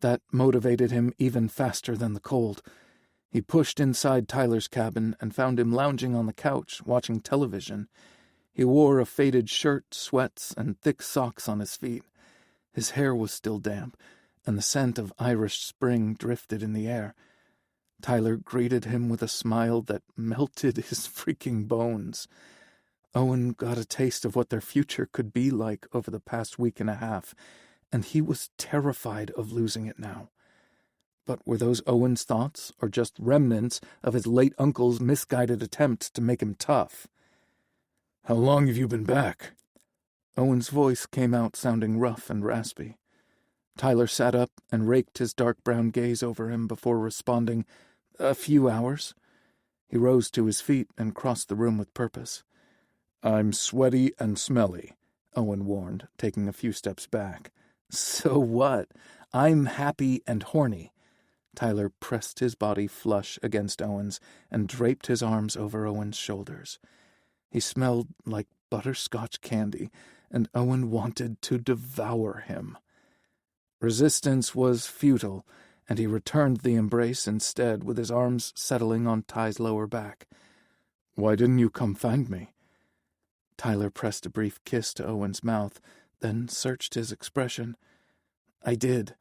That motivated him even faster than the cold. He pushed inside Tyler's cabin and found him lounging on the couch, watching television. He wore a faded shirt, sweats, and thick socks on his feet. His hair was still damp, and the scent of Irish spring drifted in the air. Tyler greeted him with a smile that melted his freaking bones. Owen got a taste of what their future could be like over the past week and a half, and he was terrified of losing it now. But were those Owen's thoughts, or just remnants of his late uncle's misguided attempts to make him tough? "How long have you been back?" Owen's voice came out sounding rough and raspy. Tyler sat up and raked his dark brown gaze over him before responding, "A few hours." He rose to his feet and crossed the room with purpose. "I'm sweaty and smelly," Owen warned, taking a few steps back. "So what? I'm happy and horny." Tyler pressed his body flush against Owen's and draped his arms over Owen's shoulders. He smelled like butterscotch candy, and Owen wanted to devour him. Resistance was futile, and he returned the embrace instead with his arms settling on Ty's lower back. "Why didn't you come find me?" Tyler pressed a brief kiss to Owen's mouth, then searched his expression. "I did.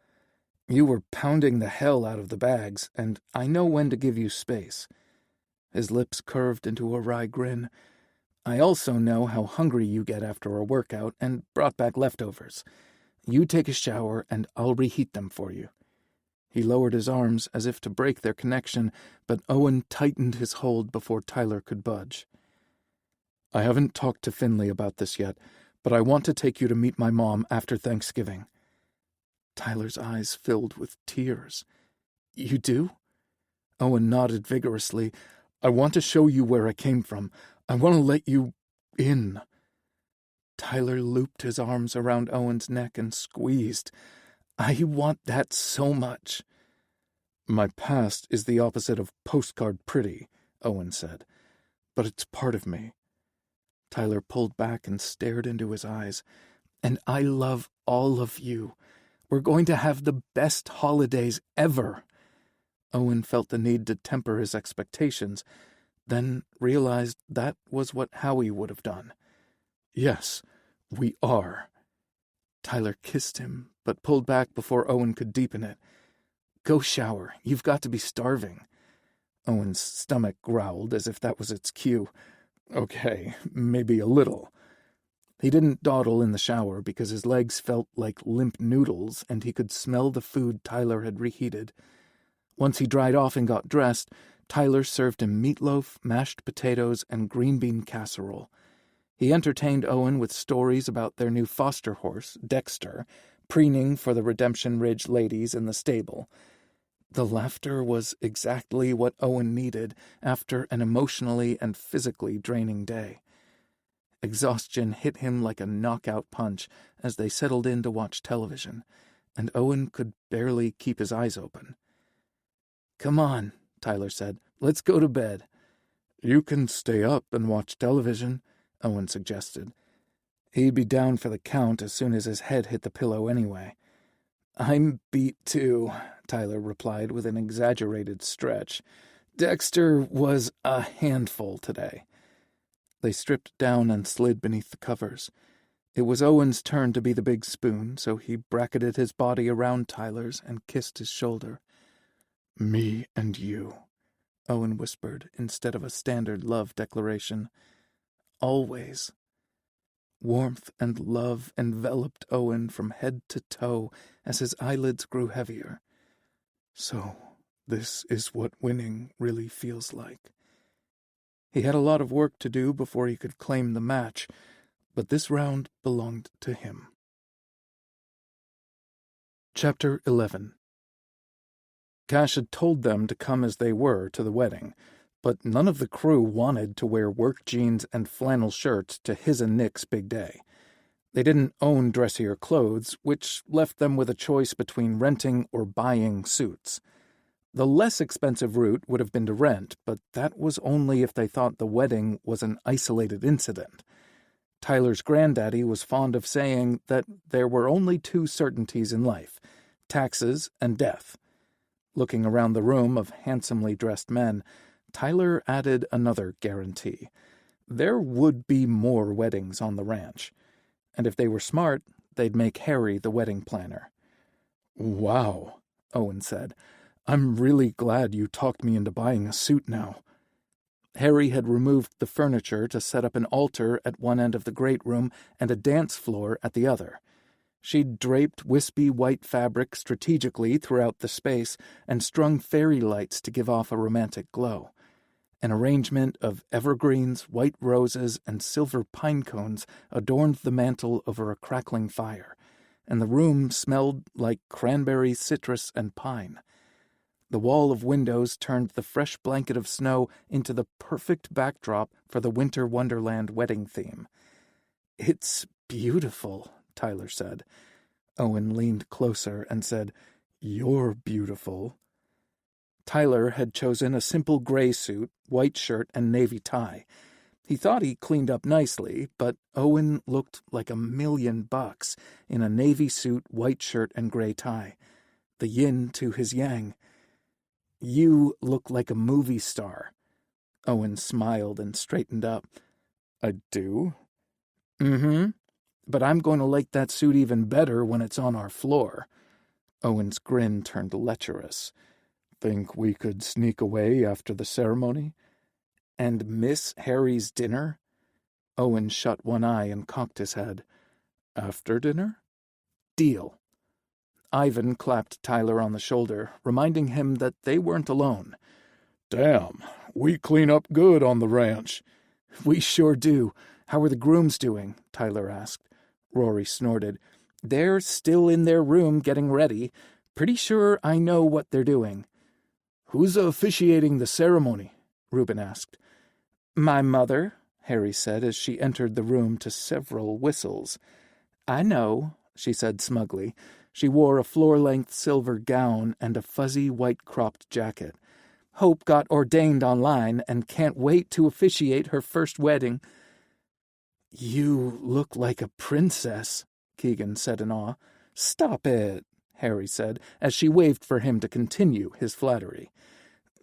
You were pounding the hell out of the bags, and I know when to give you space." His lips curved into a wry grin. "I also know how hungry you get after a workout and brought back leftovers. You take a shower, and I'll reheat them for you." He lowered his arms as if to break their connection, but Owen tightened his hold before Tyler could budge. "I haven't talked to Finley about this yet, but I want to take you to meet my mom after Thanksgiving." Tyler's eyes filled with tears. "You do?" Owen nodded vigorously. "I want to show you where I came from. I want to let you in." Tyler looped his arms around Owen's neck and squeezed. "I want that so much." "My past is the opposite of postcard pretty," Owen said, "but it's part of me." Tyler pulled back and stared into his eyes. "And I love all of you. We're going to have the best holidays ever." Owen felt the need to temper his expectations, then realized that was what Howie would have done. "Yes, we are." Tyler kissed him, but pulled back before Owen could deepen it. "Go shower. You've got to be starving." Owen's stomach growled as if that was its cue. "Okay, maybe a little." He didn't dawdle in the shower because his legs felt like limp noodles and he could smell the food Tyler had reheated. Once he dried off and got dressed, Tyler served him meatloaf, mashed potatoes, and green bean casserole. He entertained Owen with stories about their new foster horse, Dexter, preening for the Redemption Ridge ladies in the stable. The laughter was exactly what Owen needed after an emotionally and physically draining day. Exhaustion hit him like a knockout punch as they settled in to watch television, and Owen could barely keep his eyes open. "Come on," Tyler said. "Let's go to bed." "You can stay up and watch television," Owen suggested. He'd be down for the count as soon as his head hit the pillow anyway. "I'm beat too," Tyler replied with an exaggerated stretch. "Dexter was a handful today." They stripped down and slid beneath the covers. It was Owen's turn to be the big spoon, so he bracketed his body around Tyler's and kissed his shoulder. "Me and you," Owen whispered instead of a standard love declaration. "Always." Warmth and love enveloped Owen from head to toe as his eyelids grew heavier. So, this is what winning really feels like. He had a lot of work to do before he could claim the match, but this round belonged to him. Chapter 11. Cash had told them to come as they were to the wedding, but none of the crew wanted to wear work jeans and flannel shirts to his and Nick's big day. They didn't own dressier clothes, which left them with a choice between renting or buying suits. The less expensive route would have been to rent, but that was only if they thought the wedding was an isolated incident. Tyler's granddaddy was fond of saying that there were only two certainties in life: taxes and death. Looking around the room of handsomely dressed men, Tyler added another guarantee. There would be more weddings on the ranch. And if they were smart, they'd make Harry the wedding planner. "Wow," Owen said. "I'm really glad you talked me into buying a suit now." Harry had removed the furniture to set up an altar at one end of the great room and a dance floor at the other. She'd draped wispy white fabric strategically throughout the space and strung fairy lights to give off a romantic glow. An arrangement of evergreens, white roses, and silver pine cones adorned the mantel over a crackling fire, and the room smelled like cranberry, citrus, and pine. The wall of windows turned the fresh blanket of snow into the perfect backdrop for the Winter Wonderland wedding theme. "It's beautiful," Tyler said. Owen leaned closer and said, "You're beautiful." Tyler had chosen a simple gray suit, white shirt, and navy tie. He thought he cleaned up nicely, but Owen looked like $1,000,000 in a navy suit, white shirt, and gray tie. the yin to his yang. "You look like a movie star." Owen smiled and straightened up. "I do?" "Mm-hmm. But I'm going to like that suit even better when it's on our floor." Owen's grin turned lecherous. "Think we could sneak away after the ceremony?" "And miss Harry's dinner?" Owen shut one eye and cocked his head. "After dinner?" "Deal." Ivan clapped Tyler on the shoulder, reminding him that they weren't alone. "Damn, we clean up good on the ranch." "We sure do. How are the grooms doing?" Tyler asked. Rory snorted. "They're still in their room getting ready. Pretty sure I know what they're doing." "Who's officiating the ceremony?" Reuben asked. "My mother," Harry said as she entered the room to several whistles. "I know," she said smugly. She wore a floor-length silver gown and a fuzzy white-cropped jacket. "Hope got ordained online and can't wait to officiate her first wedding." "You look like a princess," Keegan said in awe. "Stop it," Harry said, as she waved for him to continue his flattery.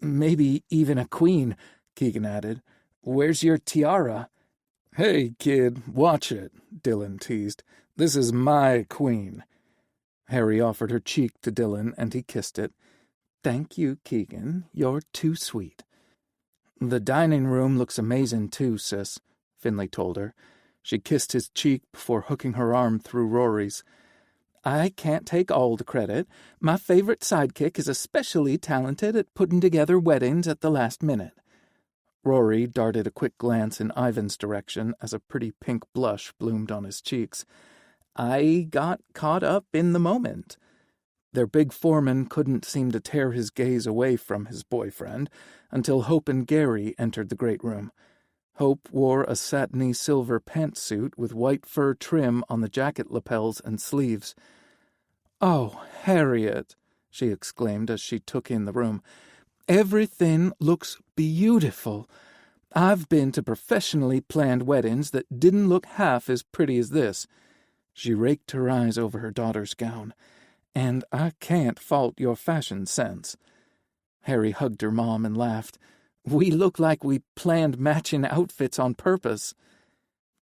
"Maybe even a queen," Keegan added. "Where's your tiara?" "Hey, kid, watch it," Dylan teased. "This is my queen." Harry offered her cheek to Dylan, and he kissed it. "Thank you, Keegan. You're too sweet." "The dining room looks amazing too, sis," Finley told her. She kissed his cheek before hooking her arm through Rory's. "I can't take all the credit. My favorite sidekick is especially talented at putting together weddings at the last minute." Rory darted a quick glance in Ivan's direction as a pretty pink blush bloomed on his cheeks. "I got caught up in the moment." Their big foreman couldn't seem to tear his gaze away from his boyfriend until Hope and Gary entered the great room. Hope wore a satiny silver pantsuit with white fur trim on the jacket lapels and sleeves. "Oh, Harriet," she exclaimed as she took in the room. "Everything looks beautiful. I've been to professionally planned weddings that didn't look half as pretty as this." She raked her eyes over her daughter's gown. "And I can't fault your fashion sense." Harry hugged her mom and laughed. "We look like we planned matching outfits on purpose."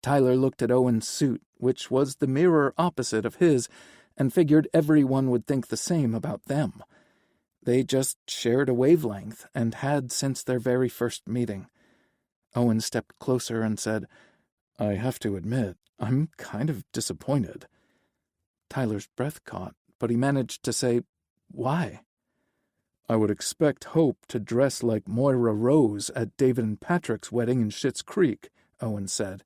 Tyler looked at Owen's suit, which was the mirror opposite of his, and figured everyone would think the same about them. They just shared a wavelength, and had since their very first meeting. Owen stepped closer and said, "I have to admit, I'm kind of disappointed." Tyler's breath caught, but he managed to say, "Why?" "I would expect Hope to dress like Moira Rose at David and Patrick's wedding in Schitt's Creek," Owen said.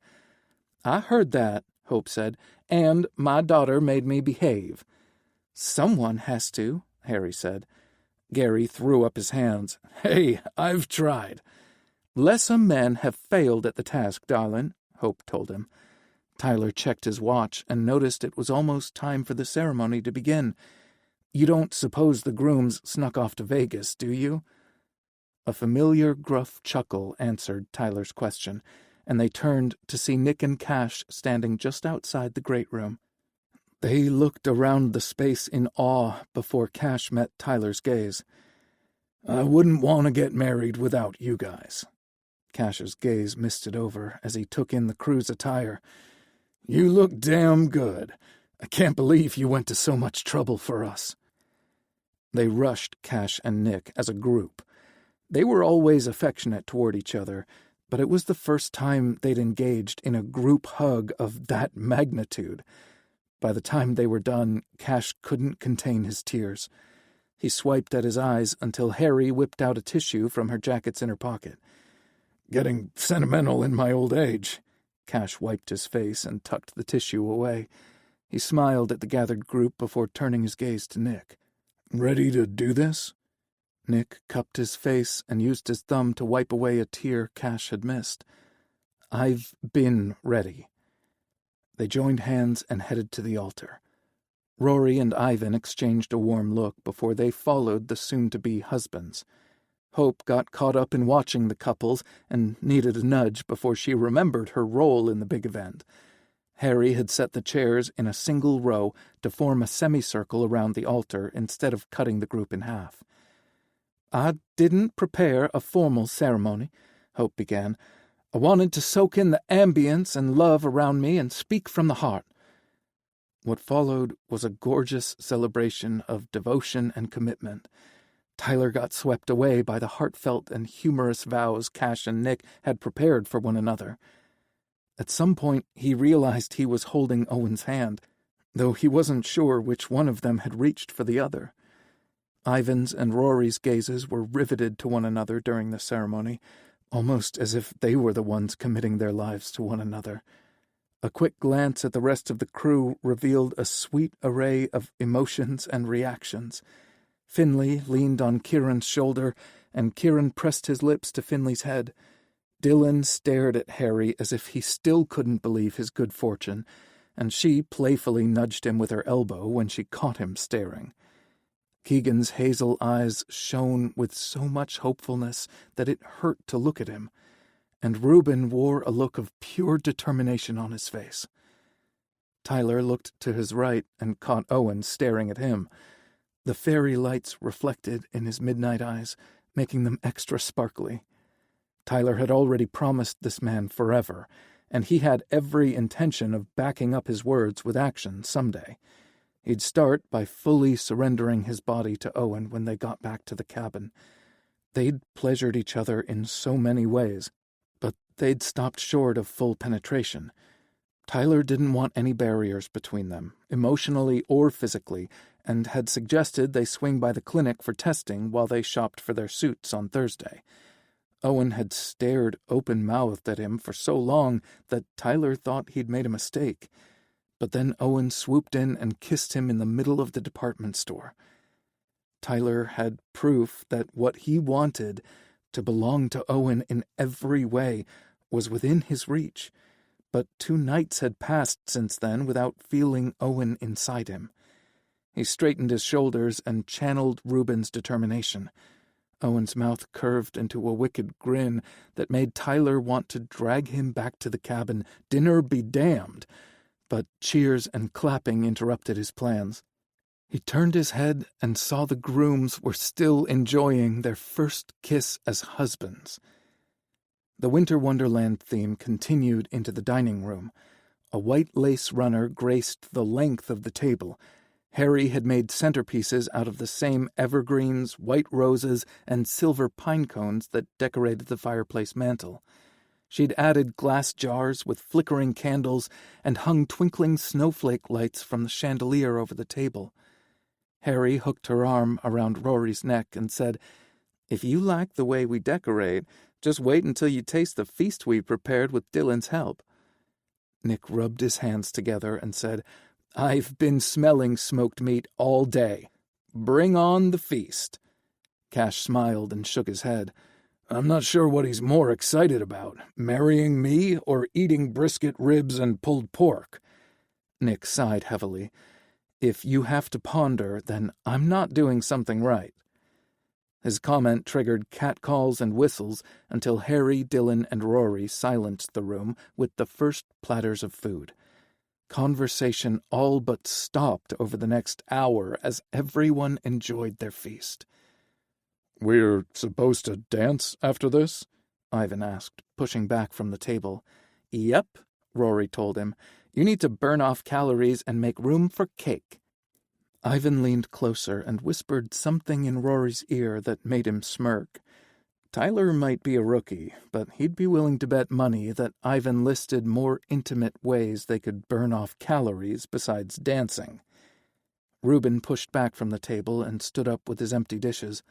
"I heard that," Hope said, "and my daughter made me behave." "Someone has to," Harry said. Gary threw up his hands. "Hey, I've tried." "Lesser men have failed at the task, darling," Hope told him. Tyler checked his watch and noticed it was almost time for the ceremony to begin. "You don't suppose the grooms snuck off to Vegas, do you?" A familiar gruff chuckle answered Tyler's question, and they turned to see Nick and Cash standing just outside the great room. They looked around the space in awe before Cash met Tyler's gaze. "I wouldn't want to get married without you guys." Cash's gaze misted over as he took in the crew's attire. "You look damn good. I can't believe you went to so much trouble for us." They rushed Cash and Nick as a group. They were always affectionate toward each other, but it was the first time they'd engaged in a group hug of that magnitude. By the time they were done, Cash couldn't contain his tears. He swiped at his eyes until Harry whipped out a tissue from her jacket's inner pocket. "Getting sentimental in my old age." Cash wiped his face and tucked the tissue away. He smiled at the gathered group before turning his gaze to Nick. "Ready to do this?" Nick cupped his face and used his thumb to wipe away a tear Cash had missed. "I've been ready." They joined hands and headed to the altar. Rory and Ivan exchanged a warm look before they followed the soon-to-be husbands. Hope got caught up in watching the couples and needed a nudge before she remembered her role in the big event. Harry had set the chairs in a single row to form a semicircle around the altar instead of cutting the group in half. "I didn't prepare a formal ceremony," Hope began. "I wanted to soak in the ambience and love around me and speak from the heart." What followed was a gorgeous celebration of devotion and commitment. Tyler got swept away by the heartfelt and humorous vows Cash and Nick had prepared for one another. At some point, he realized he was holding Owen's hand, though he wasn't sure which one of them had reached for the other. Ivan's and Rory's gazes were riveted to one another during the ceremony, almost as if they were the ones committing their lives to one another. A quick glance at the rest of the crew revealed a sweet array of emotions and reactions. Finley leaned on Kieran's shoulder, and Kieran pressed his lips to Finley's head. Dylan stared at Harry as if he still couldn't believe his good fortune, and she playfully nudged him with her elbow when she caught him staring. Keegan's hazel eyes shone with so much hopefulness that it hurt to look at him, and Reuben wore a look of pure determination on his face. Tyler looked to his right and caught Owen staring at him. The fairy lights reflected in his midnight eyes, making them extra sparkly. Tyler had already promised this man forever, and he had every intention of backing up his words with action someday. He'd start by fully surrendering his body to Owen when they got back to the cabin. They'd pleasured each other in so many ways, but they'd stopped short of full penetration. Tyler didn't want any barriers between them, emotionally or physically, and had suggested they swing by the clinic for testing while they shopped for their suits on Thursday. Owen had stared open-mouthed at him for so long that Tyler thought he'd made a mistake. But then Owen swooped in and kissed him in the middle of the department store. Tyler had proof that what he wanted, to belong to Owen in every way, was within his reach. But 2 nights had passed since then without feeling Owen inside him. He straightened his shoulders and channeled Reuben's determination. Owen's mouth curved into a wicked grin that made Tyler want to drag him back to the cabin, dinner be damned. But cheers and clapping interrupted his plans. He turned his head and saw the grooms were still enjoying their first kiss as husbands. The Winter Wonderland theme continued into the dining room. A white lace runner graced the length of the table. Harry had made centerpieces out of the same evergreens, white roses, and silver pine cones that decorated the fireplace mantel. She'd added glass jars with flickering candles and hung twinkling snowflake lights from the chandelier over the table. Harry hooked her arm around Rory's neck and said, "If you like the way we decorate, just wait until you taste the feast we prepared with Dylan's help." Nick rubbed his hands together and said, "I've been smelling smoked meat all day. Bring on the feast." Cash smiled and shook his head. "I'm not sure what he's more excited about, marrying me or eating brisket ribs and pulled pork." Nick sighed heavily. "If you have to ponder, then I'm not doing something right." His comment triggered catcalls and whistles until Harry, Dylan, and Rory silenced the room with the first platters of food. Conversation all but stopped over the next hour as everyone enjoyed their feast. "We're supposed to dance after this?" Ivan asked, pushing back from the table. "Yep," Rory told him. "You need to burn off calories and make room for cake." Ivan leaned closer and whispered something in Rory's ear that made him smirk. Tyler might be a rookie, but he'd be willing to bet money that Ivan listed more intimate ways they could burn off calories besides dancing. Reuben pushed back from the table and stood up with his empty dishes.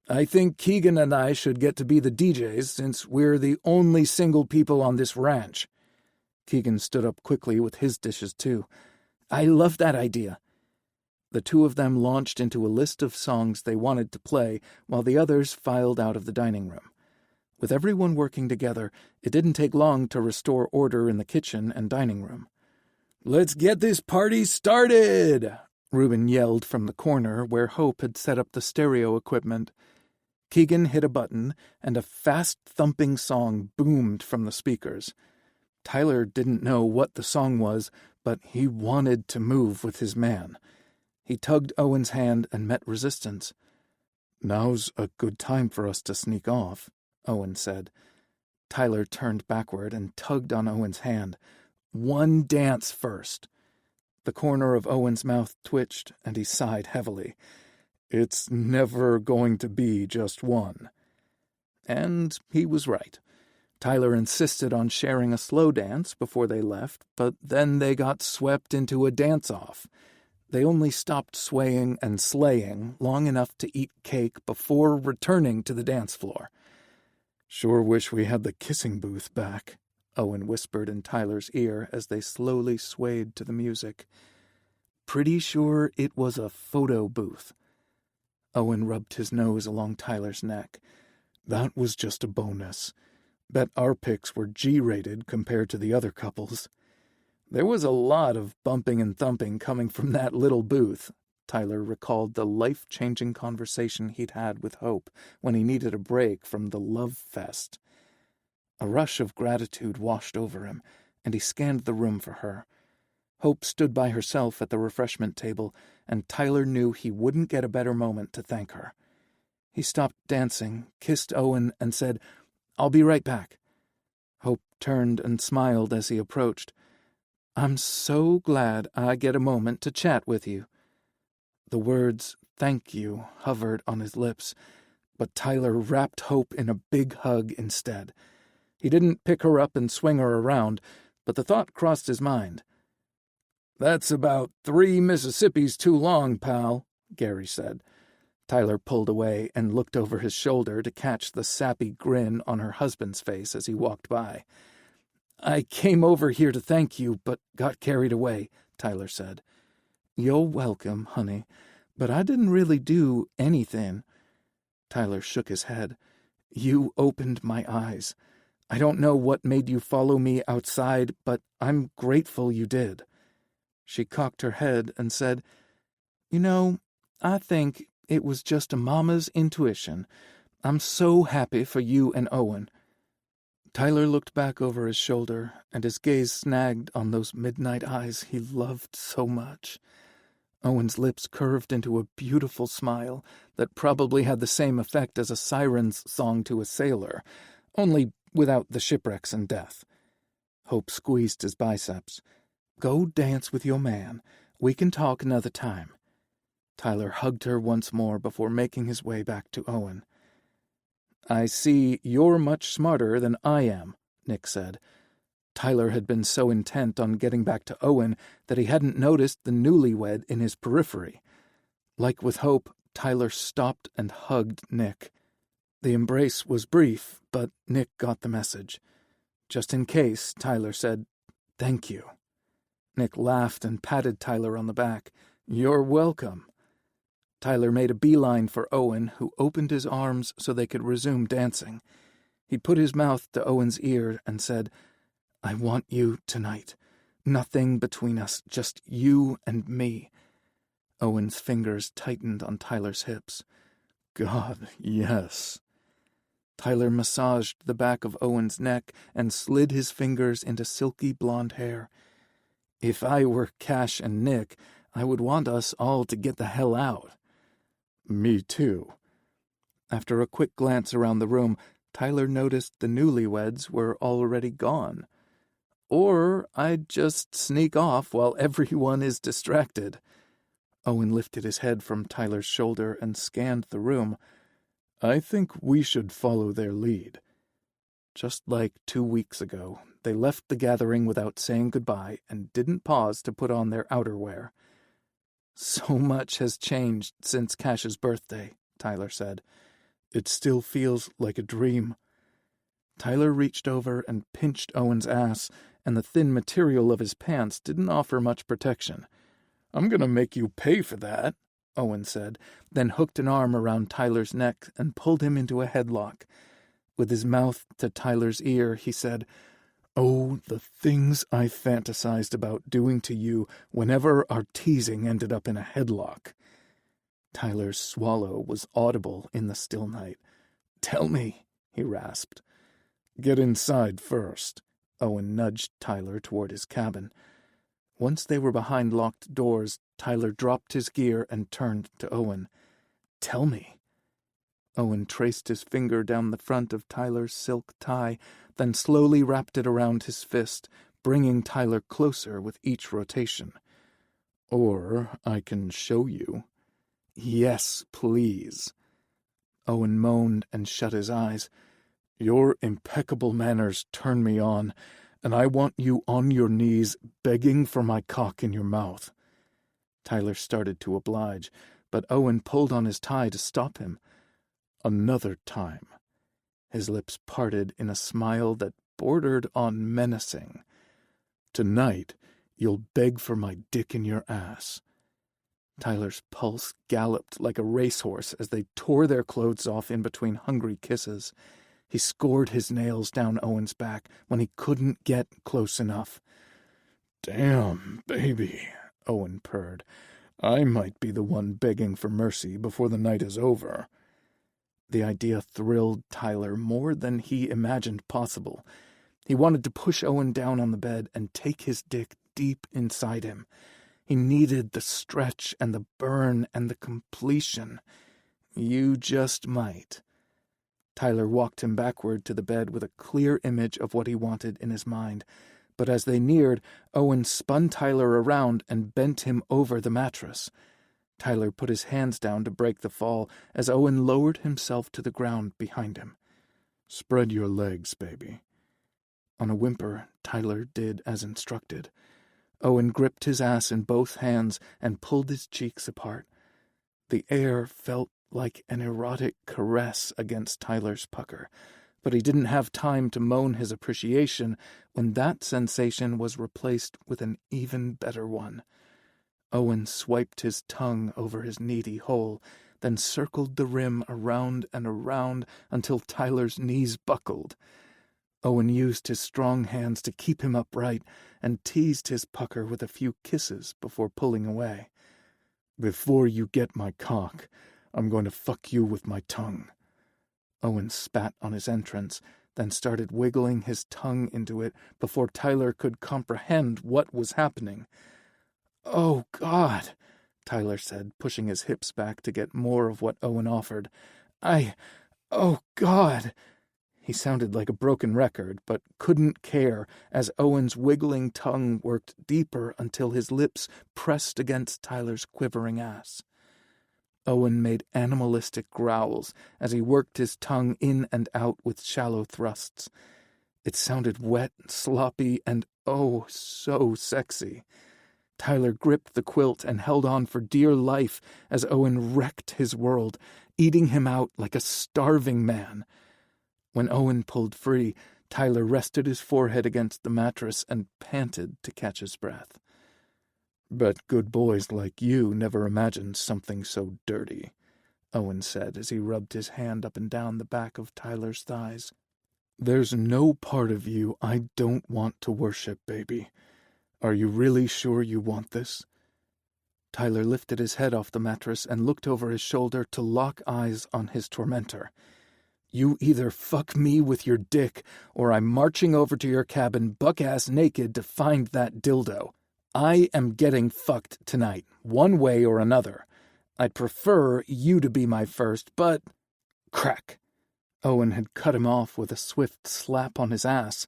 "I think Keegan and I should get to be the DJs since we're the only single people on this ranch." Keegan stood up quickly with his dishes too. "I love that idea." The 2 of them launched into a list of songs they wanted to play while the others filed out of the dining room. With everyone working together, it didn't take long to restore order in the kitchen and dining room. "Let's get this party started!" Reuben yelled from the corner where Hope had set up the stereo equipment. Keegan hit a button, and a fast-thumping song boomed from the speakers. Tyler didn't know what the song was, but he wanted to move with his man. He tugged Owen's hand and met resistance. "Now's a good time for us to sneak off," Owen said. Tyler turned backward and tugged on Owen's hand. "One dance first." The corner of Owen's mouth twitched, and he sighed heavily. "It's never going to be just one." And he was right. Tyler insisted on sharing a slow dance before they left, but then they got swept into a dance-off. They only stopped swaying and slaying long enough to eat cake before returning to the dance floor. "Sure wish we had the kissing booth back," Owen whispered in Tyler's ear as they slowly swayed to the music. "Pretty sure it was a photo booth." Owen rubbed his nose along Tyler's neck. "That was just a bonus. Bet our pics were G-rated compared to the other couples." There was a lot of bumping and thumping coming from that little booth. Tyler recalled the life-changing conversation he'd had with Hope when he needed a break from the love fest. A rush of gratitude washed over him, and he scanned the room for her. Hope stood by herself at the refreshment table, and Tyler knew he wouldn't get a better moment to thank her. He stopped dancing, kissed Owen, and said, "I'll be right back." Hope turned and smiled as he approached. "I'm so glad I get a moment to chat with you." The words, "thank you," hovered on his lips, but Tyler wrapped Hope in a big hug instead. He didn't pick her up and swing her around, but the thought crossed his mind. "That's about 3 Mississippis too long, pal," Gary said. Tyler pulled away and looked over his shoulder to catch the sappy grin on her husband's face as he walked by. "I came over here to thank you, but got carried away," Tyler said. "You're welcome, honey, but I didn't really do anything." Tyler shook his head. "You opened my eyes. I don't know what made you follow me outside, but I'm grateful you did." She cocked her head and said, "You know, I think it was just a mama's intuition. I'm so happy for you and Owen." Tyler looked back over his shoulder, and his gaze snagged on those midnight eyes he loved so much. Owen's lips curved into a beautiful smile that probably had the same effect as a siren's song to a sailor, only without the shipwrecks and death. Hope squeezed his biceps. "Go dance with your man. We can talk another time." Tyler hugged her once more before making his way back to Owen. "I see you're much smarter than I am," Nick said. Tyler had been so intent on getting back to Owen that he hadn't noticed the newlywed in his periphery. Like with Hope, Tyler stopped and hugged Nick. The embrace was brief, but Nick got the message. Just in case, Tyler said, "Thank you." Nick laughed and patted Tyler on the back. "You're welcome." Tyler made a beeline for Owen, who opened his arms so they could resume dancing. He put his mouth to Owen's ear and said, "I want you tonight. Nothing between us, just you and me." Owen's fingers tightened on Tyler's hips. "God, yes." Tyler massaged the back of Owen's neck and slid his fingers into silky blonde hair. "If I were Cash and Nick, I would want us all to get the hell out." "Me too." After a quick glance around the room, Tyler noticed the newlyweds were already gone. "Or I'd just sneak off while everyone is distracted." Owen lifted his head from Tyler's shoulder and scanned the room. "I think we should follow their lead." Just like 2 weeks ago, they left the gathering without saying goodbye and didn't pause to put on their outerwear. "So much has changed since Cash's birthday," Tyler said. "It still feels like a dream." Tyler reached over and pinched Owen's ass, and the thin material of his pants didn't offer much protection. "I'm gonna make you pay for that," Owen said, then hooked an arm around Tyler's neck and pulled him into a headlock. With his mouth to Tyler's ear, he said, "Oh, the things I fantasized about doing to you whenever our teasing ended up in a headlock." Tyler's swallow was audible in the still night. "Tell me," he rasped. "Get inside first," Owen nudged Tyler toward his cabin. Once they were behind locked doors, Tyler dropped his gear and turned to Owen. "Tell me." Owen traced his finger down the front of Tyler's silk tie, then slowly wrapped it around his fist, bringing Tyler closer with each rotation. "Or I can show you." "Yes, please." Owen moaned and shut his eyes. "Your impeccable manners turn me on, and I want you on your knees begging for my cock in your mouth." Tyler started to oblige, but Owen pulled on his tie to stop him. "Another time." His lips parted in a smile that bordered on menacing. "Tonight, you'll beg for my dick in your ass." Tyler's pulse galloped like a racehorse as they tore their clothes off in between hungry kisses. He scored his nails down Owen's back when he couldn't get close enough. "Damn, baby," Owen purred. "I might be the one begging for mercy before the night is over." The idea thrilled Tyler more than he imagined possible. He wanted to push Owen down on the bed and take his dick deep inside him. He needed the stretch and the burn and the completion. "You just might." Tyler walked him backward to the bed with a clear image of what he wanted in his mind. But as they neared, Owen spun Tyler around and bent him over the mattress. Tyler put his hands down to break the fall as Owen lowered himself to the ground behind him. "Spread your legs, baby." On a whimper, Tyler did as instructed. Owen gripped his ass in both hands and pulled his cheeks apart. The air felt like an erotic caress against Tyler's pucker, but he didn't have time to moan his appreciation when that sensation was replaced with an even better one. Owen swiped his tongue over his needy hole, then circled the rim around and around until Tyler's knees buckled. Owen used his strong hands to keep him upright and teased his pucker with a few kisses before pulling away. "Before you get my cock, I'm going to fuck you with my tongue." Owen spat on his entrance, then started wiggling his tongue into it before Tyler could comprehend what was happening. "Oh, God," Tyler said, pushing his hips back to get more of what Owen offered. Oh, God." He sounded like a broken record, but couldn't care as Owen's wiggling tongue worked deeper until his lips pressed against Tyler's quivering ass. Owen made animalistic growls as he worked his tongue in and out with shallow thrusts. It sounded wet, sloppy, and oh, so sexy. Tyler gripped the quilt and held on for dear life as Owen wrecked his world, eating him out like a starving man. When Owen pulled free, Tyler rested his forehead against the mattress and panted to catch his breath. "Bet good boys like you never imagined something so dirty," Owen said as he rubbed his hand up and down the back of Tyler's thighs. "There's no part of you I don't want to worship, baby. Are you really sure you want this?" Tyler lifted his head off the mattress and looked over his shoulder to lock eyes on his tormentor. "You either fuck me with your dick, or I'm marching over to your cabin buck-ass naked to find that dildo. I am getting fucked tonight, one way or another. I'd prefer you to be my first, but—" Crack! Owen had cut him off with a swift slap on his ass.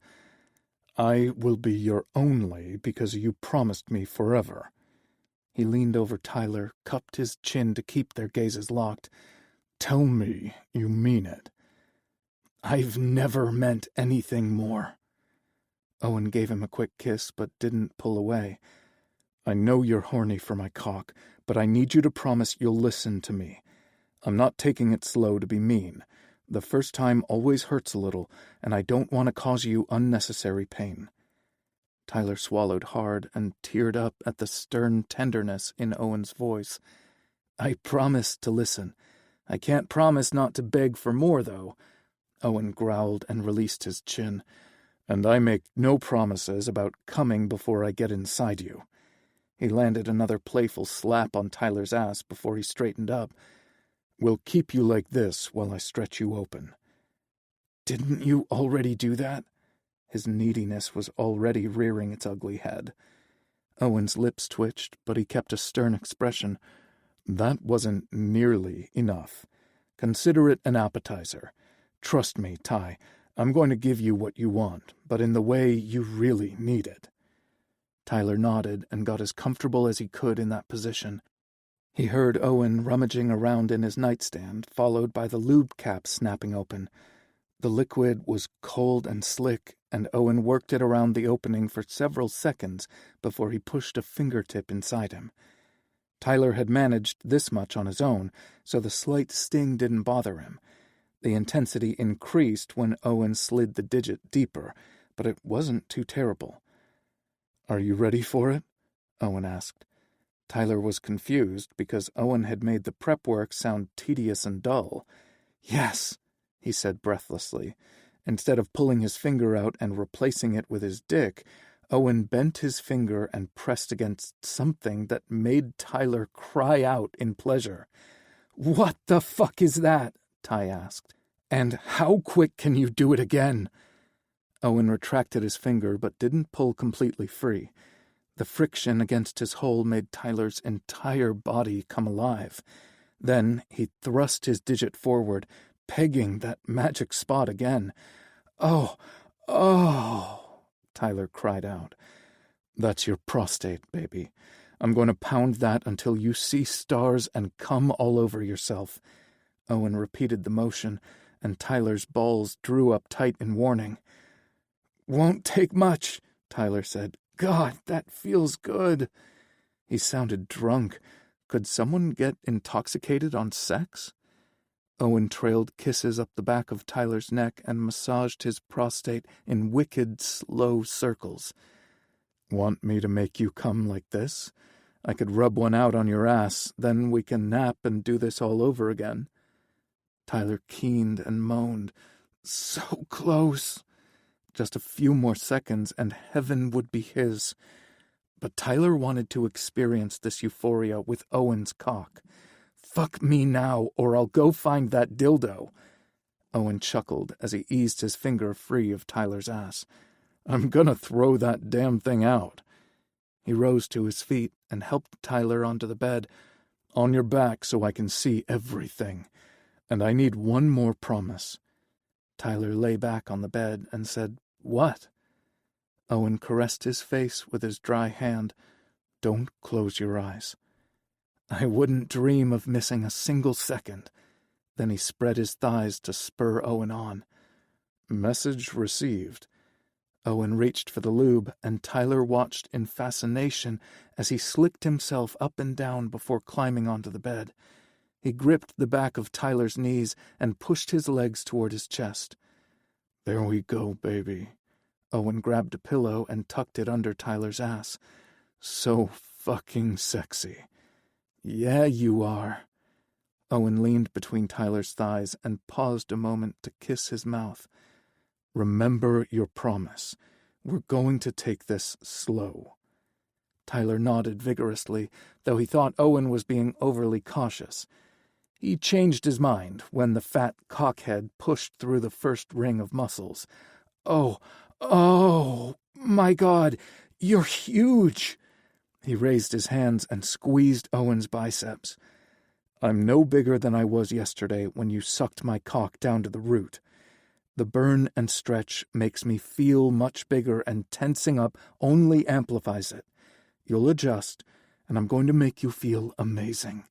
"I will be your only because you promised me forever." He leaned over Tyler, cupped his chin to keep their gazes locked. "Tell me you mean it." "I've never meant anything more." Owen gave him a quick kiss, but didn't pull away. "I know you're horny for my cock, but I need you to promise you'll listen to me. I'm not taking it slow to be mean. The first time always hurts a little, and I don't want to cause you unnecessary pain." Tyler swallowed hard and teared up at the stern tenderness in Owen's voice. "I promise to listen. I can't promise not to beg for more, though." Owen growled and released his chin. "And I make no promises about coming before I get inside you." He landed another playful slap on Tyler's ass before he straightened up. "We'll keep you like this while I stretch you open." "Didn't you already do that?" His neediness was already rearing its ugly head. Owen's lips twitched, but he kept a stern expression. "That wasn't nearly enough. Consider it an appetizer. Trust me, Ty, I'm going to give you what you want, but in the way you really need it." Tyler nodded and got as comfortable as he could in that position. He heard Owen rummaging around in his nightstand, followed by the lube cap snapping open. The liquid was cold and slick, and Owen worked it around the opening for several seconds before he pushed a fingertip inside him. Tyler had managed this much on his own, so the slight sting didn't bother him. The intensity increased when Owen slid the digit deeper, but it wasn't too terrible. "Are you ready for it?" Owen asked. Tyler was confused because Owen had made the prep work sound tedious and dull. "Yes," he said breathlessly. Instead of pulling his finger out and replacing it with his dick, Owen bent his finger and pressed against something that made Tyler cry out in pleasure. "What the fuck is that?" Ty asked. "And how quick can you do it again?" Owen retracted his finger but didn't pull completely free. The friction against his hole made Tyler's entire body come alive. Then he thrust his digit forward, pegging that magic spot again. "Oh, oh," Tyler cried out. "That's your prostate, baby. I'm going to pound that until you see stars and come all over yourself." Owen repeated the motion, and Tyler's balls drew up tight in warning. "Won't take much," Tyler said. "God, that feels good." He sounded drunk. Could someone get intoxicated on sex? Owen trailed kisses up the back of Tyler's neck and massaged his prostate in wicked, slow circles. "Want me to make you come like this? I could rub one out on your ass, then we can nap and do this all over again." Tyler keened and moaned. "So close." Just a few more seconds and heaven would be his. But Tyler wanted to experience this euphoria with Owen's cock. "Fuck me now, or I'll go find that dildo." Owen chuckled as he eased his finger free of Tyler's ass. "I'm gonna throw that damn thing out." He rose to his feet and helped Tyler onto the bed. "On your back so I can see everything. And I need one more promise." Tyler lay back on the bed and said, "What?" Owen caressed his face with his dry hand. "Don't close your eyes." "I wouldn't dream of missing a single second." Then he spread his thighs to spur Owen on. "Message received." Owen reached for the lube, and Tyler watched in fascination as he slicked himself up and down before climbing onto the bed. He gripped the back of Tyler's knees and pushed his legs toward his chest. "There we go, baby." Owen grabbed a pillow and tucked it under Tyler's ass. "So fucking sexy." "Yeah, you are." Owen leaned between Tyler's thighs and paused a moment to kiss his mouth. "Remember your promise. We're going to take this slow." Tyler nodded vigorously, though he thought Owen was being overly cautious. He changed his mind when the fat cockhead pushed through the first ring of muscles. Oh, my God, you're huge." He raised his hands and squeezed Owen's biceps. "I'm no bigger than I was yesterday when you sucked my cock down to the root. The burn and stretch makes me feel much bigger, and tensing up only amplifies it. You'll adjust, and I'm going to make you feel amazing.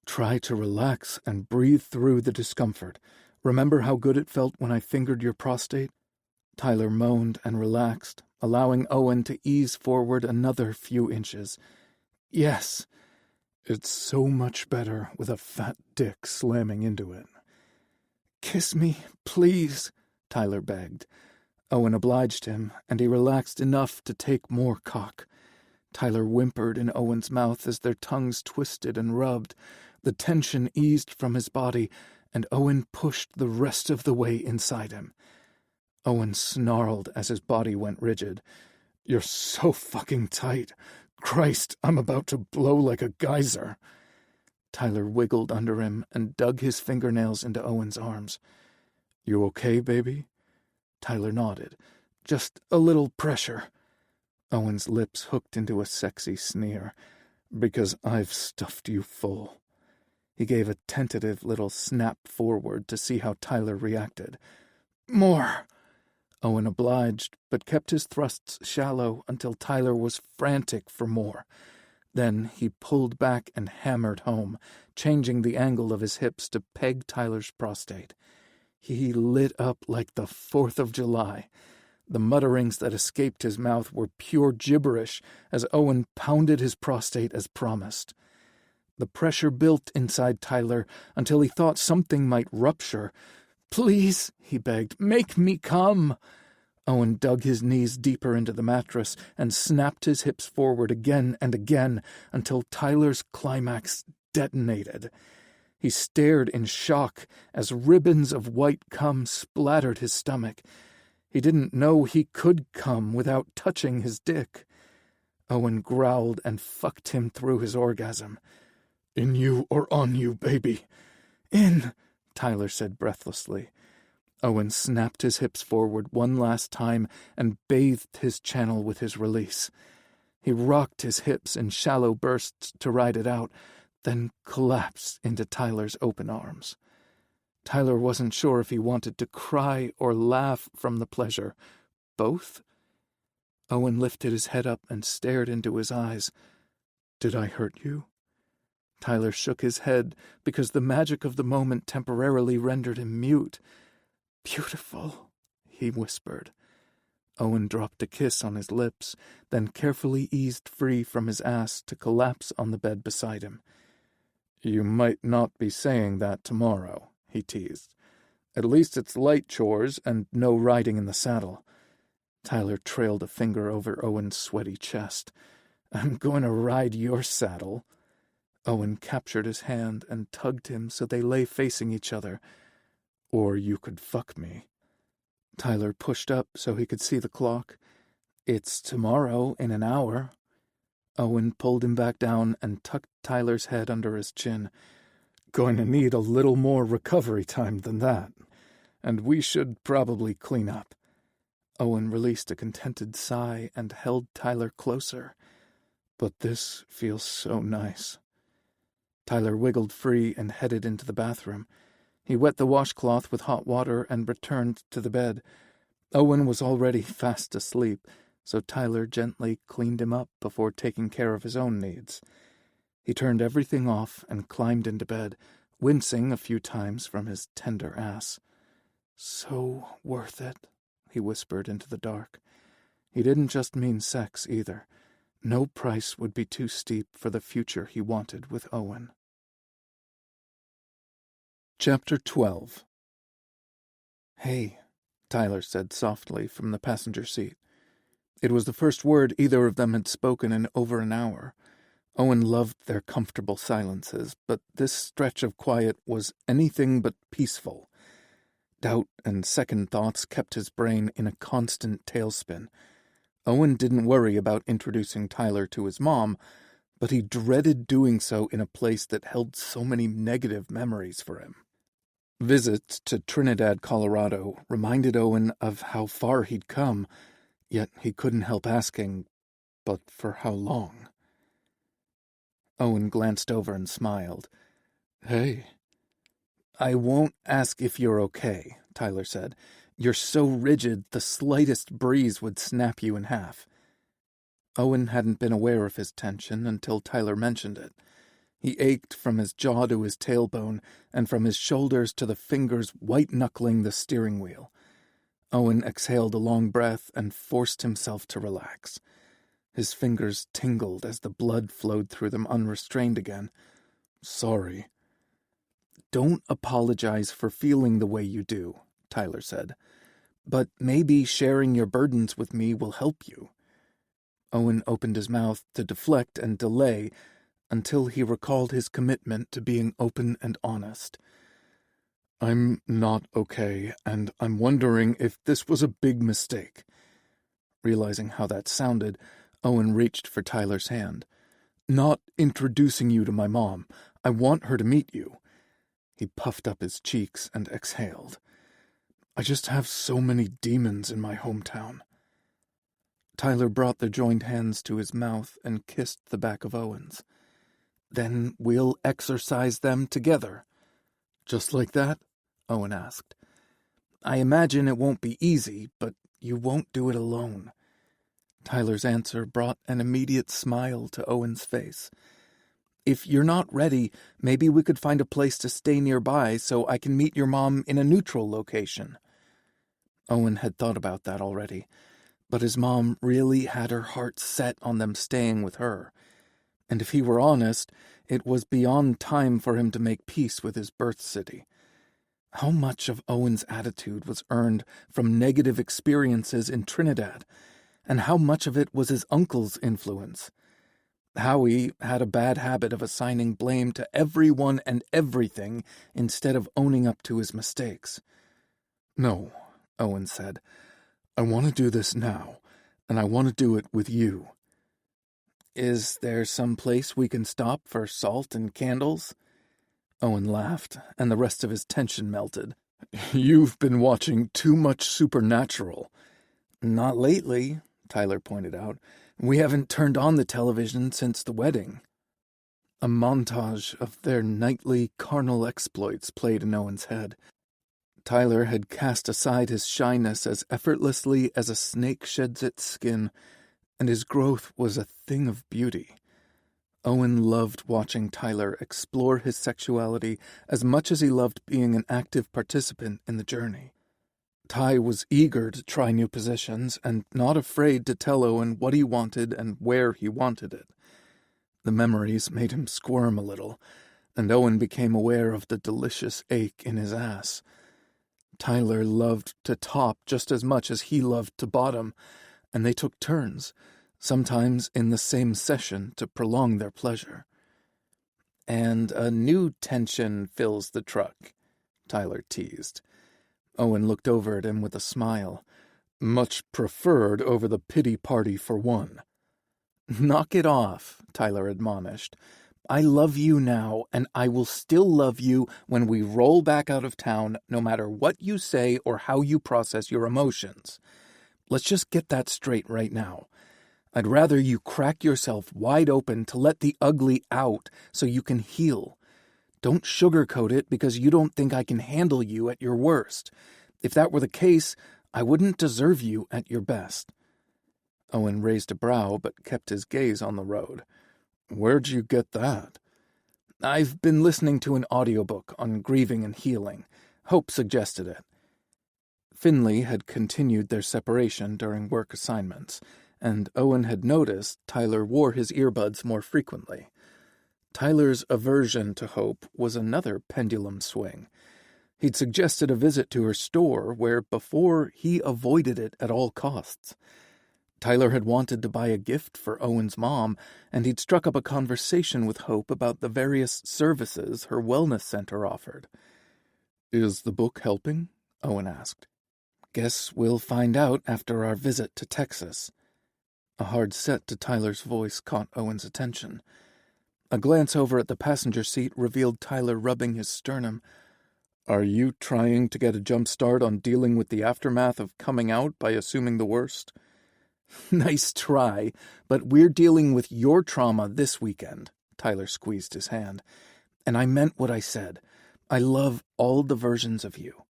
Try to relax and breathe through the discomfort. Remember how good it felt when I fingered your prostate?" Tyler moaned and relaxed, allowing Owen to ease forward another few inches. "Yes, it's so much better with a fat dick slamming into it." "Kiss me, please," Tyler begged. Owen obliged him, and he relaxed enough to take more cock. Tyler whimpered in Owen's mouth as their tongues twisted and rubbed. The tension eased from his body, and Owen pushed the rest of the way inside him. Owen snarled as his body went rigid. "You're so fucking tight. Christ, I'm about to blow like a geyser." Tyler wiggled under him and dug his fingernails into Owen's arms. "You okay, baby?" Tyler nodded. Just a little pressure." Owen's lips hooked into a sexy sneer. "Because I've stuffed you full." He gave a tentative little snap forward to see how Tyler reacted. "More." Owen obliged, but kept his thrusts shallow until Tyler was frantic for more. Then he pulled back and hammered home, changing the angle of his hips to peg Tyler's prostate. He lit up like the 4th of July. The mutterings that escaped his mouth were pure gibberish as Owen pounded his prostate as promised. The pressure built inside Tyler until he thought something might rupture. "Please," he begged, "make me come." Owen dug his knees deeper into the mattress and snapped his hips forward again and again until Tyler's climax detonated. He stared in shock as ribbons of white cum splattered his stomach. He didn't know he could come without touching his dick. Owen growled and fucked him through his orgasm. "In you or on you, baby?" "In," Tyler said breathlessly. Owen snapped his hips forward one last time and bathed his channel with his release. He rocked his hips in shallow bursts to ride it out, then collapsed into Tyler's open arms. Tyler wasn't sure if he wanted to cry or laugh from the pleasure. Both? Owen lifted his head up and stared into his eyes. "Did I hurt you?" Tyler shook his head because the magic of the moment temporarily rendered him mute. "Beautiful," he whispered. Owen dropped a kiss on his lips, then carefully eased free from his ass to collapse on the bed beside him. "You might not be saying that tomorrow," he teased. "At least it's light chores and no riding in the saddle." Tyler trailed a finger over Owen's sweaty chest. "I'm going to ride your saddle." Owen captured his hand and tugged him so they lay facing each other. "Or you could fuck me." Tyler pushed up so he could see the clock. "It's tomorrow in an hour." Owen pulled him back down and tucked Tyler's head under his chin. "Going to need a little more recovery time than that. And we should probably clean up." Owen released a contented sigh and held Tyler closer. "But this feels so nice." Tyler wiggled free and headed into the bathroom. He wet the washcloth with hot water and returned to the bed. Owen was already fast asleep, so Tyler gently cleaned him up before taking care of his own needs. He turned everything off and climbed into bed, wincing a few times from his tender ass. "So worth it," he whispered into the dark. He didn't just mean sex, either. No price would be too steep for the future he wanted with Owen. Chapter 12. "Hey," Tyler said softly from the passenger seat. It was the first word either of them had spoken in over an hour. Owen loved their comfortable silences, but this stretch of quiet was anything but peaceful. Doubt and second thoughts kept his brain in a constant tailspin. Owen didn't worry about introducing Tyler to his mom, but he dreaded doing so in a place that held so many negative memories for him. Visits to Trinidad, Colorado, reminded Owen of how far he'd come, yet he couldn't help asking, but for how long? Owen glanced over and smiled. "Hey." "I won't ask if you're okay," Tyler said. "You're so rigid the slightest breeze would snap you in half." Owen hadn't been aware of his tension until Tyler mentioned it. He ached from his jaw to his tailbone and from his shoulders to the fingers white-knuckling the steering wheel. Owen exhaled a long breath and forced himself to relax. His fingers tingled as the blood flowed through them unrestrained again. "Sorry." "Don't apologize for feeling the way you do," Tyler said. "But maybe sharing your burdens with me will help you." Owen opened his mouth to deflect and delay until he recalled his commitment to being open and honest. "I'm not okay, and I'm wondering if this was a big mistake." Realizing how that sounded, Owen reached for Tyler's hand. "Not introducing you to my mom. I want her to meet you." He puffed up his cheeks and exhaled. "I just have so many demons in my hometown." Tyler brought their joined hands to his mouth and kissed the back of Owen's. "Then we'll exercise them together." "Just like that?" Owen asked. "I imagine it won't be easy, but you won't do it alone." Tyler's answer brought an immediate smile to Owen's face. "If you're not ready, maybe we could find a place to stay nearby so I can meet your mom in a neutral location." Owen had thought about that already, but his mom really had her heart set on them staying with her. And if he were honest, it was beyond time for him to make peace with his birth city. How much of Owen's attitude was earned from negative experiences in Trinidad, and how much of it was his uncle's influence? Howie had a bad habit of assigning blame to everyone and everything instead of owning up to his mistakes. "No," Owen said. "I want to do this now, and I want to do it with you." "Is there some place we can stop for salt and candles?" Owen laughed, and the rest of his tension melted. "You've been watching too much Supernatural." "Not lately," Tyler pointed out. "We haven't turned on the television since the wedding." A montage of their nightly carnal exploits played in Owen's head. Tyler had cast aside his shyness as effortlessly as a snake sheds its skin, and his growth was a thing of beauty. Owen loved watching Tyler explore his sexuality as much as he loved being an active participant in the journey. Ty was eager to try new positions and not afraid to tell Owen what he wanted and where he wanted it. The memories made him squirm a little, and Owen became aware of the delicious ache in his ass. Tyler loved to top just as much as he loved to bottom, and they took turns, sometimes in the same session, to prolong their pleasure. "And a new tension fills the truck," Tyler teased. Owen looked over at him with a smile. "Much preferred over the pity party for one." "Knock it off," Tyler admonished. "I love you now, and I will still love you when we roll back out of town, no matter what you say or how you process your emotions. Let's just get that straight right now. I'd rather you crack yourself wide open to let the ugly out so you can heal. Don't sugarcoat it because you don't think I can handle you at your worst. If that were the case, I wouldn't deserve you at your best." Owen raised a brow but kept his gaze on the road. "Where'd you get that?" "I've been listening to an audiobook on grieving and healing. Hope suggested it." Finley had continued their separation during work assignments, and Owen had noticed Tyler wore his earbuds more frequently. Tyler's aversion to Hope was another pendulum swing. He'd suggested a visit to her store where before he avoided it at all costs. Tyler had wanted to buy a gift for Owen's mom, and he'd struck up a conversation with Hope about the various services her wellness center offered. "Is the book helping?" Owen asked. "Guess we'll find out after our visit to Texas." A hard set to Tyler's voice caught Owen's attention. A glance over at the passenger seat revealed Tyler rubbing his sternum. "Are you trying to get a jump start on dealing with the aftermath of coming out by assuming the worst?" "Nice try, but we're dealing with your trauma this weekend," Tyler squeezed his hand. "And I meant what I said. I love all the versions of you."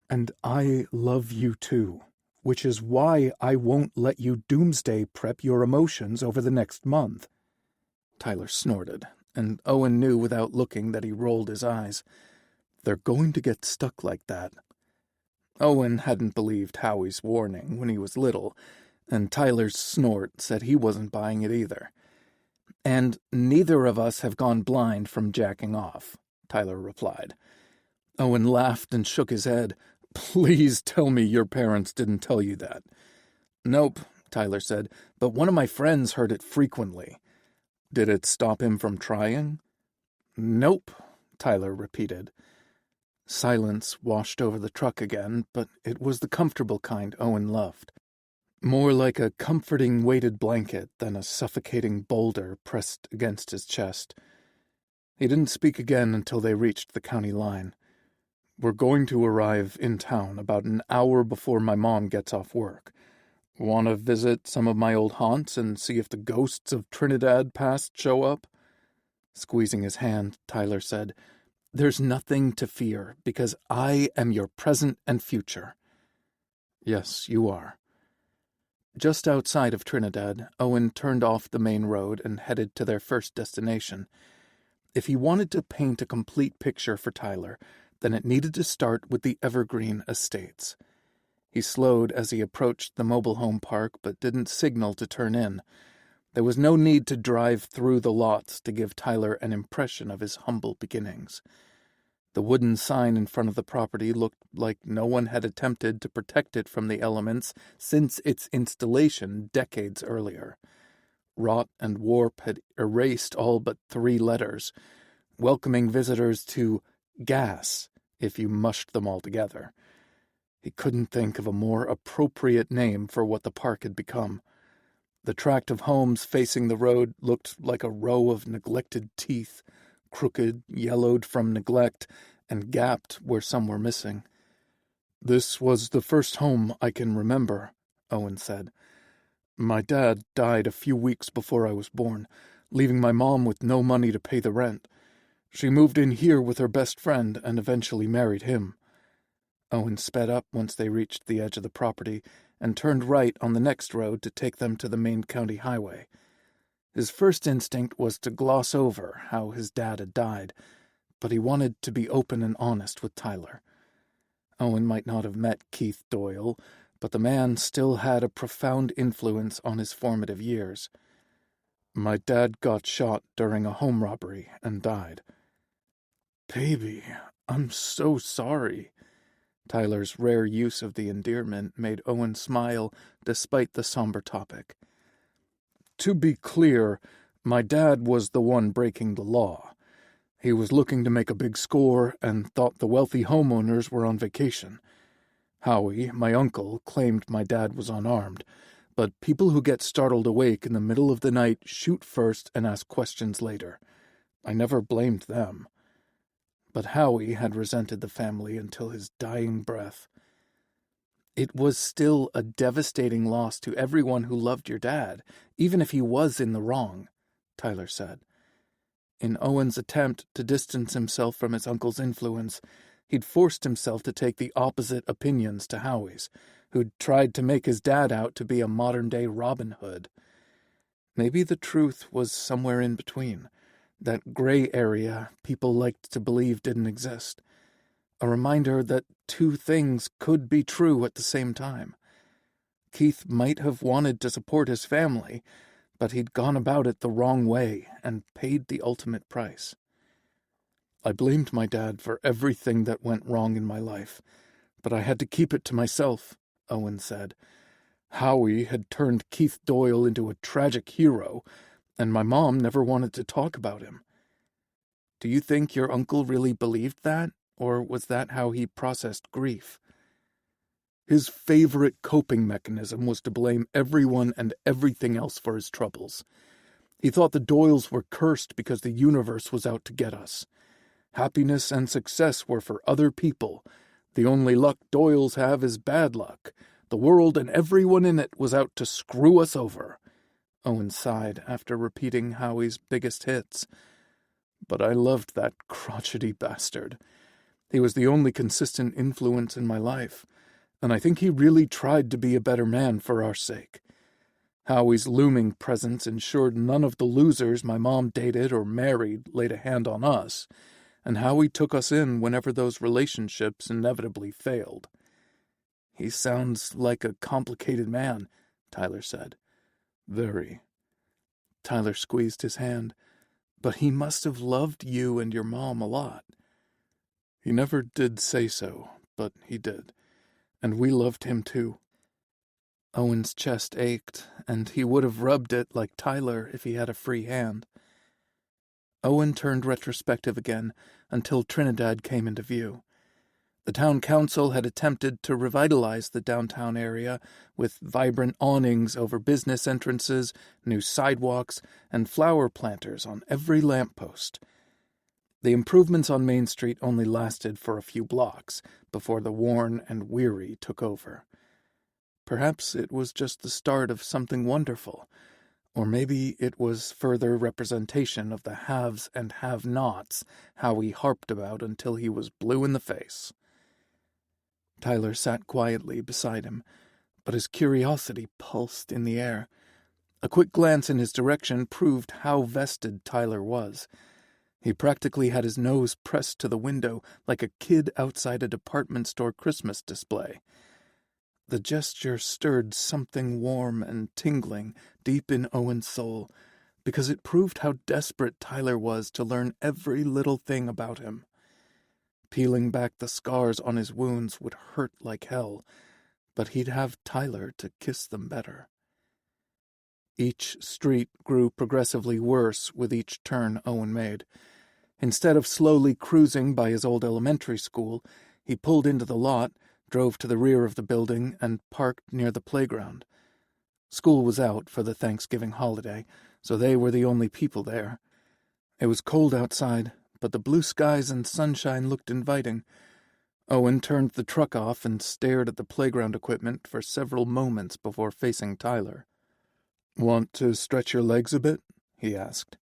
"And I love you too, which is why I won't let you doomsday prep your emotions over the next month." Tyler snorted, and Owen knew without looking that he rolled his eyes. "They're going to get stuck like that." Owen hadn't believed Howie's warning when he was little, and Tyler's snort said he wasn't buying it either. "And neither of us have gone blind from jacking off," Tyler replied. Owen laughed and shook his head. "Please tell me your parents didn't tell you that." "Nope," Tyler said, "but one of my friends heard it frequently." "Did it stop him from trying?" "Nope," Tyler repeated. Silence washed over the truck again, but it was the comfortable kind Owen loved. More like a comforting weighted blanket than a suffocating boulder pressed against his chest. He didn't speak again until they reached the county line. "We're going to arrive in town about an hour before my mom gets off work. Want to visit some of my old haunts and see if the ghosts of Trinidad past show up? Squeezing his hand, Tyler said, "There's nothing to fear, because I am your present and future." "Yes, you are." Just outside of Trinidad, Owen turned off the main road and headed to their first destination. If he wanted to paint a complete picture for Tyler, then it needed to start with the Evergreen Estates. He slowed as he approached the mobile home park, but didn't signal to turn in. There was no need to drive through the lots to give Tyler an impression of his humble beginnings. The wooden sign in front of the property looked like no one had attempted to protect it from the elements since its installation decades earlier. Rot and warp had erased all but 3 letters, welcoming visitors to gas if you mushed them all together. He couldn't think of a more appropriate name for what the park had become. The tract of homes facing the road looked like a row of neglected teeth, crooked, yellowed from neglect, and gapped where some were missing. "This was the first home I can remember," Owen said. "My dad died a few weeks before I was born, leaving my mom with no money to pay the rent. She moved in here with her best friend and eventually married him." Owen sped up once they reached the edge of the property and turned right on the next road to take them to the main county highway. His first instinct was to gloss over how his dad had died, but he wanted to be open and honest with Tyler. Owen might not have met Keith Doyle, but the man still had a profound influence on his formative years. "My dad got shot during a home robbery and died." "Baby, I'm so sorry." Tyler's rare use of the endearment made Owen smile despite the somber topic. "To be clear, my dad was the one breaking the law. He was looking to make a big score and thought the wealthy homeowners were on vacation. Howie, my uncle, claimed my dad was unarmed, but people who get startled awake in the middle of the night shoot first and ask questions later. I never blamed them. But Howie had resented the family until his dying breath." "It was still a devastating loss to everyone who loved your dad, even if he was in the wrong," Tyler said. In Owen's attempt to distance himself from his uncle's influence, he'd forced himself to take the opposite opinions to Howie's, who'd tried to make his dad out to be a modern-day Robin Hood. Maybe the truth was somewhere in between, that gray area people liked to believe didn't exist. A reminder that 2 things could be true at the same time. Keith might have wanted to support his family, but he'd gone about it the wrong way and paid the ultimate price. "I blamed my dad for everything that went wrong in my life, but I had to keep it to myself," Owen said. "Howie had turned Keith Doyle into a tragic hero, and my mom never wanted to talk about him." "Do you think your uncle really believed that, or was that how he processed grief?" "His favorite coping mechanism was to blame everyone and everything else for his troubles. He thought the Doyles were cursed because the universe was out to get us. Happiness and success were for other people. The only luck Doyles have is bad luck. The world and everyone in it was out to screw us over." Owen sighed after repeating Howie's biggest hits. "But I loved that crotchety bastard. He was the only consistent influence in my life, and I think he really tried to be a better man for our sake. Howie's looming presence ensured none of the losers my mom dated or married laid a hand on us, and Howie took us in whenever those relationships inevitably failed." "He sounds like a complicated man," Tyler said. "Very." Tyler squeezed his hand. "But he must have loved you and your mom a lot." "He never did say so, but he did. And we loved him too." Owen's chest ached, and he would have rubbed it like Tyler if he had a free hand. Owen turned retrospective again until Trinidad came into view. The town council had attempted to revitalize the downtown area with vibrant awnings over business entrances, new sidewalks, and flower planters on every lamppost. The improvements on Main Street only lasted for a few blocks before the worn and weary took over. Perhaps it was just the start of something wonderful, or maybe it was further representation of the haves and have-nots Howie harped about until he was blue in the face. Tyler sat quietly beside him, but his curiosity pulsed in the air. A quick glance in his direction proved how vested Tyler was. He practically had his nose pressed to the window like a kid outside a department store Christmas display. The gesture stirred something warm and tingling deep in Owen's soul, because it proved how desperate Tyler was to learn every little thing about him. Peeling back the scars on his wounds would hurt like hell, but he'd have Tyler to kiss them better. Each street grew progressively worse with each turn Owen made. Instead of slowly cruising by his old elementary school, he pulled into the lot, drove to the rear of the building, and parked near the playground. School was out for the Thanksgiving holiday, so they were the only people there. It was cold outside, but the blue skies and sunshine looked inviting. Owen turned the truck off and stared at the playground equipment for several moments before facing Tyler. "Want to stretch your legs a bit?" he asked.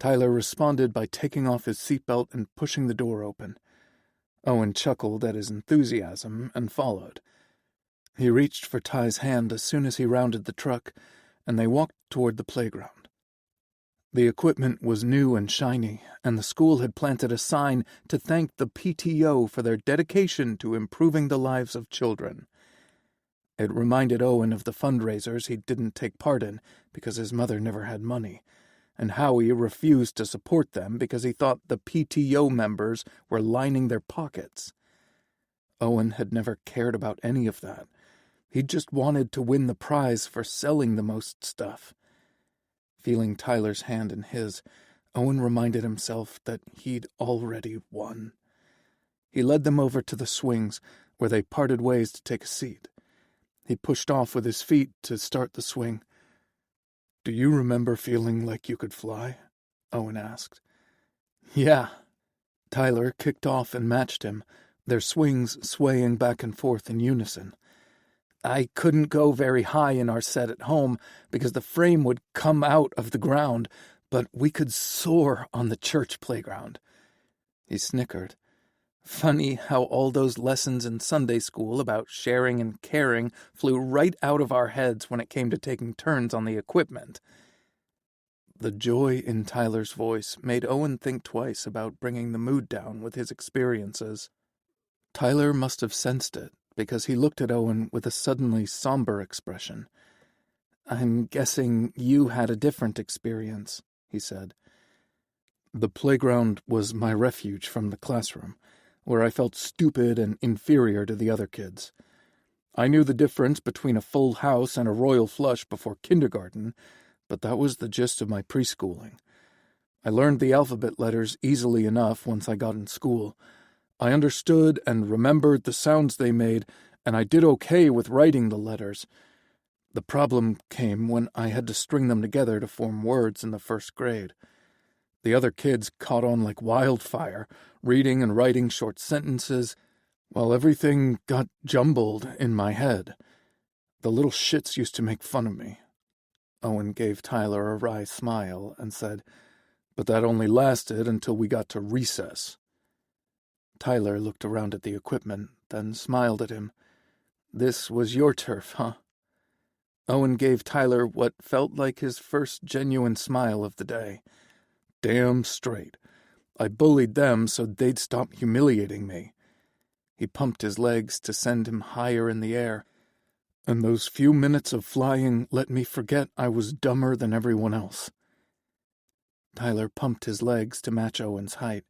Tyler responded by taking off his seatbelt and pushing the door open. Owen chuckled at his enthusiasm and followed. He reached for Ty's hand as soon as he rounded the truck, and they walked toward the playground. The equipment was new and shiny, and the school had planted a sign to thank the PTO for their dedication to improving the lives of children. It reminded Owen of the fundraisers he didn't take part in because his mother never had money, and Howie refused to support them because he thought the PTO members were lining their pockets. Owen had never cared about any of that. He just wanted to win the prize for selling the most stuff. Feeling Tyler's hand in his, Owen reminded himself that he'd already won. He led them over to the swings, where they parted ways to take a seat. He pushed off with his feet to start the swing. "Do you remember feeling like you could fly?" Owen asked. "Yeah." Tyler kicked off and matched him, their swings swaying back and forth in unison. "I couldn't go very high in our set at home because the frame would come out of the ground, but we could soar on the church playground." He snickered. Funny how all those lessons in Sunday school about sharing and caring flew right out of our heads when it came to taking turns on the equipment. The joy in Tyler's voice made Owen think twice about bringing the mood down with his experiences. Tyler must have sensed it, because he looked at Owen with a suddenly somber expression. "I'm guessing you had a different experience," he said. "The playground was my refuge from the classroom, where I felt stupid and inferior to the other kids. I knew the difference between a full house and a royal flush before kindergarten, but that was the gist of my preschooling. I learned the alphabet letters easily enough once I got in school. I understood and remembered the sounds they made, and I did okay with writing the letters. The problem came when I had to string them together to form words in the first grade. The other kids caught on like wildfire, reading and writing short sentences, while everything got jumbled in my head. The little shits used to make fun of me." Owen gave Tyler a wry smile and said, "But that only lasted until we got to recess." Tyler looked around at the equipment, then smiled at him. "This was your turf, huh?" Owen gave Tyler what felt like his first genuine smile of the day. "Damn straight. I bullied them so they'd stop humiliating me." He pumped his legs to send him higher in the air, and those few minutes of flying let me forget I was dumber than everyone else. Tyler pumped his legs to match Owen's height.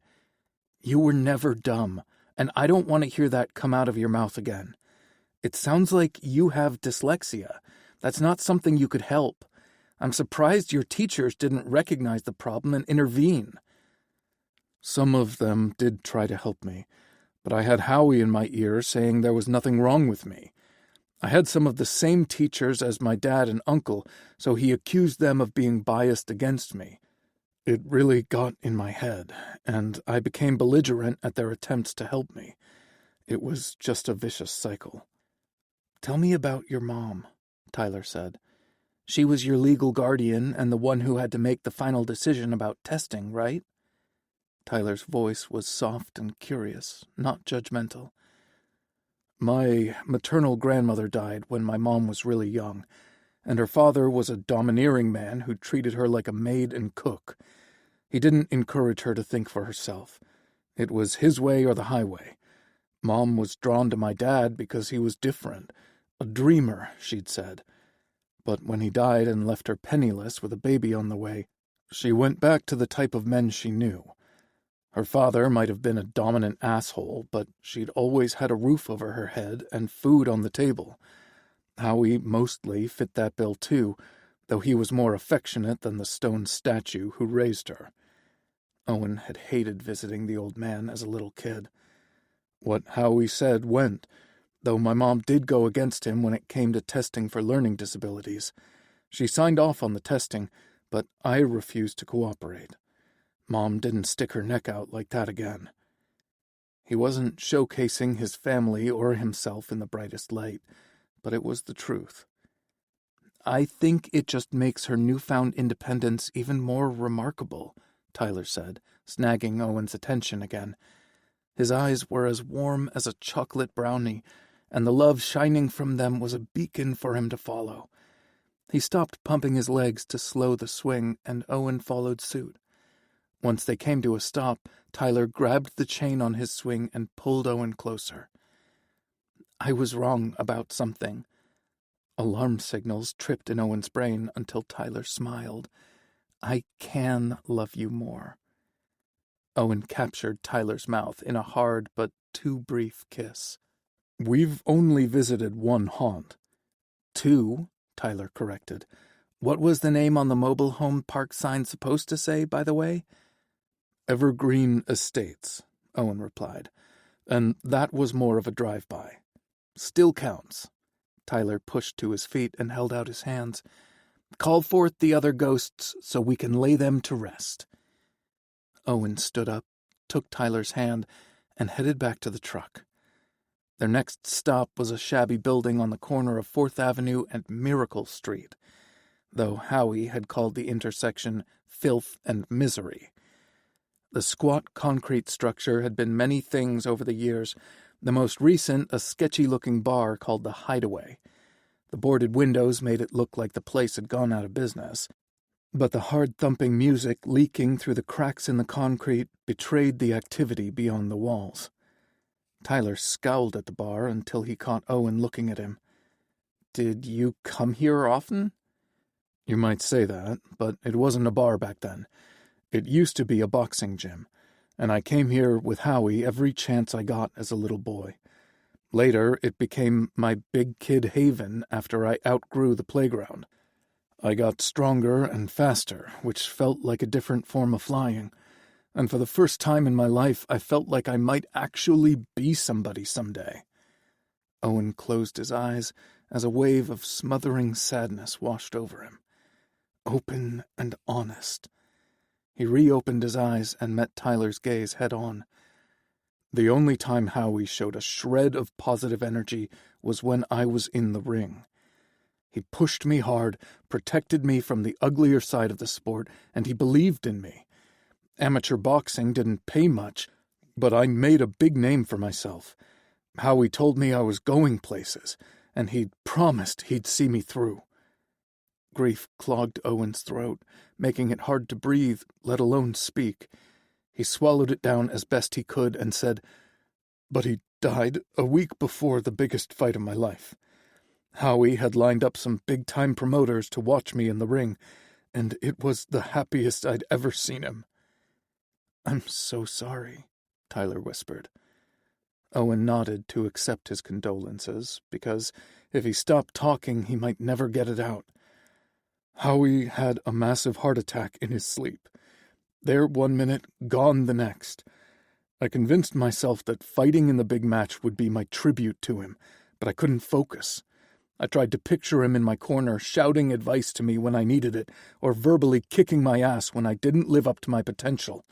"You were never dumb, and I don't want to hear that come out of your mouth again. It sounds like you have dyslexia. That's not something you could help. I'm surprised your teachers didn't recognize the problem and intervene." "Some of them did try to help me, but I had Howie in my ear saying there was nothing wrong with me. I had some of the same teachers as my dad and uncle, so he accused them of being biased against me. It really got in my head, and I became belligerent at their attempts to help me. It was just a vicious cycle." "Tell me about your mom," Tyler said. "She was your legal guardian and the one who had to make the final decision about testing, right?" Tyler's voice was soft and curious, not judgmental. "My maternal grandmother died when my mom was really young, and her father was a domineering man who treated her like a maid and cook. He didn't encourage her to think for herself. It was his way or the highway. Mom was drawn to my dad because he was different. A dreamer, she'd said. But when he died and left her penniless with a baby on the way, she went back to the type of men she knew. Her father might have been a dominant asshole, but she'd always had a roof over her head and food on the table. Howie mostly fit that bill too, though he was more affectionate than the stone statue who raised her." Owen had hated visiting the old man as a little kid. "What Howie said went, though my mom did go against him when it came to testing for learning disabilities. She signed off on the testing, but I refused to cooperate. Mom didn't stick her neck out like that again." He wasn't showcasing his family or himself in the brightest light, but it was the truth. "I think it just makes her newfound independence even more remarkable," Tyler said, snagging Owen's attention again. His eyes were as warm as a chocolate brownie, and the love shining from them was a beacon for him to follow. He stopped pumping his legs to slow the swing, and Owen followed suit. Once they came to a stop, Tyler grabbed the chain on his swing and pulled Owen closer. "I was wrong about something." Alarm signals tripped in Owen's brain until Tyler smiled. "I can love you more." Owen captured Tyler's mouth in a hard but too brief kiss. "We've only visited one haunt." "Two," Tyler corrected. "What was the name on the mobile home park sign supposed to say, by the way?" "Evergreen Estates," Owen replied, "and that was more of a drive-by." "Still counts." Tyler pushed to his feet and held out his hands. "Call forth the other ghosts so we can lay them to rest." Owen stood up, took Tyler's hand, and headed back to the truck. Their next stop was a shabby building on the corner of 4th Avenue and Miracle Street, though Howie had called the intersection Filth and Misery. The squat concrete structure had been many things over the years, the most recent a sketchy-looking bar called the Hideaway. The boarded windows made it look like the place had gone out of business, but the hard-thumping music leaking through the cracks in the concrete betrayed the activity beyond the walls. Tyler scowled at the bar until he caught Owen looking at him. "Did you come here often?" "You might say that, but it wasn't a bar back then. It used to be a boxing gym, and I came here with Howie every chance I got as a little boy. Later, it became my big kid haven after I outgrew the playground. I got stronger and faster, which felt like a different form of flying, and for the first time in my life I felt like I might actually be somebody someday." Owen closed his eyes as a wave of smothering sadness washed over him. Open and honest. He reopened his eyes and met Tyler's gaze head-on. "The only time Howie showed a shred of positive energy was when I was in the ring. He pushed me hard, protected me from the uglier side of the sport, and he believed in me. Amateur boxing didn't pay much, but I made a big name for myself. Howie told me I was going places, and he'd promised he'd see me through." Grief clogged Owen's throat, making it hard to breathe, let alone speak. He swallowed it down as best he could and said, "But he died a week before the biggest fight of my life. Howie had lined up some big-time promoters to watch me in the ring, and it was the happiest I'd ever seen him." "I'm so sorry," Tyler whispered. Owen nodded to accept his condolences, because if he stopped talking he might never get it out. "Howie had a massive heart attack in his sleep. There one minute, gone the next. I convinced myself that fighting in the big match would be my tribute to him, but I couldn't focus. I tried to picture him in my corner, shouting advice to me when I needed it, or verbally kicking my ass when I didn't live up to my potential.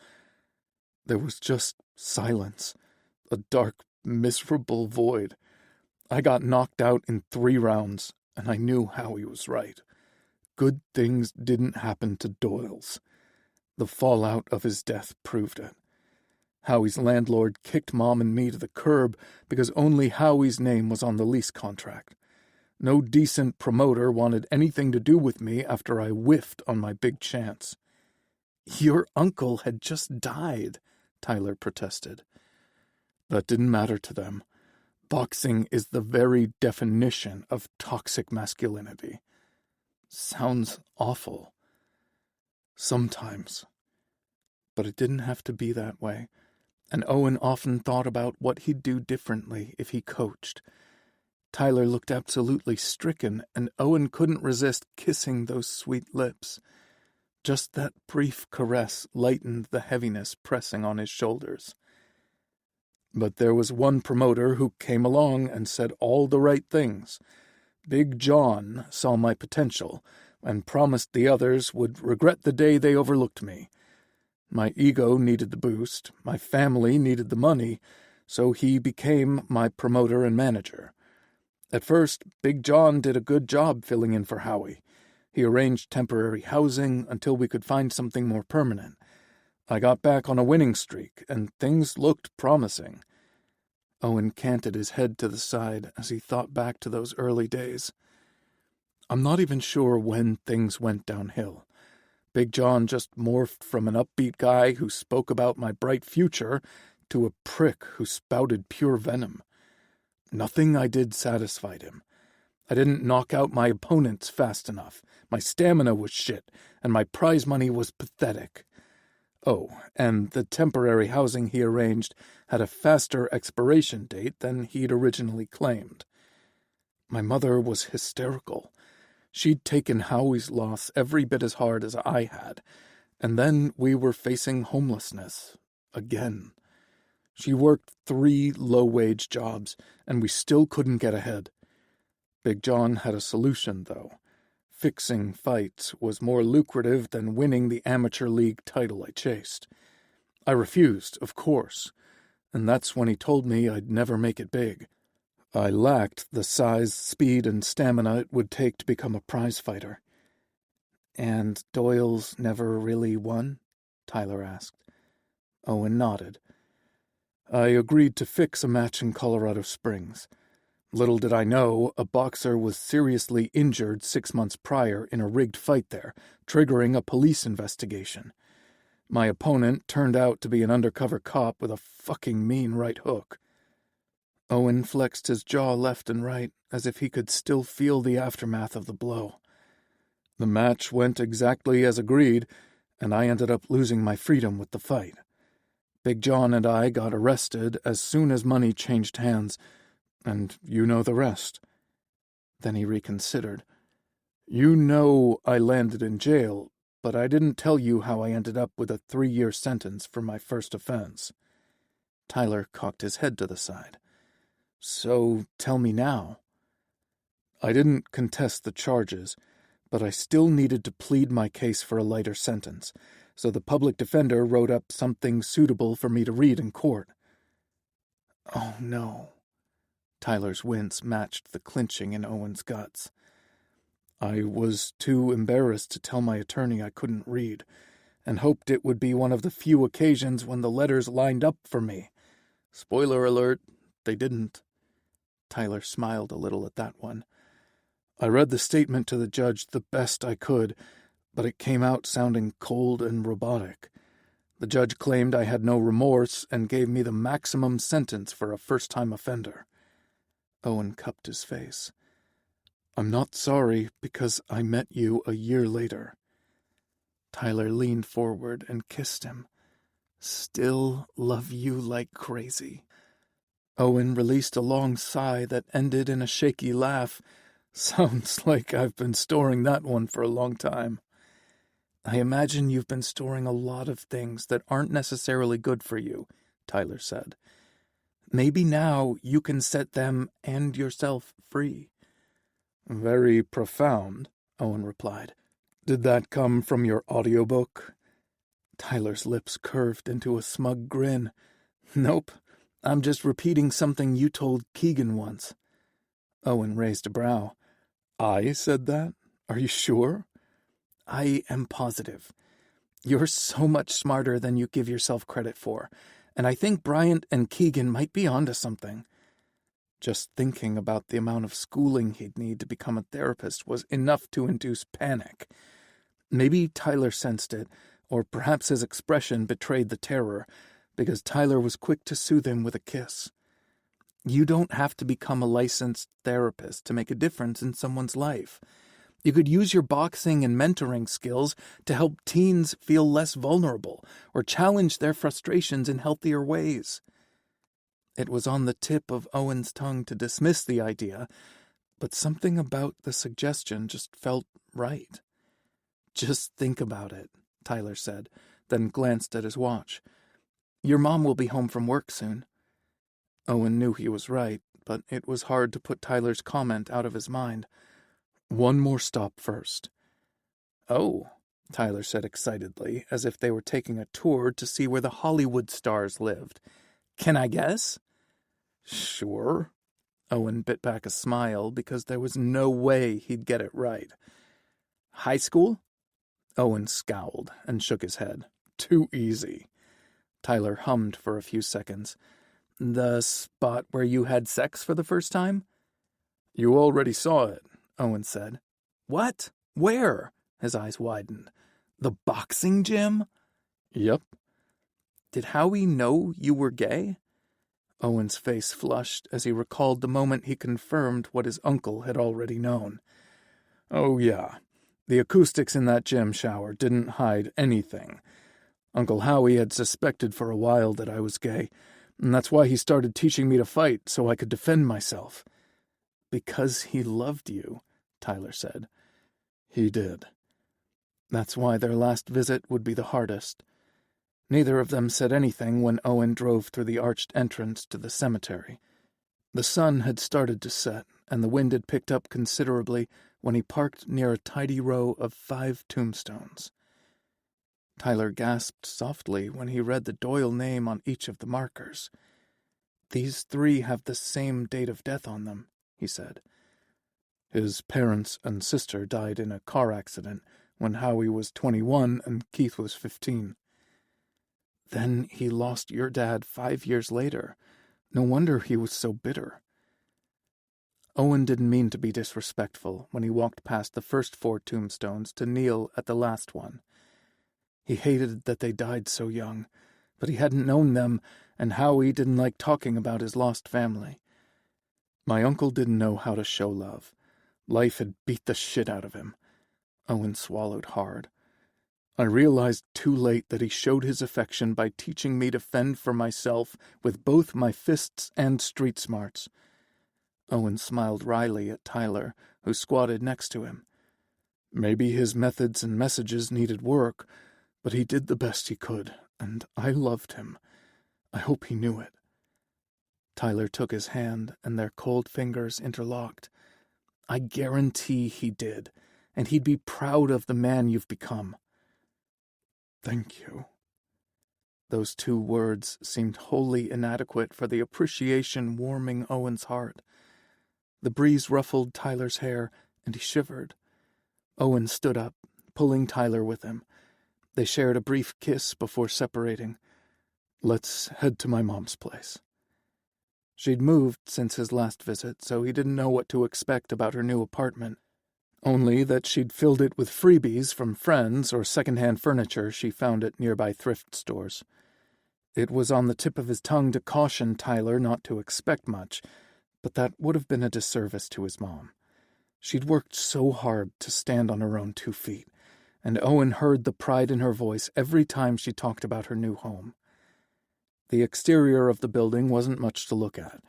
There was just silence, a dark, miserable void. I got knocked out in 3 rounds, and I knew Howie was right. Good things didn't happen to Doyle's. The fallout of his death proved it. Howie's landlord kicked Mom and me to the curb because only Howie's name was on the lease contract. No decent promoter wanted anything to do with me after I whiffed on my big chance. "Your uncle had just died," Tyler protested. That didn't matter to them. Boxing is the very definition of toxic masculinity. Sounds awful. Sometimes. But it didn't have to be that way, and Owen often thought about what he'd do differently if he coached. Tyler looked absolutely stricken, and Owen couldn't resist kissing those sweet lips. Just that brief caress lightened the heaviness pressing on his shoulders. But there was one promoter who came along and said all the right things. Big John saw my potential and promised the others would regret the day they overlooked me. My ego needed the boost, my family needed the money, so he became my promoter and manager. At first, Big John did a good job filling in for Howie. He arranged temporary housing until we could find something more permanent. I got back on a winning streak, and things looked promising. Owen canted his head to the side as he thought back to those early days. I'm not even sure when things went downhill. Big John just morphed from an upbeat guy who spoke about my bright future to a prick who spouted pure venom. Nothing I did satisfied him. I didn't knock out my opponents fast enough. My stamina was shit, and my prize money was pathetic. Oh, and the temporary housing he arranged had a faster expiration date than he'd originally claimed. My mother was hysterical. She'd taken Howie's loss every bit as hard as I had, and then we were facing homelessness again. She worked 3 low-wage jobs, and we still couldn't get ahead. Big John had a solution, though. Fixing fights was more lucrative than winning the amateur league title I chased. I refused, of course, and that's when he told me I'd never make it big. I lacked the size, speed, and stamina it would take to become a prize fighter. "And Doyle's never really won?" Tyler asked. Owen nodded. I agreed to fix a match in Colorado Springs. Little did I know, a boxer was seriously injured 6 months prior in a rigged fight there, triggering a police investigation. My opponent turned out to be an undercover cop with a fucking mean right hook. Owen flexed his jaw left and right, as if he could still feel the aftermath of the blow. The match went exactly as agreed, and I ended up losing my freedom with the fight. Big John and I got arrested as soon as money changed hands, and you know the rest. Then he reconsidered. You know I landed in jail, but I didn't tell you how I ended up with a 3-year sentence for my first offense. Tyler cocked his head to the side. So tell me now. I didn't contest the charges, but I still needed to plead my case for a lighter sentence, so the public defender wrote up something suitable for me to read in court. Oh, no. Tyler's wince matched the clinching in Owen's guts. I was too embarrassed to tell my attorney I couldn't read, and hoped it would be one of the few occasions when the letters lined up for me. Spoiler alert, they didn't. Tyler smiled a little at that one. I read the statement to the judge the best I could, but it came out sounding cold and robotic. The judge claimed I had no remorse and gave me the maximum sentence for a first-time offender. Owen cupped his face. I'm not sorry because I met you a year later. Tyler leaned forward and kissed him. Still love you like crazy. Owen released a long sigh that ended in a shaky laugh. Sounds like I've been storing that one for a long time. I imagine you've been storing a lot of things that aren't necessarily good for you, Tyler said. Maybe now you can set them and yourself free. Very profound, Owen replied. Did that come from your audiobook? Tyler's lips curved into a smug grin. Nope, I'm just repeating something you told Keegan once. Owen raised a brow. I said that? Are you sure? I am positive. You're so much smarter than you give yourself credit for, and I think Bryant and Keegan might be onto something. Just thinking about the amount of schooling he'd need to become a therapist was enough to induce panic. Maybe Tyler sensed it, or perhaps his expression betrayed the terror, because Tyler was quick to soothe him with a kiss. You don't have to become a licensed therapist to make a difference in someone's life. You could use your boxing and mentoring skills to help teens feel less vulnerable or challenge their frustrations in healthier ways. It was on the tip of Owen's tongue to dismiss the idea, but something about the suggestion just felt right. Just think about it, Tyler said, then glanced at his watch. Your mom will be home from work soon. Owen knew he was right, but it was hard to put Tyler's comment out of his mind. One more stop first. Oh, Tyler said excitedly, as if they were taking a tour to see where the Hollywood stars lived. Can I guess? Sure. Owen bit back a smile because there was no way he'd get it right. High school? Owen scowled and shook his head. Too easy. Tyler hummed for a few seconds. The spot where you had sex for the first time? You already saw it, Owen said. What? Where? His eyes widened. The boxing gym? Yep. Did Howie know you were gay? Owen's face flushed as he recalled the moment he confirmed what his uncle had already known. Oh, yeah. The acoustics in that gym shower didn't hide anything. Uncle Howie had suspected for a while that I was gay, and that's why he started teaching me to fight so I could defend myself. Because he loved you, Tyler said. He did. That's why their last visit would be the hardest. Neither of them said anything when Owen drove through the arched entrance to the cemetery. The sun had started to set, and the wind had picked up considerably when he parked near a tidy row of 5 tombstones. Tyler gasped softly when he read the Doyle name on each of the markers. These 3 have the same date of death on them, he said. His parents and sister died in a car accident when Howie was 21 and Keith was 15. Then he lost your dad 5 years later. No wonder he was so bitter. Owen didn't mean to be disrespectful when he walked past the first 4 tombstones to kneel at the last one. He hated that they died so young, but he hadn't known them, and Howie didn't like talking about his lost family. My uncle didn't know how to show love. Life had beat the shit out of him. Owen swallowed hard. I realized too late that he showed his affection by teaching me to fend for myself with both my fists and street smarts. Owen smiled wryly at Tyler, who squatted next to him. Maybe his methods and messages needed work, but he did the best he could, and I loved him. I hope he knew it. Tyler took his hand, and their cold fingers interlocked. I guarantee he did, and he'd be proud of the man you've become. Thank you. Those 2 words seemed wholly inadequate for the appreciation warming Owen's heart. The breeze ruffled Tyler's hair, and he shivered. Owen stood up, pulling Tyler with him. They shared a brief kiss before separating. Let's head to my mom's place. She'd moved since his last visit, so he didn't know what to expect about her new apartment. Only that she'd filled it with freebies from friends or second-hand furniture she found at nearby thrift stores. It was on the tip of his tongue to caution Tyler not to expect much, but that would have been a disservice to his mom. She'd worked so hard to stand on her own 2 feet, and Owen heard the pride in her voice every time she talked about her new home. The exterior of the building wasn't much to look at.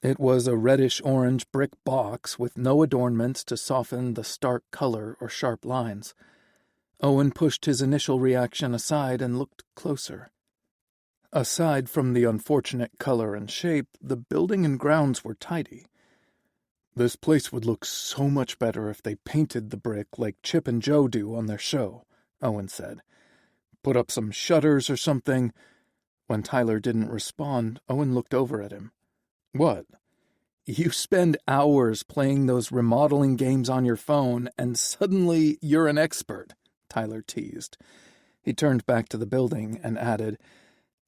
It was a reddish-orange brick box with no adornments to soften the stark color or sharp lines. Owen pushed his initial reaction aside and looked closer. Aside from the unfortunate color and shape, the building and grounds were tidy. This place would look so much better if they painted the brick like Chip and Jo do on their show, Owen said. Put up some shutters or something. When Tyler didn't respond, Owen looked over at him. What? You spend hours playing those remodeling games on your phone, and suddenly you're an expert, Tyler teased. He turned back to the building and added,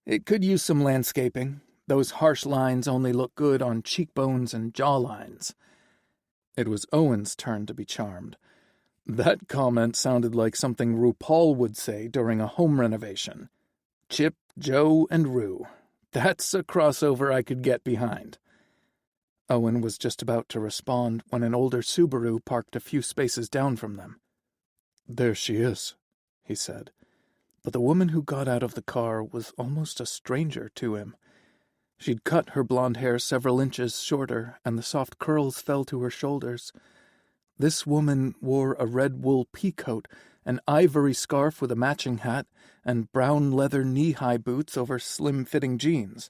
"It could use some landscaping. Those harsh lines only look good on cheekbones and jawlines." It was Owen's turn to be charmed. That comment sounded like something RuPaul would say during a home renovation. Chip, Joe, and Rue. That's a crossover I could get behind. Owen was just about to respond when an older Subaru parked a few spaces down from them. "There she is," he said. But the woman who got out of the car was almost a stranger to him. She'd cut her blonde hair several inches shorter, and the soft curls fell to her shoulders. This woman wore a red wool peacoat, an ivory scarf with a matching hat, and brown leather knee-high boots over slim-fitting jeans.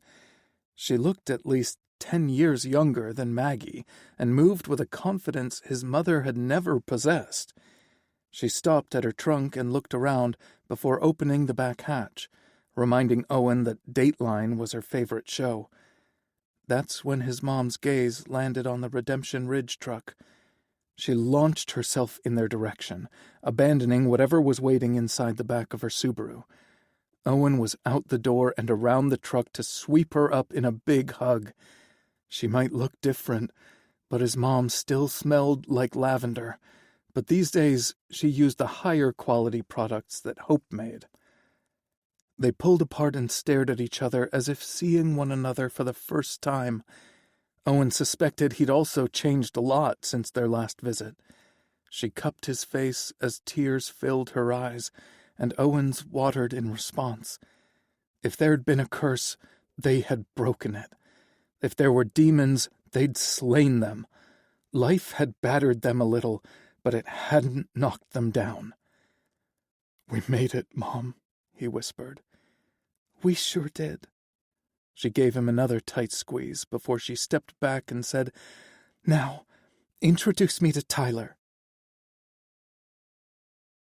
She looked at least 10 years younger than Maggie, and moved with a confidence his mother had never possessed. She stopped at her trunk and looked around before opening the back hatch, reminding Owen that Dateline was her favorite show. That's when his mom's gaze landed on the Redemption Ridge truck. She launched herself in their direction, abandoning whatever was waiting inside the back of her Subaru. Owen was out the door and around the truck to sweep her up in a big hug. She might look different, but his mom still smelled like lavender. But these days, she used the higher quality products that Hope made. They pulled apart and stared at each other as if seeing one another for the first time. Owen suspected he'd also changed a lot since their last visit. She cupped his face as tears filled her eyes, and Owen's watered in response. If there'd been a curse, they had broken it. If there were demons, they'd slain them. Life had battered them a little, but it hadn't knocked them down. "We made it, Mom," he whispered. "We sure did." She gave him another tight squeeze before she stepped back and said, "Now, introduce me to Tyler."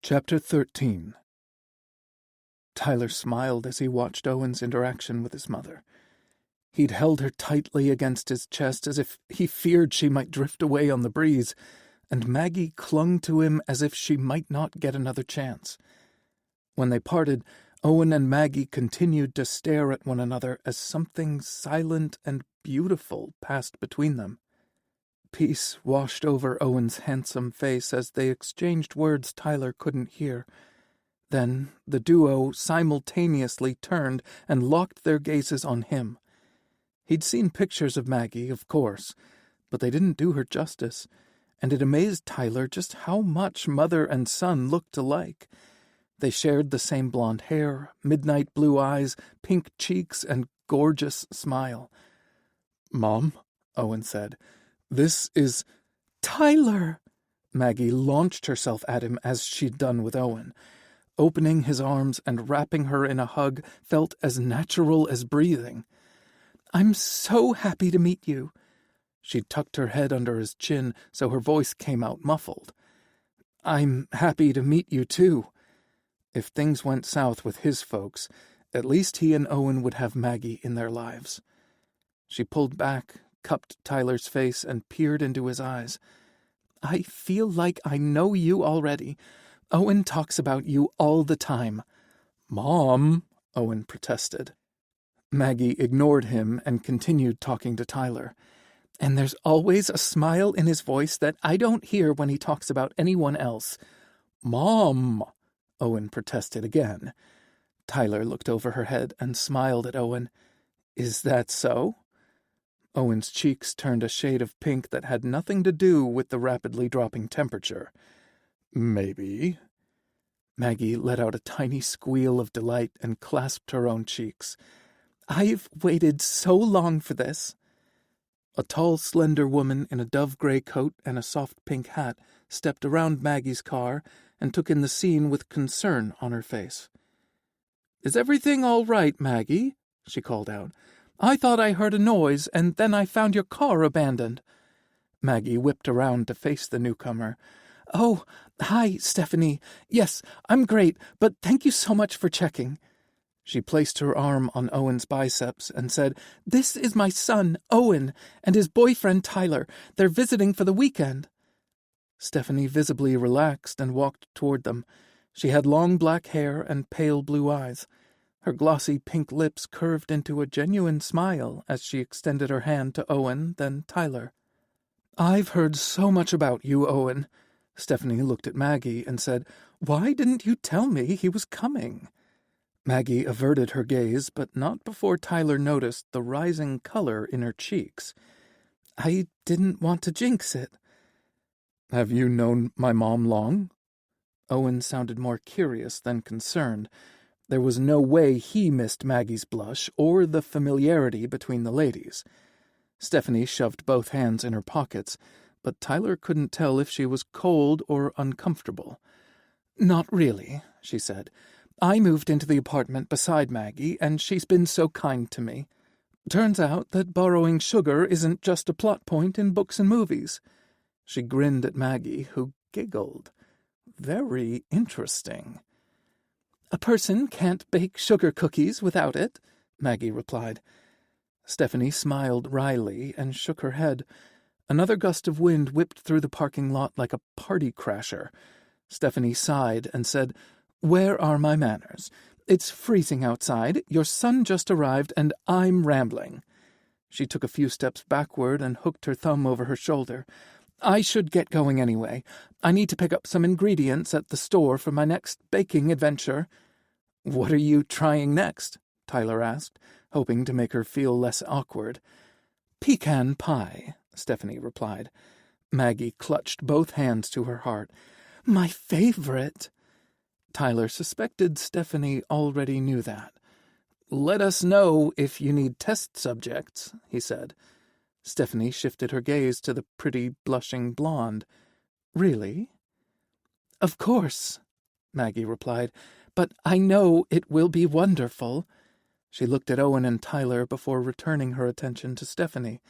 Chapter 13. Tyler smiled as he watched Owen's interaction with his mother. He'd held her tightly against his chest as if he feared she might drift away on the breeze, and Maggie clung to him as if she might not get another chance. When they parted, Owen and Maggie continued to stare at one another as something silent and beautiful passed between them. Peace washed over Owen's handsome face as they exchanged words Tyler couldn't hear. Then the duo simultaneously turned and locked their gazes on him. He'd seen pictures of Maggie, of course, but they didn't do her justice, and it amazed Tyler just how much mother and son looked alike. They shared the same blonde hair, midnight blue eyes, pink cheeks, and gorgeous smile. "Mom," Owen said, "this is—" "Tyler!" Maggie launched herself at him as she'd done with Owen. Opening his arms and wrapping her in a hug felt as natural as breathing. "I'm so happy to meet you." She tucked her head under his chin so her voice came out muffled. "I'm happy to meet you, too." If things went south with his folks, at least he and Owen would have Maggie in their lives. She pulled back, cupped Tyler's face, and peered into his eyes. "I feel like I know you already. Owen talks about you all the time." "Mom," Owen protested. Maggie ignored him and continued talking to Tyler. "And there's always a smile in his voice that I don't hear when he talks about anyone else." "Mom," Owen protested again. Tyler looked over her head and smiled at Owen. "Is that so?" Owen's cheeks turned a shade of pink that had nothing to do with the rapidly dropping temperature. "Maybe." Maggie let out a tiny squeal of delight and clasped her own cheeks. "I've waited so long for this." A tall, slender woman in a dove-gray coat and a soft pink hat stepped around Maggie's car and took in the scene with concern on her face. "Is everything all right, Maggie?" she called out. "I thought I heard a noise, and then I found your car abandoned." Maggie whipped around to face the newcomer. "Oh, hi, Stephanie. Yes, I'm great, but thank you so much for checking." She placed her arm on Owen's biceps and said, "This is my son, Owen, and his boyfriend, Tyler. They're visiting for the weekend." Stephanie visibly relaxed and walked toward them. She had long black hair and pale blue eyes. Her glossy pink lips curved into a genuine smile as she extended her hand to Owen, then Tyler. "I've heard so much about you, Owen." Stephanie looked at Maggie and said, "Why didn't you tell me he was coming?" Maggie averted her gaze, but not before Tyler noticed the rising color in her cheeks. "I didn't want to jinx it." "Have you known my mom long?" Owen sounded more curious than concerned. There was no way he missed Maggie's blush or the familiarity between the ladies. Stephanie shoved both hands in her pockets, but Tyler couldn't tell if she was cold or uncomfortable. "Not really," she said. "I moved into the apartment beside Maggie, and she's been so kind to me. Turns out that borrowing sugar isn't just a plot point in books and movies." She grinned at Maggie, who giggled. "Very interesting." "A person can't bake sugar cookies without it," Maggie replied. Stephanie smiled wryly and shook her head. Another gust of wind whipped through the parking lot like a party crasher. Stephanie sighed and said, "Where are my manners? It's freezing outside, your son just arrived, and I'm rambling." She took a few steps backward and hooked her thumb over her shoulder. "I should get going anyway. I need to pick up some ingredients at the store for my next baking adventure." "What are you trying next?" Tyler asked, hoping to make her feel less awkward. "Pecan pie," Stephanie replied. Maggie clutched both hands to her heart. "My favorite." Tyler suspected Stephanie already knew that. "Let us know if you need test subjects," he said. Stephanie shifted her gaze to the pretty, blushing blonde. "Really?" "Of course," Maggie replied, "but I know it will be wonderful." She looked at Owen and Tyler before returning her attention to Stephanie.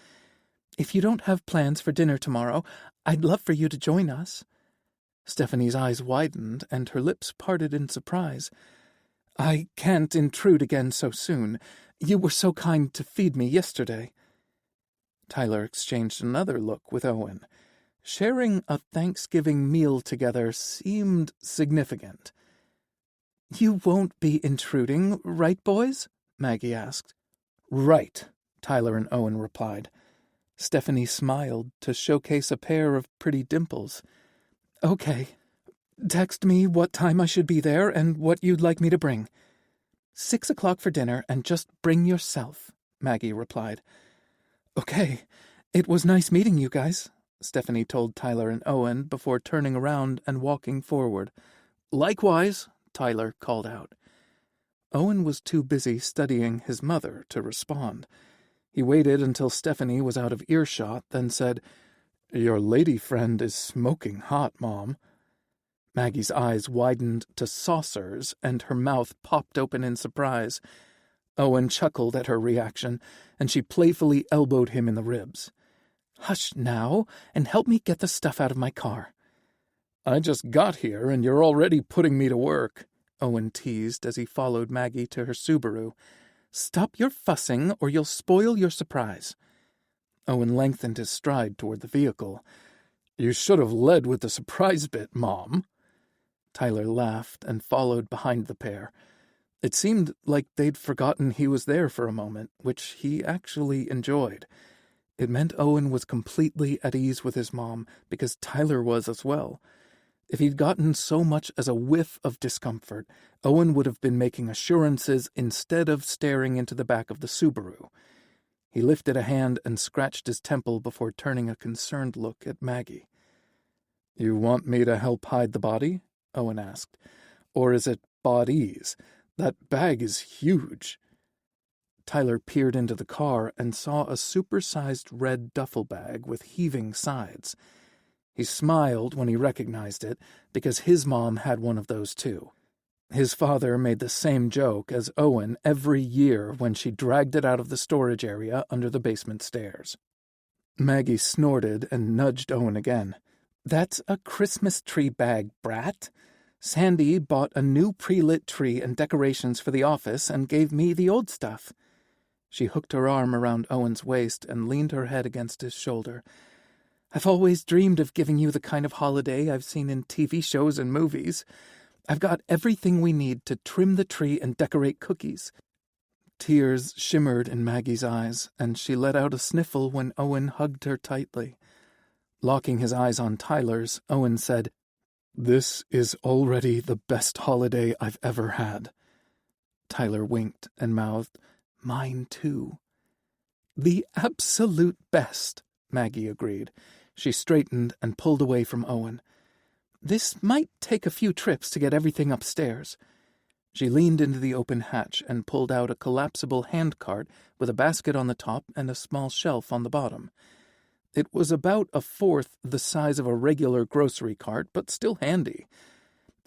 "If you don't have plans for dinner tomorrow, I'd love for you to join us." Stephanie's eyes widened and her lips parted in surprise. "I can't intrude again so soon. You were so kind to feed me yesterday." Tyler exchanged another look with Owen. Sharing a Thanksgiving meal together seemed significant. "You won't be intruding, right, boys?" Maggie asked. "Right," Tyler and Owen replied. Stephanie smiled to showcase a pair of pretty dimples. "Okay. Text me what time I should be there and what you'd like me to bring." 6 o'clock for dinner, and just bring yourself," Maggie replied. "Okay. It was nice meeting you guys," Stephanie told Tyler and Owen before turning around and walking forward. "Likewise," Tyler called out. Owen was too busy studying his mother to respond. He waited until Stephanie was out of earshot, then said, "Your lady friend is smoking hot, Mom." Maggie's eyes widened to saucers, and her mouth popped open in surprise. Owen chuckled at her reaction, and she playfully elbowed him in the ribs. "Hush now, and help me get the stuff out of my car." "I just got here, and you're already putting me to work," Owen teased as he followed Maggie to her Subaru. "Stop your fussing, or you'll spoil your surprise." Owen lengthened his stride toward the vehicle. "You should have led with the surprise bit, Mom." Tyler laughed and followed behind the pair. It seemed like they'd forgotten he was there for a moment, which he actually enjoyed. It meant Owen was completely at ease with his mom, because Tyler was as well. If he'd gotten so much as a whiff of discomfort, Owen would have been making assurances instead of staring into the back of the Subaru. He lifted a hand and scratched his temple before turning a concerned look at Maggie. "You want me to help hide the body?" Owen asked. "Or is it bodies? That bag is huge." Tyler peered into the car and saw a supersized red duffel bag with heaving sides. He smiled when he recognized it, because his mom had one of those too. His father made the same joke as Owen every year when she dragged it out of the storage area under the basement stairs. Maggie snorted and nudged Owen again. "That's a Christmas tree bag, brat." Sandy bought a new pre-lit tree and decorations for the office and gave me the old stuff." She hooked her arm around Owen's waist and leaned her head against his shoulder. "I've always dreamed of giving you the kind of holiday I've seen in TV shows and movies. I've got everything we need to trim the tree and decorate cookies." Tears shimmered in Maggie's eyes, and she let out a sniffle when Owen hugged her tightly. Locking his eyes on Tyler's, Owen said, "This is already the best holiday I've ever had." Tyler winked and mouthed, "Mine too." "The absolute best," Maggie agreed. She straightened and pulled away from Owen. "This might take a few trips to get everything upstairs." She leaned into the open hatch and pulled out a collapsible handcart with a basket on the top and a small shelf on the bottom. It was about a fourth the size of a regular grocery cart, but still handy.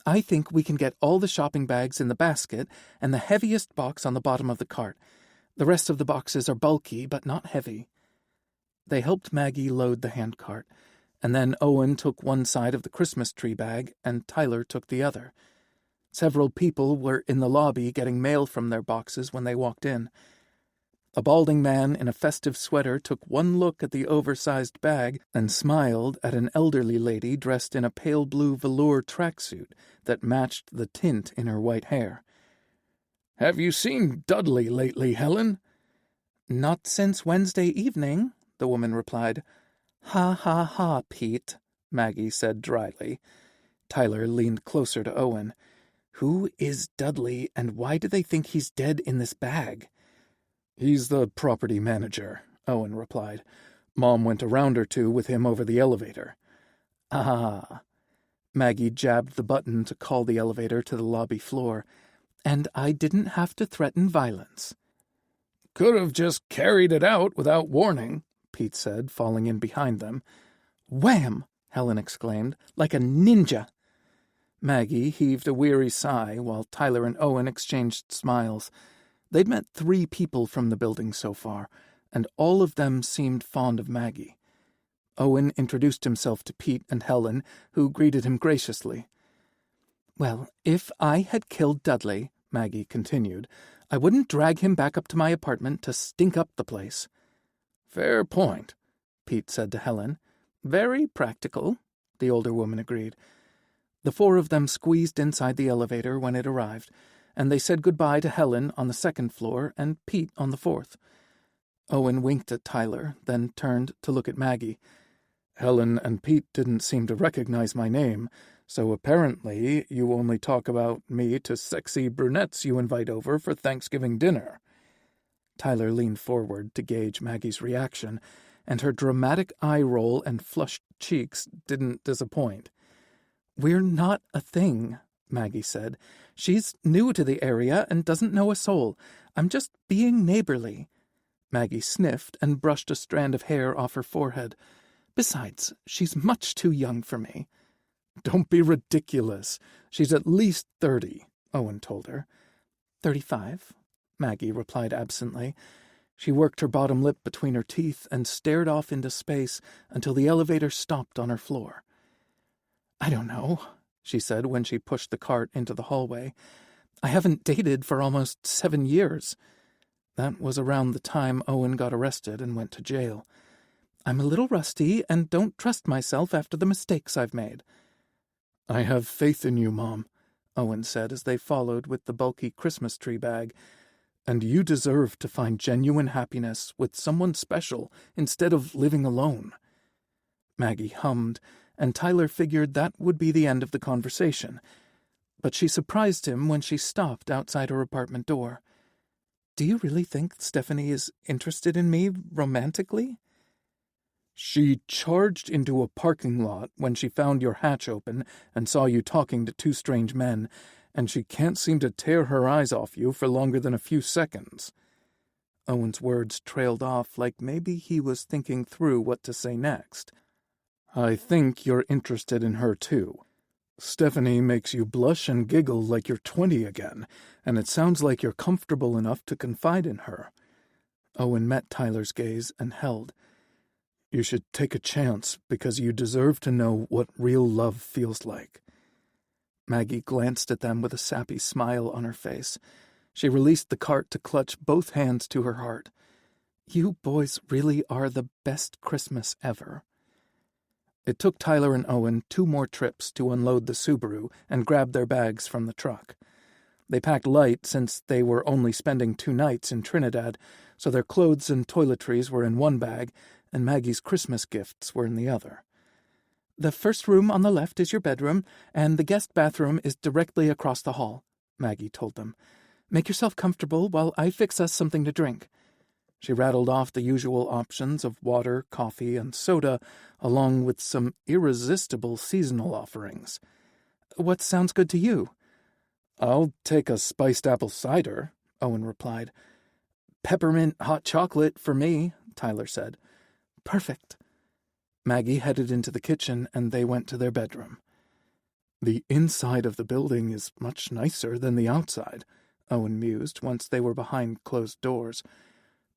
"I think we can get all the shopping bags in the basket and the heaviest box on the bottom of the cart. The rest of the boxes are bulky, but not heavy." They helped Maggie load the handcart, and then Owen took one side of the Christmas tree bag and Tyler took the other. Several people were in the lobby getting mail from their boxes when they walked in. A balding man in a festive sweater took one look at the oversized bag and smiled at an elderly lady dressed in a pale blue velour tracksuit that matched the tint in her white hair. "Have you seen Dudley lately, Helen?" "Not since Wednesday evening," the woman replied. "Ha, ha, ha, Pete," Maggie said dryly. Tyler leaned closer to Owen. "Who is Dudley, and why do they think he's dead in this bag?" "He's the property manager," Owen replied. "Mom went a round or two with him over the elevator." "Ah." Maggie jabbed the button to call the elevator to the lobby floor. "And I didn't have to threaten violence." "Could have just carried it out without warning," Pete said, falling in behind them. "Wham!" Helen exclaimed, "like a ninja." Maggie heaved a weary sigh while Tyler and Owen exchanged smiles. They'd met 3 people from the building so far, and all of them seemed fond of Maggie. Owen introduced himself to Pete and Helen, who greeted him graciously. "Well, if I had killed Dudley," Maggie continued, "I wouldn't drag him back up to my apartment to stink up the place." "Fair point," Pete said to Helen. "Very practical," the older woman agreed. The 4 of them squeezed inside the elevator when it arrived, and they said goodbye to Helen on the 2nd floor and Pete on the 4th. Owen winked at Tyler, then turned to look at Maggie. "Helen and Pete didn't seem to recognize my name, so apparently you only talk about me to sexy brunettes you invite over for Thanksgiving dinner." Tyler leaned forward to gauge Maggie's reaction, and her dramatic eye roll and flushed cheeks didn't disappoint. "We're not a thing," Maggie said. "She's new to the area and doesn't know a soul. I'm just being neighborly." Maggie sniffed and brushed a strand of hair off her forehead. "Besides, she's much too young for me." "Don't be ridiculous. She's at least 30, Owen told her. 35, Maggie replied absently. She worked her bottom lip between her teeth and stared off into space until the elevator stopped on her floor. "I don't know," she said when she pushed the cart into the hallway. "I haven't dated for almost 7 years. That was around the time Owen got arrested and went to jail. I'm a little rusty and don't trust myself after the mistakes I've made." "I have faith in you, Mom," Owen said as they followed with the bulky Christmas tree bag. "And you deserve to find genuine happiness with someone special instead of living alone." Maggie hummed, and Tyler figured that would be the end of the conversation. But she surprised him when she stopped outside her apartment door. "Do you really think Stephanie is interested in me romantically?" "She charged into a parking lot when she found your hatch open and saw you talking to 2 strange men, and she can't seem to tear her eyes off you for longer than a few seconds." Owen's words trailed off like maybe he was thinking through what to say next. "I think you're interested in her, too. Stephanie makes you blush and giggle like you're 20 again, and it sounds like you're comfortable enough to confide in her." Owen met Tyler's gaze and held. "You should take a chance because you deserve to know what real love feels like." Maggie glanced at them with a sappy smile on her face. She released the cart to clutch both hands to her heart. You boys really are the best Christmas ever. It took Tyler and Owen 2 more trips to unload the Subaru and grab their bags from the truck. They packed light since they were only spending 2 nights in Trinidad, so their clothes and toiletries were in one bag, and Maggie's Christmas gifts were in the other. The first room on the left is your bedroom, and the guest bathroom is directly across the hall, Maggie told them. Make yourself comfortable while I fix us something to drink. She rattled off the usual options of water, coffee, and soda, along with some irresistible seasonal offerings. What sounds good to you? I'll take a spiced apple cider, Owen replied. Peppermint hot chocolate for me, Tyler said. Perfect. Maggie headed into the kitchen, and they went to their bedroom. The inside of the building is much nicer than the outside, Owen mused once they were behind closed doors.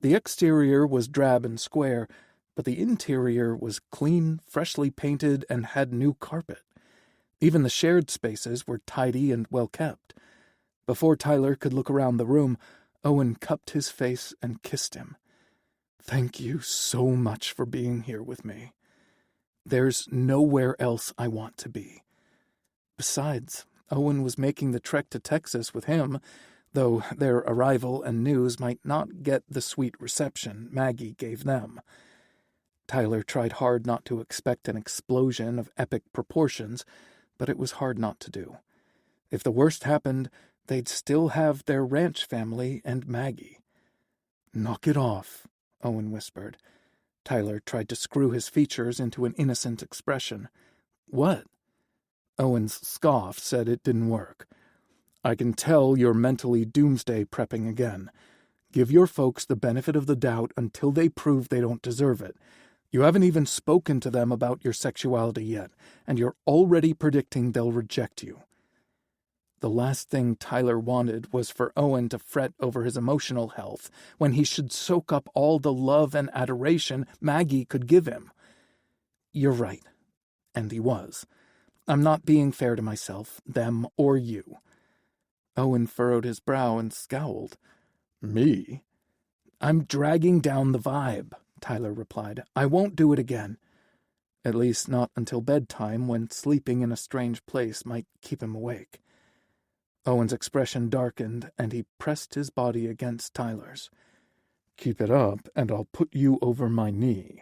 The exterior was drab and square, but the interior was clean, freshly painted, and had new carpet. Even the shared spaces were tidy and well kept. Before Tyler could look around the room, Owen cupped his face and kissed him. Thank you so much for being here with me. There's nowhere else I want to be. Besides, Owen was making the trek to Texas with him, though their arrival and news might not get the sweet reception Maggie gave them. Tyler tried hard not to expect an explosion of epic proportions, but it was hard not to do. If the worst happened, they'd still have their ranch family and Maggie. Knock it off, Owen whispered. Tyler tried to screw his features into an innocent expression. What? Owen's scoff said it didn't work. I can tell you're mentally doomsday prepping again. Give your folks the benefit of the doubt until they prove they don't deserve it. You haven't even spoken to them about your sexuality yet, and you're already predicting they'll reject you. The last thing Tyler wanted was for Owen to fret over his emotional health when he should soak up all the love and adoration Maggie could give him. You're right. And he was. I'm not being fair to myself, them, or you. Owen furrowed his brow and scowled. Me? I'm dragging down the vibe, Tyler replied. I won't do it again. At least not until bedtime, when sleeping in a strange place might keep him awake. Owen's expression darkened, and he pressed his body against Tyler's. Keep it up, and I'll put you over my knee.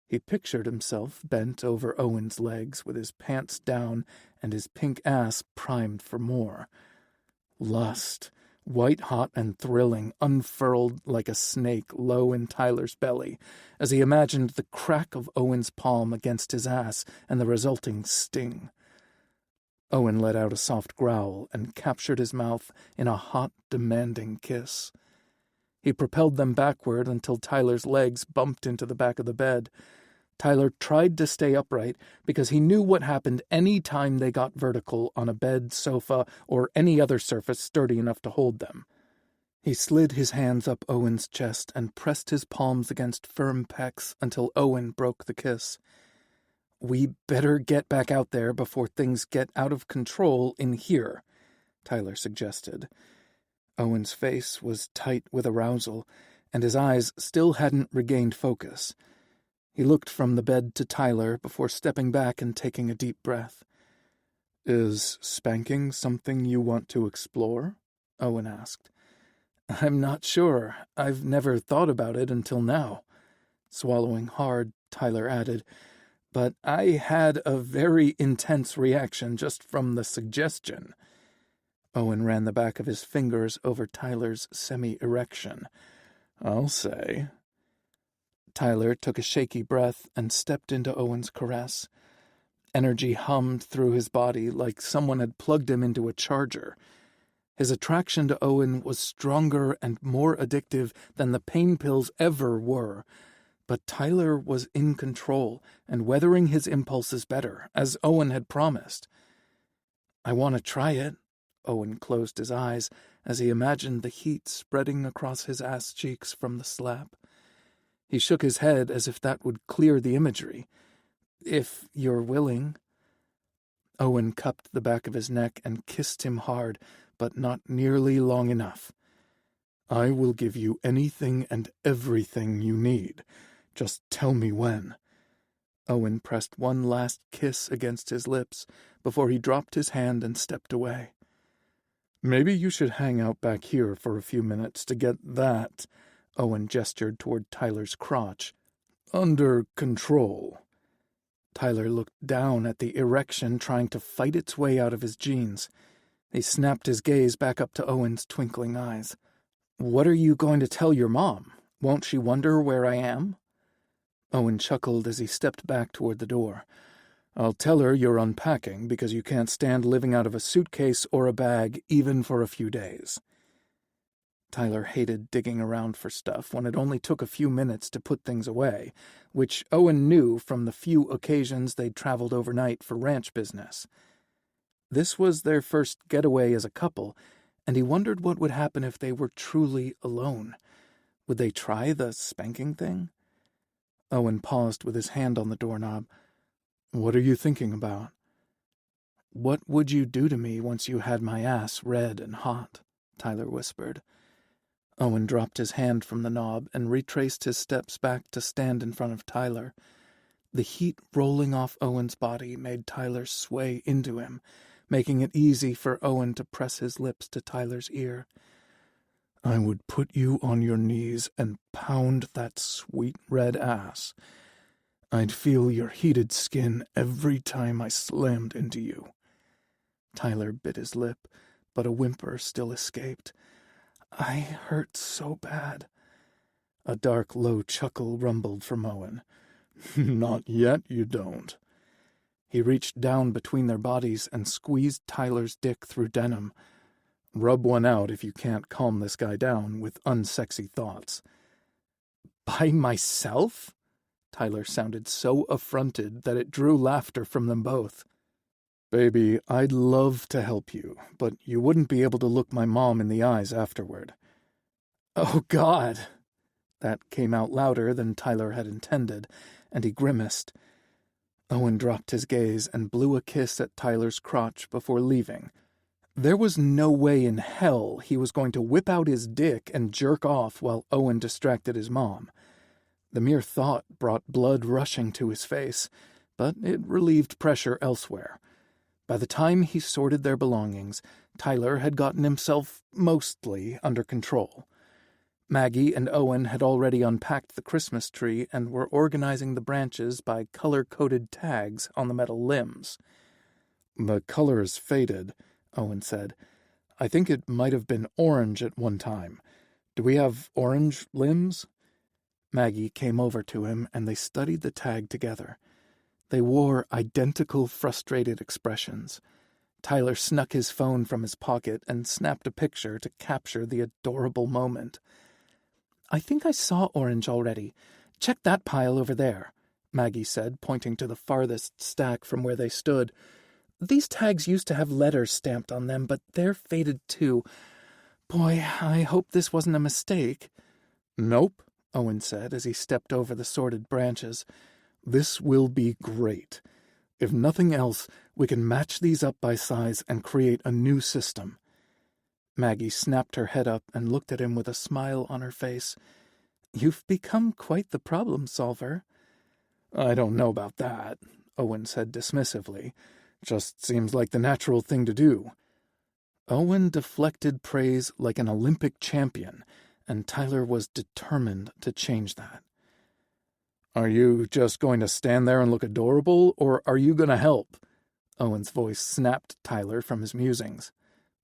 He pictured himself bent over Owen's legs with his pants down and his pink ass primed for more. Lust, white-hot and thrilling, unfurled like a snake low in Tyler's belly as he imagined the crack of Owen's palm against his ass and the resulting sting. Owen let out a soft growl and captured his mouth in a hot, demanding kiss. He propelled them backward until Tyler's legs bumped into the back of the bed. Tyler tried to stay upright because he knew what happened any time they got vertical on a bed, sofa, or any other surface sturdy enough to hold them. He slid his hands up Owen's chest and pressed his palms against firm pecs until Owen broke the kiss. We better get back out there before things get out of control in here, Tyler suggested. Owen's face was tight with arousal, and his eyes still hadn't regained focus. He looked from the bed to Tyler before stepping back and taking a deep breath. Is spanking something you want to explore? Owen asked. I'm not sure. I've never thought about it until now. Swallowing hard, Tyler added, but I had a very intense reaction just from the suggestion. Owen ran the back of his fingers over Tyler's semi-erection. I'll say. Tyler took a shaky breath and stepped into Owen's caress. Energy hummed through his body like someone had plugged him into a charger. His attraction to Owen was stronger and more addictive than the pain pills ever were. But Tyler was in control and weathering his impulses better, as Owen had promised. I want to try it. Owen closed his eyes as he imagined the heat spreading across his ass cheeks from the slap. He shook his head as if that would clear the imagery. If you're willing. Owen cupped the back of his neck and kissed him hard, but not nearly long enough. "I will give you anything and everything you need. Just tell me when." Owen pressed one last kiss against his lips before he dropped his hand and stepped away. "Maybe you should hang out back here for a few minutes to get that," Owen gestured toward Tyler's crotch, "under control." Tyler looked down at the erection trying to fight its way out of his jeans. He snapped his gaze back up to Owen's twinkling eyes. "What are you going to tell your mom? Won't she wonder where I am?" Owen chuckled as he stepped back toward the door. "I'll tell her you're unpacking because you can't stand living out of a suitcase or a bag even for a few days." Tyler hated digging around for stuff when it only took a few minutes to put things away, which Owen knew from the few occasions they'd traveled overnight for ranch business. This was their first getaway as a couple, and he wondered what would happen if they were truly alone. Would they try the spanking thing? Owen paused with his hand on the doorknob. "What are you thinking about?" "What would you do to me once you had my ass red and hot?" Tyler whispered. Owen dropped his hand from the knob and retraced his steps back to stand in front of Tyler. The heat rolling off Owen's body made Tyler sway into him, making it easy for Owen to press his lips to Tyler's ear. "I would put you on your knees and pound that sweet red ass. I'd feel your heated skin every time I slammed into you." Tyler bit his lip, but a whimper still escaped. "I hurt so bad." A dark, low chuckle rumbled from Owen. "Not yet, you don't." He reached down between their bodies and squeezed Tyler's dick through denim. "Rub one out if you can't calm this guy down with unsexy thoughts." "By myself?" Tyler sounded so affronted that it drew laughter from them both. "Baby, I'd love to help you, but you wouldn't be able to look my mom in the eyes afterward." "Oh, God!" That came out louder than Tyler had intended, and he grimaced. Owen dropped his gaze and blew a kiss at Tyler's crotch before leaving. There was no way in hell he was going to whip out his dick and jerk off while Owen distracted his mom. The mere thought brought blood rushing to his face, but it relieved pressure elsewhere. By the time he sorted their belongings, Tyler had gotten himself mostly under control. Maggie and Owen had already unpacked the Christmas tree and were organizing the branches by color-coded tags on the metal limbs. "The color is faded," Owen said. "I think it might have been orange at one time. Do we have orange limbs?" Maggie came over to him, and they studied the tag together. They wore identical frustrated expressions. Tyler snuck his phone from his pocket and snapped a picture to capture the adorable moment. "I think I saw orange already. Check that pile over there," Maggie said, pointing to the farthest stack from where they stood. "These tags used to have letters stamped on them, but they're faded too. Boy, I hope this wasn't a mistake." "Nope," Owen said as he stepped over the sorted branches. "This will be great. If nothing else, we can match these up by size and create a new system." Maggie snapped her head up and looked at him with a smile on her face. "You've become quite the problem solver." "I don't know about that," Owen said dismissively. "Just seems like the natural thing to do." Owen deflected praise like an Olympic champion, and Tyler was determined to change that. "Are you just going to stand there and look adorable, or are you going to help?" Owen's voice snapped Tyler from his musings.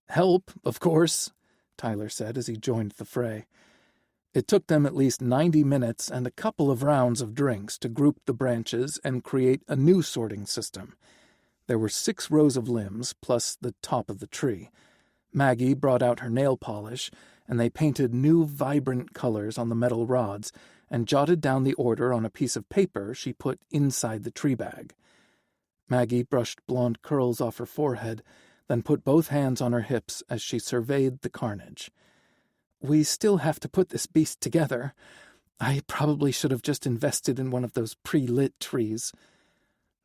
"Help, of course," Tyler said as he joined the fray. It took them at least 90 minutes and a couple of rounds of drinks to group the branches and create a new sorting system. There were 6 rows of limbs, plus the top of the tree. Maggie brought out her nail polish, and they painted new vibrant colors on the metal rods and jotted down the order on a piece of paper she put inside the tree bag. Maggie brushed blonde curls off her forehead, then put both hands on her hips as she surveyed the carnage. "We still have to put this beast together. I probably should have just invested in one of those pre-lit trees."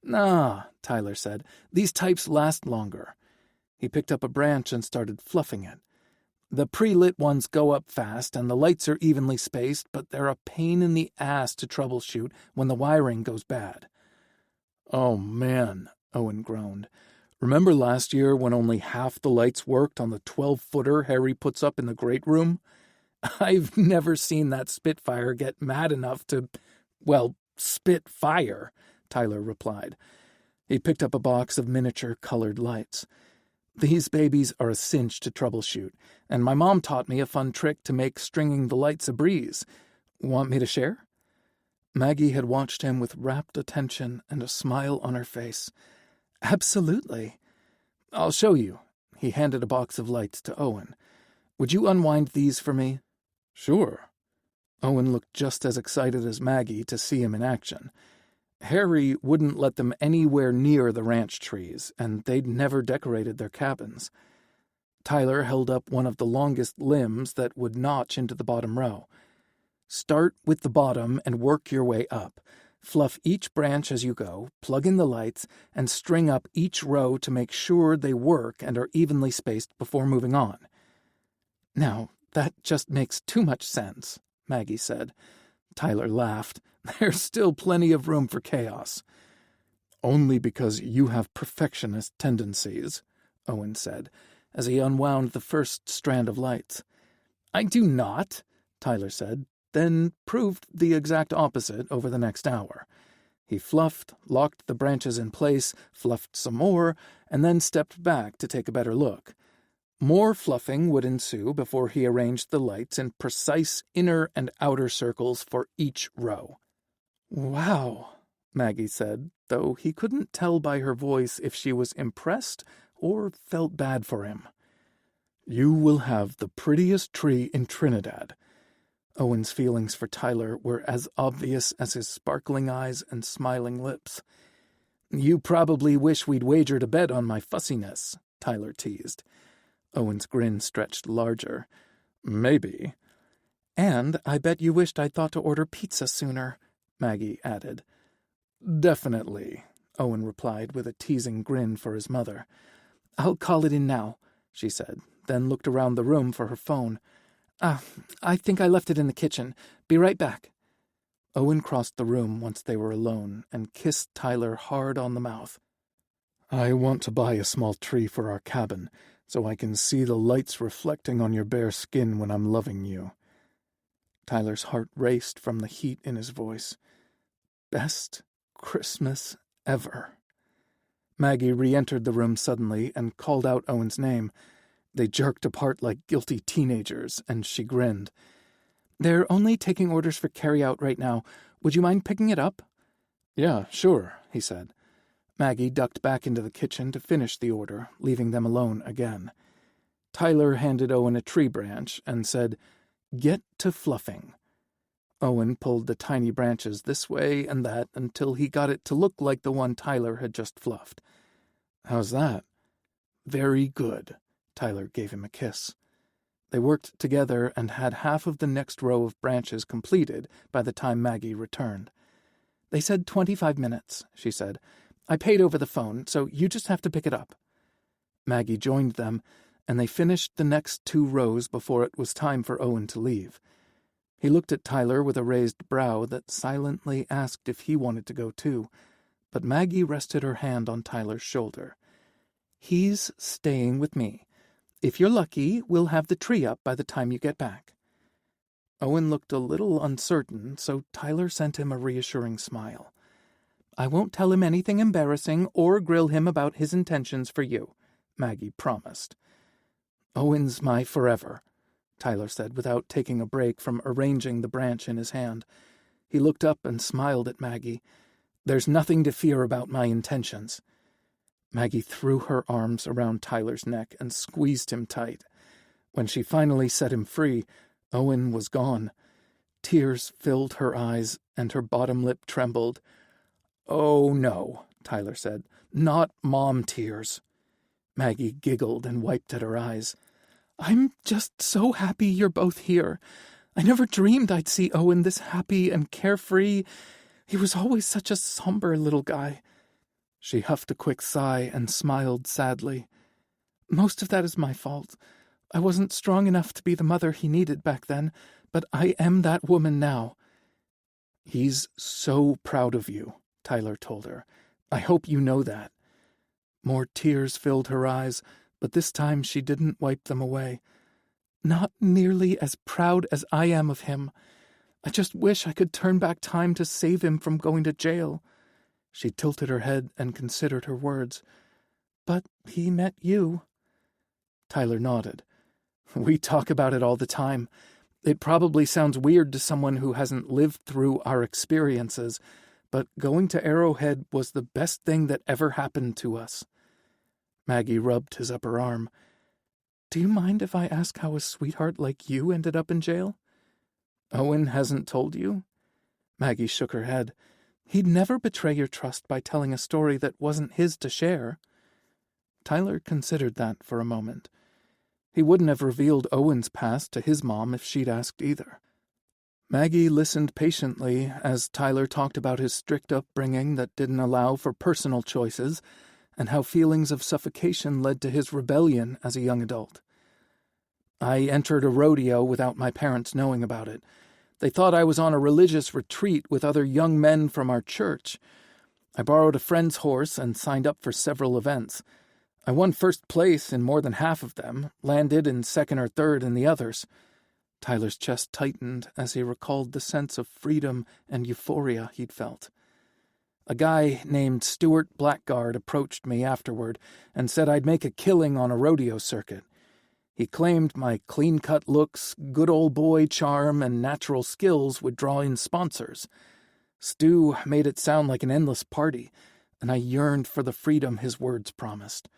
"Nah," Tyler said. "These types last longer." He picked up a branch and started fluffing it. "The pre-lit ones go up fast, and the lights are evenly spaced, but they're a pain in the ass to troubleshoot when the wiring goes bad." "Oh, man," Owen groaned. "Remember last year when only half the lights worked on the 12-footer Harry puts up in the great room? I've never seen that Spitfire get mad enough to, well, spit fire," Tyler replied. He picked up a box of miniature colored lights. "These babies are a cinch to troubleshoot, and my mom taught me a fun trick to make stringing the lights a breeze. Want me to share?" Maggie had watched him with rapt attention and a smile on her face. "Absolutely." "I'll show you." He handed a box of lights to Owen. "Would you unwind these for me?" "Sure." Owen looked just as excited as Maggie to see him in action. Harry wouldn't let them anywhere near the ranch trees, and they'd never decorated their cabins. Tyler held up one of the longest limbs that would notch into the bottom row. "Start with the bottom and work your way up. Fluff each branch as you go, plug in the lights, and string up each row to make sure they work and are evenly spaced before moving on." "Now, that just makes too much sense," Maggie said. Tyler laughed. "There's still plenty of room for chaos." "Only because you have perfectionist tendencies," Owen said, as he unwound the first strand of lights. "I do not," Tyler said, then proved the exact opposite over the next hour. He fluffed, locked the branches in place, fluffed some more, and then stepped back to take a better look. More fluffing would ensue before he arranged the lights in precise inner and outer circles for each row. "Wow," Maggie said, though he couldn't tell by her voice if she was impressed or felt bad for him. "You will have the prettiest tree in Trinidad." Owen's feelings for Tyler were as obvious as his sparkling eyes and smiling lips. "You probably wish we'd wagered a bet on my fussiness," Tyler teased. Owen's grin stretched larger. "Maybe." "And I bet you wished I'd thought to order pizza sooner," Maggie added. "Definitely," Owen replied with a teasing grin for his mother. "I'll call it in now," she said, then looked around the room for her phone. I think I left it in the kitchen. Be right back." Owen crossed the room once they were alone and kissed Tyler hard on the mouth. "I want to buy a small tree for our cabin, so I can see the lights reflecting on your bare skin when I'm loving you." Tyler's heart raced from the heat in his voice. Best Christmas ever. Maggie re-entered the room suddenly and called out Owen's name. They jerked apart like guilty teenagers, and she grinned. "They're only taking orders for carry-out right now. Would you mind picking it up?" "Yeah, sure," he said. Maggie ducked back into the kitchen to finish the order, leaving them alone again. Tyler handed Owen a tree branch and said, "Get to fluffing." Owen pulled the tiny branches this way and that until he got it to look like the one Tyler had just fluffed. "How's that?" "Very good." Tyler gave him a kiss. They worked together and had half of the next row of branches completed by the time Maggie returned. "They said 25 minutes, she said. "I paid over the phone, so you just have to pick it up." Maggie joined them, and they finished the next 2 rows before it was time for Owen to leave. He looked at Tyler with a raised brow that silently asked if he wanted to go too, but Maggie rested her hand on Tyler's shoulder. "He's staying with me. If you're lucky, we'll have the tree up by the time you get back." Owen looked a little uncertain, so Tyler sent him a reassuring smile. "I won't tell him anything embarrassing or grill him about his intentions for you," Maggie promised. "Owen's my forever," Tyler said without taking a break from arranging the branch in his hand. He looked up and smiled at Maggie. "There's nothing to fear about my intentions." Maggie threw her arms around Tyler's neck and squeezed him tight. When she finally set him free, Owen was gone. Tears filled her eyes, and her bottom lip trembled. "Oh, no," Tyler said. "Not mom tears." Maggie giggled and wiped at her eyes. "I'm just so happy you're both here. I never dreamed I'd see Owen this happy and carefree. He was always such a somber little guy." She huffed a quick sigh and smiled sadly. "Most of that is my fault. I wasn't strong enough to be the mother he needed back then, but I am that woman now." "He's so proud of you," Tyler told her. "I hope you know that." More tears filled her eyes, but this time she didn't wipe them away. "Not nearly as proud as I am of him. I just wish I could turn back time to save him from going to jail." She tilted her head and considered her words. "But he met you." Tyler nodded. "We talk about it all the time. It probably sounds weird to someone who hasn't lived through our experiences, but going to Arrowhead was the best thing that ever happened to us." Maggie rubbed his upper arm. "Do you mind if I ask how a sweetheart like you ended up in jail?" "Owen hasn't told you?" Maggie shook her head. "He'd never betray your trust by telling a story that wasn't his to share." Tyler considered that for a moment. He wouldn't have revealed Owen's past to his mom if she'd asked either. Maggie listened patiently as Tyler talked about his strict upbringing that didn't allow for personal choices, and how feelings of suffocation led to his rebellion as a young adult. "I entered a rodeo without my parents knowing about it. They thought I was on a religious retreat with other young men from our church. I borrowed a friend's horse and signed up for several events. I won first place in more than half of them, landed in second or third in the others." Tyler's chest tightened as he recalled the sense of freedom and euphoria he'd felt. "A guy named Stuart Blackguard approached me afterward and said I'd make a killing on a rodeo circuit. He claimed my clean-cut looks, good old boy charm, and natural skills would draw in sponsors. Stu made it sound like an endless party, and I yearned for the freedom his words promised.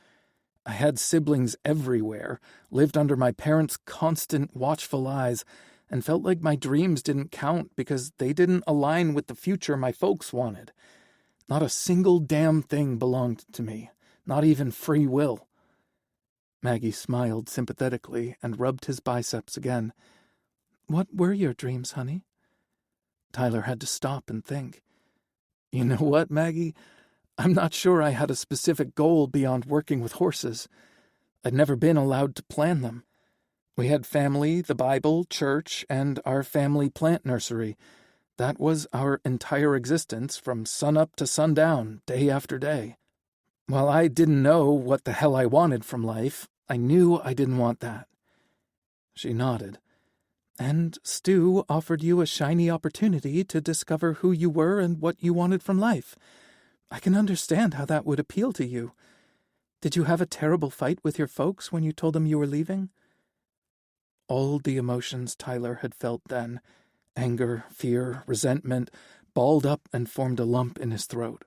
I had siblings everywhere, lived under my parents' constant watchful eyes, and felt like my dreams didn't count because they didn't align with the future my folks wanted. Not a single damn thing belonged to me, not even free will." Maggie smiled sympathetically and rubbed his biceps again. "What were your dreams, honey?" Tyler had to stop and think. "You know what, Maggie? I'm not sure I had a specific goal beyond working with horses. I'd never been allowed to plan them. We had family, the Bible, church, and our family plant nursery. That was our entire existence from sunup to sundown, day after day. While I didn't know what the hell I wanted from life, I knew I didn't want that." She nodded. "And Stu offered you a shiny opportunity to discover who you were and what you wanted from life. I can understand how that would appeal to you. Did you have a terrible fight with your folks when you told them you were leaving?" All the emotions Tyler had felt then, anger, fear, resentment, balled up and formed a lump in his throat.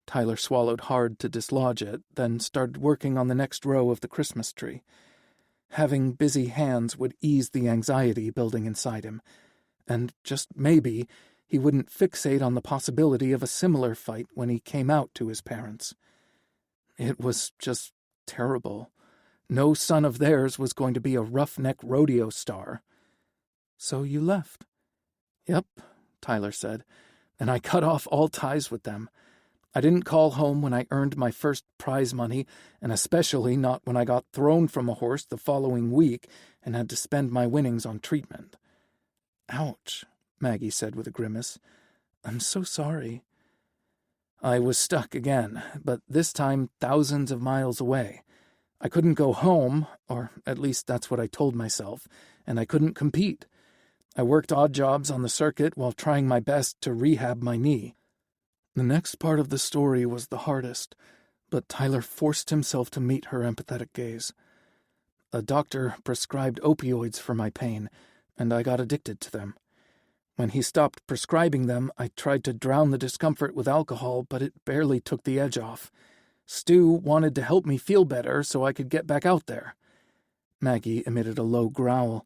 Tyler swallowed hard to dislodge it, then started working on the next row of the Christmas tree. Having busy hands would ease the anxiety building inside him, and just maybe he wouldn't fixate on the possibility of a similar fight when he came out to his parents. It was just terrible. No son of theirs was going to be a roughneck rodeo star. "So you left?" "Yep," Tyler said, "and I cut off all ties with them. I didn't call home when I earned my first prize money, and especially not when I got thrown from a horse the following week and had to spend my winnings on treatment." "Ouch," Maggie said with a grimace. "I'm so sorry." "I was stuck again, but this time thousands of miles away. I couldn't go home, or at least that's what I told myself, and I couldn't compete. I worked odd jobs on the circuit while trying my best to rehab my knee." The next part of the story was the hardest, but Tyler forced himself to meet her empathetic gaze. "A doctor prescribed opioids for my pain, and I got addicted to them. When he stopped prescribing them, I tried to drown the discomfort with alcohol, but it barely took the edge off. Stu wanted to help me feel better so I could get back out there." Maggie emitted a low growl.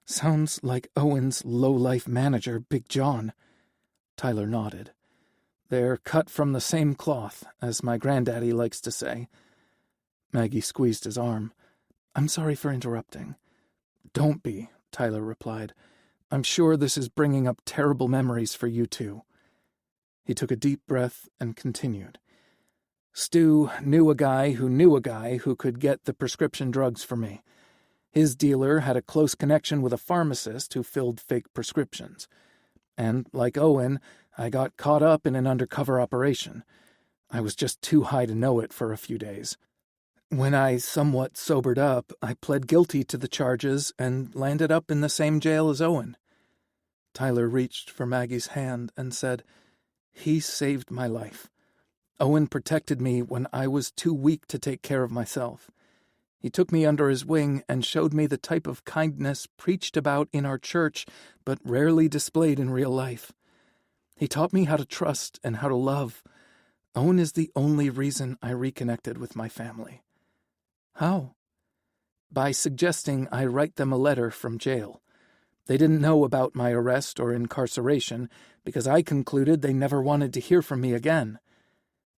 "Sounds like Owen's low-life manager, Big John." Tyler nodded. "They're cut from the same cloth, as my granddaddy likes to say." Maggie squeezed his arm. "I'm sorry for interrupting." "Don't be," Tyler replied. "I'm sure this is bringing up terrible memories for you too." He took a deep breath and continued. Stu knew a guy who could get the prescription drugs for me. His dealer had a close connection with a pharmacist who filled fake prescriptions. And, like Owen, I got caught up in an undercover operation. I was just too high to know it for a few days. When I somewhat sobered up, I pled guilty to the charges and landed up in the same jail as Owen. Tyler reached for Maggie's hand and said, "He saved my life. Owen protected me when I was too weak to take care of myself. He took me under his wing and showed me the type of kindness preached about in our church but rarely displayed in real life. He taught me how to trust and how to love. Owen is the only reason I reconnected with my family." "How?" "By suggesting I write them a letter from jail. They didn't know about my arrest or incarceration because I concluded they never wanted to hear from me again."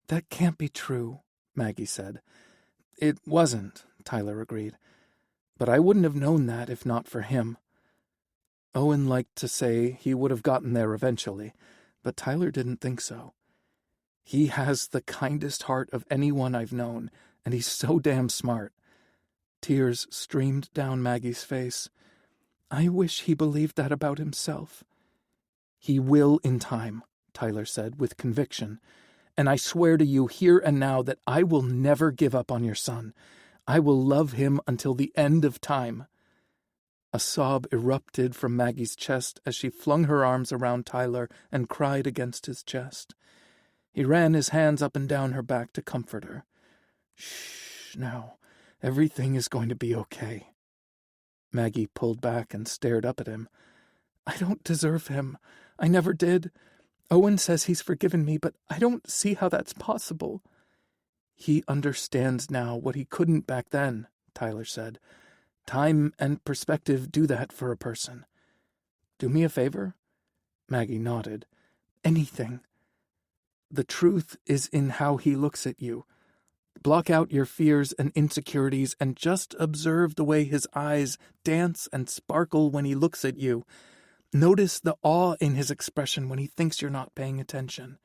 "That can't be true," Maggie said. "It wasn't," Tyler agreed. "But I wouldn't have known that if not for him." Owen liked to say he would have gotten there eventually, but Tyler didn't think so. "He has the kindest heart of anyone I've known, and he's so damn smart." Tears streamed down Maggie's face. "I wish he believed that about himself." "He will in time," Tyler said with conviction. "And I swear to you here and now that I will never give up on your son. I will love him until the end of time." A sob erupted from Maggie's chest as she flung her arms around Tyler and cried against his chest. He ran his hands up and down her back to comfort her. "Shh, now. Everything is going to be okay." Maggie pulled back and stared up at him. "I don't deserve him. I never did. Owen says he's forgiven me, but I don't see how that's possible." "He understands now what he couldn't back then," Tyler said. "Time and perspective do that for a person." "Do me a favor?" Maggie nodded. "Anything." "The truth is in how he looks at you. Block out your fears and insecurities and just observe the way his eyes dance and sparkle when he looks at you. Notice the awe in his expression when he thinks you're not paying attention.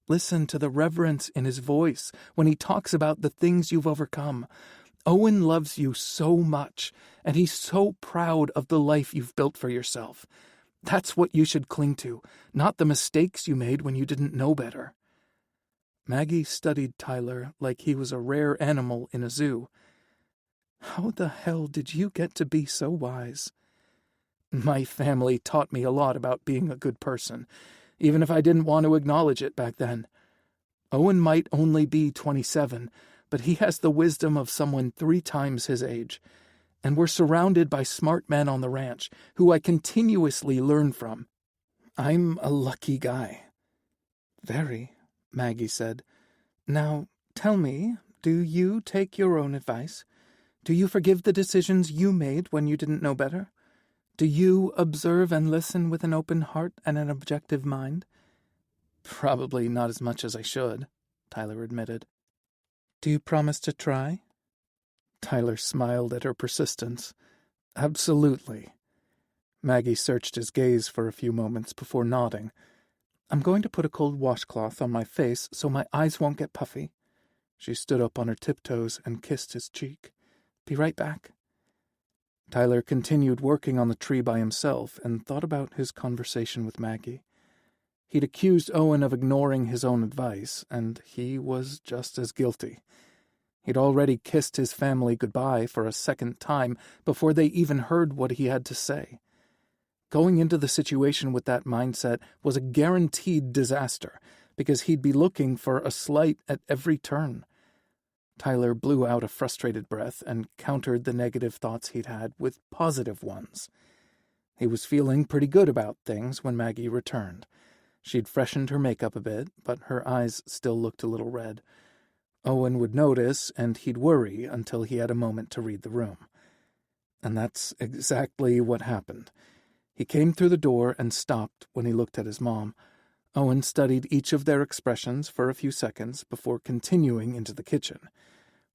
Listen to the reverence in his voice when he talks about the things you've overcome. Owen loves you so much, and he's so proud of the life you've built for yourself. That's what you should cling to, not the mistakes you made when you didn't know better." Maggie studied Tyler like he was a rare animal in a zoo. "How the hell did you get to be so wise?" "My family taught me a lot about being a good person, even if I didn't want to acknowledge it back then. Owen might only be 27, but he has the wisdom of someone 3 times his age. And we're surrounded by smart men on the ranch, who I continuously learn from. I'm a lucky guy." "Very," Maggie said. "Now, tell me, do you take your own advice? Do you forgive the decisions you made when you didn't know better? Do you observe and listen with an open heart and an objective mind?" "Probably not as much as I should," Tyler admitted. "Do you promise to try?" Tyler smiled at her persistence. "Absolutely." Maggie searched his gaze for a few moments before nodding. "I'm going to put a cold washcloth on my face so my eyes won't get puffy." She stood up on her tiptoes and kissed his cheek. "Be right back." Tyler continued working on the tree by himself and thought about his conversation with Maggie. He'd accused Owen of ignoring his own advice, and he was just as guilty. He'd already kissed his family goodbye for a second time before they even heard what he had to say. Going into the situation with that mindset was a guaranteed disaster, because he'd be looking for a slight at every turn. Tyler blew out a frustrated breath and countered the negative thoughts he'd had with positive ones. He was feeling pretty good about things when Maggie returned. She'd freshened her makeup a bit, but her eyes still looked a little red. Owen would notice, and he'd worry until he had a moment to read the room. And that's exactly what happened. He came through the door and stopped when he looked at his mom. Owen studied each of their expressions for a few seconds before continuing into the kitchen.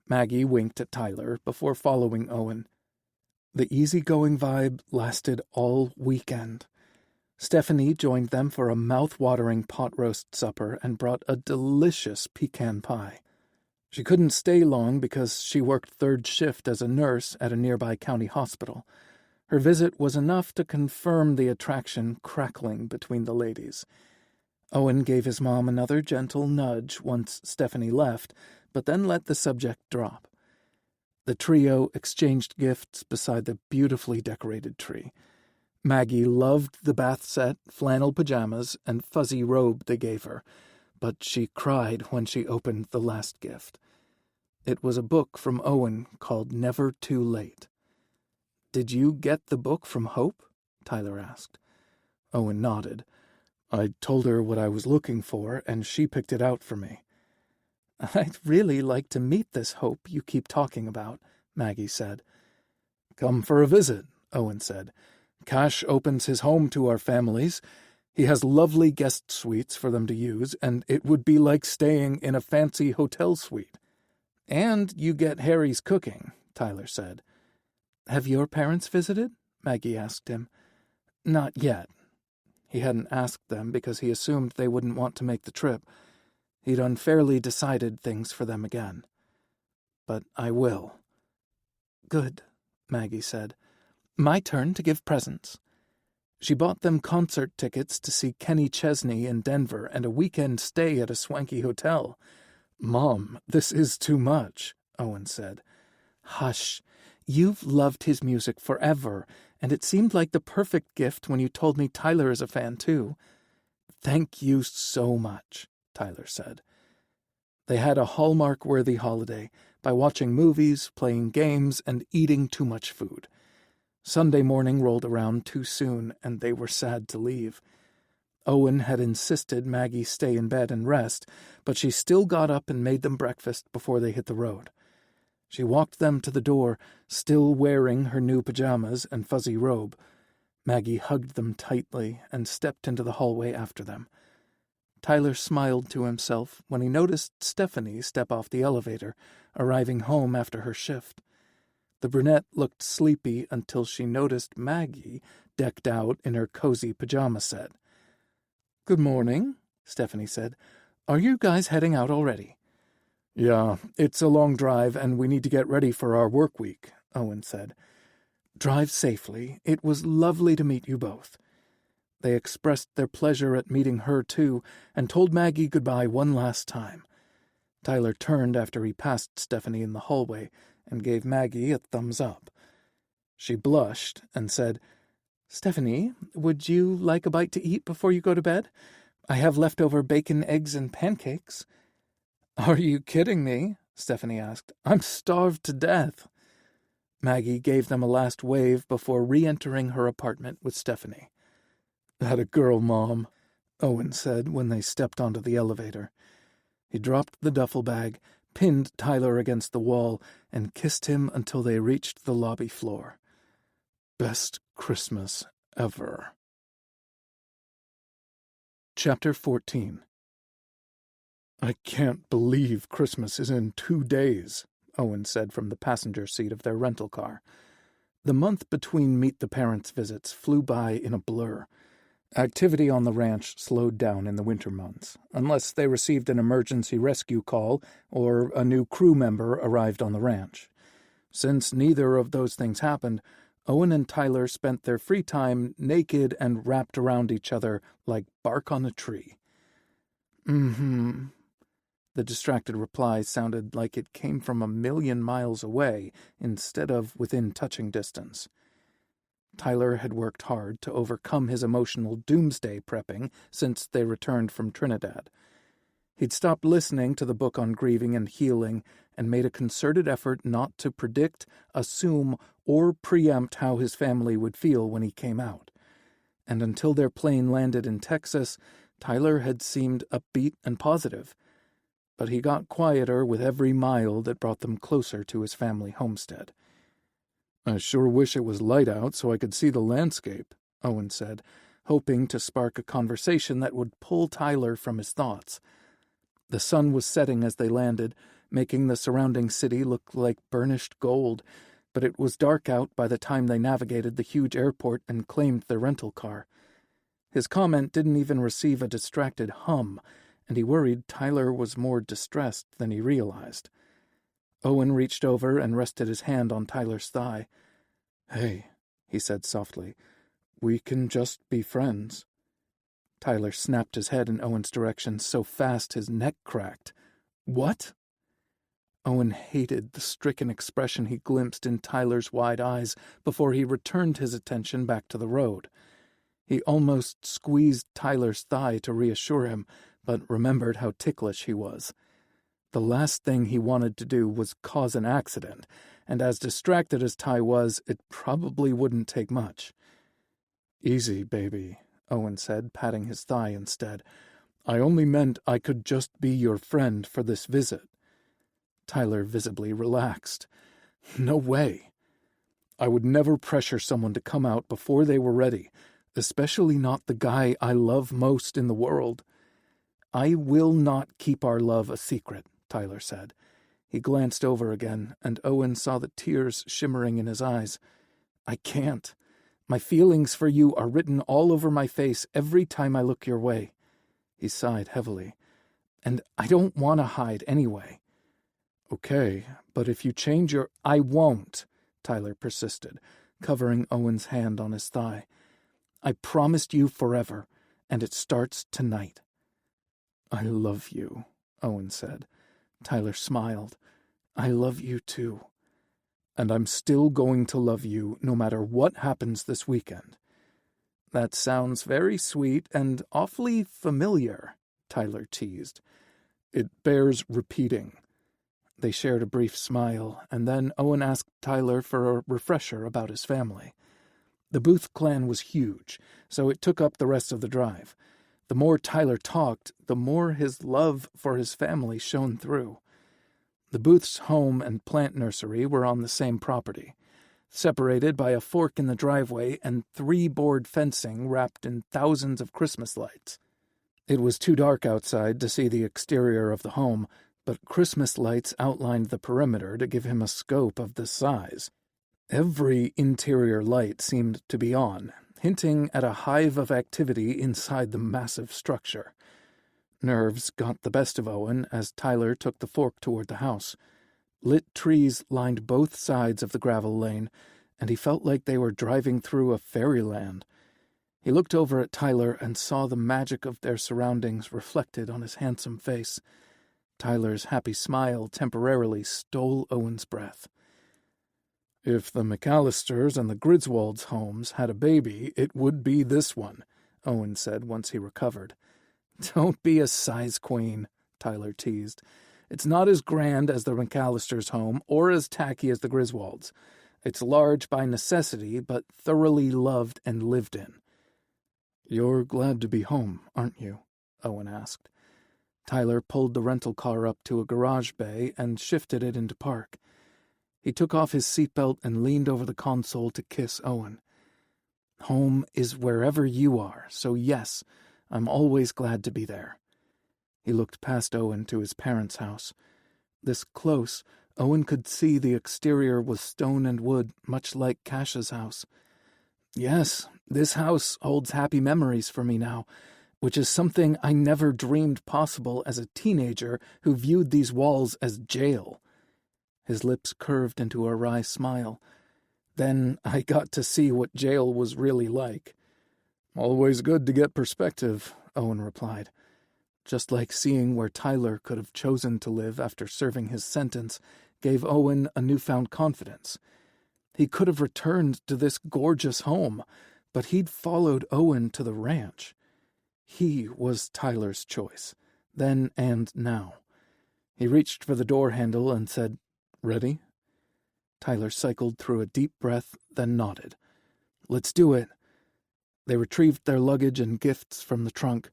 Maggie winked at Tyler before following Owen. The easygoing vibe lasted all weekend. Stephanie joined them for a mouth-watering pot roast supper and brought a delicious pecan pie. She couldn't stay long because she worked third shift as a nurse at a nearby county hospital. Her visit was enough to confirm the attraction crackling between the ladies. Owen gave his mom another gentle nudge once Stephanie left, but then let the subject drop. The trio exchanged gifts beside the beautifully decorated tree. Maggie loved the bath set, flannel pajamas, and fuzzy robe they gave her, but she cried when she opened the last gift. It was a book from Owen called Never Too Late. "Did you get the book from Hope?" Tyler asked. Owen nodded. "I told her what I was looking for, and she picked it out for me." "I'd really like to meet this Hope you keep talking about," Maggie said. "Come for a visit," Owen said. "Cash opens his home to our families. He has lovely guest suites for them to use, and it would be like staying in a fancy hotel suite." "And you get Harry's cooking," Tyler said. "Have your parents visited?" Maggie asked him. "Not yet." He hadn't asked them because he assumed they wouldn't want to make the trip. He'd unfairly decided things for them again. "But I will." "Good," Maggie said. "My turn to give presents." She bought them concert tickets to see Kenny Chesney in Denver and a weekend stay at a swanky hotel. "Mom, this is too much," Owen said. "Hush. You've loved his music forever, and it seemed like the perfect gift when you told me Tyler is a fan too." "Thank you so much," Tyler said. They had a Hallmark-worthy holiday by watching movies, playing games, and eating too much food. Sunday morning rolled around too soon, and they were sad to leave. Owen had insisted Maggie stay in bed and rest, but she still got up and made them breakfast before they hit the road. She walked them to the door, still wearing her new pajamas and fuzzy robe. Maggie hugged them tightly and stepped into the hallway after them. Tyler smiled to himself when he noticed Stephanie step off the elevator, arriving home after her shift. The brunette looked sleepy until she noticed Maggie decked out in her cozy pajama set. "Good morning," Stephanie said. "Are you guys heading out already?" "Yeah, it's a long drive and we need to get ready for our work week," Owen said. "Drive safely. It was lovely to meet you both." They expressed their pleasure at meeting her too and told Maggie goodbye one last time. Tyler turned after he passed Stephanie in the hallway and gave Maggie a thumbs up. She blushed and said, "Stephanie, would you like a bite to eat before you go to bed? I have leftover bacon, eggs, and pancakes." "Are you kidding me?" Stephanie asked. "I'm starved to death." Maggie gave them a last wave before re-entering her apartment with Stephanie. "That a girl, Mom," Owen said when they stepped onto the elevator. He dropped the duffel bag, pinned Tyler against the wall, and kissed him until they reached the lobby floor. Best Christmas ever. Chapter 14. "I can't believe Christmas is in 2 days," Owen said from the passenger seat of their rental car. The month between Meet the Parents visits flew by in a blur. Activity on the ranch slowed down in the winter months, unless they received an emergency rescue call or a new crew member arrived on the ranch. Since neither of those things happened, Owen and Tyler spent their free time naked and wrapped around each other like bark on a tree. "Mm-hmm." The distracted reply sounded like it came from a million miles away instead of within touching distance. Tyler had worked hard to overcome his emotional doomsday prepping since they returned from Trinidad. He'd stopped listening to the book on grieving and healing and made a concerted effort not to predict, assume, or preempt how his family would feel when he came out. And until their plane landed in Texas, Tyler had seemed upbeat and positive. But he got quieter with every mile that brought them closer to his family homestead. "I sure wish it was light out so I could see the landscape," Owen said, hoping to spark a conversation that would pull Tyler from his thoughts. The sun was setting as they landed, making the surrounding city look like burnished gold, but it was dark out by the time they navigated the huge airport and claimed their rental car. His comment didn't even receive a distracted hum, and he worried Tyler was more distressed than he realized. Owen reached over and rested his hand on Tyler's thigh. "Hey," he said softly, "we can just be friends." Tyler snapped his head in Owen's direction so fast his neck cracked. "What?" Owen hated the stricken expression he glimpsed in Tyler's wide eyes before he returned his attention back to the road. He almost squeezed Tyler's thigh to reassure him, but remembered how ticklish he was. The last thing he wanted to do was cause an accident, and as distracted as Ty was, it probably wouldn't take much. "Easy, baby," Owen said, patting his thigh instead. "I only meant I could just be your friend for this visit." Tyler visibly relaxed. "No way. I would never pressure someone to come out before they were ready, especially not the guy I love most in the world." "I will not keep our love a secret," Tyler said. He glanced over again, and Owen saw the tears shimmering in his eyes. "I can't. My feelings for you are written all over my face every time I look your way." He sighed heavily. "And I don't want to hide anyway." "Okay, but if you change your—" "I won't," Tyler persisted, covering Owen's hand on his thigh. "I promised you forever, and it starts tonight." "I love you," Owen said. Tyler smiled. "I love you too. And I'm still going to love you no matter what happens this weekend." "That sounds very sweet and awfully familiar," Tyler teased. "It bears repeating." They shared a brief smile, and then Owen asked Tyler for a refresher about his family. The Booth clan was huge, so it took up the rest of the drive. The more Tyler talked, the more his love for his family shone through. The Booth's home and plant nursery were on the same property, separated by a fork in the driveway and 3-board fencing wrapped in thousands of Christmas lights. It was too dark outside to see the exterior of the home, but Christmas lights outlined the perimeter to give him a scope of this size. Every interior light seemed to be on, hinting at a hive of activity inside the massive structure. Nerves got the best of Owen as Tyler took the fork toward the house. Lit trees lined both sides of the gravel lane, and he felt like they were driving through a fairyland. He looked over at Tyler and saw the magic of their surroundings reflected on his handsome face. Tyler's happy smile temporarily stole Owen's breath. "If the McAllisters and the Griswolds homes had a baby, it would be this one," Owen said once he recovered. "Don't be a size queen," Tyler teased. "It's not as grand as the McAllisters' home or as tacky as the Griswolds. It's large by necessity, but thoroughly loved and lived in." "You're glad to be home, aren't you?" Owen asked. Tyler pulled the rental car up to a garage bay and shifted it into park. He took off his seatbelt and leaned over the console to kiss Owen. "Home is wherever you are, so yes, I'm always glad to be there." He looked past Owen to his parents' house. This close, Owen could see the exterior was stone and wood, much like Cash's house. "Yes, this house holds happy memories for me now, which is something I never dreamed possible as a teenager who viewed these walls as jail." His lips curved into a wry smile. "Then I got to see what jail was really like." "Always good to get perspective," Owen replied. Just like seeing where Tyler could have chosen to live after serving his sentence gave Owen a newfound confidence. He could have returned to this gorgeous home, but he'd followed Owen to the ranch. He was Tyler's choice, then and now. He reached for the door handle and said, "Ready?" Tyler cycled through a deep breath, then nodded. "Let's do it." They retrieved their luggage and gifts from the trunk.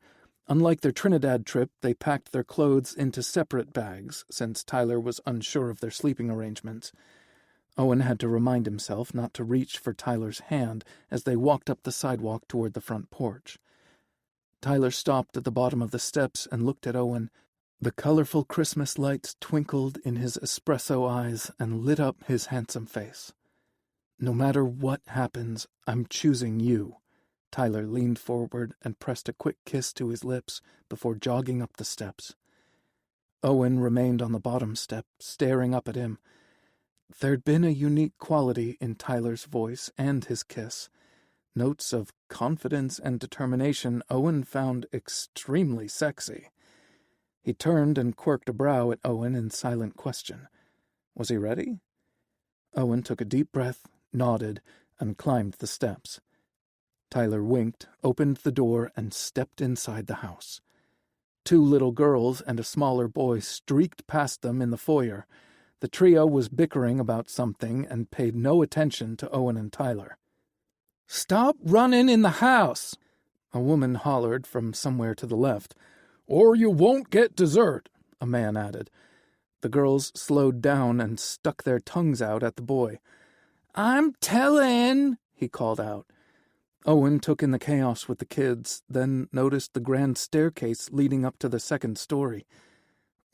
Unlike their Trinidad trip, they packed their clothes into separate bags, since Tyler was unsure of their sleeping arrangements. Owen had to remind himself not to reach for Tyler's hand as they walked up the sidewalk toward the front porch. Tyler stopped at the bottom of the steps and looked at Owen. The colorful Christmas lights twinkled in his espresso eyes and lit up his handsome face. "No matter what happens, I'm choosing you." Tyler leaned forward and pressed a quick kiss to his lips before jogging up the steps. Owen remained on the bottom step, staring up at him. There'd been a unique quality in Tyler's voice and his kiss. Notes of confidence and determination Owen found extremely sexy. He turned and quirked a brow at Owen in silent question. Was he ready? Owen took a deep breath, nodded, and climbed the steps. Tyler winked, opened the door, and stepped inside the house. 2 little girls and a smaller boy streaked past them in the foyer. The trio was bickering about something and paid no attention to Owen and Tyler. "Stop running in the house!" a woman hollered from somewhere to the left. "Or you won't get dessert," a man added. The girls slowed down and stuck their tongues out at the boy. "I'm tellin'," he called out. Owen took in the chaos with the kids, then noticed the grand staircase leading up to the 2nd story.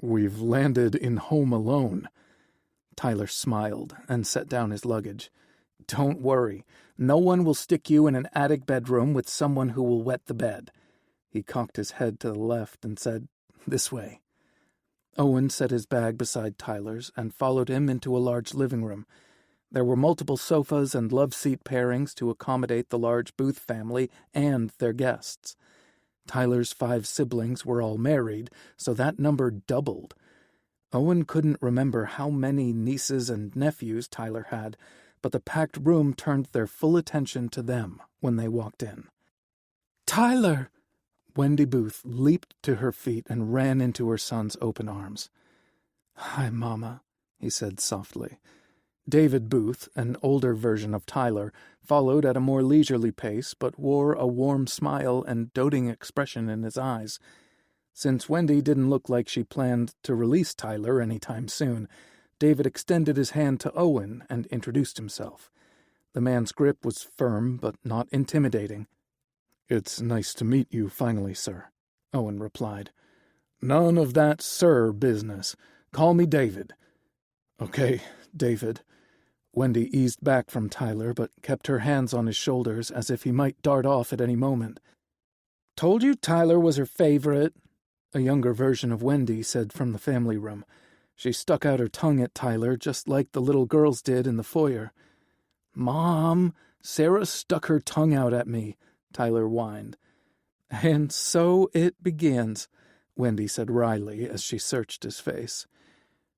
"We've landed in Home Alone." Tyler smiled and set down his luggage. "Don't worry. No one will stick you in an attic bedroom with someone who will wet the bed." He cocked his head to the left and said, "This way." Owen set his bag beside Tyler's and followed him into a large living room. There were multiple sofas and love-seat pairings to accommodate the large Booth family and their guests. Tyler's 5 siblings were all married, so that number doubled. Owen couldn't remember how many nieces and nephews Tyler had, but the packed room turned their full attention to them when they walked in. "Tyler!" Wendy Booth leaped to her feet and ran into her son's open arms. "Hi, Mama," he said softly. David Booth, an older version of Tyler, followed at a more leisurely pace but wore a warm smile and doting expression in his eyes. Since Wendy didn't look like she planned to release Tyler any time soon, David extended his hand to Owen and introduced himself. The man's grip was firm but not intimidating. "It's nice to meet you finally, sir," Owen replied. "None of that sir business. Call me David." "Okay, David." Wendy eased back from Tyler, but kept her hands on his shoulders as if he might dart off at any moment. "Told you Tyler was her favorite," a younger version of Wendy said from the family room. She stuck out her tongue at Tyler just like the little girls did in the foyer. "Mom, Sarah stuck her tongue out at me," Tyler whined. "And so it begins," Wendy said wryly as she searched his face.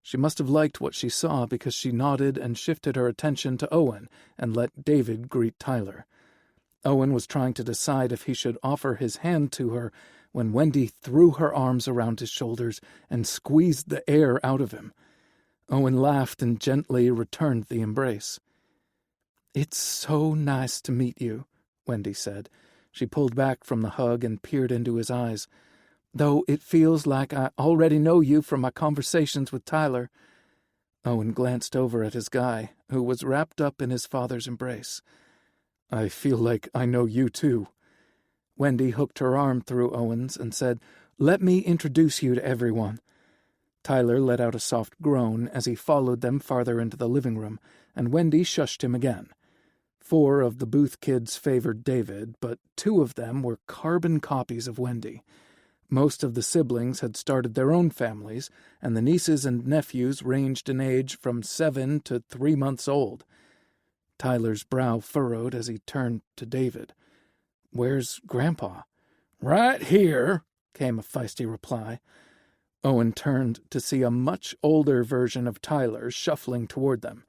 She must have liked what she saw because she nodded and shifted her attention to Owen and let David greet Tyler. Owen was trying to decide if he should offer his hand to her when Wendy threw her arms around his shoulders and squeezed the air out of him. Owen laughed and gently returned the embrace. "It's so nice to meet you," Wendy said. She pulled back from the hug and peered into his eyes. "Though it feels like I already know you from my conversations with Tyler." Owen glanced over at his guy, who was wrapped up in his father's embrace. "I feel like I know you, too." Wendy hooked her arm through Owen's and said, "Let me introduce you to everyone." Tyler let out a soft groan as he followed them farther into the living room, and Wendy shushed him again. 4 of the Booth kids favored David, but 2 of them were carbon copies of Wendy. Most of the siblings had started their own families, and the nieces and nephews ranged in age from 7 to 3 months old. Tyler's brow furrowed as he turned to David. "Where's Grandpa?" "Right here," came a feisty reply. Owen turned to see a much older version of Tyler shuffling toward them.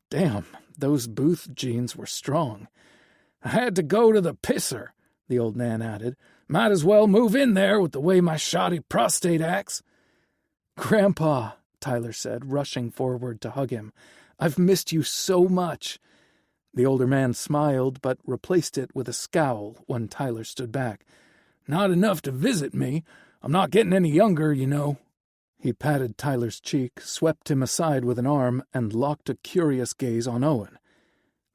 Damn, those Booth genes were strong. "I had to go to the pisser," the old man added. "Might as well move in there with the way my shoddy prostate acts." "Grandpa," Tyler said, rushing forward to hug him. "I've missed you so much." The older man smiled, but replaced it with a scowl when Tyler stood back. "Not enough to visit me. I'm not getting any younger, you know." He patted Tyler's cheek, swept him aside with an arm, and locked a curious gaze on Owen.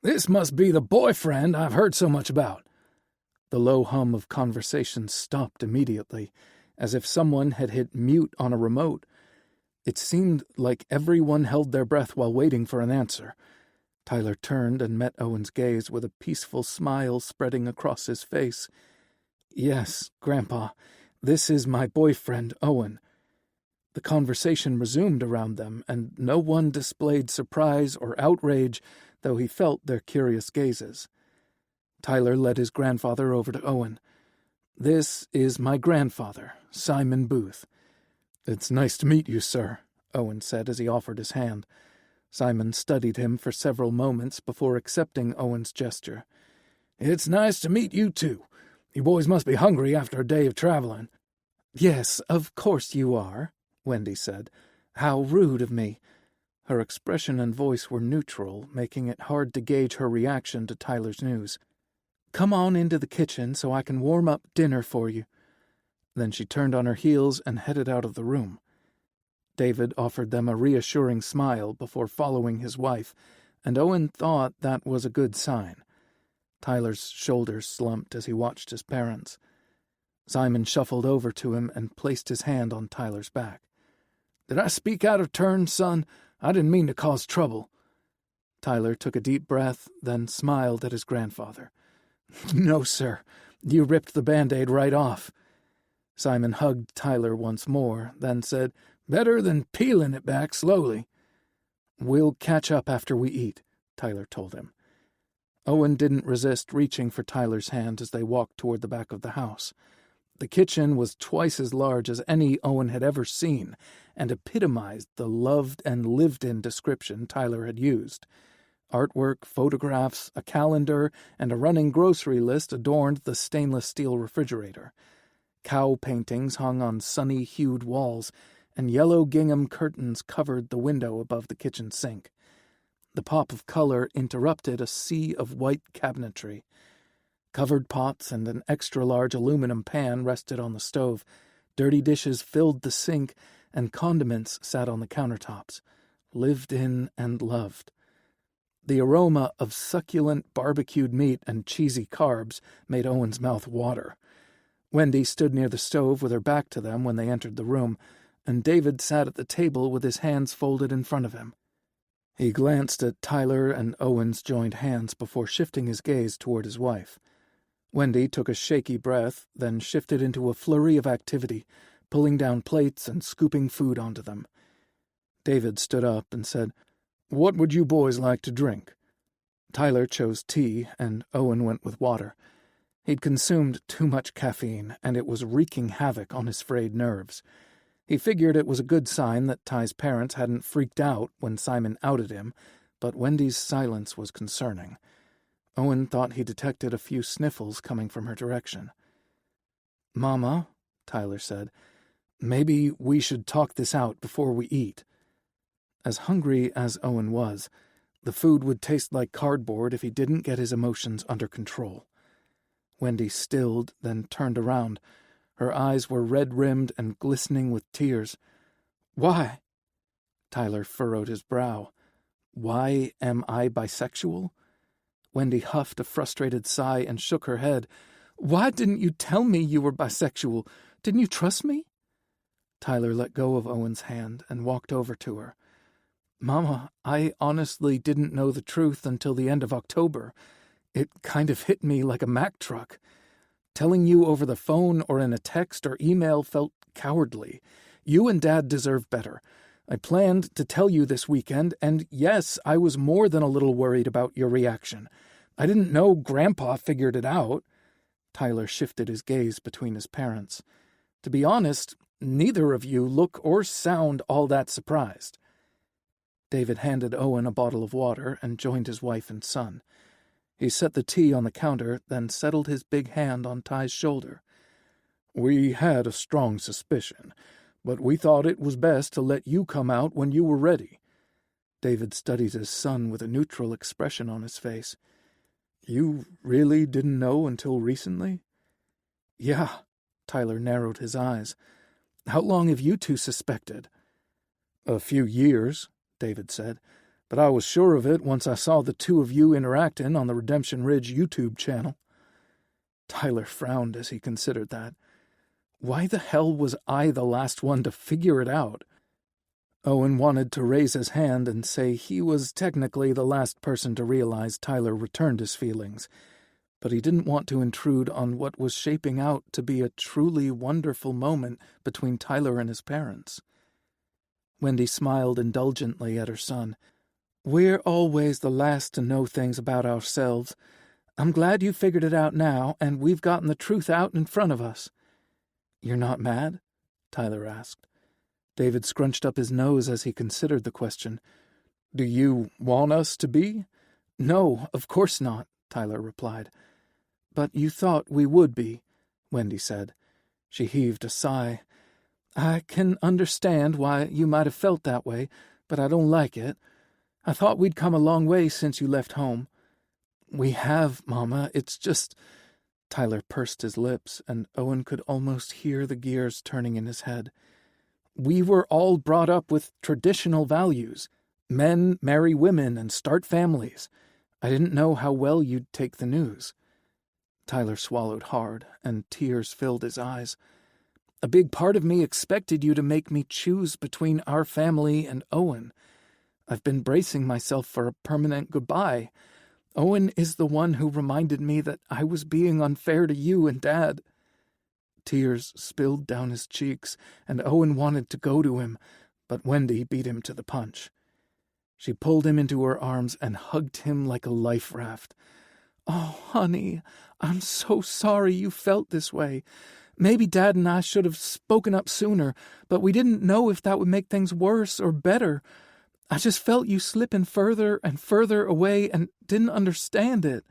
"This must be the boyfriend I've heard so much about." The low hum of conversation stopped immediately, as if someone had hit mute on a remote. It seemed like everyone held their breath while waiting for an answer. Tyler turned and met Owen's gaze with a peaceful smile spreading across his face. "Yes, Grandpa, this is my boyfriend, Owen." The conversation resumed around them, and no one displayed surprise or outrage, though he felt their curious gazes. Tyler led his grandfather over to Owen. "This is my grandfather, Simon Booth." "It's nice to meet you, sir," Owen said as he offered his hand. Simon studied him for several moments before accepting Owen's gesture. "It's nice to meet you, too. You boys must be hungry after a day of traveling." "Yes, of course you are," Wendy said. "How rude of me." Her expression and voice were neutral, making it hard to gauge her reaction to Tyler's news. "Come on into the kitchen so I can warm up dinner for you." Then she turned on her heels and headed out of the room. David offered them a reassuring smile before following his wife, and Owen thought that was a good sign. Tyler's shoulders slumped as he watched his parents. Simon shuffled over to him and placed his hand on Tyler's back. "Did I speak out of turn, son? I didn't mean to cause trouble." Tyler took a deep breath, then smiled at his grandfather. "No, sir. You ripped the Band-Aid right off." Simon hugged Tyler once more, then said, "Better than peeling it back slowly." "We'll catch up after we eat," Tyler told him. Owen didn't resist reaching for Tyler's hand as they walked toward the back of the house. The kitchen was twice as large as any Owen had ever seen, and epitomized the loved and lived-in description Tyler had used. Artwork, photographs, a calendar, and a running grocery list adorned the stainless steel refrigerator. Cow paintings hung on sunny-hued walls, and yellow gingham curtains covered the window above the kitchen sink. The pop of color interrupted a sea of white cabinetry. Covered pots and an extra-large aluminum pan rested on the stove. Dirty dishes filled the sink, and condiments sat on the countertops. Lived in and loved. The aroma of succulent barbecued meat and cheesy carbs made Owen's mouth water. Wendy stood near the stove with her back to them when they entered the room, and David sat at the table with his hands folded in front of him. He glanced at Tyler and Owen's joined hands before shifting his gaze toward his wife. Wendy took a shaky breath, then shifted into a flurry of activity, pulling down plates and scooping food onto them. David stood up and said, "What would you boys like to drink?" Tyler chose tea, and Owen went with water. He'd consumed too much caffeine, and it was wreaking havoc on his frayed nerves. He figured it was a good sign that Ty's parents hadn't freaked out when Simon outed him, but Wendy's silence was concerning. Owen thought he detected a few sniffles coming from her direction. "Mama," Tyler said, "maybe we should talk this out before we eat." As hungry as Owen was, the food would taste like cardboard if he didn't get his emotions under control. Wendy stilled, then turned around. Her eyes were red-rimmed and glistening with tears. "Why?" Tyler furrowed his brow. "Why am I bisexual?" Wendy huffed a frustrated sigh and shook her head. "Why didn't you tell me you were bisexual? Didn't you trust me?" Tyler let go of Owen's hand and walked over to her. "Mama, I honestly didn't know the truth until the end of October. It kind of hit me like a Mack truck. Telling you over the phone or in a text or email felt cowardly. You and Dad deserve better. I planned to tell you this weekend, and yes, I was more than a little worried about your reaction. I didn't know Grandpa figured it out." Tyler shifted his gaze between his parents. "To be honest, neither of you look or sound all that surprised." David handed Owen a bottle of water and joined his wife and son. He set the tea on the counter, then settled his big hand on Ty's shoulder. "We had a strong suspicion, but we thought it was best to let you come out when you were ready." David studied his son with a neutral expression on his face. "You really didn't know until recently?" "Yeah," Tyler narrowed his eyes. "How long have you two suspected?" "A few years," David said, "but I was sure of it once I saw the two of you interacting on the Redemption Ridge YouTube channel." Tyler frowned as he considered that. Why the hell was I the last one to figure it out? Owen wanted to raise his hand and say he was technically the last person to realize Tyler returned his feelings, but he didn't want to intrude on what was shaping out to be a truly wonderful moment between Tyler and his parents. Wendy smiled indulgently at her son. "We're always the last to know things about ourselves. I'm glad you figured it out now, and we've gotten the truth out in front of us." "You're not mad?" Tyler asked. David scrunched up his nose as he considered the question. "Do you want us to be?" "No, of course not," Tyler replied. "But you thought we would be," Wendy said. She heaved a sigh. "I can understand why you might have felt that way, but I don't like it. I thought we'd come a long way since you left home." "We have, Mama. It's just—" Tyler pursed his lips, and Owen could almost hear the gears turning in his head. "We were all brought up with traditional values. Men marry women and start families. I didn't know how well you'd take the news." Tyler swallowed hard, and tears filled his eyes. "A big part of me expected you to make me choose between our family and Owen. I've been bracing myself for a permanent goodbye. Owen is the one who reminded me that I was being unfair to you and Dad." Tears spilled down his cheeks, and Owen wanted to go to him, but Wendy beat him to the punch. She pulled him into her arms and hugged him like a life raft. "Oh, honey, I'm so sorry you felt this way. Maybe Dad and I should have spoken up sooner, but we didn't know if that would make things worse or better. I just felt you slipping further and further away and didn't understand it."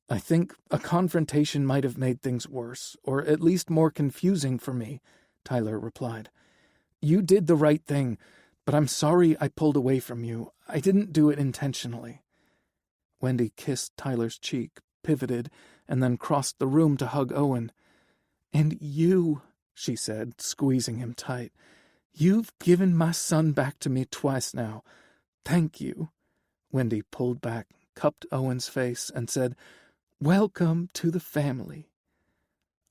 "I think a confrontation might have made things worse, or at least more confusing for me," Tyler replied. "You did the right thing, but I'm sorry I pulled away from you. I didn't do it intentionally." Wendy kissed Tyler's cheek, pivoted, and then crossed the room to hug Owen. "And you," she said, squeezing him tight, "you've given my son back to me twice now. Thank you." Wendy pulled back, cupped Owen's face, and said, "Welcome to the family."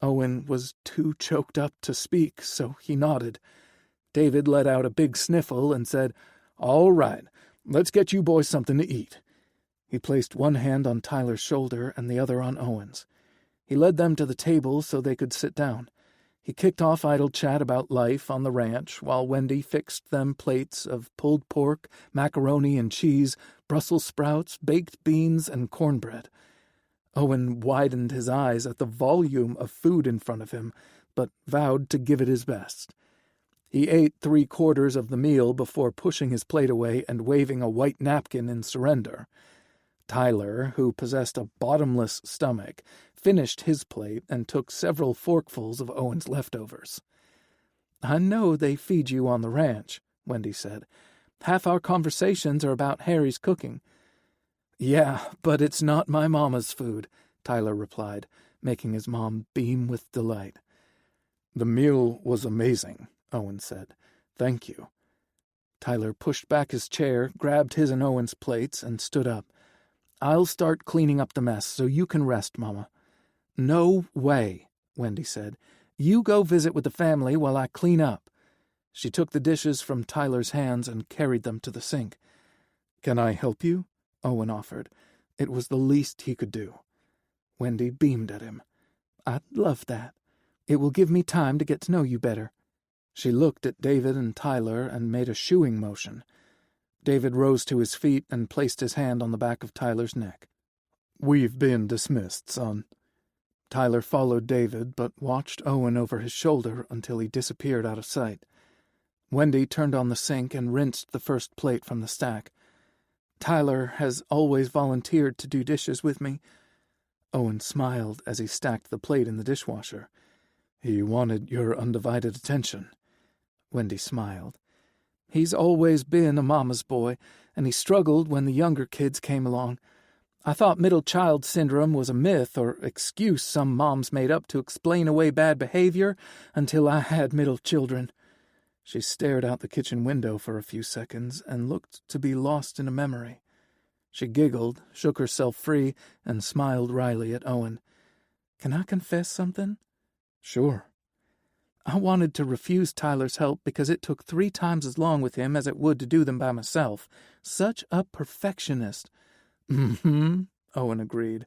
Owen was too choked up to speak, so he nodded. David let out a big sniffle and said, "All right, let's get you boys something to eat." He placed one hand on Tyler's shoulder and the other on Owen's. He led them to the table so they could sit down. He kicked off idle chat about life on the ranch while Wendy fixed them plates of pulled pork, macaroni and cheese, Brussels sprouts, baked beans, and cornbread. Owen widened his eyes at the volume of food in front of him, but vowed to give it his best. He ate 3/4 of the meal before pushing his plate away and waving a white napkin in surrender. Tyler, who possessed a bottomless stomach, finished his plate and took several forkfuls of Owen's leftovers. "I know they feed you on the ranch," Wendy said. "Half our conversations are about Harry's cooking." "Yeah, but it's not my mama's food," Tyler replied, making his mom beam with delight. "The meal was amazing," Owen said. "Thank you." Tyler pushed back his chair, grabbed his and Owen's plates, and stood up. "I'll start cleaning up the mess so you can rest, Mama." "No way," Wendy said. "You go visit with the family while I clean up." She took the dishes from Tyler's hands and carried them to the sink. "Can I help you?" Owen offered. It was the least he could do. Wendy beamed at him. "I'd love that. It will give me time to get to know you better." She looked at David and Tyler and made a shooing motion. David rose to his feet and placed his hand on the back of Tyler's neck. "We've been dismissed, son." Tyler followed David, but watched Owen over his shoulder until he disappeared out of sight. Wendy turned on the sink and rinsed the first plate from the stack. "Tyler has always volunteered to do dishes with me." Owen smiled as he stacked the plate in the dishwasher. "He wanted your undivided attention." Wendy smiled. "He's always been a mama's boy, and he struggled when the younger kids came along. I thought middle child syndrome was a myth or excuse some moms made up to explain away bad behavior until I had middle children." She stared out the kitchen window for a few seconds and looked to be lost in a memory. She giggled, shook herself free, and smiled wryly at Owen. "Can I confess something?" "Sure." "I wanted to refuse Tyler's help because it took 3 times as long with him as it would to do them by myself. Such a perfectionist." "Mm-hmm," Owen agreed.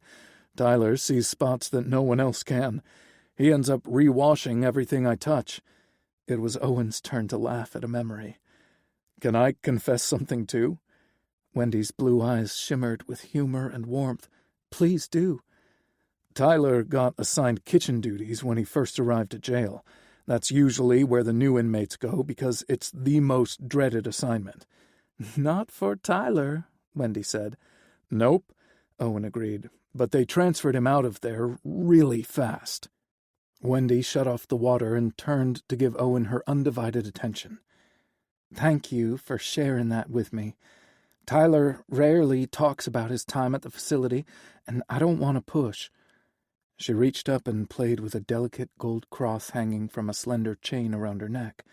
"Tyler sees spots that no one else can. He ends up rewashing everything I touch." It was Owen's turn to laugh at a memory. Can I confess something too? Wendy's blue eyes shimmered with humor and warmth. Please do. Tyler got assigned kitchen duties when he first arrived at jail. That's usually where the new inmates go because it's the most dreaded assignment. Not for Tyler, Wendy said. Nope, Owen agreed, but they transferred him out of there really fast. Wendy shut off the water and turned to give Owen her undivided attention. Thank you for sharing that with me. Tyler rarely talks about his time at the facility, and I don't want to push. She reached up and played with a delicate gold cross hanging from a slender chain around her neck.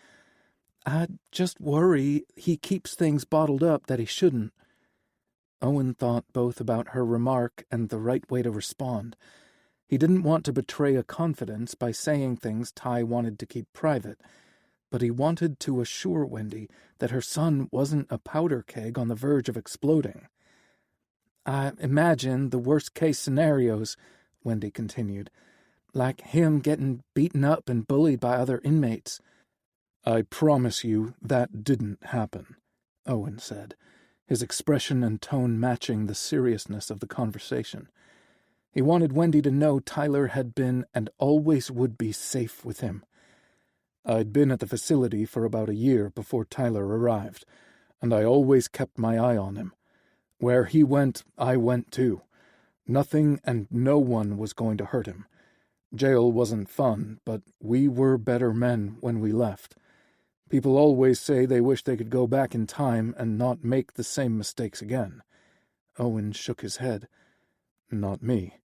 I just worry he keeps things bottled up that he shouldn't. Owen thought both about her remark and the right way to respond. He didn't want to betray a confidence by saying things Ty wanted to keep private, but he wanted to assure Wendy that her son wasn't a powder keg on the verge of exploding. I imagine the worst-case scenarios, Wendy continued, like him getting beaten up and bullied by other inmates. I promise you that didn't happen, Owen said, his expression and tone matching the seriousness of the conversation. He wanted Wendy to know Tyler had been and always would be safe with him. I'd been at the facility for about a year before Tyler arrived, and I always kept my eye on him. Where he went, I went too. Nothing and no one was going to hurt him. Jail wasn't fun, but we were better men when we left. People always say they wish they could go back in time and not make the same mistakes again. Owen shook his head. Not me.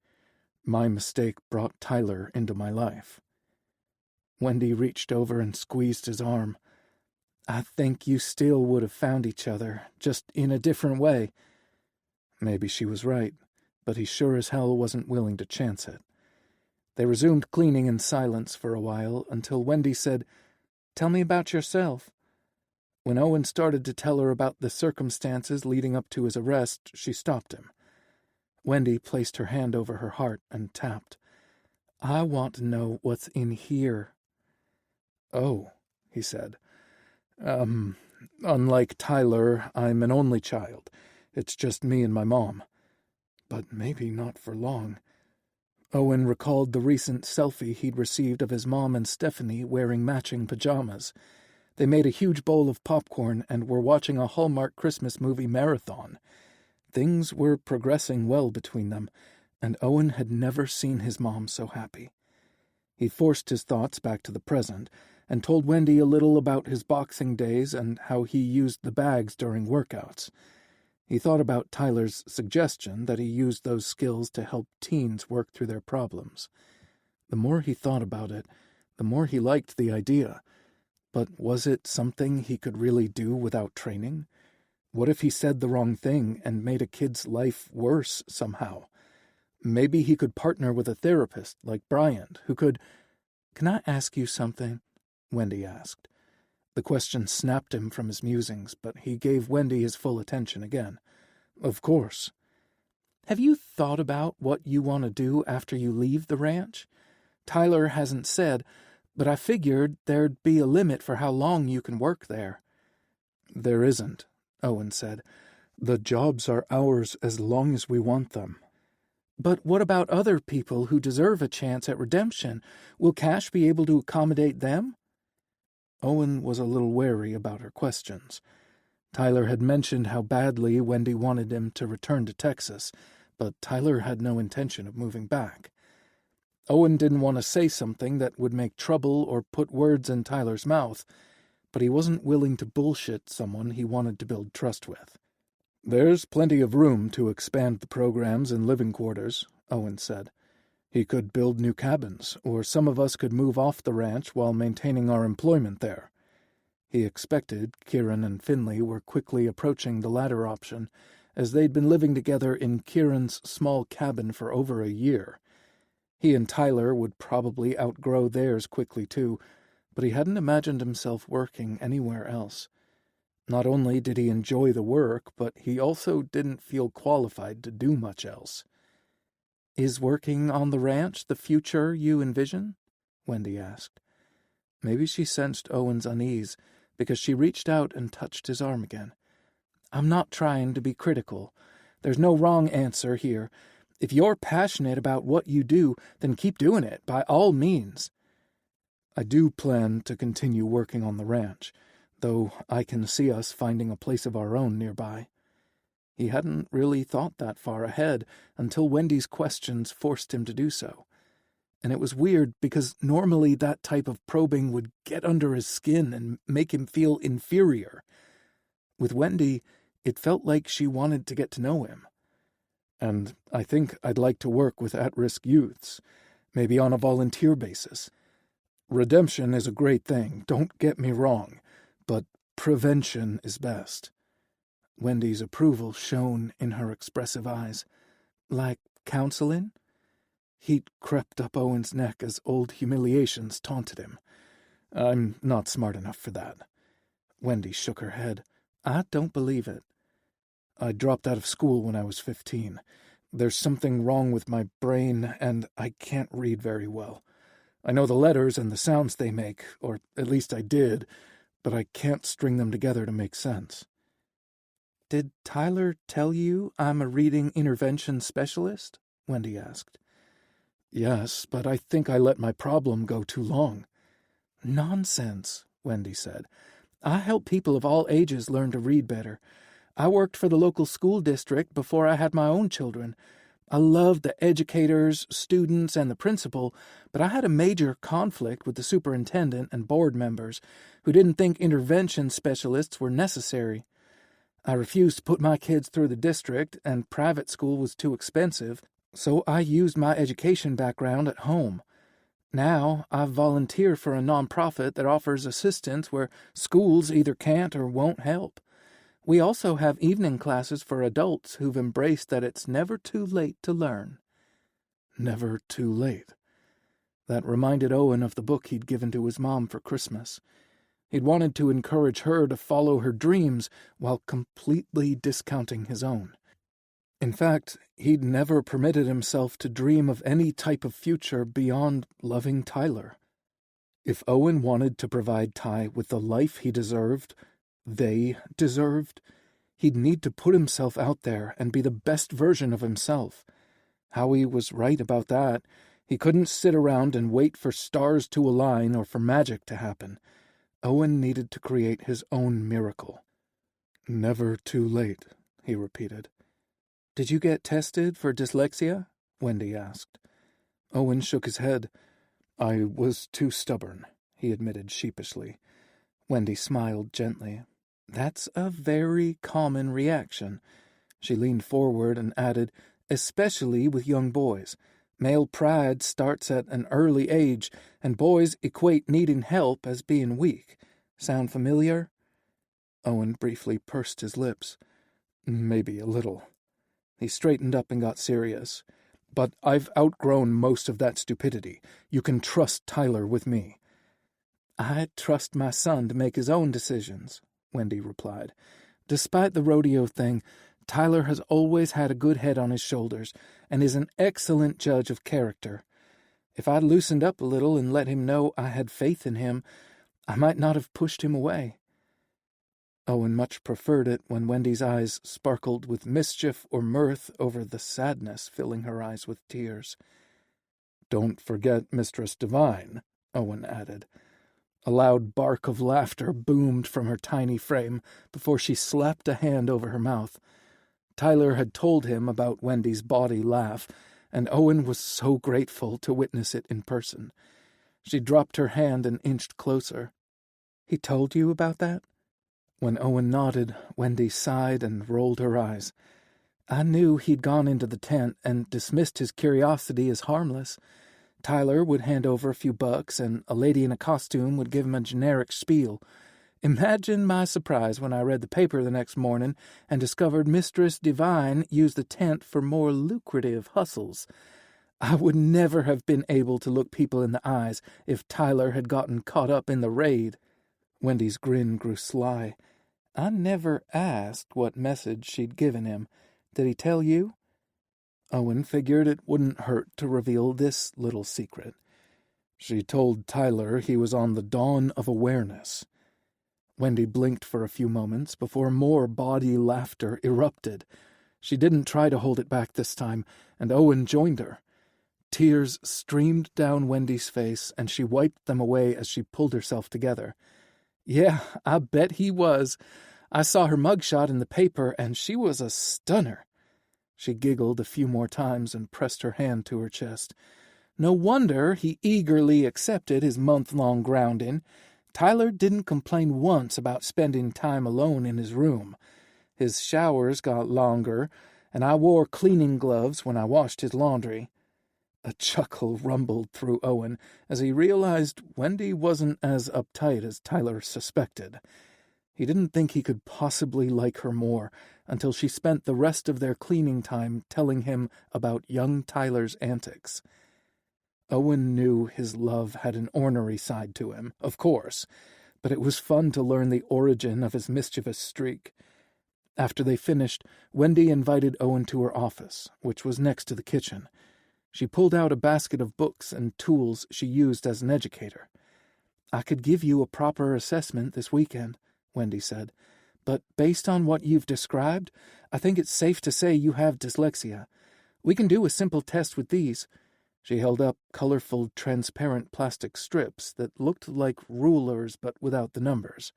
My mistake brought Tyler into my life. Wendy reached over and squeezed his arm. I think you still would have found each other, just in a different way. Maybe she was right, but he sure as hell wasn't willing to chance it. They resumed cleaning in silence for a while until Wendy said, Tell me about yourself. When Owen started to tell her about the circumstances leading up to his arrest, she stopped him. Wendy placed her hand over her heart and tapped. I want to know what's in here. Oh, he said. Unlike Tyler, I'm an only child. It's just me and my mom. But maybe not for long. Owen recalled the recent selfie he'd received of his mom and Stephanie wearing matching pajamas. They made a huge bowl of popcorn and were watching a Hallmark Christmas movie marathon. Things were progressing well between them, and Owen had never seen his mom so happy. He forced his thoughts back to the present and told Wendy a little about his boxing days and how he used the bags during workouts. He thought about Tyler's suggestion that he used those skills to help teens work through their problems. The more he thought about it, the more he liked the idea. But was it something he could really do without training? What if he said the wrong thing and made a kid's life worse somehow? Maybe he could partner with a therapist like Bryant, who could... Can I ask you something? Wendy asked. The question snapped him from his musings, but he gave Wendy his full attention again. Of course. Have you thought about what you want to do after you leave the ranch? Tyler hasn't said, but I figured there'd be a limit for how long you can work there. There isn't, Owen said. The jobs are ours as long as we want them. But what about other people who deserve a chance at redemption? Will Cash be able to accommodate them? Owen was a little wary about her questions. Tyler had mentioned how badly Wendy wanted him to return to Texas, but Tyler had no intention of moving back. Owen didn't want to say something that would make trouble or put words in Tyler's mouth, but he wasn't willing to bullshit someone he wanted to build trust with. There's plenty of room to expand the programs in living quarters, Owen said. He could build new cabins, or some of us could move off the ranch while maintaining our employment there. He expected Kieran and Finley were quickly approaching the latter option, as they'd been living together in Kieran's small cabin for over a year. He and Tyler would probably outgrow theirs quickly too, but he hadn't imagined himself working anywhere else. Not only did he enjoy the work, but he also didn't feel qualified to do much else. Is working on the ranch the future you envision? Wendy asked. Maybe she sensed Owen's unease, because she reached out and touched his arm again. "I'm not trying to be critical. There's no wrong answer here. If you're passionate about what you do, then keep doing it, by all means." "I do plan to continue working on the ranch, though I can see us finding a place of our own nearby." He hadn't really thought that far ahead until Wendy's questions forced him to do so. And it was weird because normally that type of probing would get under his skin and make him feel inferior. With Wendy, it felt like she wanted to get to know him. "And I think I'd like to work with at-risk youths, maybe on a volunteer basis. Redemption is a great thing, don't get me wrong, but prevention is best." Wendy's approval shone in her expressive eyes. "Like counseling?" Heat crept up Owen's neck as old humiliations taunted him. "I'm not smart enough for that." Wendy shook her head. "I don't believe it." "I dropped out of school when I was 15. There's something wrong with my brain, and I can't read very well. I know the letters and the sounds they make, or at least I did, but I can't string them together to make sense." "Did Tyler tell you I'm a reading intervention specialist?" Wendy asked. "Yes, but I think I let my problem go too long." "Nonsense," Wendy said. "I help people of all ages learn to read better. I worked for the local school district before I had my own children. I loved the educators, students, and the principal, but I had a major conflict with the superintendent and board members who didn't think intervention specialists were necessary. I refused to put my kids through the district, and private school was too expensive, so I used my education background at home. Now I volunteer for a nonprofit that offers assistance where schools either can't or won't help. We also have evening classes for adults who've embraced that it's never too late to learn." Never too late. That reminded Owen of the book he'd given to his mom for Christmas. He'd wanted to encourage her to follow her dreams while completely discounting his own. In fact, he'd never permitted himself to dream of any type of future beyond loving Tyler. If Owen wanted to provide Ty with the life he deserved, they deserved, he'd need to put himself out there and be the best version of himself. Howie was right about that. He couldn't sit around and wait for stars to align or for magic to happen. Owen needed to create his own miracle. "Never too late," he repeated. "Did you get tested for dyslexia?" Wendy asked. Owen shook his head. "I was too stubborn," he admitted sheepishly. Wendy smiled gently. "That's a very common reaction." She leaned forward and added, "Especially with young boys. Male pride starts at an early age, and boys equate needing help as being weak. Sound familiar?" Owen briefly pursed his lips. "Maybe a little." He straightened up and got serious. "But I've outgrown most of that stupidity. You can trust Tyler with me." "I trust my son to make his own decisions," Wendy replied. "Despite the rodeo thing, Tyler has always had a good head on his shoulders and is an excellent judge of character. If I'd loosened up a little and let him know I had faith in him, I might not have pushed him away." Owen much preferred it when Wendy's eyes sparkled with mischief or mirth over the sadness filling her eyes with tears. "Don't forget Mistress Devine," Owen added. A loud bark of laughter boomed from her tiny frame before she slapped a hand over her mouth. Tyler had told him about Wendy's bawdy laugh, and Owen was so grateful to witness it in person. She dropped her hand and inched closer. "He told you about that?" When Owen nodded, Wendy sighed and rolled her eyes. "I knew he'd gone into the tent and dismissed his curiosity as harmless. Tyler would hand over a few bucks, and a lady in a costume would give him a generic spiel. Imagine my surprise when I read the paper the next morning and discovered Mistress Devine used the tent for more lucrative hustles. I would never have been able to look people in the eyes if Tyler had gotten caught up in the raid." Wendy's grin grew sly. "I never asked what message she'd given him. Did he tell you?" Owen figured it wouldn't hurt to reveal this little secret. "She told Tyler he was on the dawn of awareness." Wendy blinked for a few moments before more bawdy laughter erupted. She didn't try to hold it back this time, and Owen joined her. Tears streamed down Wendy's face, and she wiped them away as she pulled herself together. "Yeah, I bet he was. I saw her mugshot in the paper, and she was a stunner." She giggled a few more times and pressed her hand to her chest. No wonder he eagerly accepted his month-long grounding. Tyler didn't complain once about spending time alone in his room. His showers got longer, and I wore cleaning gloves when I washed his laundry. A chuckle rumbled through Owen as he realized Wendy wasn't as uptight as Tyler suspected. He didn't think he could possibly like her more until she spent the rest of their cleaning time telling him about young Tyler's antics. Owen knew his love had an ornery side to him, of course, but it was fun to learn the origin of his mischievous streak. After they finished, Wendy invited Owen to her office, which was next to the kitchen. She pulled out a basket of books and tools she used as an educator. "I could give you a proper assessment this weekend," Wendy said, "but based on what you've described, I think it's safe to say you have dyslexia. We can do a simple test with these." She held up colorful, transparent plastic strips that looked like rulers but without the numbers.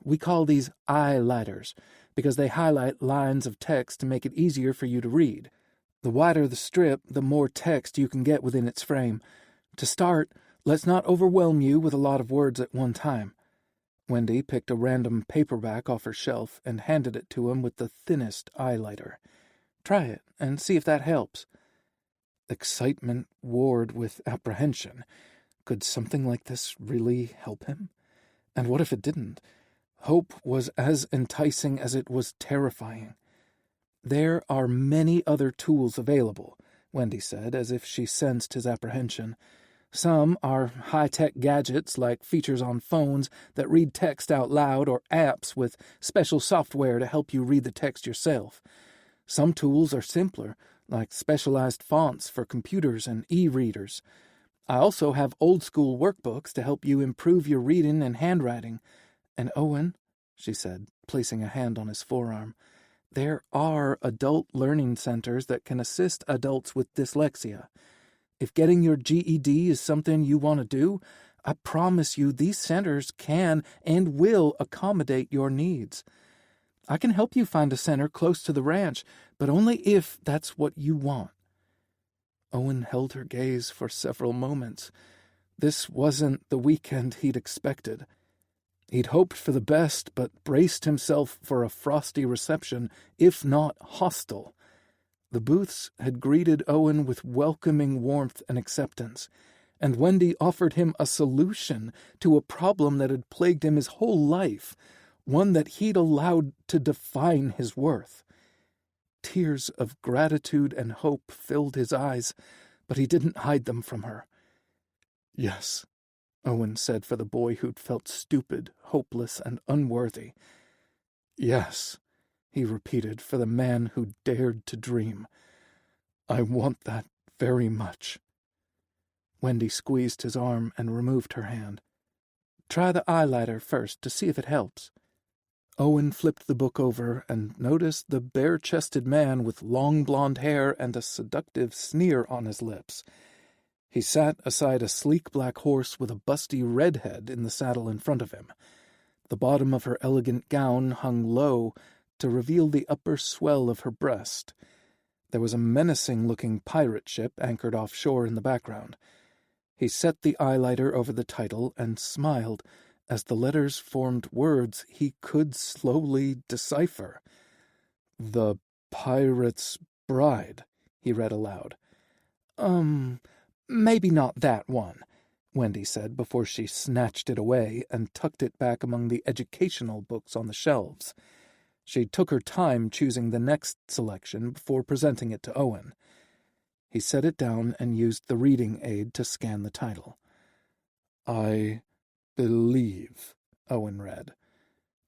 "We call these highlighters because they highlight lines of text to make it easier for you to read. The wider the strip, the more text you can get within its frame. To start, let's not overwhelm you with a lot of words at one time." Wendy picked a random paperback off her shelf and handed it to him with the thinnest highlighter. "Try it and see if that helps." Excitement warred with apprehension. Could something like this really help him? And what if it didn't? Hope was as enticing as it was terrifying. "There are many other tools available," Wendy said, as if she sensed his apprehension. "Some are high-tech gadgets like features on phones that read text out loud or apps with special software to help you read the text yourself. Some tools are simpler, like specialized fonts for computers and e-readers. I also have old-school workbooks to help you improve your reading and handwriting. And Owen," she said, placing a hand on his forearm, "there are adult learning centers that can assist adults with dyslexia. If getting your GED is something you want to do, I promise you these centers can and will accommodate your needs. I can help you find a center close to the ranch, but only if that's what you want." Owen held her gaze for several moments. This wasn't the weekend he'd expected. He'd hoped for the best, but braced himself for a frosty reception, if not hostile. The Booths had greeted Owen with welcoming warmth and acceptance, and Wendy offered him a solution to a problem that had plagued him his whole life, one that he'd allowed to define his worth. Tears of gratitude and hope filled his eyes, but he didn't hide them from her. "Yes," Owen said for the boy who'd felt stupid, hopeless, and unworthy. "Yes," he repeated for the man who dared to dream. "I want that very much." Wendy squeezed his arm and removed her hand. "Try the highlighter first to see if it helps." Owen flipped the book over and noticed the bare-chested man with long blonde hair and a seductive sneer on his lips. He sat aside a sleek black horse with a busty red head in the saddle in front of him. The bottom of her elegant gown hung low to reveal the upper swell of her breast. There was a menacing-looking pirate ship anchored offshore in the background. He set the highlighter over the title and smiled as the letters formed words he could slowly decipher. "The Pirate's Bride," he read aloud. Maybe not that one," Wendy said before she snatched it away and tucked it back among the educational books on the shelves. She took her time choosing the next selection before presenting it to Owen. He set it down and used the reading aid to scan the title. "I believe," Owen read.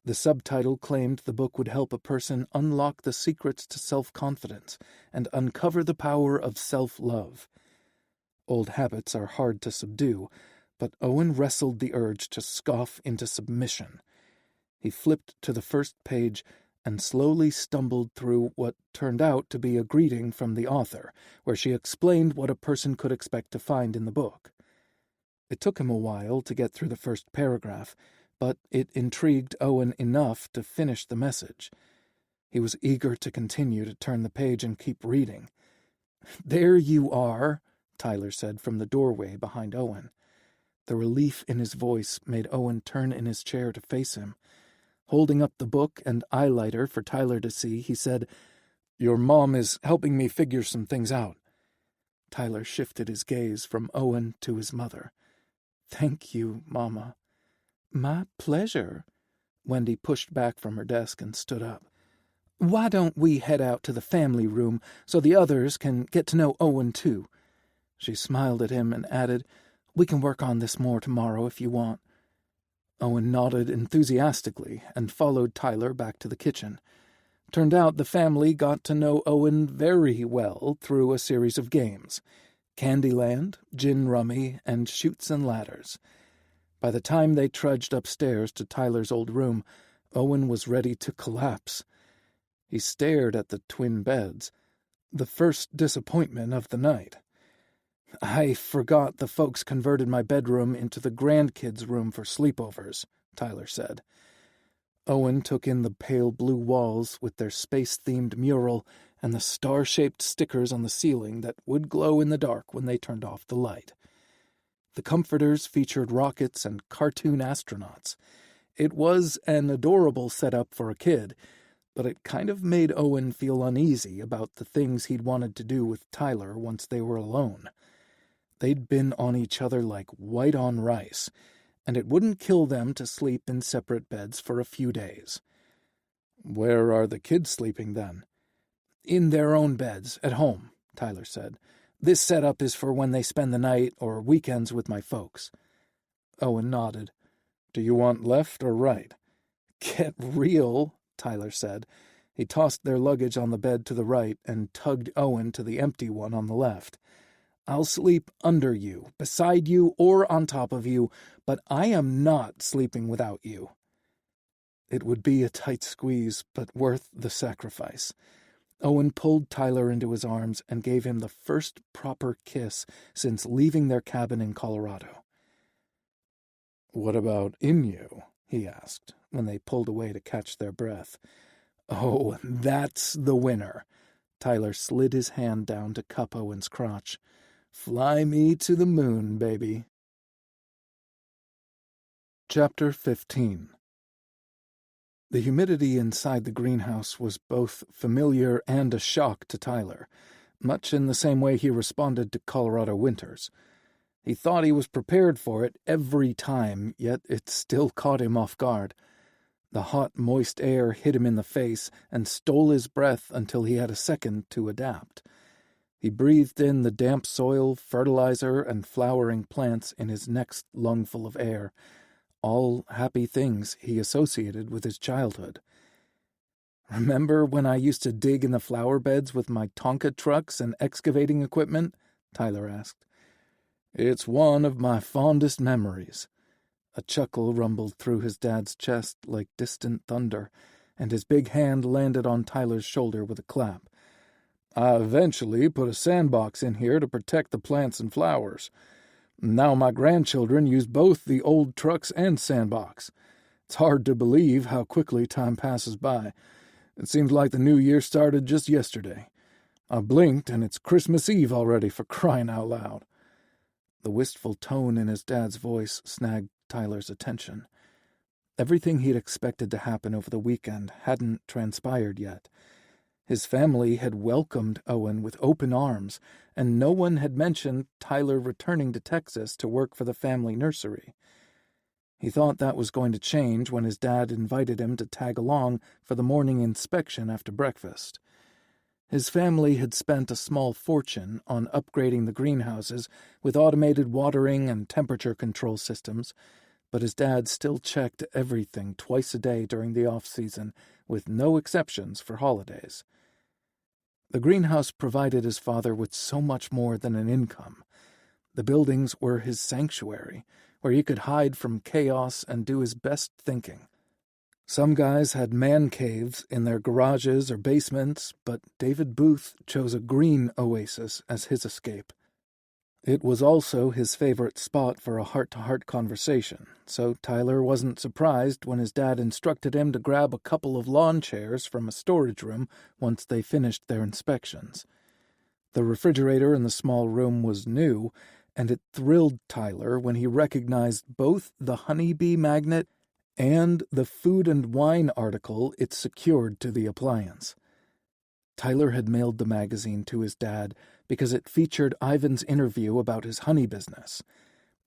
The subtitle claimed the book would help a person unlock the secrets to self-confidence and uncover the power of self-love. Old habits are hard to subdue, but Owen wrestled the urge to scoff into submission. He flipped to the first page and slowly stumbled through what turned out to be a greeting from the author, where she explained what a person could expect to find in the book. It took him a while to get through the first paragraph, but it intrigued Owen enough to finish the message. He was eager to continue to turn the page and keep reading. "There you are," Tyler said from the doorway behind Owen. The relief in his voice made Owen turn in his chair to face him. Holding up the book and eyeliner for Tyler to see, he said, "Your mom is helping me figure some things out." Tyler shifted his gaze from Owen to his mother. "Thank you, Mama." "My pleasure." Wendy pushed back from her desk and stood up. "Why don't we head out to the family room so the others can get to know Owen, too?" She smiled at him and added, "We can work on this more tomorrow if you want." Owen nodded enthusiastically and followed Tyler back to the kitchen. Turned out the family got to know Owen very well through a series of games: Candyland, Gin Rummy, and Chutes and Ladders. By the time they trudged upstairs to Tyler's old room, Owen was ready to collapse. He stared at the twin beds, the first disappointment of the night. "I forgot the folks converted my bedroom into the grandkids' room for sleepovers," Tyler said. Owen took in the pale blue walls with their space-themed mural and the star-shaped stickers on the ceiling that would glow in the dark when they turned off the light. The comforters featured rockets and cartoon astronauts. It was an adorable setup for a kid, but it kind of made Owen feel uneasy about the things he'd wanted to do with Tyler once they were alone. They'd been on each other like white on rice, and it wouldn't kill them to sleep in separate beds for a few days. "Where are the kids sleeping, then?" "In their own beds, at home," Tyler said. "This setup is for when they spend the night or weekends with my folks." Owen nodded. "Do you want left or right?" "Get real," Tyler said. He tossed their luggage on the bed to the right and tugged Owen to the empty one on the left. "I'll sleep under you, beside you, or on top of you, but I am not sleeping without you." It would be a tight squeeze, but worth the sacrifice. Owen pulled Tyler into his arms and gave him the first proper kiss since leaving their cabin in Colorado. "What about in you?" he asked, when they pulled away to catch their breath. "Oh, that's the winner." Tyler slid his hand down to cup Owen's crotch. "Fly me to the moon, baby." Chapter 15. The humidity inside the greenhouse was both familiar and a shock to Tyler, much in the same way he responded to Colorado winters. He thought he was prepared for it every time, yet it still caught him off guard. The hot, moist air hit him in the face and stole his breath until he had a second to adapt. He breathed in the damp soil, fertilizer, and flowering plants in his next lungful of air, all happy things he associated with his childhood. "Remember when I used to dig in the flower beds with my Tonka trucks and excavating equipment?" Tyler asked. "It's one of my fondest memories." A chuckle rumbled through his dad's chest like distant thunder, and his big hand landed on Tyler's shoulder with a clap. "I eventually put a sandbox in here to protect the plants and flowers. Now my grandchildren use both the old trucks and sandbox. It's hard to believe how quickly time passes by. It seems like the new year started just yesterday. I blinked and it's Christmas Eve already, for crying out loud." The wistful tone in his dad's voice snagged Tyler's attention. Everything he'd expected to happen over the weekend hadn't transpired yet. His family had welcomed Owen with open arms, and no one had mentioned Tyler returning to Texas to work for the family nursery. He thought that was going to change when his dad invited him to tag along for the morning inspection after breakfast. His family had spent a small fortune on upgrading the greenhouses with automated watering and temperature control systems, but his dad still checked everything twice a day during the off-season, with no exceptions for holidays. The greenhouse provided his father with so much more than an income. The buildings were his sanctuary, where he could hide from chaos and do his best thinking. Some guys had man caves in their garages or basements, but David Booth chose a green oasis as his escape. It was also his favorite spot for a heart-to-heart conversation, so Tyler wasn't surprised when his dad instructed him to grab a couple of lawn chairs from a storage room once they finished their inspections. The refrigerator in the small room was new, and it thrilled Tyler when he recognized both the honeybee magnet and the food and wine article it secured to the appliance. Tyler had mailed the magazine to his dad because it featured Ivan's interview about his honey business.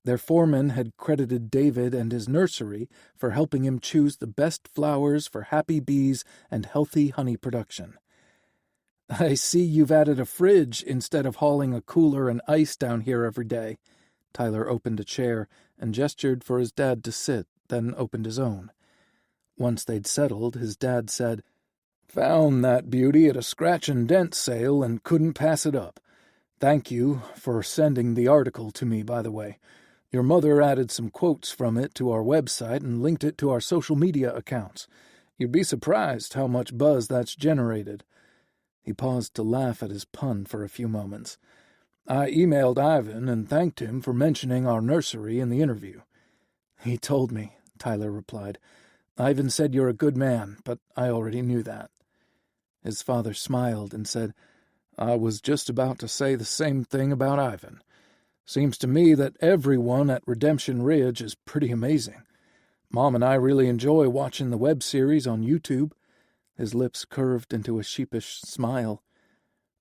Their foreman had credited David and his nursery for helping him choose the best flowers for happy bees and healthy honey production. "I see you've added a fridge instead of hauling a cooler and ice down here every day." Tyler opened a chair and gestured for his dad to sit, then opened his own. Once they'd settled, his dad said, "Found that beauty at a scratch and dent sale and couldn't pass it up. Thank you for sending the article to me, by the way. Your mother added some quotes from it to our website and linked it to our social media accounts. You'd be surprised how much buzz that's generated." He paused to laugh at his pun for a few moments. "I emailed Ivan and thanked him for mentioning our nursery in the interview." "He told me," Tyler replied. "Ivan said you're a good man, but I already knew that." His father smiled and said, "I was just about to say the same thing about Ivan. Seems to me that everyone at Redemption Ridge is pretty amazing. Mom and I really enjoy watching the web series on YouTube." His lips curved into a sheepish smile.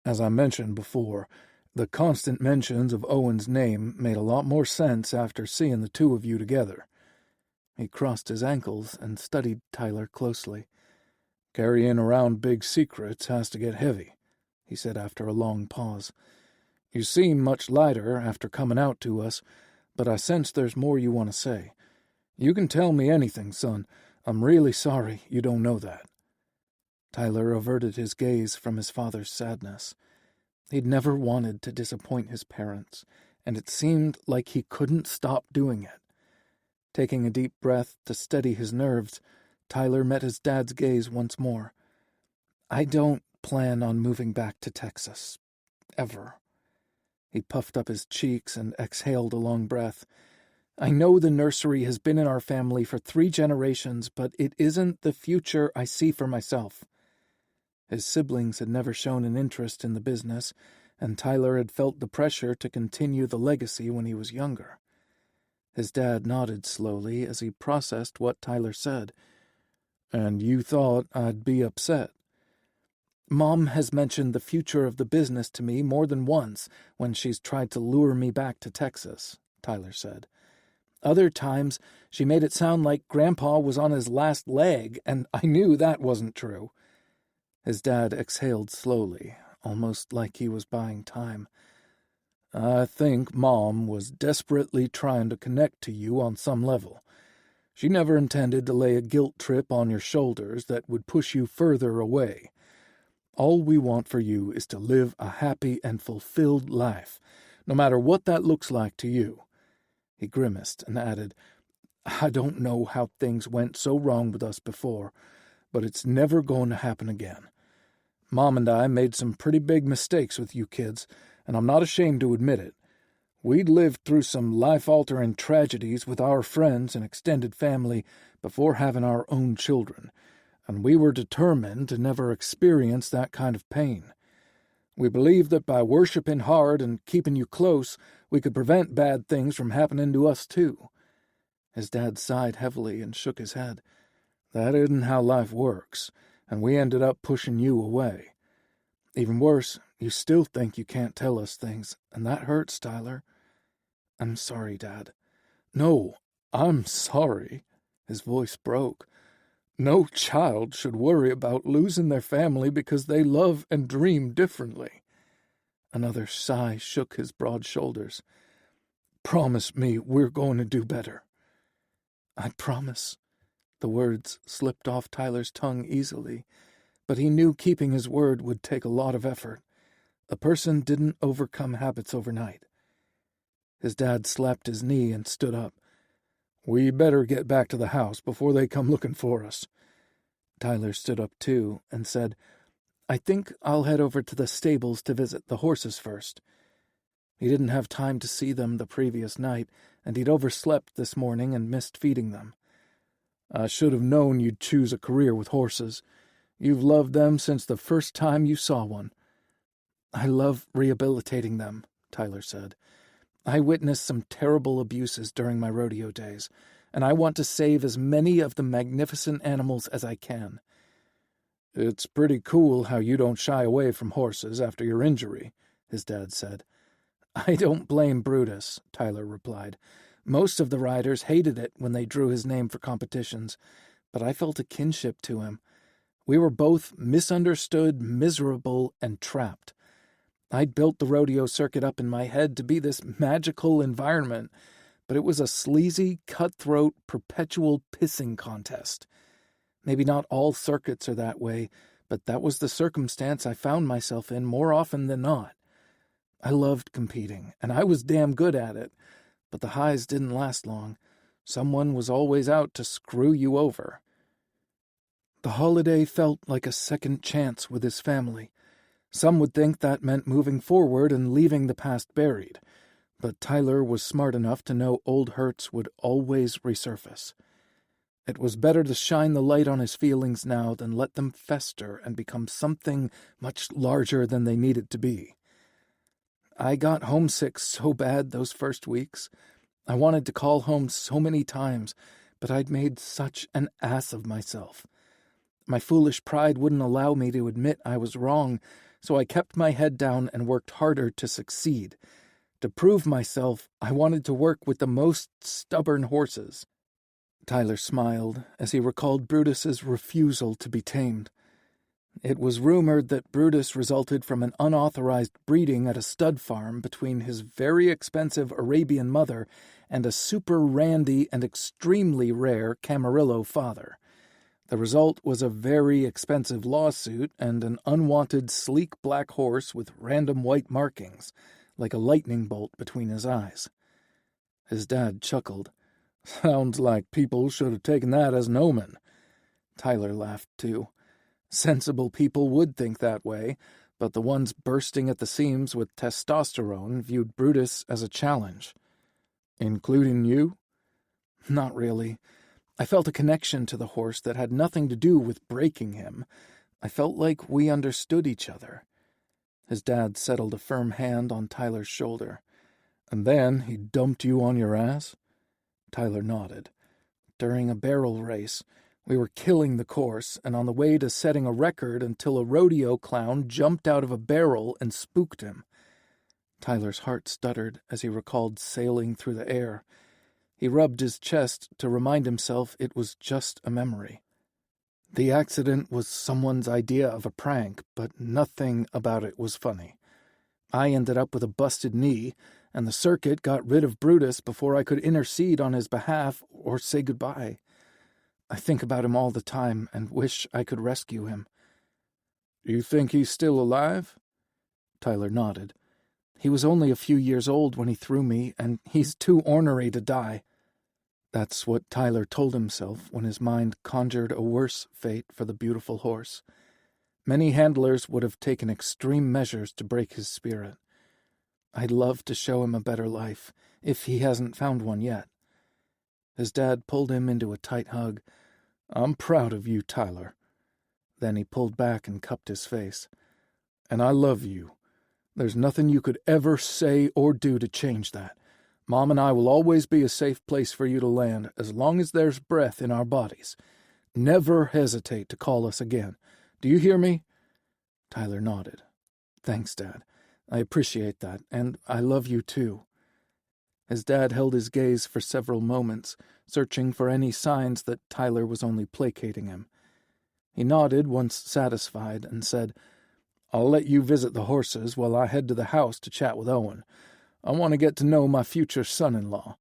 "As I mentioned before, the constant mentions of Owen's name made a lot more sense after seeing the two of you together." He crossed his ankles and studied Tyler closely. "Carrying around big secrets has to get heavy," he said after a long pause. "You seem much lighter after coming out to us, but I sense there's more you want to say. You can tell me anything, son. I'm really sorry you don't know that." Tyler averted his gaze from his father's sadness. He'd never wanted to disappoint his parents, and it seemed like he couldn't stop doing it. Taking a deep breath to steady his nerves, Tyler met his dad's gaze once more. "I don't plan on moving back to Texas. Ever." He puffed up his cheeks and exhaled a long breath. "I know the nursery has been in our family for 3 generations, but it isn't the future I see for myself." His siblings had never shown an interest in the business, and Tyler had felt the pressure to continue the legacy when he was younger. His dad nodded slowly as he processed what Tyler said. "And you thought I'd be upset?" "Mom has mentioned the future of the business to me more than once when she's tried to lure me back to Texas," Tyler said. "Other times she made it sound like Grandpa was on his last leg, and I knew that wasn't true." His dad exhaled slowly, almost like he was buying time. "I think Mom was desperately trying to connect to you on some level. She never intended to lay a guilt trip on your shoulders that would push you further away. All we want for you is to live a happy and fulfilled life, no matter what that looks like to you." He grimaced and added, "I don't know how things went so wrong with us before, but it's never going to happen again. Mom and I made some pretty big mistakes with you kids, and I'm not ashamed to admit it. We'd lived through some life-altering tragedies with our friends and extended family before having our own children, and we were determined to never experience that kind of pain. We believed that by worshiping hard and keeping you close, we could prevent bad things from happening to us too." His dad sighed heavily and shook his head. "That isn't how life works, and we ended up pushing you away. Even worse, you still think you can't tell us things, and that hurts, Tyler." "I'm sorry, Dad." "No, I'm sorry." His voice broke. "No child should worry about losing their family because they love and dream differently." Another sigh shook his broad shoulders. "Promise me we're going to do better." "I promise." The words slipped off Tyler's tongue easily, but he knew keeping his word would take a lot of effort. A person didn't overcome habits overnight. His dad slapped his knee and stood up. "We better get back to the house before they come looking for us." Tyler stood up too and said, "I think I'll head over to the stables to visit the horses first." He didn't have time to see them the previous night, and he'd overslept this morning and missed feeding them. "I should have known you'd choose a career with horses. You've loved them since the first time you saw one." "I love rehabilitating them," Tyler said. "I witnessed some terrible abuses during my rodeo days, and I want to save as many of the magnificent animals as I can." "It's pretty cool how you don't shy away from horses after your injury," his dad said. "I don't blame Brutus," Tyler replied. "Most of the riders hated it when they drew his name for competitions, but I felt a kinship to him. We were both misunderstood, miserable, and trapped. I'd built the rodeo circuit up in my head to be this magical environment, but it was a sleazy, cutthroat, perpetual pissing contest. Maybe not all circuits are that way, but that was the circumstance I found myself in more often than not. I loved competing, and I was damn good at it, but the highs didn't last long. Someone was always out to screw you over." The holiday felt like a second chance with his family. Some would think that meant moving forward and leaving the past buried, but Tyler was smart enough to know old hurts would always resurface. It was better to shine the light on his feelings now than let them fester and become something much larger than they needed to be. "I got homesick so bad those first weeks. I wanted to call home so many times, but I'd made such an ass of myself. My foolish pride wouldn't allow me to admit I was wrong, so I kept my head down and worked harder to succeed. To prove myself, I wanted to work with the most stubborn horses." Tyler smiled as he recalled Brutus's refusal to be tamed. It was rumored that Brutus resulted from an unauthorized breeding at a stud farm between his very expensive Arabian mother and a super randy and extremely rare Camarillo father. The result was a very expensive lawsuit and an unwanted sleek black horse with random white markings, like a lightning bolt between his eyes. His dad chuckled. "Sounds like people should have taken that as an omen." Tyler laughed too. Sensible people would think that way, but the ones bursting at the seams with testosterone viewed Brutus as a challenge. "Including you?" "Not really. I felt a connection to the horse that had nothing to do with breaking him. I felt like we understood each other." His dad settled a firm hand on Tyler's shoulder. "And then he dumped you on your ass?" Tyler nodded. "During a barrel race. We were killing the course and on the way to setting a record until a rodeo clown jumped out of a barrel and spooked him." Tyler's heart stuttered as he recalled sailing through the air. He rubbed his chest to remind himself it was just a memory. The accident was someone's idea of a prank, but nothing about it was funny. I ended up with a busted knee, and the circuit got rid of Brutus before I could intercede on his behalf or say goodbye. I think about him all the time and wish I could rescue him." "You think he's still alive?" Tyler nodded. "He was only a few years old when he threw me, and he's too ornery to die." That's what Tyler told himself when his mind conjured a worse fate for the beautiful horse. Many handlers would have taken extreme measures to break his spirit. I'd love to show him a better life, if he hasn't found one yet. His dad pulled him into a tight hug. "I'm proud of you, Tyler." Then he pulled back and cupped his face. "And I love you. There's nothing you could ever say or do to change that. Mom and I will always be a safe place for you to land as long as there's breath in our bodies. Never hesitate to call us again. Do you hear me?" Tyler nodded. "Thanks, Dad. I appreciate that, and I love you too." His dad held his gaze for several moments, searching for any signs that Tyler was only placating him. He nodded once satisfied and said, "I'll let you visit the horses while I head to the house to chat with Owen. I want to get to know my future son-in-law."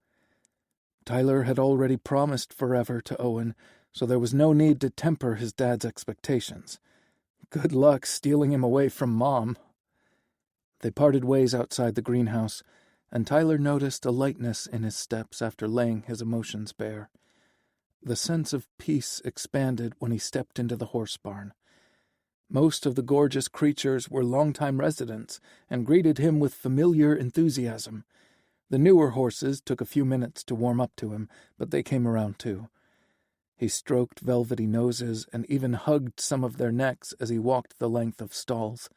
Tyler had already promised forever to Owen, so there was no need to temper his dad's expectations. Good luck stealing him away from Mom. They parted ways outside the greenhouse, and Tyler noticed a lightness in his steps after laying his emotions bare. The sense of peace expanded when he stepped into the horse barn. Most of the gorgeous creatures were longtime residents and greeted him with familiar enthusiasm. The newer horses took a few minutes to warm up to him, but they came around too. He stroked velvety noses and even hugged some of their necks as he walked the length of stalls.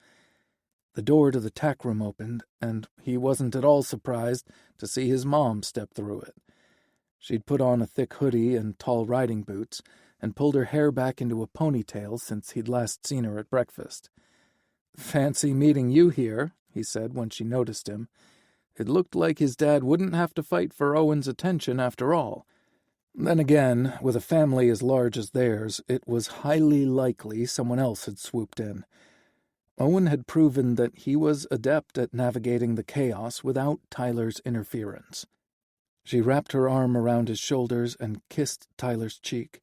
The door to the tack room opened, and he wasn't at all surprised to see his mom step through it. She'd put on a thick hoodie and tall riding boots, and pulled her hair back into a ponytail since he'd last seen her at breakfast. "Fancy meeting you here," he said when she noticed him. It looked like his dad wouldn't have to fight for Owen's attention after all. Then again, with a family as large as theirs, it was highly likely someone else had swooped in. Owen had proven that he was adept at navigating the chaos without Tyler's interference. She wrapped her arm around his shoulders and kissed Tyler's cheek.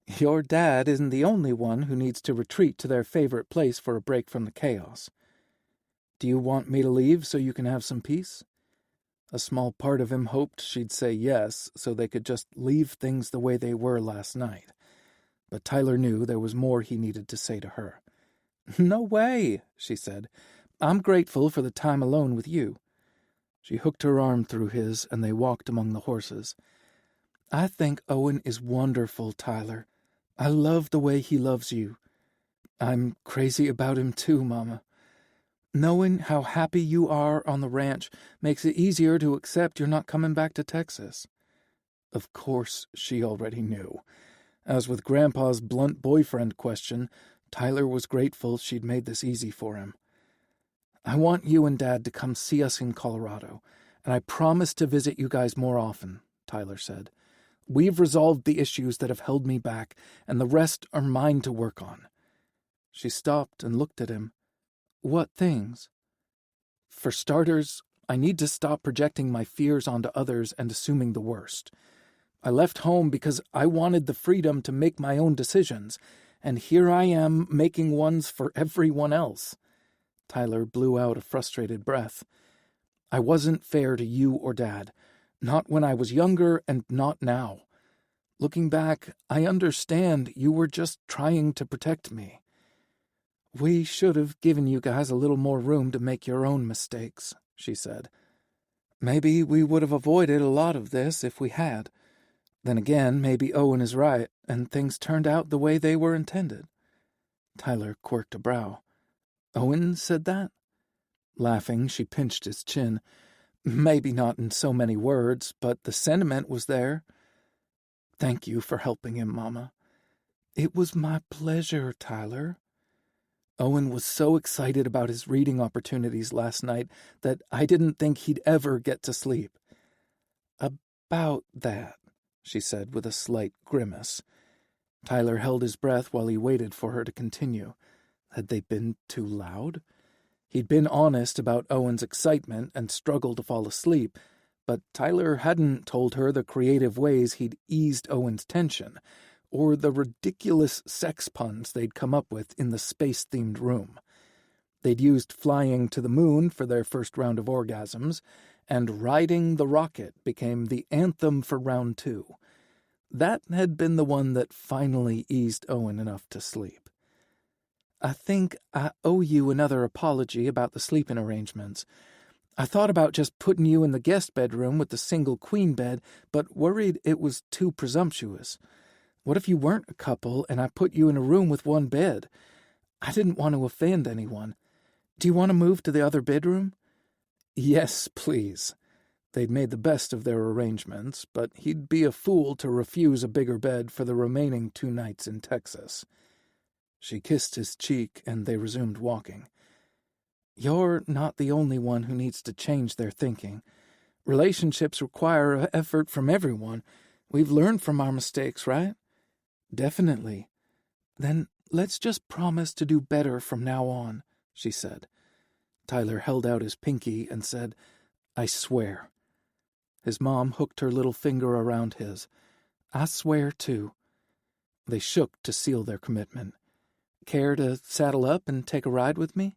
"Your dad isn't the only one who needs to retreat to their favorite place for a break from the chaos. Do you want me to leave so you can have some peace?" A small part of him hoped she'd say yes, so they could just leave things the way they were last night. But Tyler knew there was more he needed to say to her. "No way," she said. "I'm grateful for the time alone with you." She hooked her arm through his, and they walked among the horses. "I think Owen is wonderful, Tyler. I love the way he loves you. I'm crazy about him too, Mama. Knowing how happy you are on the ranch makes it easier to accept you're not coming back to Texas." Of course, she already knew. As with Grandpa's blunt boyfriend question, Tyler was grateful she'd made this easy for him. "I want you and Dad to come see us in Colorado, and I promise to visit you guys more often," Tyler said. "We've resolved the issues that have held me back, and the rest are mine to work on." She stopped and looked at him. "What things?" "For starters, I need to stop projecting my fears onto others and assuming the worst. I left home because I wanted the freedom to make my own decisions, and here I am making ones for everyone else." Tyler blew out a frustrated breath. "I wasn't fair to you or Dad. Not when I was younger and not now. Looking back, I understand you were just trying to protect me. We should have given you guys a little more room to make your own mistakes," she said. "Maybe we would have avoided a lot of this if we had. Then again, maybe Owen is right, and things turned out the way they were intended." Tyler quirked a brow. "Owen said that?" Laughing, she pinched his chin. "Maybe not in so many words, but the sentiment was there." "Thank you for helping him, Mama." "It was my pleasure, Tyler." Owen was so excited about his reading opportunities last night that I didn't think he'd ever get to sleep. "About that," she said with a slight grimace. Tyler held his breath while he waited for her to continue. Had they been too loud? He'd been honest about Owen's excitement and struggle to fall asleep, but Tyler hadn't told her the creative ways he'd eased Owen's tension, or the ridiculous sex puns they'd come up with in the space-themed room. They'd used flying to the moon for their first round of orgasms, and riding the rocket became the anthem for round 2. That had been the one that finally eased Owen enough to sleep. "I think I owe you another apology about the sleeping arrangements. I thought about just putting you in the guest bedroom with the single queen bed, but worried it was too presumptuous. What if you weren't a couple and I put you in a room with one bed? I didn't want to offend anyone. Do you want to move to the other bedroom?" "Yes, please." They'd made the best of their arrangements, but he'd be a fool to refuse a bigger bed for the remaining 2 nights in Texas. She kissed his cheek, and they resumed walking. "You're not the only one who needs to change their thinking. Relationships require effort from everyone. We've learned from our mistakes, right?" "Definitely." "Then let's just promise to do better from now on," she said. Tyler held out his pinky and said, "I swear." His mom hooked her little finger around his. "I swear, too." They shook to seal their commitment. "Care to saddle up and take a ride with me?"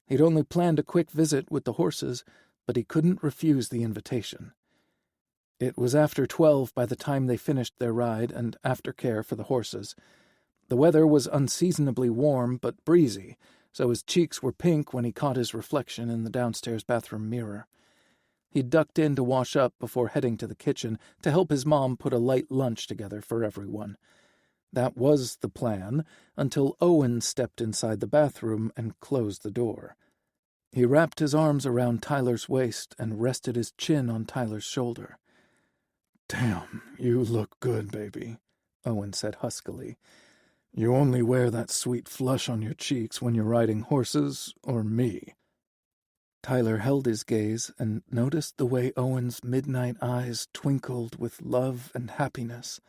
He'd only planned a quick visit with the horses, but he couldn't refuse the invitation. It was after 12 by the time they finished their ride and aftercare for the horses. The weather was unseasonably warm but breezy, so his cheeks were pink when he caught his reflection in the downstairs bathroom mirror. He ducked in to wash up before heading to the kitchen to help his mom put a light lunch together for everyone. That was the plan, until Owen stepped inside the bathroom and closed the door. He wrapped his arms around Tyler's waist and rested his chin on Tyler's shoulder. "Damn, you look good, baby," Owen said huskily. "You only wear that sweet flush on your cheeks when you're riding horses or me." Tyler held his gaze and noticed the way Owen's midnight eyes twinkled with love and happiness.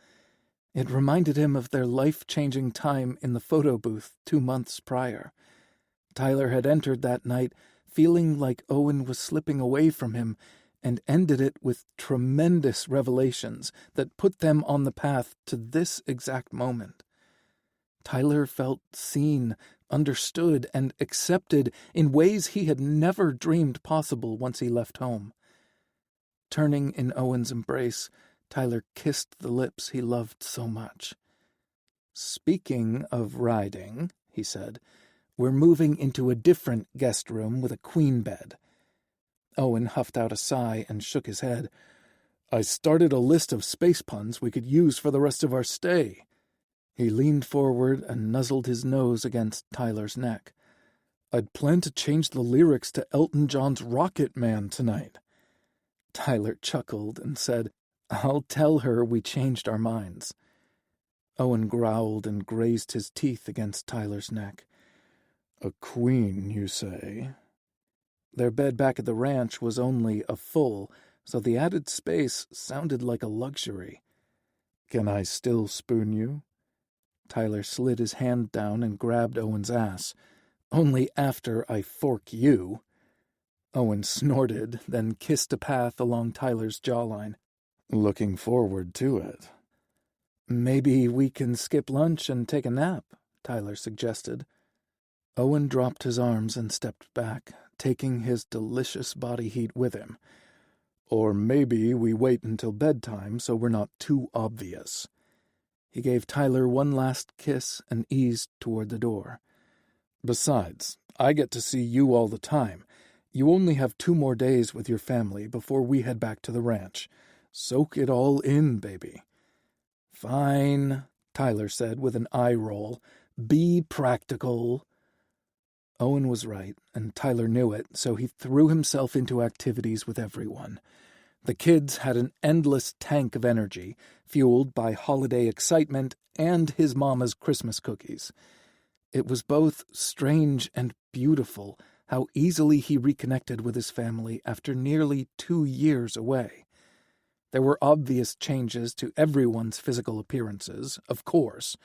It reminded him of their life-changing time in the photo booth 2 months prior. Tyler had entered that night feeling like Owen was slipping away from him and ended it with tremendous revelations that put them on the path to this exact moment. Tyler felt seen, understood, and accepted in ways he had never dreamed possible once he left home. Turning in Owen's embrace, Tyler kissed the lips he loved so much. "Speaking of riding," he said, "we're moving into a different guest room with a queen bed." Owen huffed out a sigh and shook his head. "I started a list of space puns we could use for the rest of our stay." He leaned forward and nuzzled his nose against Tyler's neck. "I'd planned to change the lyrics to Elton John's Rocket Man tonight." Tyler chuckled and said, "I'll tell her we changed our minds." Owen growled and grazed his teeth against Tyler's neck. "A queen, you say?" Their bed back at the ranch was only a full, so the added space sounded like a luxury. "Can I still spoon you?" Tyler slid his hand down and grabbed Owen's ass. "Only after I fork you." Owen snorted, then kissed a path along Tyler's jawline. "Looking forward to it." "Maybe we can skip lunch and take a nap," Tyler suggested. Owen dropped his arms and stepped back, taking his delicious body heat with him. "Or maybe we wait until bedtime so we're not too obvious." He gave Tyler one last kiss and eased toward the door. "Besides, I get to see you all the time. You only have 2 more days with your family before we head back to the ranch. Soak it all in, baby." "Fine," Tyler said with an eye roll. "Be practical." Owen was right, and Tyler knew it, so he threw himself into activities with everyone. The kids had an endless tank of energy, fueled by holiday excitement and his mama's Christmas cookies. It was both strange and beautiful how easily he reconnected with his family after nearly 2 years away. There were obvious changes to everyone's physical appearances, of course,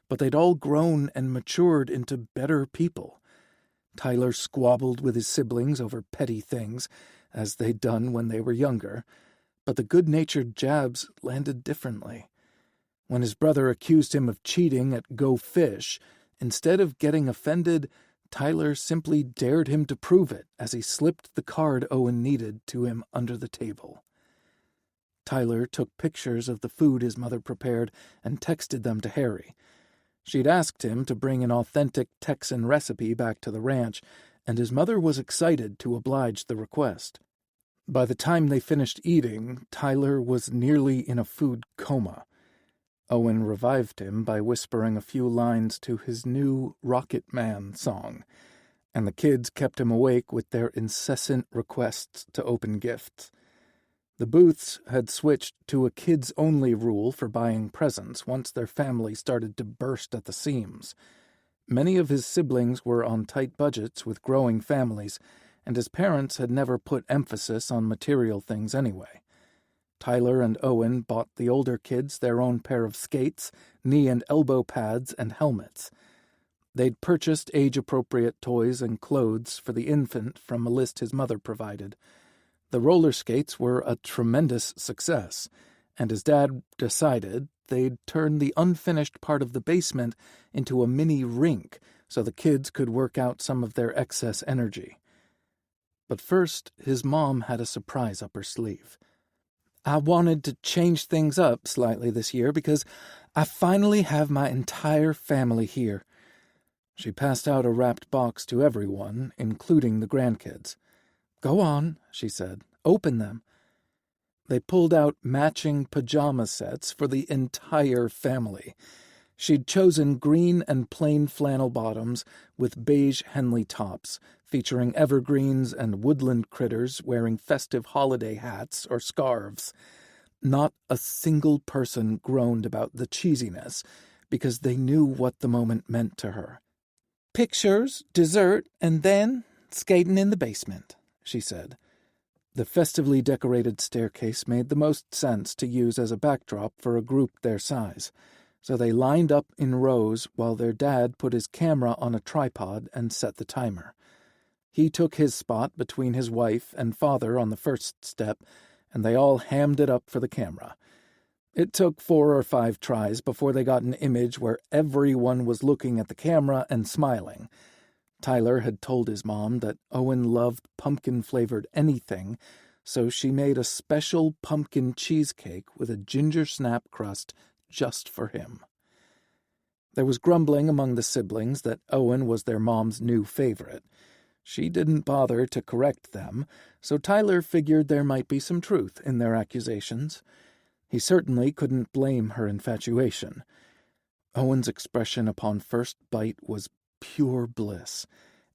but they'd all grown and matured into better people. Tyler squabbled with his siblings over petty things, as they'd done when they were younger, but the good-natured jabs landed differently. When his brother accused him of cheating at Go Fish, instead of getting offended, Tyler simply dared him to prove it as he slipped the card Owen needed to him under the table. Tyler took pictures of the food his mother prepared and texted them to Harry. She'd asked him to bring an authentic Texan recipe back to the ranch, and his mother was excited to oblige the request. By the time they finished eating, Tyler was nearly in a food coma. Owen revived him by whispering a few lines to his new Rocket Man song, and the kids kept him awake with their incessant requests to open gifts. The Booths had switched to a kids-only rule for buying presents once their family started to burst at the seams. Many of his siblings were on tight budgets with growing families, and his parents had never put emphasis on material things anyway. Tyler and Owen bought the older kids their own pair of skates, knee and elbow pads, and helmets. They'd purchased age-appropriate toys and clothes for the infant from a list his mother provided. The roller skates were a tremendous success, and his dad decided they'd turn the unfinished part of the basement into a mini rink so the kids could work out some of their excess energy. But first, his mom had a surprise up her sleeve. I wanted to change things up slightly this year because I finally have my entire family here." She passed out a wrapped box to everyone, including the grandkids. "Go on," she said. "Open them." They pulled out matching pajama sets for the entire family. She'd chosen green and plain flannel bottoms with beige Henley tops, featuring evergreens and woodland critters wearing festive holiday hats or scarves. Not a single person groaned about the cheesiness, because they knew what the moment meant to her. "Pictures, dessert, and then skating in the basement," she said. The festively decorated staircase made the most sense to use as a backdrop for a group their size, so they lined up in rows while their dad put his camera on a tripod and set the timer. He took his spot between his wife and father on the first step, and they all hammed it up for the camera. It took 4 or 5 tries before they got an image where everyone was looking at the camera and smiling. Tyler had told his mom that Owen loved pumpkin-flavored anything, so she made a special pumpkin cheesecake with a ginger snap crust just for him. There was grumbling among the siblings that Owen was their mom's new favorite. She didn't bother to correct them, so Tyler figured there might be some truth in their accusations. He certainly couldn't blame her infatuation. Owen's expression upon first bite was pure bliss,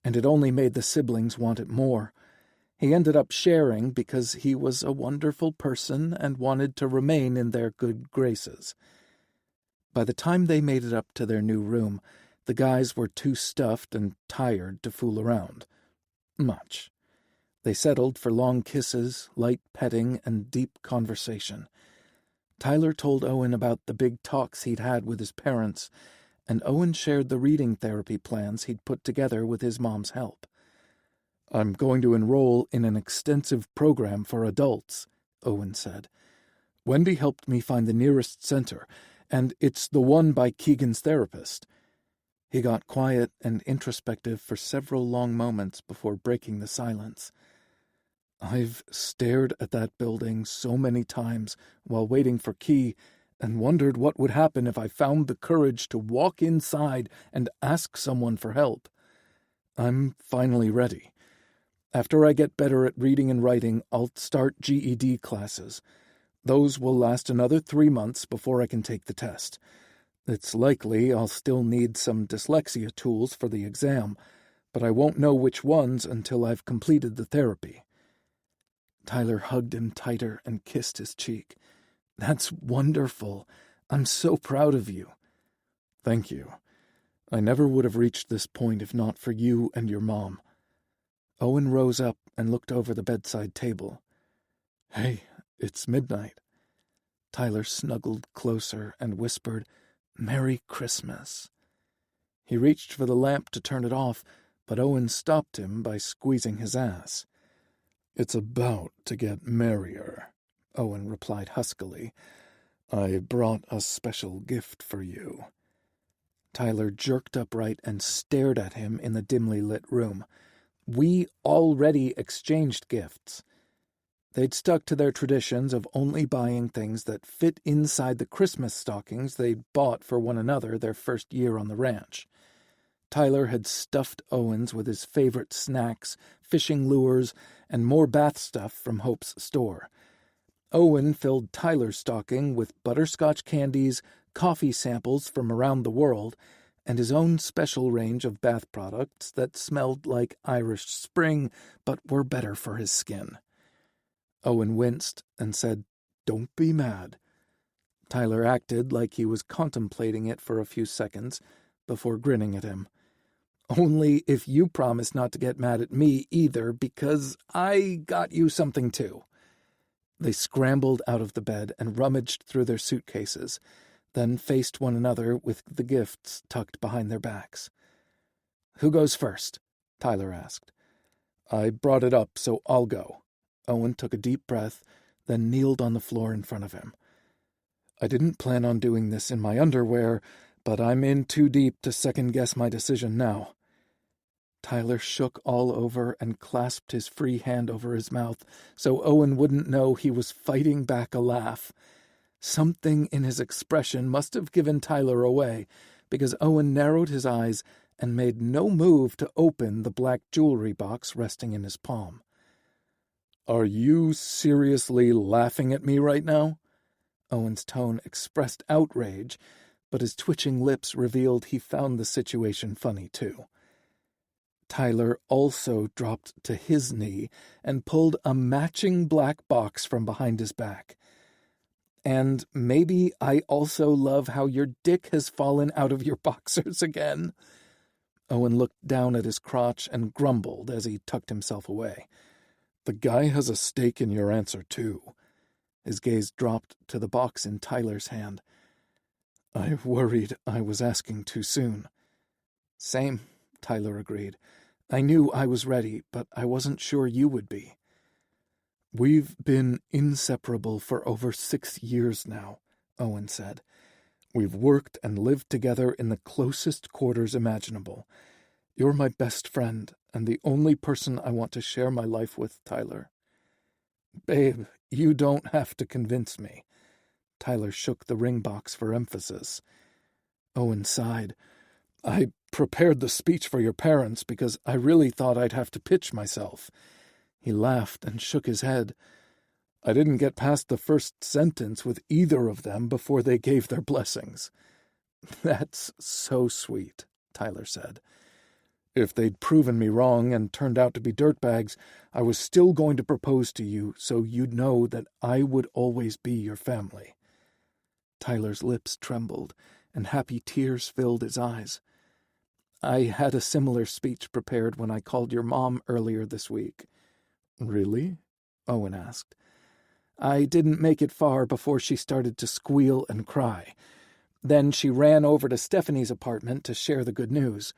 and it only made the siblings want it more. He ended up sharing because he was a wonderful person and wanted to remain in their good graces. By the time they made it up to their new room, the guys were too stuffed and tired to fool around. Much. They settled for long kisses, light petting, and deep conversation. Tyler told Owen about the big talks he'd had with his parents, and Owen shared the reading therapy plans he'd put together with his mom's help. "I'm going to enroll in an extensive program for adults," Owen said. "Wendy helped me find the nearest center, and it's the one by Keegan's therapist." He got quiet and introspective for several long moments before breaking the silence. "I've stared at that building so many times while waiting for Key and wondered what would happen if I found the courage to walk inside and ask someone for help. I'm finally ready. After I get better at reading and writing, I'll start GED classes. Those will last another 3 months before I can take the test. It's likely I'll still need some dyslexia tools for the exam, but I won't know which ones until I've completed the therapy." Tyler hugged him tighter and kissed his cheek. "That's wonderful. I'm so proud of you." "Thank you. I never would have reached this point if not for you and your mom." Owen rose up and looked over the bedside table. "Hey, it's midnight." Tyler snuggled closer and whispered, "Merry Christmas." He reached for the lamp to turn it off, but Owen stopped him by squeezing his ass. "It's about to get merrier," Owen replied huskily. "I brought a special gift for you." Tyler jerked upright and stared at him in the dimly lit room. We already exchanged gifts. They'd stuck to their traditions of only buying things that fit inside the Christmas stockings they'd bought for one another their first year on the ranch. Tyler had stuffed Owens with his favorite snacks, fishing lures, and more bath stuff from Hope's store. Owen filled Tyler's stocking with butterscotch candies, coffee samples from around the world, and his own special range of bath products that smelled like Irish Spring but were better for his skin. Owen winced and said, "Don't be mad." Tyler acted like he was contemplating it for a few seconds before grinning at him. "Only if you promise not to get mad at me either, because I got you something too." They scrambled out of the bed and rummaged through their suitcases, then faced one another with the gifts tucked behind their backs. "Who goes first?" Tyler asked. "I brought it up, so I'll go." Owen took a deep breath, then kneeled on the floor in front of him. "I didn't plan on doing this in my underwear, but I'm in too deep to second-guess my decision now." Tyler shook all over and clasped his free hand over his mouth so Owen wouldn't know he was fighting back a laugh. Something in his expression must have given Tyler away, because Owen narrowed his eyes and made no move to open the black jewelry box resting in his palm. "Are you seriously laughing at me right now?" Owen's tone expressed outrage, but his twitching lips revealed he found the situation funny too. Tyler also dropped to his knee and pulled a matching black box from behind his back. "And maybe I also love how your dick has fallen out of your boxers again." Owen looked down at his crotch and grumbled as he tucked himself away. "The guy has a stake in your answer, too." His gaze dropped to the box in Tyler's hand. "I worried I was asking too soon." "Same," Tyler agreed. "I knew I was ready, but I wasn't sure you would be." "We've been inseparable for over 6 years now," Owen said. "We've worked and lived together in the closest quarters imaginable. You're my best friend and the only person I want to share my life with, Tyler." "Babe, you don't have to convince me." Tyler shook the ring box for emphasis. Owen sighed. "I prepared the speech for your parents because I really thought I'd have to pitch myself." He laughed and shook his head. "I didn't get past the first sentence with either of them before they gave their blessings." "That's so sweet," Tyler said. "If they'd proven me wrong and turned out to be dirtbags, I was still going to propose to you so you'd know that I would always be your family." Tyler's lips trembled, and happy tears filled his eyes. "I had a similar speech prepared when I called your mom earlier this week." "Really?" Owen asked. "I didn't make it far before she started to squeal and cry. Then she ran over to Stephanie's apartment to share the good news.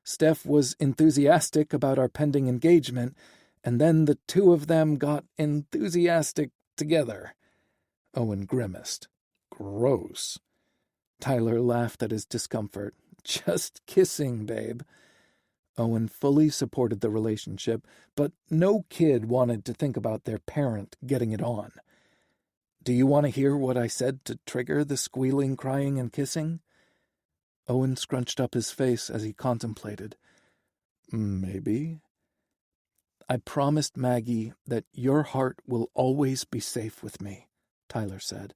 Steph was enthusiastic about our pending engagement, and then the two of them got enthusiastic together." Owen grimaced. "Gross." Tyler laughed at his discomfort. "Just kissing, babe." Owen fully supported the relationship, but no kid wanted to think about their parent getting it on. "Do you want to hear what I said to trigger the squealing, crying, and kissing?" Owen scrunched up his face as he contemplated. "Maybe." "I promised Maggie that your heart will always be safe with me," Tyler said.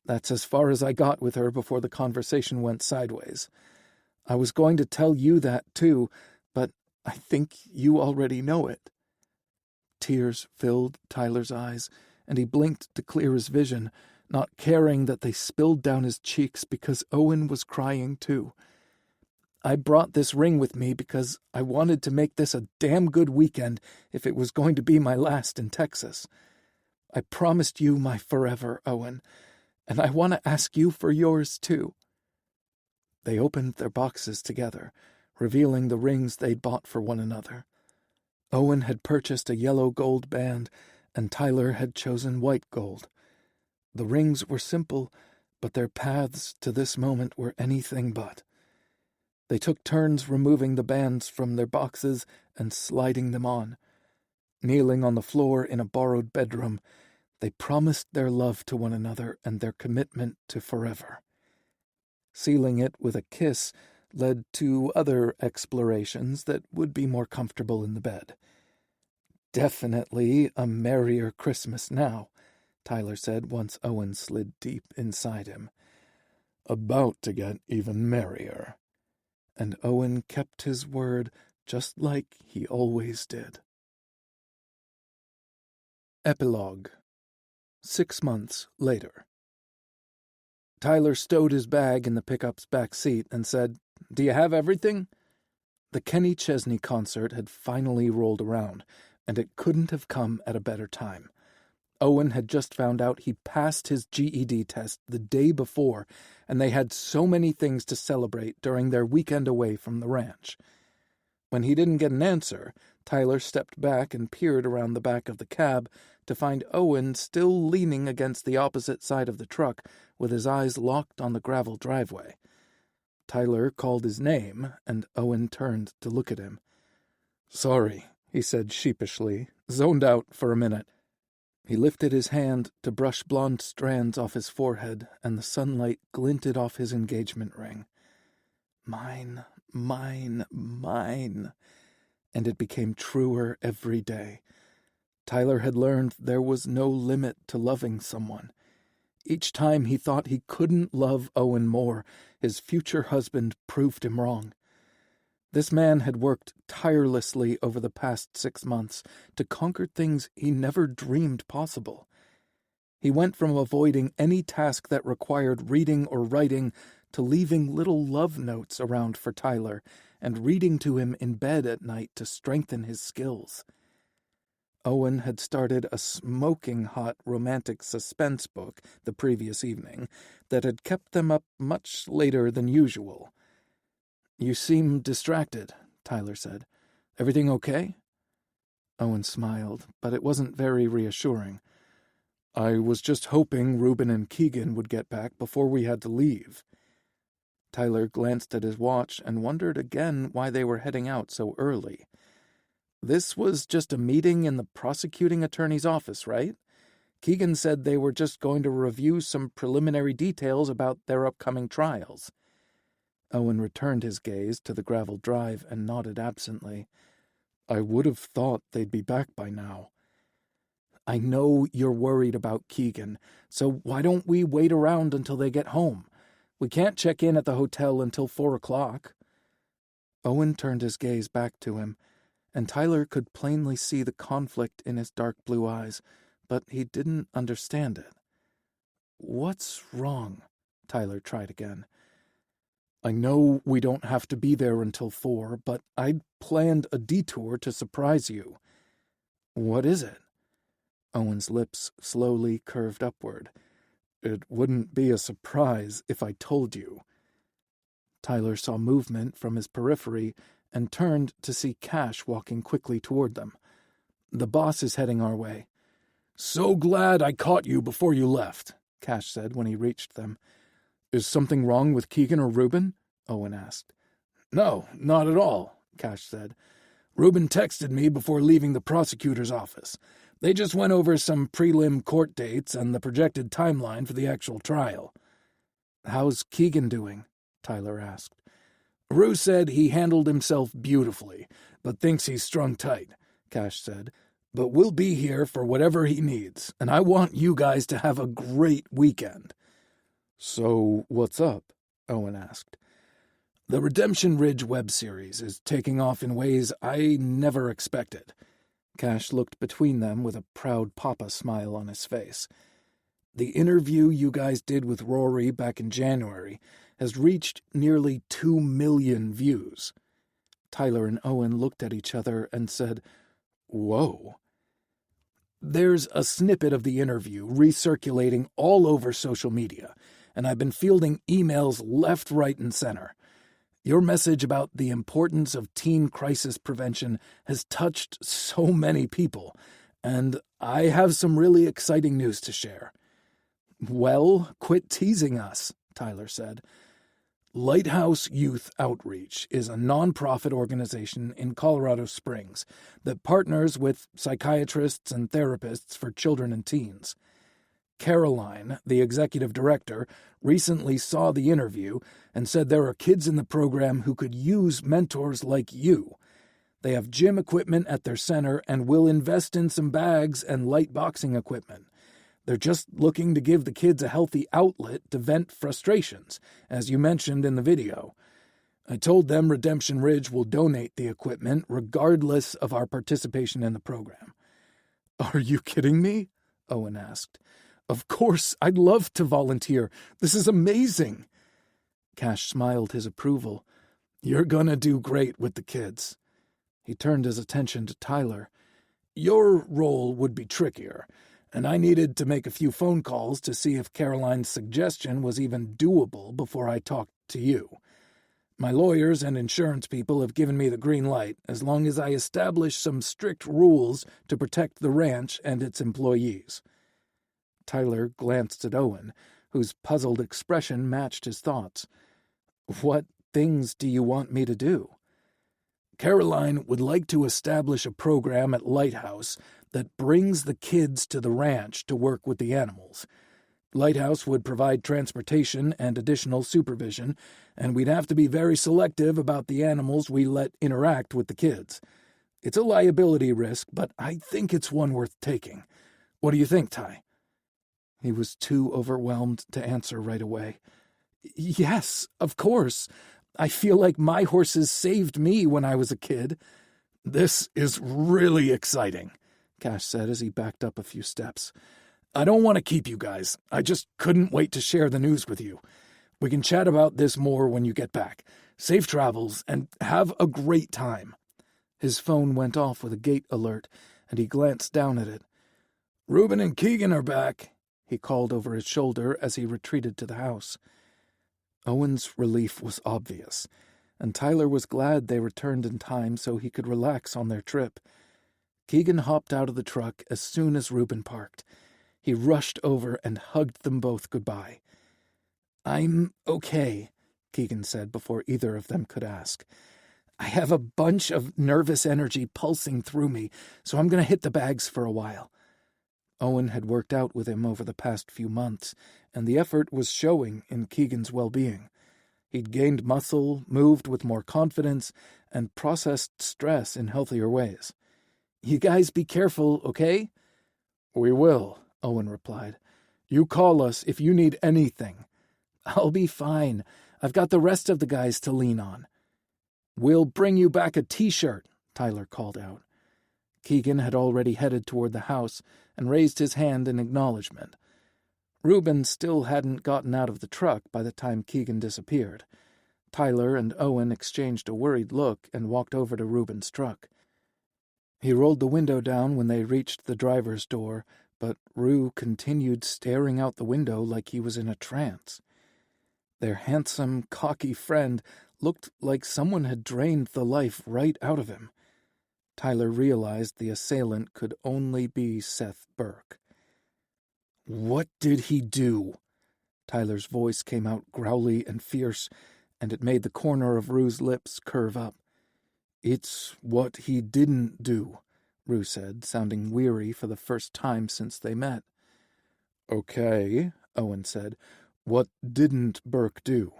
"That's as far as I got with her before the conversation went sideways. I was going to tell you that, too, but I think you already know it." Tears filled Tyler's eyes, and he blinked to clear his vision, not caring that they spilled down his cheeks because Owen was crying, too. "I brought this ring with me because I wanted to make this a damn good weekend if it was going to be my last in Texas. I promised you my forever, Owen, and I want to ask you for yours, too." They opened their boxes together, revealing the rings they'd bought for one another. Owen had purchased a yellow gold band, and Tyler had chosen white gold. The rings were simple, but their paths to this moment were anything but. They took turns removing the bands from their boxes and sliding them on. Kneeling on the floor in a borrowed bedroom, they promised their love to one another and their commitment to forever. Sealing it with a kiss led to other explorations that would be more comfortable in the bed. "Definitely a merrier Christmas now," Tyler said once Owen slid deep inside him. "About to get even merrier." And Owen kept his word just like he always did. Epilogue. 6 months later. Tyler stowed his bag in the pickup's back seat and said, "Do you have everything?" The Kenny Chesney concert had finally rolled around, and it couldn't have come at a better time. Owen had just found out he passed his GED test the day before, and they had so many things to celebrate during their weekend away from the ranch. When he didn't get an answer, Tyler stepped back and peered around the back of the cab to find Owen still leaning against the opposite side of the truck with his eyes locked on the gravel driveway. Tyler called his name, and Owen turned to look at him. "Sorry," he said sheepishly, zoned out for a minute. He lifted his hand to brush blonde strands off his forehead, and the sunlight glinted off his engagement ring. Mine, mine, mine. And it became truer every day. Tyler had learned there was no limit to loving someone. Each time he thought he couldn't love Owen more, his future husband proved him wrong. This man had worked tirelessly over the past 6 months to conquer things he never dreamed possible. He went from avoiding any task that required reading or writing to leaving little love notes around for Tyler and reading to him in bed at night to strengthen his skills. Owen had started a smoking hot romantic suspense book the previous evening that had kept them up much later than usual. "You seem distracted," Tyler said. "Everything okay?" Owen smiled, but it wasn't very reassuring. "I was just hoping Reuben and Keegan would get back before we had to leave." Tyler glanced at his watch and wondered again why they were heading out so early. This was just a meeting in the prosecuting attorney's office, right? Keegan said they were just going to review some preliminary details about their upcoming trials. Owen returned his gaze to the gravel drive and nodded absently. "I would have thought they'd be back by now." "I know you're worried about Keegan, so why don't we wait around until they get home? We can't check in at the hotel until 4 o'clock. Owen turned his gaze back to him, and Tyler could plainly see the conflict in his dark blue eyes, but he didn't understand it. "What's wrong?" Tyler tried again. "I know we don't have to be there until 4, but I'd planned a detour to surprise you." "What is it?" Owen's lips slowly curved upward. "It wouldn't be a surprise if I told you." Tyler saw movement from his periphery and turned to see Cash walking quickly toward them. "The boss is heading our way." "So glad I caught you before you left," Cash said when he reached them. "Is something wrong with Keegan or Reuben?" Owen asked. "No, not at all," Cash said. "Reuben texted me before leaving the prosecutor's office. They just went over some prelim court dates and the projected timeline for the actual trial." "How's Keegan doing?" Tyler asked. "Rue said he handled himself beautifully, but thinks he's strung tight," Cash said. "But we'll be here for whatever he needs, and I want you guys to have a great weekend." "So, what's up?" Owen asked. "The Redemption Ridge web series is taking off in ways I never expected." Cash looked between them with a proud papa smile on his face. "The interview you guys did with Rory back in January has reached nearly 2 million views." Tyler and Owen looked at each other and said, "Whoa." "There's a snippet of the interview recirculating all over social media, and I've been fielding emails left, right, and center. Your message about the importance of teen crisis prevention has touched so many people, and I have some really exciting news to share." "Well, quit teasing us," Tyler said. Lighthouse Youth Outreach is a nonprofit organization in Colorado Springs that partners with psychiatrists and therapists for children and teens. Caroline, the executive director, recently saw the interview and said there are kids in the program who could use mentors like you. They have gym equipment at their center and will invest in some bags and light boxing equipment. They're just looking to give the kids a healthy outlet to vent frustrations, as you mentioned in the video. I told them Redemption Ridge will donate the equipment regardless of our participation in the program. "Are you kidding me?" Owen asked. "Of course, I'd love to volunteer. This is amazing." Cash smiled his approval. "You're gonna do great with the kids." He turned his attention to Tyler. "Your role would be trickier, and I needed to make a few phone calls to see if Caroline's suggestion was even doable before I talked to you. My lawyers and insurance people have given me the green light as long as I establish some strict rules to protect the ranch and its employees." Tyler glanced at Owen, whose puzzled expression matched his thoughts. "What things do you want me to do?" Caroline would like to establish a program at Lighthouse that brings the kids to the ranch to work with the animals. Lighthouse would provide transportation and additional supervision, and we'd have to be very selective about the animals we let interact with the kids. It's a liability risk, but I think it's one worth taking. What do you think, Ty? He was too overwhelmed to answer right away. Yes, of course. I feel like my horses saved me when I was a kid. This is really exciting, Cash said as he backed up a few steps. I don't want to keep you guys. I just couldn't wait to share the news with you. We can chat about this more when you get back. Safe travels, and have a great time. His phone went off with a gate alert, and he glanced down at it. Reuben and Keegan are back, he called over his shoulder as he retreated to the house. Owen's relief was obvious, and Tyler was glad they returned in time so he could relax on their trip. Keegan hopped out of the truck as soon as Reuben parked. He rushed over and hugged them both goodbye. I'm okay, Keegan said before either of them could ask. I have a bunch of nervous energy pulsing through me, so I'm going to hit the bags for a while. Owen had worked out with him over the past few months, and the effort was showing in Keegan's well-being. He'd gained muscle, moved with more confidence, and processed stress in healthier ways. You guys be careful, okay? We will, Owen replied. You call us if you need anything. I'll be fine. I've got the rest of the guys to lean on. We'll bring you back a T-shirt, Tyler called out. Keegan had already headed toward the house and raised his hand in acknowledgement. Reuben still hadn't gotten out of the truck by the time Keegan disappeared. Tyler and Owen exchanged a worried look and walked over to Reuben's truck. He rolled the window down when they reached the driver's door, but Rue continued staring out the window like he was in a trance. Their handsome, cocky friend looked like someone had drained the life right out of him. Tyler realized the assailant could only be Seth Burke. What did he do? Tyler's voice came out growly and fierce, and it made the corner of Rue's lips curve up. It's what he didn't do, Rue said, sounding weary for the first time since they met. Okay, Owen said. What didn't Burke do?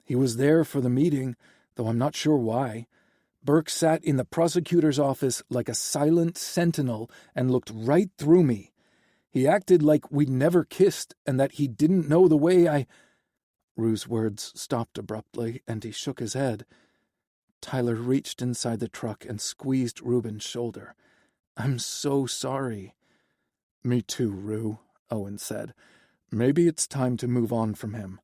He was there for the meeting, though I'm not sure why. Burke sat in the prosecutor's office like a silent sentinel and looked right through me. He acted like we'd never kissed and that he didn't know the way I... Rue's words stopped abruptly, and he shook his head. Tyler reached inside the truck and squeezed Reuben's shoulder. I'm so sorry. Me too, Rue, Owen said. Maybe it's time to move on from him.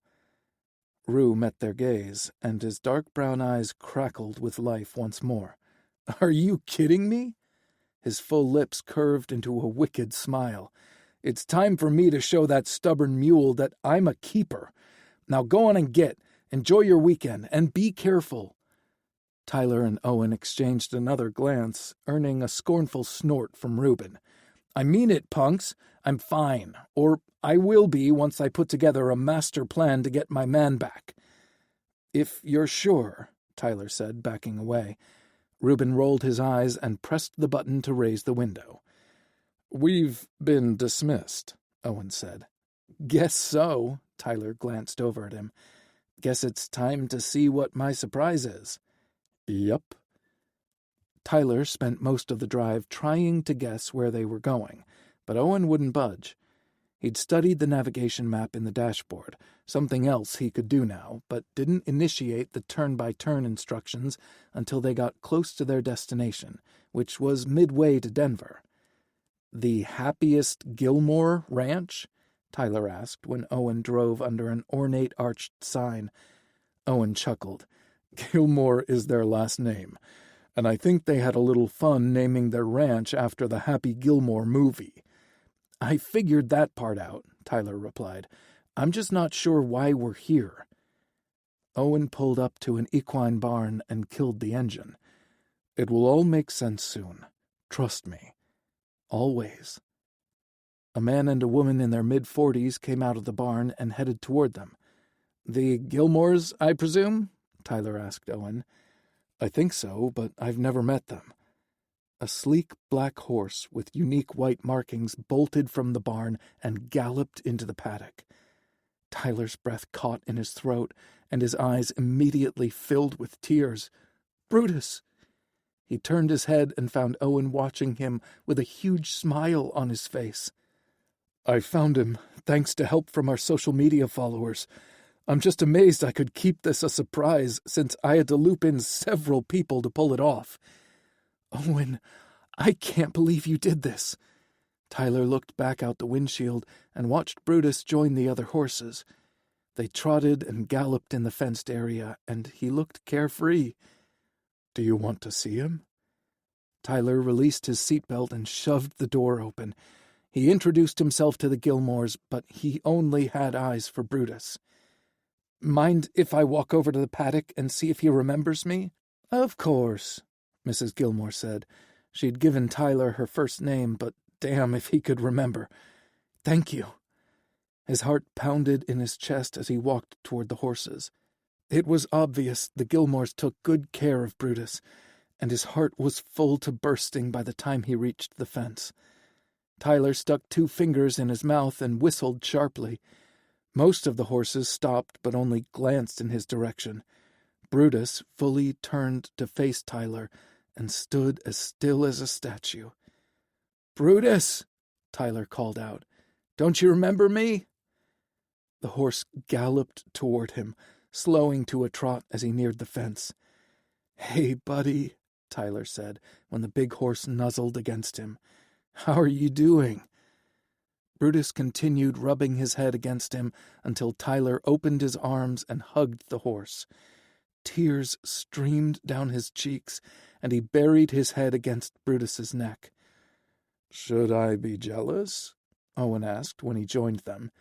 Rue met their gaze, and his dark brown eyes crackled with life once more. Are you kidding me? His full lips curved into a wicked smile. It's time for me to show that stubborn mule that I'm a keeper. Now go on and enjoy your weekend, and be careful. Tyler and Owen exchanged another glance, earning a scornful snort from Reuben. I mean it, punks. I'm fine. Or I will be once I put together a master plan to get my man back. If you're sure, Tyler said, backing away. Reuben rolled his eyes and pressed the button to raise the window. We've been dismissed, Owen said. Guess so, Tyler glanced over at him. Guess it's time to see what my surprise is. Yup. Tyler spent most of the drive trying to guess where they were going, but Owen wouldn't budge. He'd studied the navigation map in the dashboard, something else he could do now, but didn't initiate the turn-by-turn instructions until they got close to their destination, which was midway to Denver. The happiest Gilmore Ranch? Tyler asked when Owen drove under an ornate arched sign. Owen chuckled. Gilmore is their last name, and I think they had a little fun naming their ranch after the Happy Gilmore movie. I figured that part out, Tyler replied. I'm just not sure why we're here. Owen pulled up to an equine barn and killed the engine. It will all make sense soon. Trust me. Always. A man and a woman in their mid-40s came out of the barn and headed toward them. The Gilmores, I presume? Tyler asked Owen. I think so, but I've never met them. A sleek black horse with unique white markings bolted from the barn and galloped into the paddock. Tyler's breath caught in his throat, and his eyes immediately filled with tears. Brutus! He turned his head and found Owen watching him with a huge smile on his face. I found him, thanks to help from our social media followers. I'm just amazed I could keep this a surprise, since I had to loop in several people to pull it off. Owen, I can't believe you did this. Tyler looked back out the windshield and watched Brutus join the other horses. They trotted and galloped in the fenced area, and he looked carefree. Do you want to see him? Tyler released his seatbelt and shoved the door open. He introduced himself to the Gilmores, but he only had eyes for Brutus. Mind if I walk over to the paddock and see if he remembers me? Of course, Mrs. Gilmore said. She'd given Tyler her first name, but damn if he could remember. Thank you. His heart pounded in his chest as he walked toward the horses. It was obvious the Gilmores took good care of Brutus, and his heart was full to bursting by the time he reached the fence. Tyler stuck 2 fingers in his mouth and whistled sharply. Most of the horses stopped but only glanced in his direction. Brutus fully turned to face Tyler and stood as still as a statue. Brutus, Tyler called out. Don't you remember me? The horse galloped toward him, slowing to a trot as he neared the fence. Hey, buddy, Tyler said when the big horse nuzzled against him. How are you doing? Brutus continued rubbing his head against him until Tyler opened his arms and hugged the horse. Tears streamed down his cheeks, and he buried his head against Brutus's neck. Should I be jealous? Owen asked when he joined them.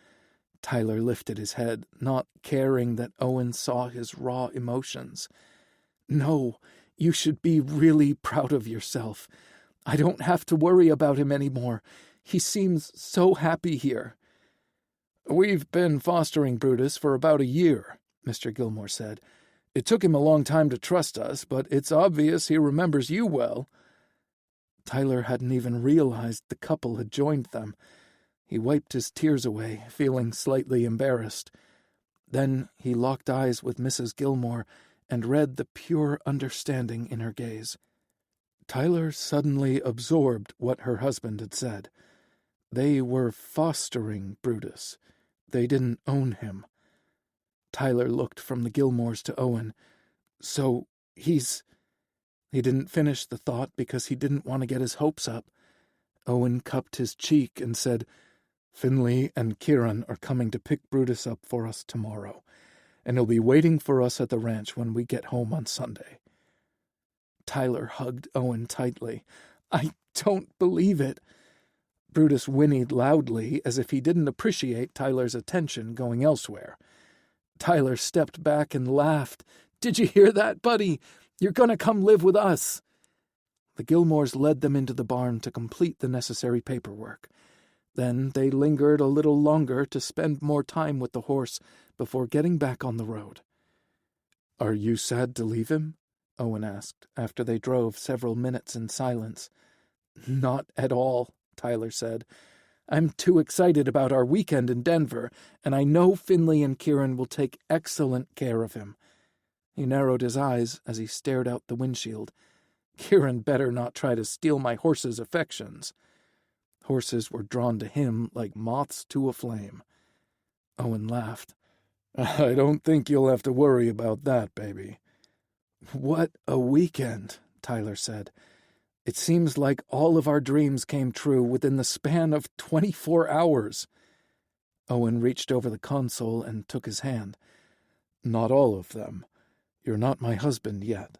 Tyler lifted his head, not caring that Owen saw his raw emotions. No, you should be really proud of yourself. I don't have to worry about him anymore. He seems so happy here. We've been fostering Brutus for about a year, Mr. Gilmore said. It took him a long time to trust us, but it's obvious he remembers you well. Tyler hadn't even realized the couple had joined them. He wiped his tears away, feeling slightly embarrassed. Then he locked eyes with Mrs. Gilmore and read the pure understanding in her gaze. Tyler suddenly absorbed what her husband had said. They were fostering Brutus. They didn't own him. Tyler looked from the Gilmores to Owen. So he's... He didn't finish the thought because he didn't want to get his hopes up. Owen cupped his cheek and said, Finley and Kieran are coming to pick Brutus up for us tomorrow, and he'll be waiting for us at the ranch when we get home on Sunday. Tyler hugged Owen tightly. I don't believe it. Brutus whinnied loudly as if he didn't appreciate Tyler's attention going elsewhere. Tyler stepped back and laughed. Did you hear that, buddy? You're going to come live with us. The Gilmores led them into the barn to complete the necessary paperwork. Then they lingered a little longer to spend more time with the horse before getting back on the road. Are you sad to leave him? Owen asked, after they drove several minutes in silence. Not at all, Tyler said. I'm too excited about our weekend in Denver, and I know Finley and Kieran will take excellent care of him. He narrowed his eyes as he stared out the windshield. Kieran better not try to steal my horse's affections. Horses were drawn to him like moths to a flame. Owen laughed. I don't think you'll have to worry about that, baby. What a weekend, Tyler said. It seems like all of our dreams came true within the span of 24 hours. Owen reached over the console and took his hand. Not all of them. You're not my husband yet.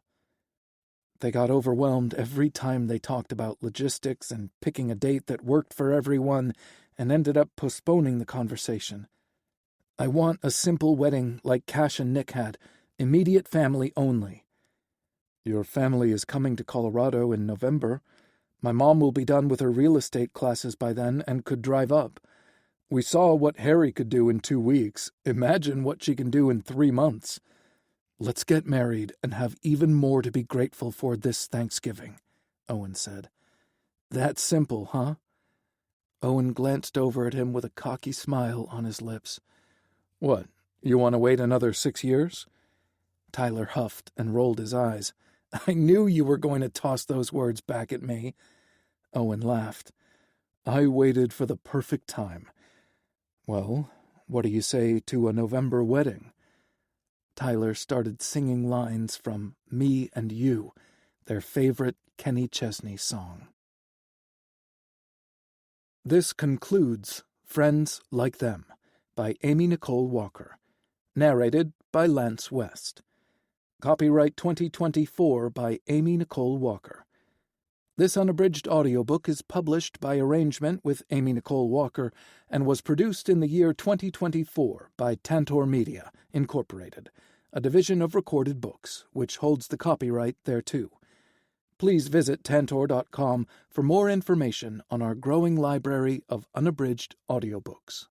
They got overwhelmed every time they talked about logistics and picking a date that worked for everyone, and ended up postponing the conversation. I want a simple wedding like Cash and Nick had, immediate family only. Your family is coming to Colorado in November. My mom will be done with her real estate classes by then and could drive up. We saw what Harry could do in 2 weeks. Imagine what she can do in 3 months. "Let's get married and have even more to be grateful for this Thanksgiving," Owen said. "That simple, huh?" Owen glanced over at him with a cocky smile on his lips. "What, you want to wait another 6 years?" Tyler huffed and rolled his eyes. "I knew you were going to toss those words back at me." Owen laughed. "I waited for the perfect time. Well, what do you say to a November wedding?" Tyler started singing lines from Me and You, their favorite Kenny Chesney song. This concludes Friends Like Them by Amy Nicole Walker, narrated by Lance West. Copyright 2024 by Amy Nicole Walker. This unabridged audiobook is published by arrangement with Amy Nicole Walker and was produced in the year 2024 by Tantor Media, Incorporated, a division of Recorded Books, which holds the copyright thereto. Please visit tantor.com for more information on our growing library of unabridged audiobooks.